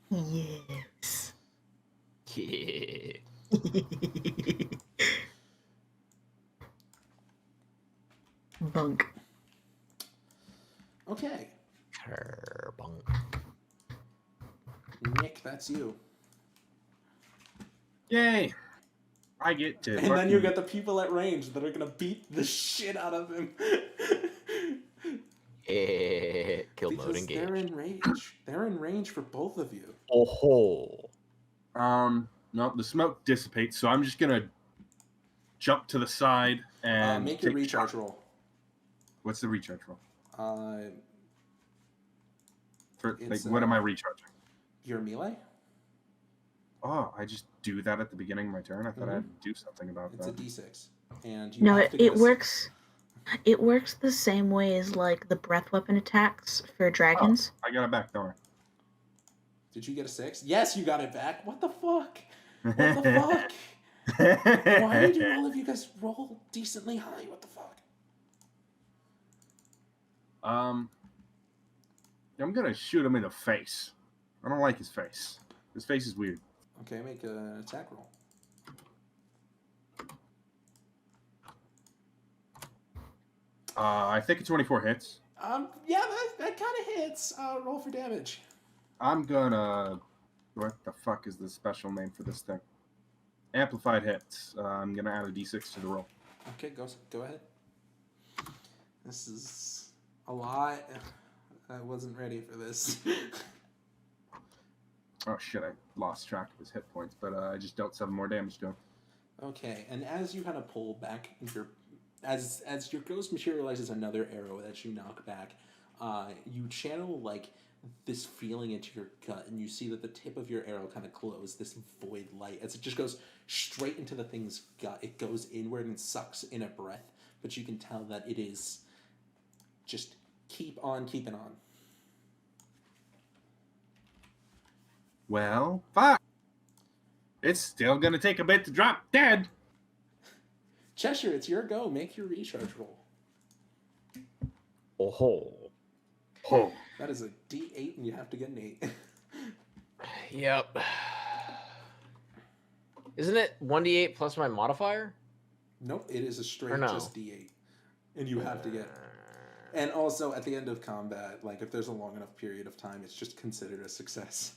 F: Yes.
I: Yeah.
F: Bunk.
A: Okay,
I: Kerbunk.
A: Nick, that's you.
E: Yay! I get to.
A: And then you get the people at range that are gonna beat the shit out of him.
I: Yeah. Kill mode
A: Because
I: engaged.
A: they're in range. They're in range for both of you.
I: Oh ho.
E: No, the smoke dissipates, so I'm just gonna jump to the side and
A: Make your
E: take a
A: recharge
E: shot.
A: roll.
E: What's the recharge roll? Like,
A: It's,
E: what am I recharging?
A: Your melee?
E: Oh, I just do that at the beginning of my turn. I thought I had to do something about
A: It's a
E: that.
A: d6. And you
F: No,
A: have to get
F: it
A: a
F: works. It works the same way as like the breath weapon attacks for dragons.
E: I got it back, don't
A: Did you get a 6? Yes, you got it back. What the fuck?
E: I?
A: What the fuck? Why do all of you guys roll decently high? What the fuck?
E: I'm gonna shoot him in the face. I don't like his face. His face is weird.
A: Okay, make an attack roll.
E: I think a 24 hits.
A: Yeah, that kind of hits. Roll for damage.
E: I'm gonna. What the fuck is the special name for this thing? Amplified hits. I'm gonna add a d6 to the roll.
A: Okay, go ahead. This is a lot. I wasn't ready for this.
E: Oh shit! I lost track of his hit points, but I just dealt 7 more damage to him.
A: Okay, and as you kind of pull back your, as your ghost materializes another arrow that you knock back, you channel like this feeling into your gut, and you see that the tip of your arrow kind of glows this void light as it just goes straight into the thing's gut. It goes inward and sucks in a breath, but you can tell that it is just keep on keeping on.
E: Well, fuck! It's still gonna take a bit to drop dead.
A: Cheshire, it's your go. Make your recharge roll.
I: Oh ho.
E: Oh.
A: That is a D8, and you have to get an 8.
I: Yep. Isn't it 1d8 plus my modifier?
A: Nope, it is a straight
I: Or no?
A: just D8, and you have to get. And also, at the end of combat, like if there's a long enough period of time, it's just considered a success.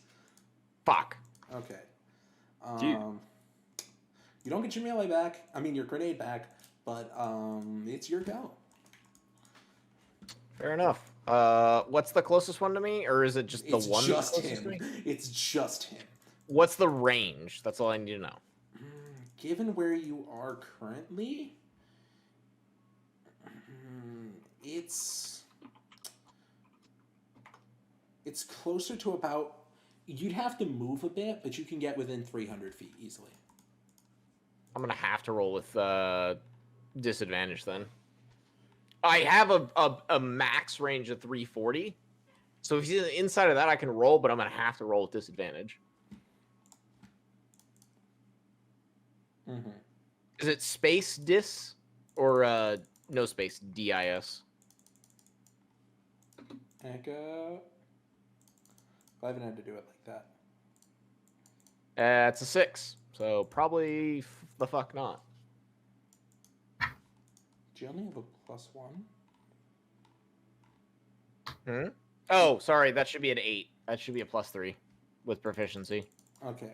I: Fuck.
A: Okay.
E: Dude.
A: You don't get your melee back. I mean, your grenade back, but it's your go.
I: Fair enough. What's the closest one to me, or is it just the
A: It's
I: one
A: just
I: closest to
A: him.
I: me?
A: It's just him.
I: What's the range? That's all I need to know.
A: Given where you are currently, it's closer to about. You'd have to move a bit, but you can get within 300 feet easily.
I: I'm gonna have to roll with disadvantage then. I have a max range of 340, so if he's inside of that, I can roll, but I'm gonna have to roll with disadvantage.
A: Mm-hmm.
I: Is it space dis or no space dis?
A: Echo. I haven't had to do it like that.
I: It's a 6, so probably the fuck not.
A: Do you only have a +1?
I: Oh, sorry, that should be an 8. That should be a +3 with proficiency.
A: Okay.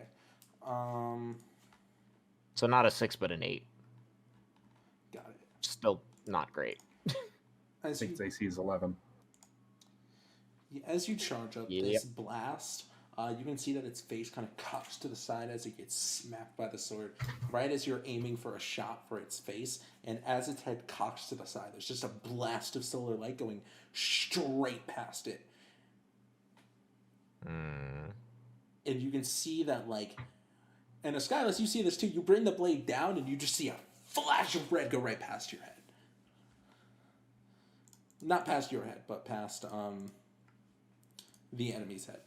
I: So not a 6, but an 8.
A: Got it.
I: Still not great.
E: I think its AC is 11.
A: As you charge up
I: Yep.
A: this blast, You can see that its face kind of cocks to the side as it gets smacked by the sword, right as you're aiming for a shot for its face, and as its head cocks to the side, there's just a blast of solar light going straight past it. And you can see that, like, and Eskilas, you see this too, you bring the blade down and you just see a flash of red go right past your head. Not past your head, but past the enemy's head.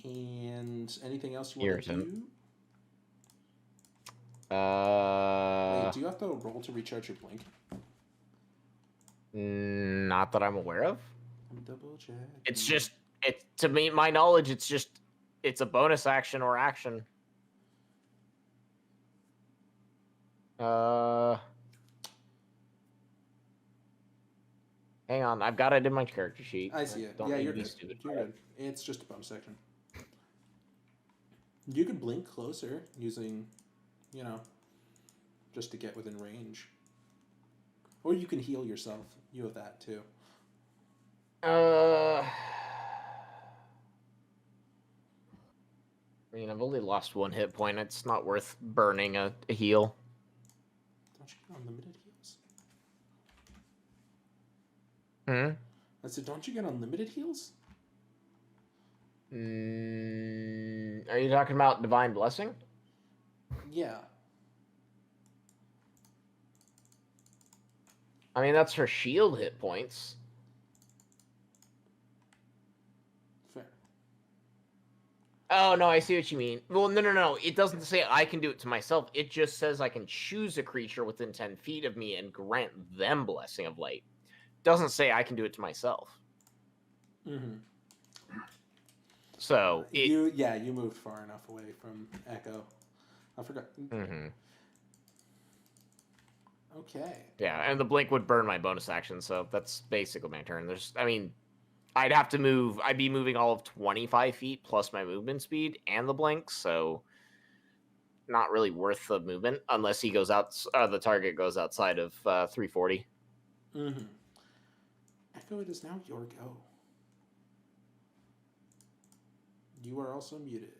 A: And anything else you want to do? Wait, do you have to roll to recharge your blink?
I: Not that I'm aware of.
A: I'm double check.
I: It's just, to me, my knowledge, it's a bonus action or action. Hang on, I've got it in my character sheet.
A: I see it.
I: Don't
A: Yeah,
I: make
A: you're
I: me
A: good.
I: stupid.
A: You're good. It's just a bonus action. You can blink closer using, just to get within range. Or you can heal yourself. You have that too.
I: I mean, I've only lost 1 hit point. It's not worth burning a heal.
A: Don't you get unlimited heals? I said, don't you get unlimited heals?
I: Are you talking about Divine Blessing?
A: Yeah.
I: I mean, that's her shield hit points.
A: Fair.
I: Oh, no, I see what you mean. Well, no. It doesn't say I can do it to myself. It just says I can choose a creature within 10 feet of me and grant them Blessing of Light. It doesn't say I can do it to myself.
A: Mm-hmm.
I: So,
A: you moved far enough away from Echo. I forgot.
I: Mm-hmm.
A: Okay.
I: Yeah, and the blink would burn my bonus action, so that's basically my turn. I'd have to move. I'd be moving all of 25 feet plus my movement speed and the blink, so not really worth the movement unless he goes out. The target goes outside of 340.
A: Mm-hmm. Echo, it is now your go. You are also muted.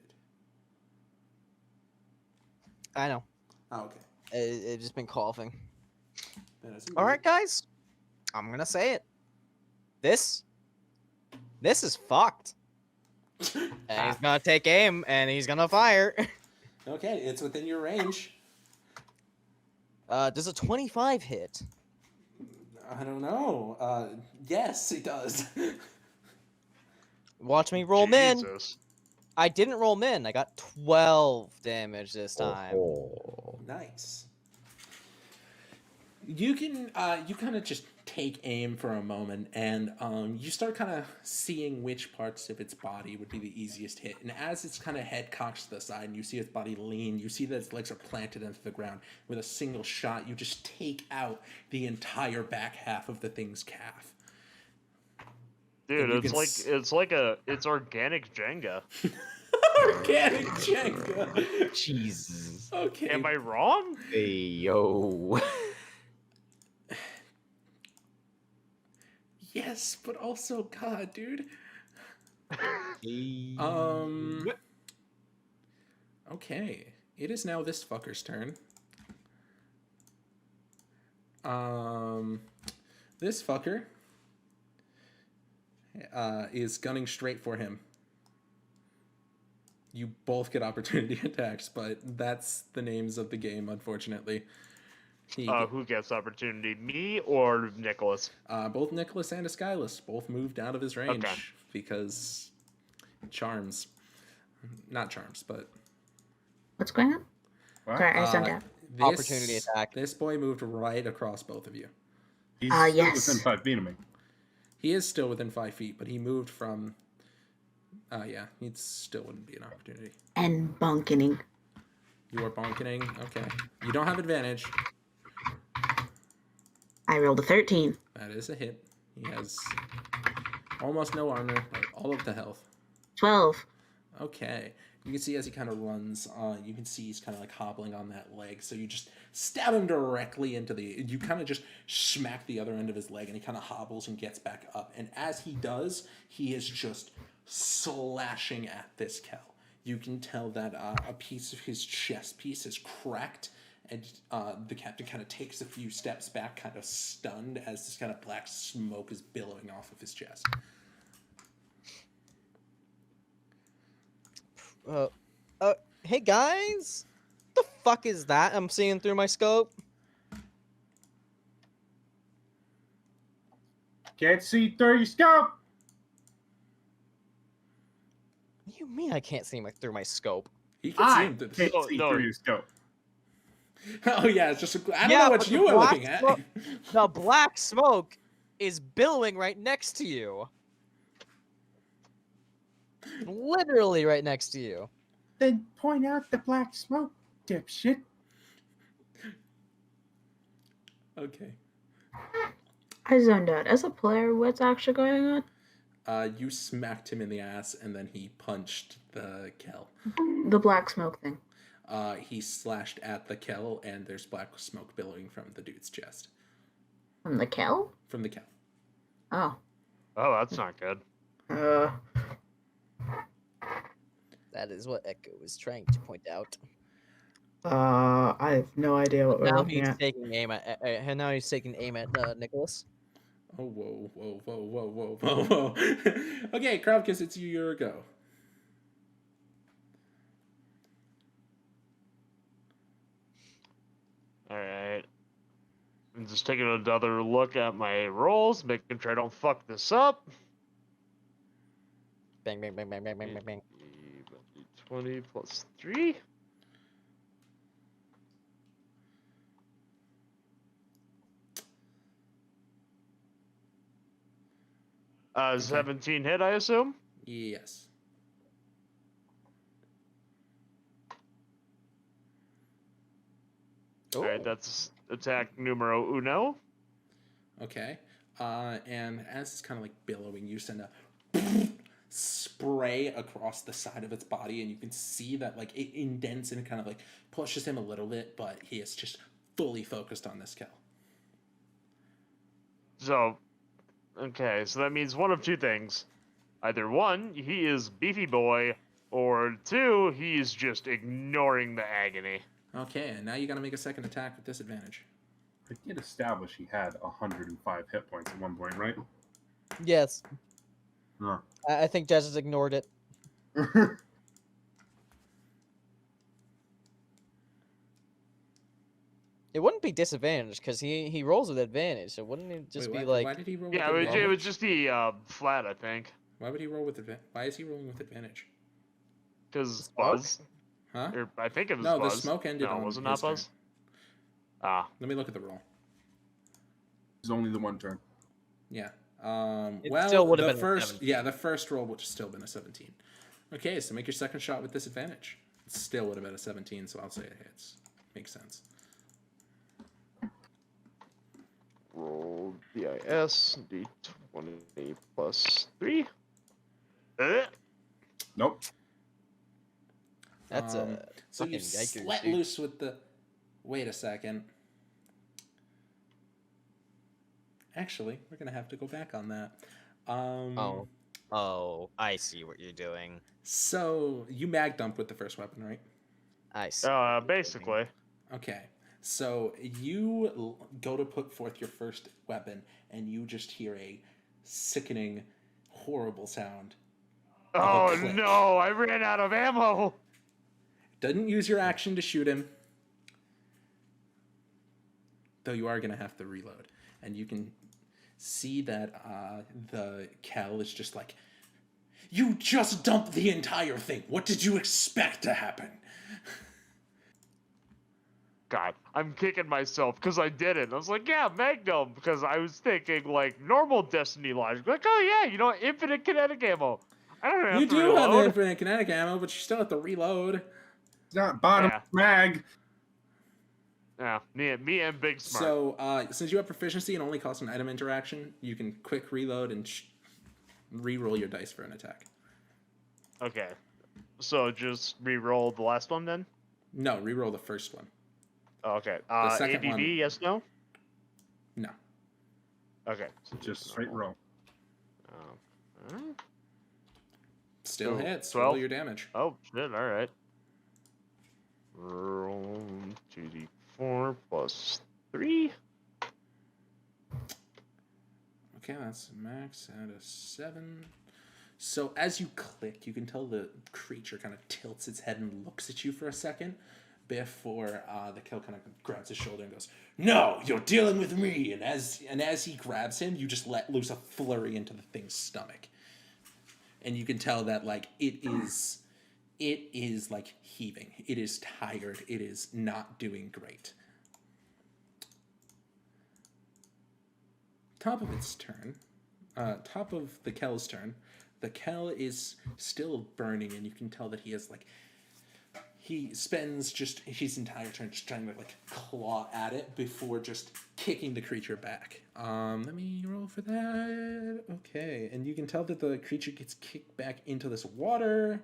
C: I know.
A: Oh, okay.
C: I've just been coughing.
A: That
C: All right, guys. I'm gonna say it. This is fucked. And he's gonna take aim, and he's gonna fire.
A: Okay, it's within your range.
C: Does a 25 hit?
A: I don't know. Yes, it does.
C: Watch me roll min.
D: Jesus.
C: I didn't roll min. I got 12 damage this time.
A: Nice. You can you kind of just take aim for a moment, and you start kind of seeing which parts of its body would be the easiest hit. And as its kind of head cocks to the side, and you see its body lean, you see that its legs are planted into the ground. With a single shot, you just take out the entire back half of the thing's calf.
D: Dude, it's organic Jenga.
A: Organic Jenga.
C: Jesus.
A: Okay.
D: Am I wrong?
I: Hey, yo.
A: Yes, but also, God, dude. Okay. It is now this fucker's turn. This fucker is gunning straight for him. You both get opportunity attacks, but that's the names of the game, unfortunately.
D: Who gets opportunity, me or Nicholas?
A: Both Nicholas and Eskilas both moved out of his range because charms. Not charms, but...
F: What's going on?
E: What?
F: Sorry, I zoned out.
C: Opportunity attack.
A: This boy moved right across both of you.
E: He's still
F: yes.
E: within 5 feet of me.
A: He is still within 5 feet, but he moved from... yeah, he still wouldn't be an opportunity.
F: And bonkening.
A: You are bonkening? Okay. You don't have advantage.
F: I rolled a 13.
A: That is a hit. He has almost no armor, but all of the health.
F: 12.
A: Okay. You can see as he kind of runs, you can see he's kind of like hobbling on that leg. So you just stab him directly into the. You kind of just smack the other end of his leg, and he kind of hobbles and gets back up. And as he does, he is just slashing at this Kel. You can tell that a piece of his chest piece is cracked, and the captain kind of takes a few steps back, kind of stunned, as this kind of black smoke is billowing off of his chest.
C: Hey guys, the fuck is that I'm seeing through my scope?
E: Can't see through your scope.
C: What do you mean I can't see through my scope?
A: He can see
E: I
A: him through the.
E: can't see through your scope.
A: Oh yeah, it's just. I don't know what
C: but
A: you
C: the
A: were
C: black
A: looking at.
C: smoke- The black smoke is billowing right next to you. Literally right next to you.
E: Then point out the black smoke, dipshit.
A: Okay.
F: I zoned out. As a player, what's actually going on?
A: You smacked him in the ass, and then he punched the Kel.
F: The black smoke thing.
A: He slashed at the Kel, and there's black smoke billowing from the dude's chest.
F: From the Kel?
A: From the Kel.
F: Oh.
D: Oh, that's not good.
C: That is what Echo was trying to point out.
G: I have no idea what we're
C: Now
G: looking
C: he's
G: at.
C: taking aim at. Now he's taking aim at Nicholas.
A: Oh, whoa, whoa, whoa, whoa, whoa, whoa, whoa. Okay, Krovkys, it's your go.
D: Alright. I'm just taking another look at my rolls, making sure I don't fuck this up.
C: Bang, bang, bang, bang, bang, bang, bang, bang.
D: 20 plus 3.
A: Okay.
D: 17 hit, I assume?
A: Yes.
D: Alright, that's attack numero uno.
A: Okay. And as it's kind of like billowing, you send a spray across the side of its body, and you can see that like it indents and kind of like pushes him a little bit, but he is just fully focused on this Kel.
D: So, okay, so that means one of two things. Either one, he is beefy boy, or two, he's just ignoring the agony.
A: Okay, and now you gotta make a second attack with disadvantage.
E: I did establish he had 105 hit points at one point, right?
C: Yes.
E: Huh.
C: I think Jazz has ignored it. It wouldn't be disadvantage because he rolls with advantage. So wouldn't it just
A: Wait,
C: be
A: why
C: like?
A: did he roll
D: Yeah,
A: with
D: it
A: advantage?
D: would just be flat, I think.
A: Why would he roll with advantage? Why is he rolling with advantage?
D: Because
C: Smoke?
D: Buzz.
A: Huh?
D: Or I think it was
A: No,
D: Buzz.
A: the smoke ended
D: No,
A: on
D: was it
A: his
D: not
A: turn.
D: Buzz? Ah.
A: Let me look at the roll.
E: It's only the one turn.
A: Yeah.
C: It
A: Well,
C: still would've
A: the
C: been a
A: first,
C: 17.
A: yeah, the first roll would have still been a 17. Okay, so make your second shot with disadvantage. It still would have been a 17, so I'll say it hits. Makes sense.
D: Roll DIS, D20 plus 3.
E: Nope.
C: That's
A: Um,
C: a
A: So you
C: fucking yikers,
A: let
C: dude.
A: loose with the. Wait a second. Actually, we're gonna have to go back on that.
C: Oh, I see what you're doing.
A: So you mag dumped with the first weapon, right?
C: I see. what you're doing.
D: Basically.
A: Okay. So you go to put forth your first weapon, and you just hear a sickening, horrible sound.
D: Oh
A: click.
D: no, I ran out of ammo!
A: Doesn't use your action to shoot him. Though you are going to have to reload. And you can see that the Kel is just like, you just dumped the entire thing. What did you expect to happen?
D: God, I'm kicking myself because I did it. I was like, yeah, Magnum, because I was thinking like normal Destiny logic. Like, oh yeah, you know, infinite kinetic ammo. I don't have
A: You
D: to
A: do have
D: reload.
A: infinite kinetic ammo, but you still have to reload.
E: It's not bottom
D: Yeah.
E: mag.
D: Yeah, me and Big Smart.
A: So, since you have proficiency and only cost an item interaction, you can quick reload and re-roll your dice for an attack.
D: Okay. So just re-roll the last one then.
A: No, reroll the first one.
D: Okay.
A: The second
D: ABV,
A: one-
D: yes, no.
A: No.
D: Okay. So
E: Just straight
D: normal.
E: roll.
A: Still
D: So,
A: hits.
D: 12?
A: Roll your damage.
D: Oh shit! All right. Roll 2d4 plus 3.
A: Okay, that's max out of 7. So as you click, you can tell the creature kind of tilts its head and looks at you for a second before the kill kind of grabs his shoulder and goes, "No, you're dealing with me." And as he grabs him, you just let loose a flurry into the thing's stomach, and you can tell that like it is like heaving. It is tired. It is not doing great. Top of its turn, top of the Kel's turn, the Kel is still burning, and you can tell that he has like, he spends just his entire turn just trying to like claw at it before just kicking the creature back. Let me roll for that. Okay, and you can tell that the creature gets kicked back into this water.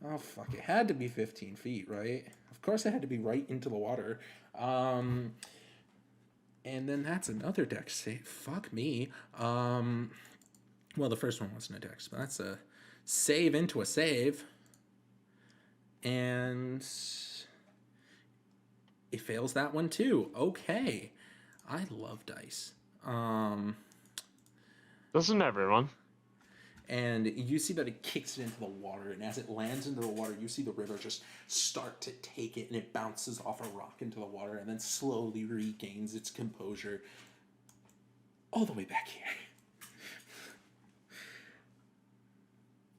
A: Oh fuck, it had to be 15 feet, right? Of course it had to be right into the water. And then that's another dex save. Fuck me. Well, the first one wasn't a dex, but that's a save into a save. And it fails that one too. Okay. I love dice.
D: Doesn't everyone?
A: And you see that it kicks it into the water, and as it lands into the water, you see the river just start to take it, and it bounces off a rock into the water, and then slowly regains its composure all the way back here.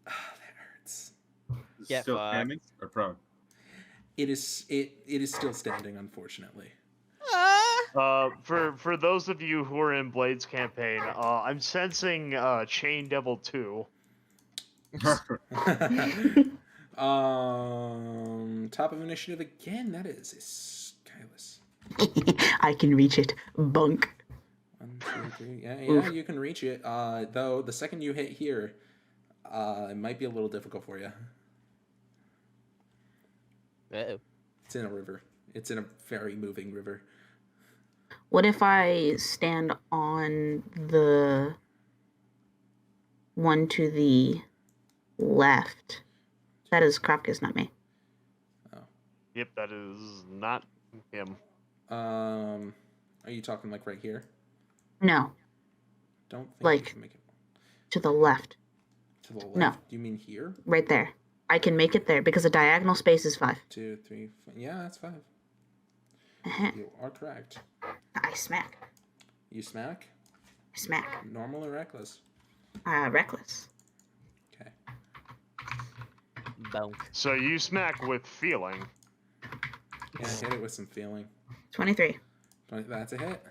A: That hurts.
C: Get
E: Still
C: fucked.
E: standing or prone?
A: It is still standing, unfortunately.
D: For those of you who are in Blade's campaign, I'm sensing Chain Devil 2.
A: Top of initiative again. That is Esskilas.
G: I can reach it. Bunk.
A: 1, 2, 3. Yeah, you can reach it. Though the second you hit here, it might be a little difficult for you.
C: Uh-oh.
A: It's in a river. It's in a very moving river.
F: What if I stand on the one to the left? That is Krovkys, not me.
D: Yep, that is not him.
A: Are you talking like right here?
F: No,
A: Don't think
F: Like-
A: you can make it
F: to the left.
A: to the left.
F: No.
A: Do you mean here?
F: Right there. I can make it there because the diagonal space is 5.
A: 2, 3, 4. Yeah, that's 5.
F: Uh-huh.
A: You are correct.
F: I smack.
A: You smack?
F: I smack.
A: Normal or reckless?
F: Reckless.
A: Okay.
C: Bonk.
D: So you smack with feeling.
A: Yeah, hit it with some feeling.
F: 23.
A: That's a hit.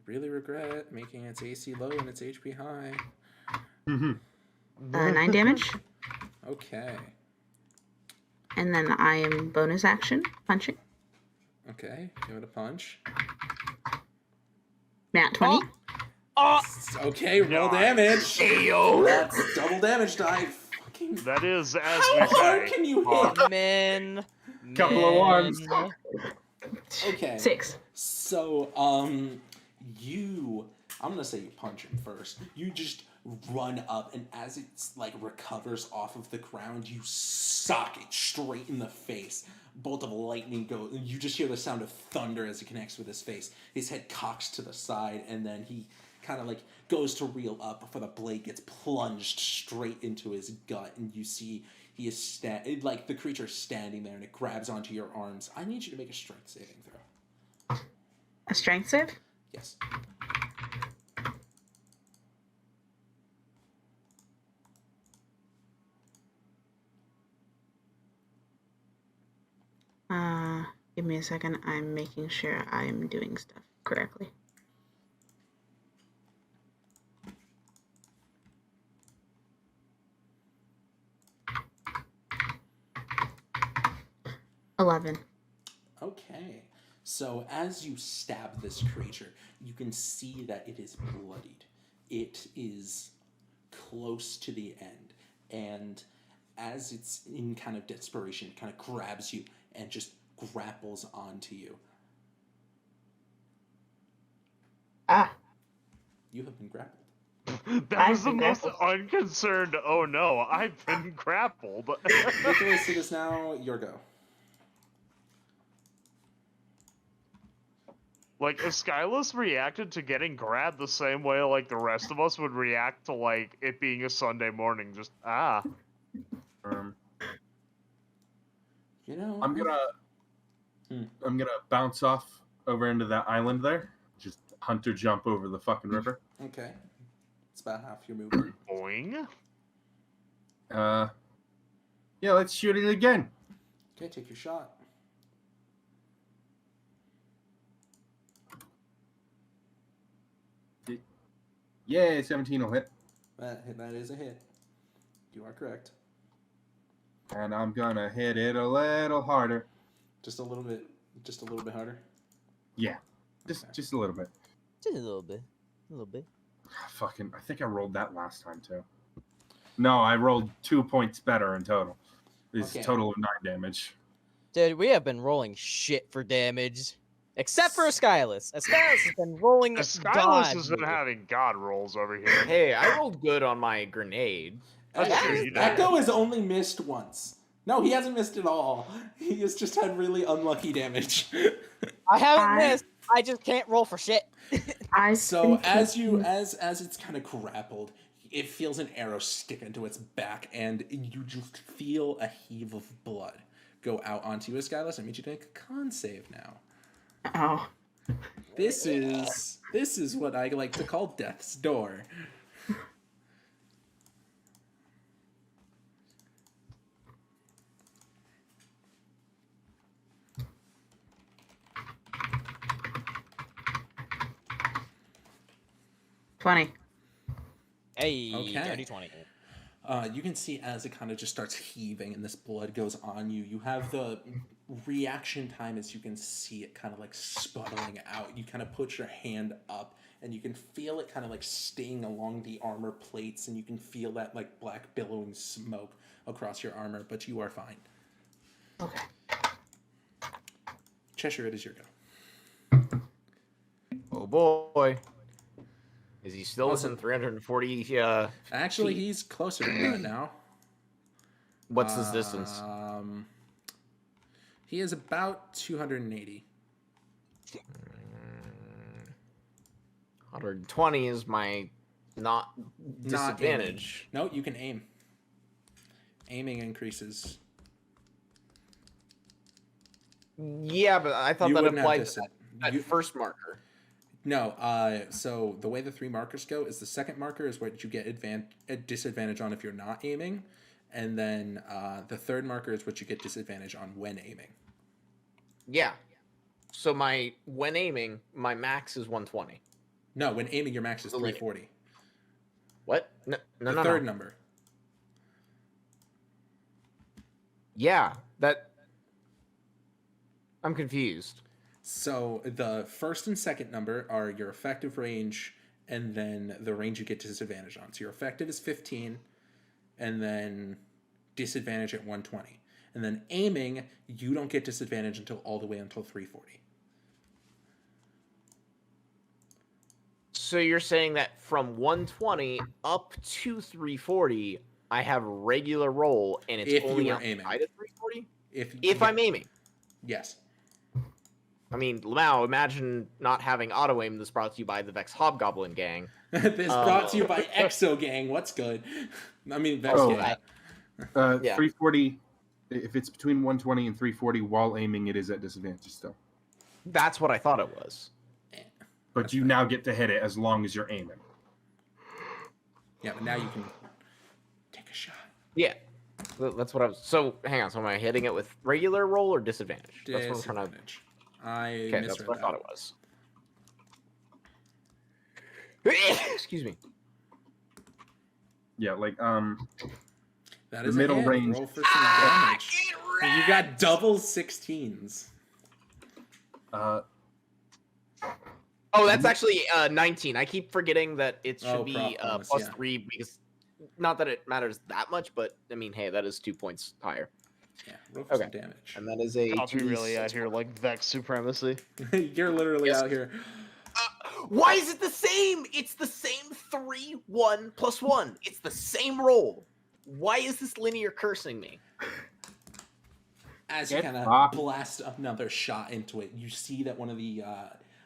A: Really regret making its AC low and its HP high.
F: 9 damage.
A: Okay.
F: And then I am bonus action punching.
A: Okay. Give it a punch.
F: Nat 20.
A: Okay, roll damage. That's double damage die. Fucking.
D: That is, as
A: How
D: we
A: hard
D: say.
A: can you hit?
C: Men.
E: Couple of ones.
C: men.
A: Okay.
F: 6.
A: So, I'm gonna say you punch him first. You just run up, and as it's like recovers off of the ground, you sock it straight in the face. Bolt of lightning goes, and you just hear the sound of thunder as it connects with his face. His head cocks to the side, and then he kind of like goes to reel up before the blade gets plunged straight into his gut, and you see he is like the creature is standing there, and it grabs onto your arms. I need you to make a strength saving throw.
F: A strength save?
A: Yes.
F: Give me a second. I'm making sure I'm doing stuff correctly. $11.
A: Okay. So as you stab this creature, you can see that it is bloodied. It is close to the end. And as it's in kind of desperation, kind of grabs you and just grapples onto you.
G: Ah,
A: You have been grappled.
D: That was
G: I've
D: the
G: been
D: most
G: grappled.
D: unconcerned. Oh no, I've been grappled.
A: Nicholas, it is now your go.
D: Like, Eskilas reacted to getting grabbed the same way like the rest of us would react to like it being a Sunday morning. Just
E: Um,
A: You know,
E: I'm gonna bounce off over into that island there. Just hunter jump over the fucking river.
A: Okay. It's about half your movement.
D: boing.
E: Yeah, let's shoot it again.
A: Okay, take your shot.
E: Yeah, 17 will hit.
A: That is a hit. You are correct.
E: And I'm gonna hit it a little harder.
A: Just a little bit harder.
E: Yeah,
A: Okay.
E: just a little bit.
C: Just a little bit. A little bit.
E: Fucking, I think I rolled that last time too. No, I rolled 2 points better in total. It's
A: Okay.
E: a total of 9 damage.
C: Dude, we have been rolling shit for damage. Except for Eskilas. Eskilas has been rolling
D: Eskilas has been
C: God.
D: having god rolls over here.
I: Hey, I rolled good on my grenade.
D: That's true, you did.
A: Echo has only missed once. No, he hasn't missed at all. He has just had really unlucky damage.
C: I haven't
F: I-
C: missed. I just can't roll for shit.
A: So
F: think
A: as
F: that
A: as it's kind of grappled, it feels an arrow stick into its back, and you just feel a heave of blood go out onto you, Eskilas. I need you to make a con save now.
G: oh.
A: This is what I like to call death's door.
G: Funny.
C: Hey,
A: Okay.
C: dirty 20.
A: You can see as it kind of just starts heaving and this blood goes on you. You have the reaction time as you can see it kind of like sputtering out. You kind of put your hand up and you can feel it kind of like sting along the armor plates, and you can feel that like black billowing smoke across your armor, but you are fine.
G: Okay.
A: Cheshire, it is your go.
I: Oh boy. Is he still
A: Also-
I: within 340?
A: Actually,
I: Feet.
A: he's closer to that now.
I: What's his distance?
A: He is about 280.
I: 120 is my not
A: Not
I: disadvantage.
A: aiming. No, you can aim. Aiming increases.
I: Yeah, but I thought
A: You
I: that
A: wouldn't have
I: applied
A: dis-
I: to that
A: you-
I: first marker.
A: No, so the way the 3 markers go is the second marker is what you get a disadvantage on if you're not aiming, and then the third marker is what you get disadvantage on when aiming.
I: Yeah. So when aiming, my max is 120.
A: No, when aiming, your max is
I: The later.
A: 340.
I: What? No, no,
A: The
I: no.
A: third
I: no.
A: number.
I: Yeah, that. I'm confused.
A: So the first and second number are your effective range, and then the range you get disadvantage on. So your effective is 15, and then disadvantage at 120. And then aiming, you don't get disadvantage until all the way until 340.
I: So you're saying that from 120 up to 340, I have regular roll, and it's
A: If you
I: only
A: were
I: outside
A: aiming.
I: of 340?
A: If
I: If I'm aiming.
A: Yes.
I: I mean, Lamau, imagine not having auto aim. This brought to you by the Vex Hobgoblin Gang.
A: This brought to you by Exo Gang. What's good? I mean, Vex
E: Oh,
A: Gang.
I: Yeah.
E: 340. If it's between 120 and 340 while aiming, it is at disadvantage still.
I: That's what I thought it was.
E: But you now get to hit it as long as you're aiming.
A: Yeah, but now you can take a shot.
I: Yeah. That's what I was. So, hang on. So, am I hitting it with regular roll or disadvantage? That's what I'm trying to.
A: Disadvantage. I
I: Okay, that's
A: misread
I: what I thought
A: that.
I: it was. Excuse me.
E: Yeah, like
A: That
E: The
A: is
E: middle
A: a hit.
E: range.
A: Roll for some damage. You got double 16s.
I: Oh, that's actually 19. I keep forgetting that it should
A: Oh,
I: be
A: prop bonus,
I: plus
A: yeah.
I: 3 because not that it matters that much, but I mean, hey, that is 2 points higher.
A: Yeah, roll for some damage.
I: And that is a
D: Coffee really
I: 2d6
D: out here like Vex supremacy.
A: You're literally
I: Yes.
A: out here.
I: Why is it the same? It's the same 3, 1, plus 1. It's the same roll. Why is this linear cursing me?
A: As you
E: Get
A: kind of
E: fucked.
A: blast another shot into it, you see that one of the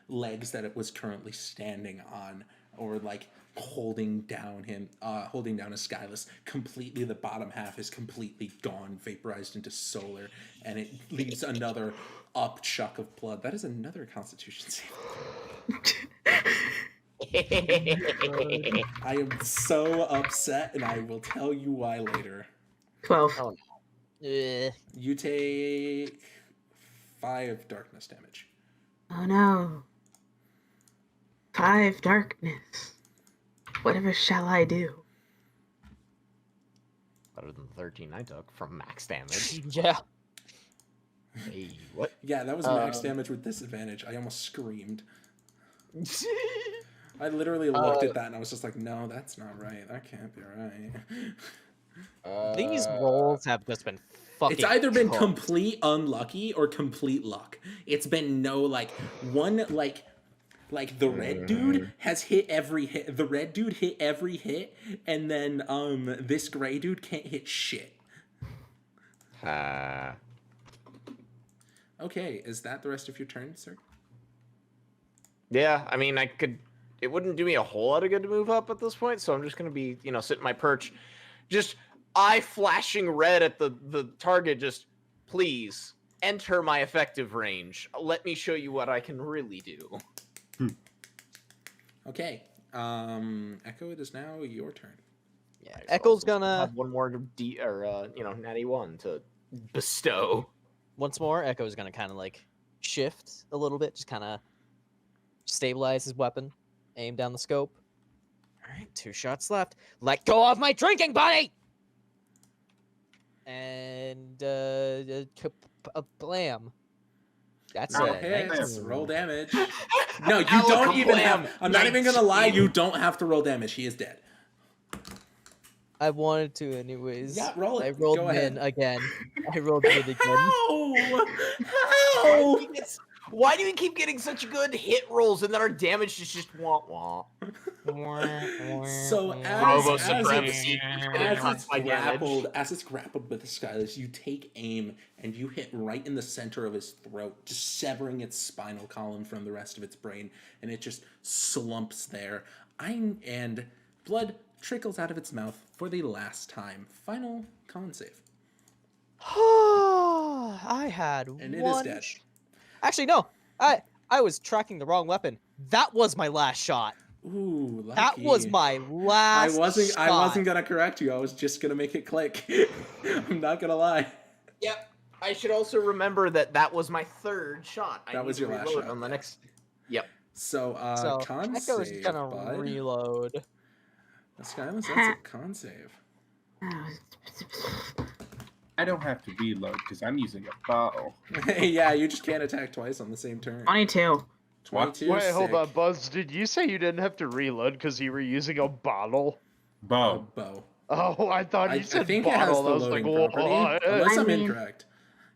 A: legs that it was currently standing on, or like holding down Eskilas, completely, the bottom half is completely gone, vaporized into solar, and it leaves another upchuck of blood. That is another Constitution save. I am so upset, and I will tell you why later.
G: 12.
I: Oh,
A: You take 5 darkness damage.
G: Oh no. 5 darkness. Whatever shall I do?
I: better than the 13 I took from max damage.
C: Yeah.
I: Hey, what?
A: Yeah, that was max damage with disadvantage. I almost screamed. I literally looked at that and I was just like, no, that's not right. That can't be right.
C: These rolls have just been fucking.
A: It's either been
C: cooked.
A: complete unlucky or complete luck. It's been no one the red dude has hit every hit. The red dude hit every hit, and then this gray dude can't hit shit. Okay, is that the rest of your turn, sir?
I: Yeah, I mean, it wouldn't do me a whole lot of good to move up at this point, so I'm just gonna be, sit in my perch. Just eye flashing red at the target, just, please, enter my effective range. Let me show you what I can really do.
A: Okay, Echo, it is now your turn.
C: Yeah,
I: I should
C: Echo's
I: also
C: gonna
I: have one more natty 1 to bestow.
C: once more. Echo's gonna kind of like shift a little bit, just kind of stabilize his weapon, aim down the scope. All right, 2 shots left. Let go of my drinking buddy. And blam. That's
A: Roll
C: it.
A: hits, roll damage. No, you don't even have. I'm not even gonna lie. You don't have to roll damage. He is dead.
C: I wanted to, anyways.
A: Yeah, roll it.
C: I rolled
A: Go
C: min
A: ahead.
C: again. I rolled min again.
A: How?
I: Why do we keep getting such good hit rolls and then our damage is just wah wah?
A: So
I: Robo
A: as
I: supremacy.
A: it's grappled with Eskilas, you take aim and you hit right in the center of his throat, just severing its spinal column from the rest of its brain, and it just slumps there. And blood trickles out of its mouth for the last time. Final con save.
C: I had
A: And it
C: one.
A: is dead.
C: Actually, no. I was tracking the wrong weapon. That was my last shot.
A: Ooh, lucky.
C: That was my last.
A: I wasn't gonna correct you. I was just gonna make it click. I'm not gonna lie.
I: Yep. I should also remember that was my 3rd shot.
A: That was your last shot.
I: On the next. Yep.
A: So, con
C: Echo's
A: save,
C: gonna
A: bud.
C: reload.
A: Eskilas, that's a con save.
E: I don't have to reload because I'm using a bow.
A: Yeah, you just can't attack twice on the same turn.
G: 22.
A: 22.
D: Wait, hold
A: sick.
D: on, Buzz. Did you say you didn't have to reload because you were using a bottle?
A: A
E: Bow.
A: bow.
D: Oh, I thought
A: I
D: you said
A: think it has
D: bottle.
A: the
D: I was like,
A: loading property.
D: what?
A: Unless
F: I
A: I'm
F: mean,
A: incorrect.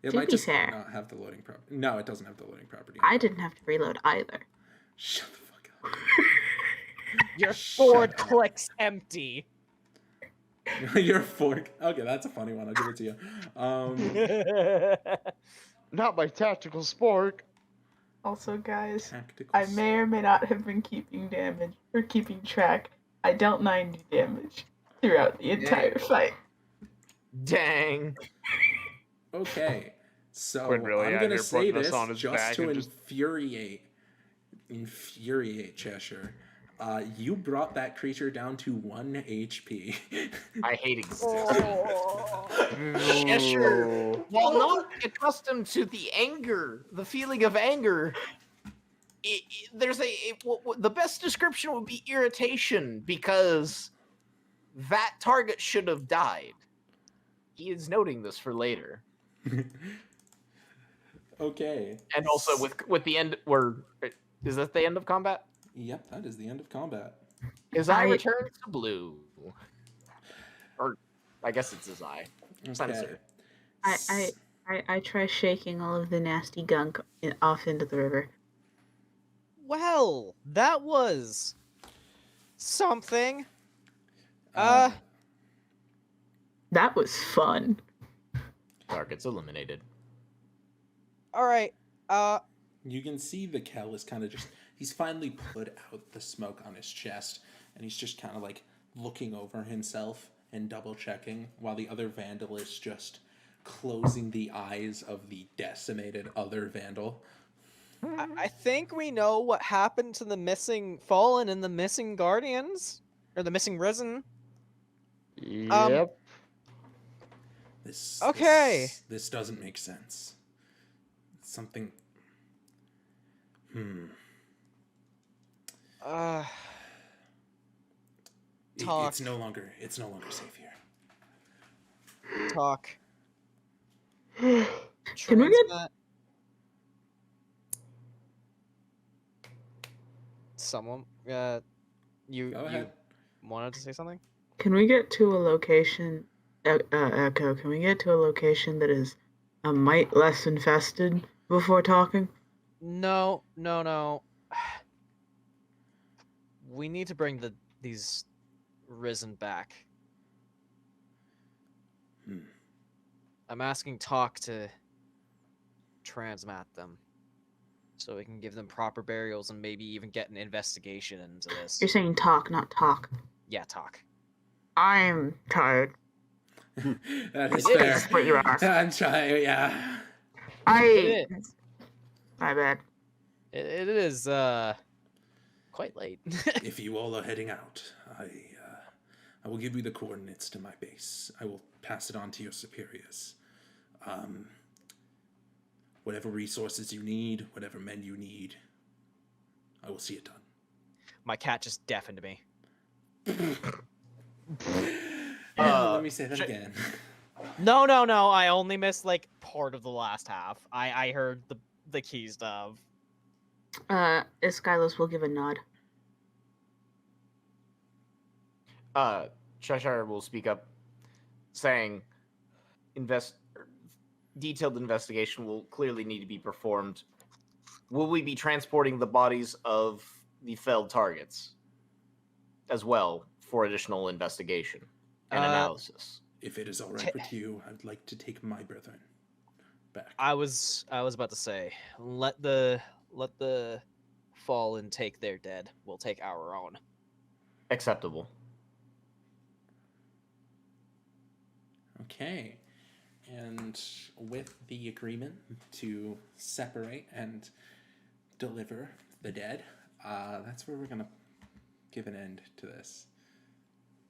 A: It
F: to
A: might
F: be
A: just
F: fair-
A: not have the loading property. No, it doesn't have the loading property.
F: I didn't have to reload either.
A: Shut the fuck up.
C: Your
A: Shut
C: sword
A: up.
C: clicks empty.
A: Your fork. Okay, that's a funny one. I'll give it to you.
D: Not my tactical spork.
G: Also, guys,
A: Tactical
G: I may or may not have been keeping damage or keeping track. I dealt 90 damage throughout the entire fight.
I: Dang.
A: Okay, so
D: Quinn really
A: I'm
D: out
A: gonna
D: here
A: say
D: putting us
A: this
D: on his
A: just
D: back
A: to
D: and just-
A: infuriate Cheshire. You brought that creature down to 1 HP.
I: I hate existence. Cheshire, while not accustomed to the feeling of anger, the best description would be irritation because that target should have died. He is noting this for later.
A: Okay.
I: And also with the end, is that the end of combat?
A: Yep, that is the end of combat.
I: Because I
F: I-
I: return to blue.
H: Or I guess it's his eye. Sensor.
G: I try shaking all of the nasty gunk off into the river.
C: Well, that was something.
F: Uh,
G: That was fun.
H: Target's eliminated.
C: All right.
A: You can see the Kel is kind of just, he's finally put out the smoke on his chest, and he's just kind of like looking over himself and double checking while the other Vandal is just closing the eyes of the decimated other Vandal.
C: I think we know what happened to the missing Fallen and the missing Guardians. Or the missing Risen.
I: Yep.
C: Okay.
A: This doesn't make sense. Something.
C: Talk.
A: It's no longer safe here.
C: Talk.
G: Can we get
C: someone?
A: Go
C: You
A: ahead.
C: wanted to say something?
G: Can we get to a location, Echo? Can we get to a location that is a mite less infested before talking?
C: No. We need to bring these Risen back. I'm asking Talk to transmat them, so we can give them proper burials and maybe even get an investigation into this.
G: You're saying talk, not talk.
C: Yeah, Talk.
G: I'm tired.
A: That is fair.
G: Split your ass.
A: I'm trying, yeah.
G: My bad.
C: It is quite late.
A: If you all are heading out, I will give you the coordinates to my base. I will pass it on to your superiors. Whatever resources you need, whatever men you need, I will see it done.
C: My cat just deafened me.
A: Let me say that again.
C: No. I only missed like part of the last half. I heard the key stuff.
G: Eskilas will give a nod.
H: Cheshire will speak up, saying, detailed investigation will clearly need to be performed. Will we be transporting the bodies of the felled targets as well for additional investigation and analysis?
A: If it is all right with you, I would like to take my brethren back.
C: I was about to say, let the Fallen take their dead. We'll take our own.
H: Acceptable.
A: Okay. And with the agreement to separate and deliver the dead, that's where we're going to give an end to this.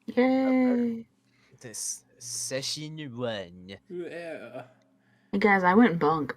G: Yay!
C: This session 1.
A: Yeah.
G: Hey guys, I went bunk.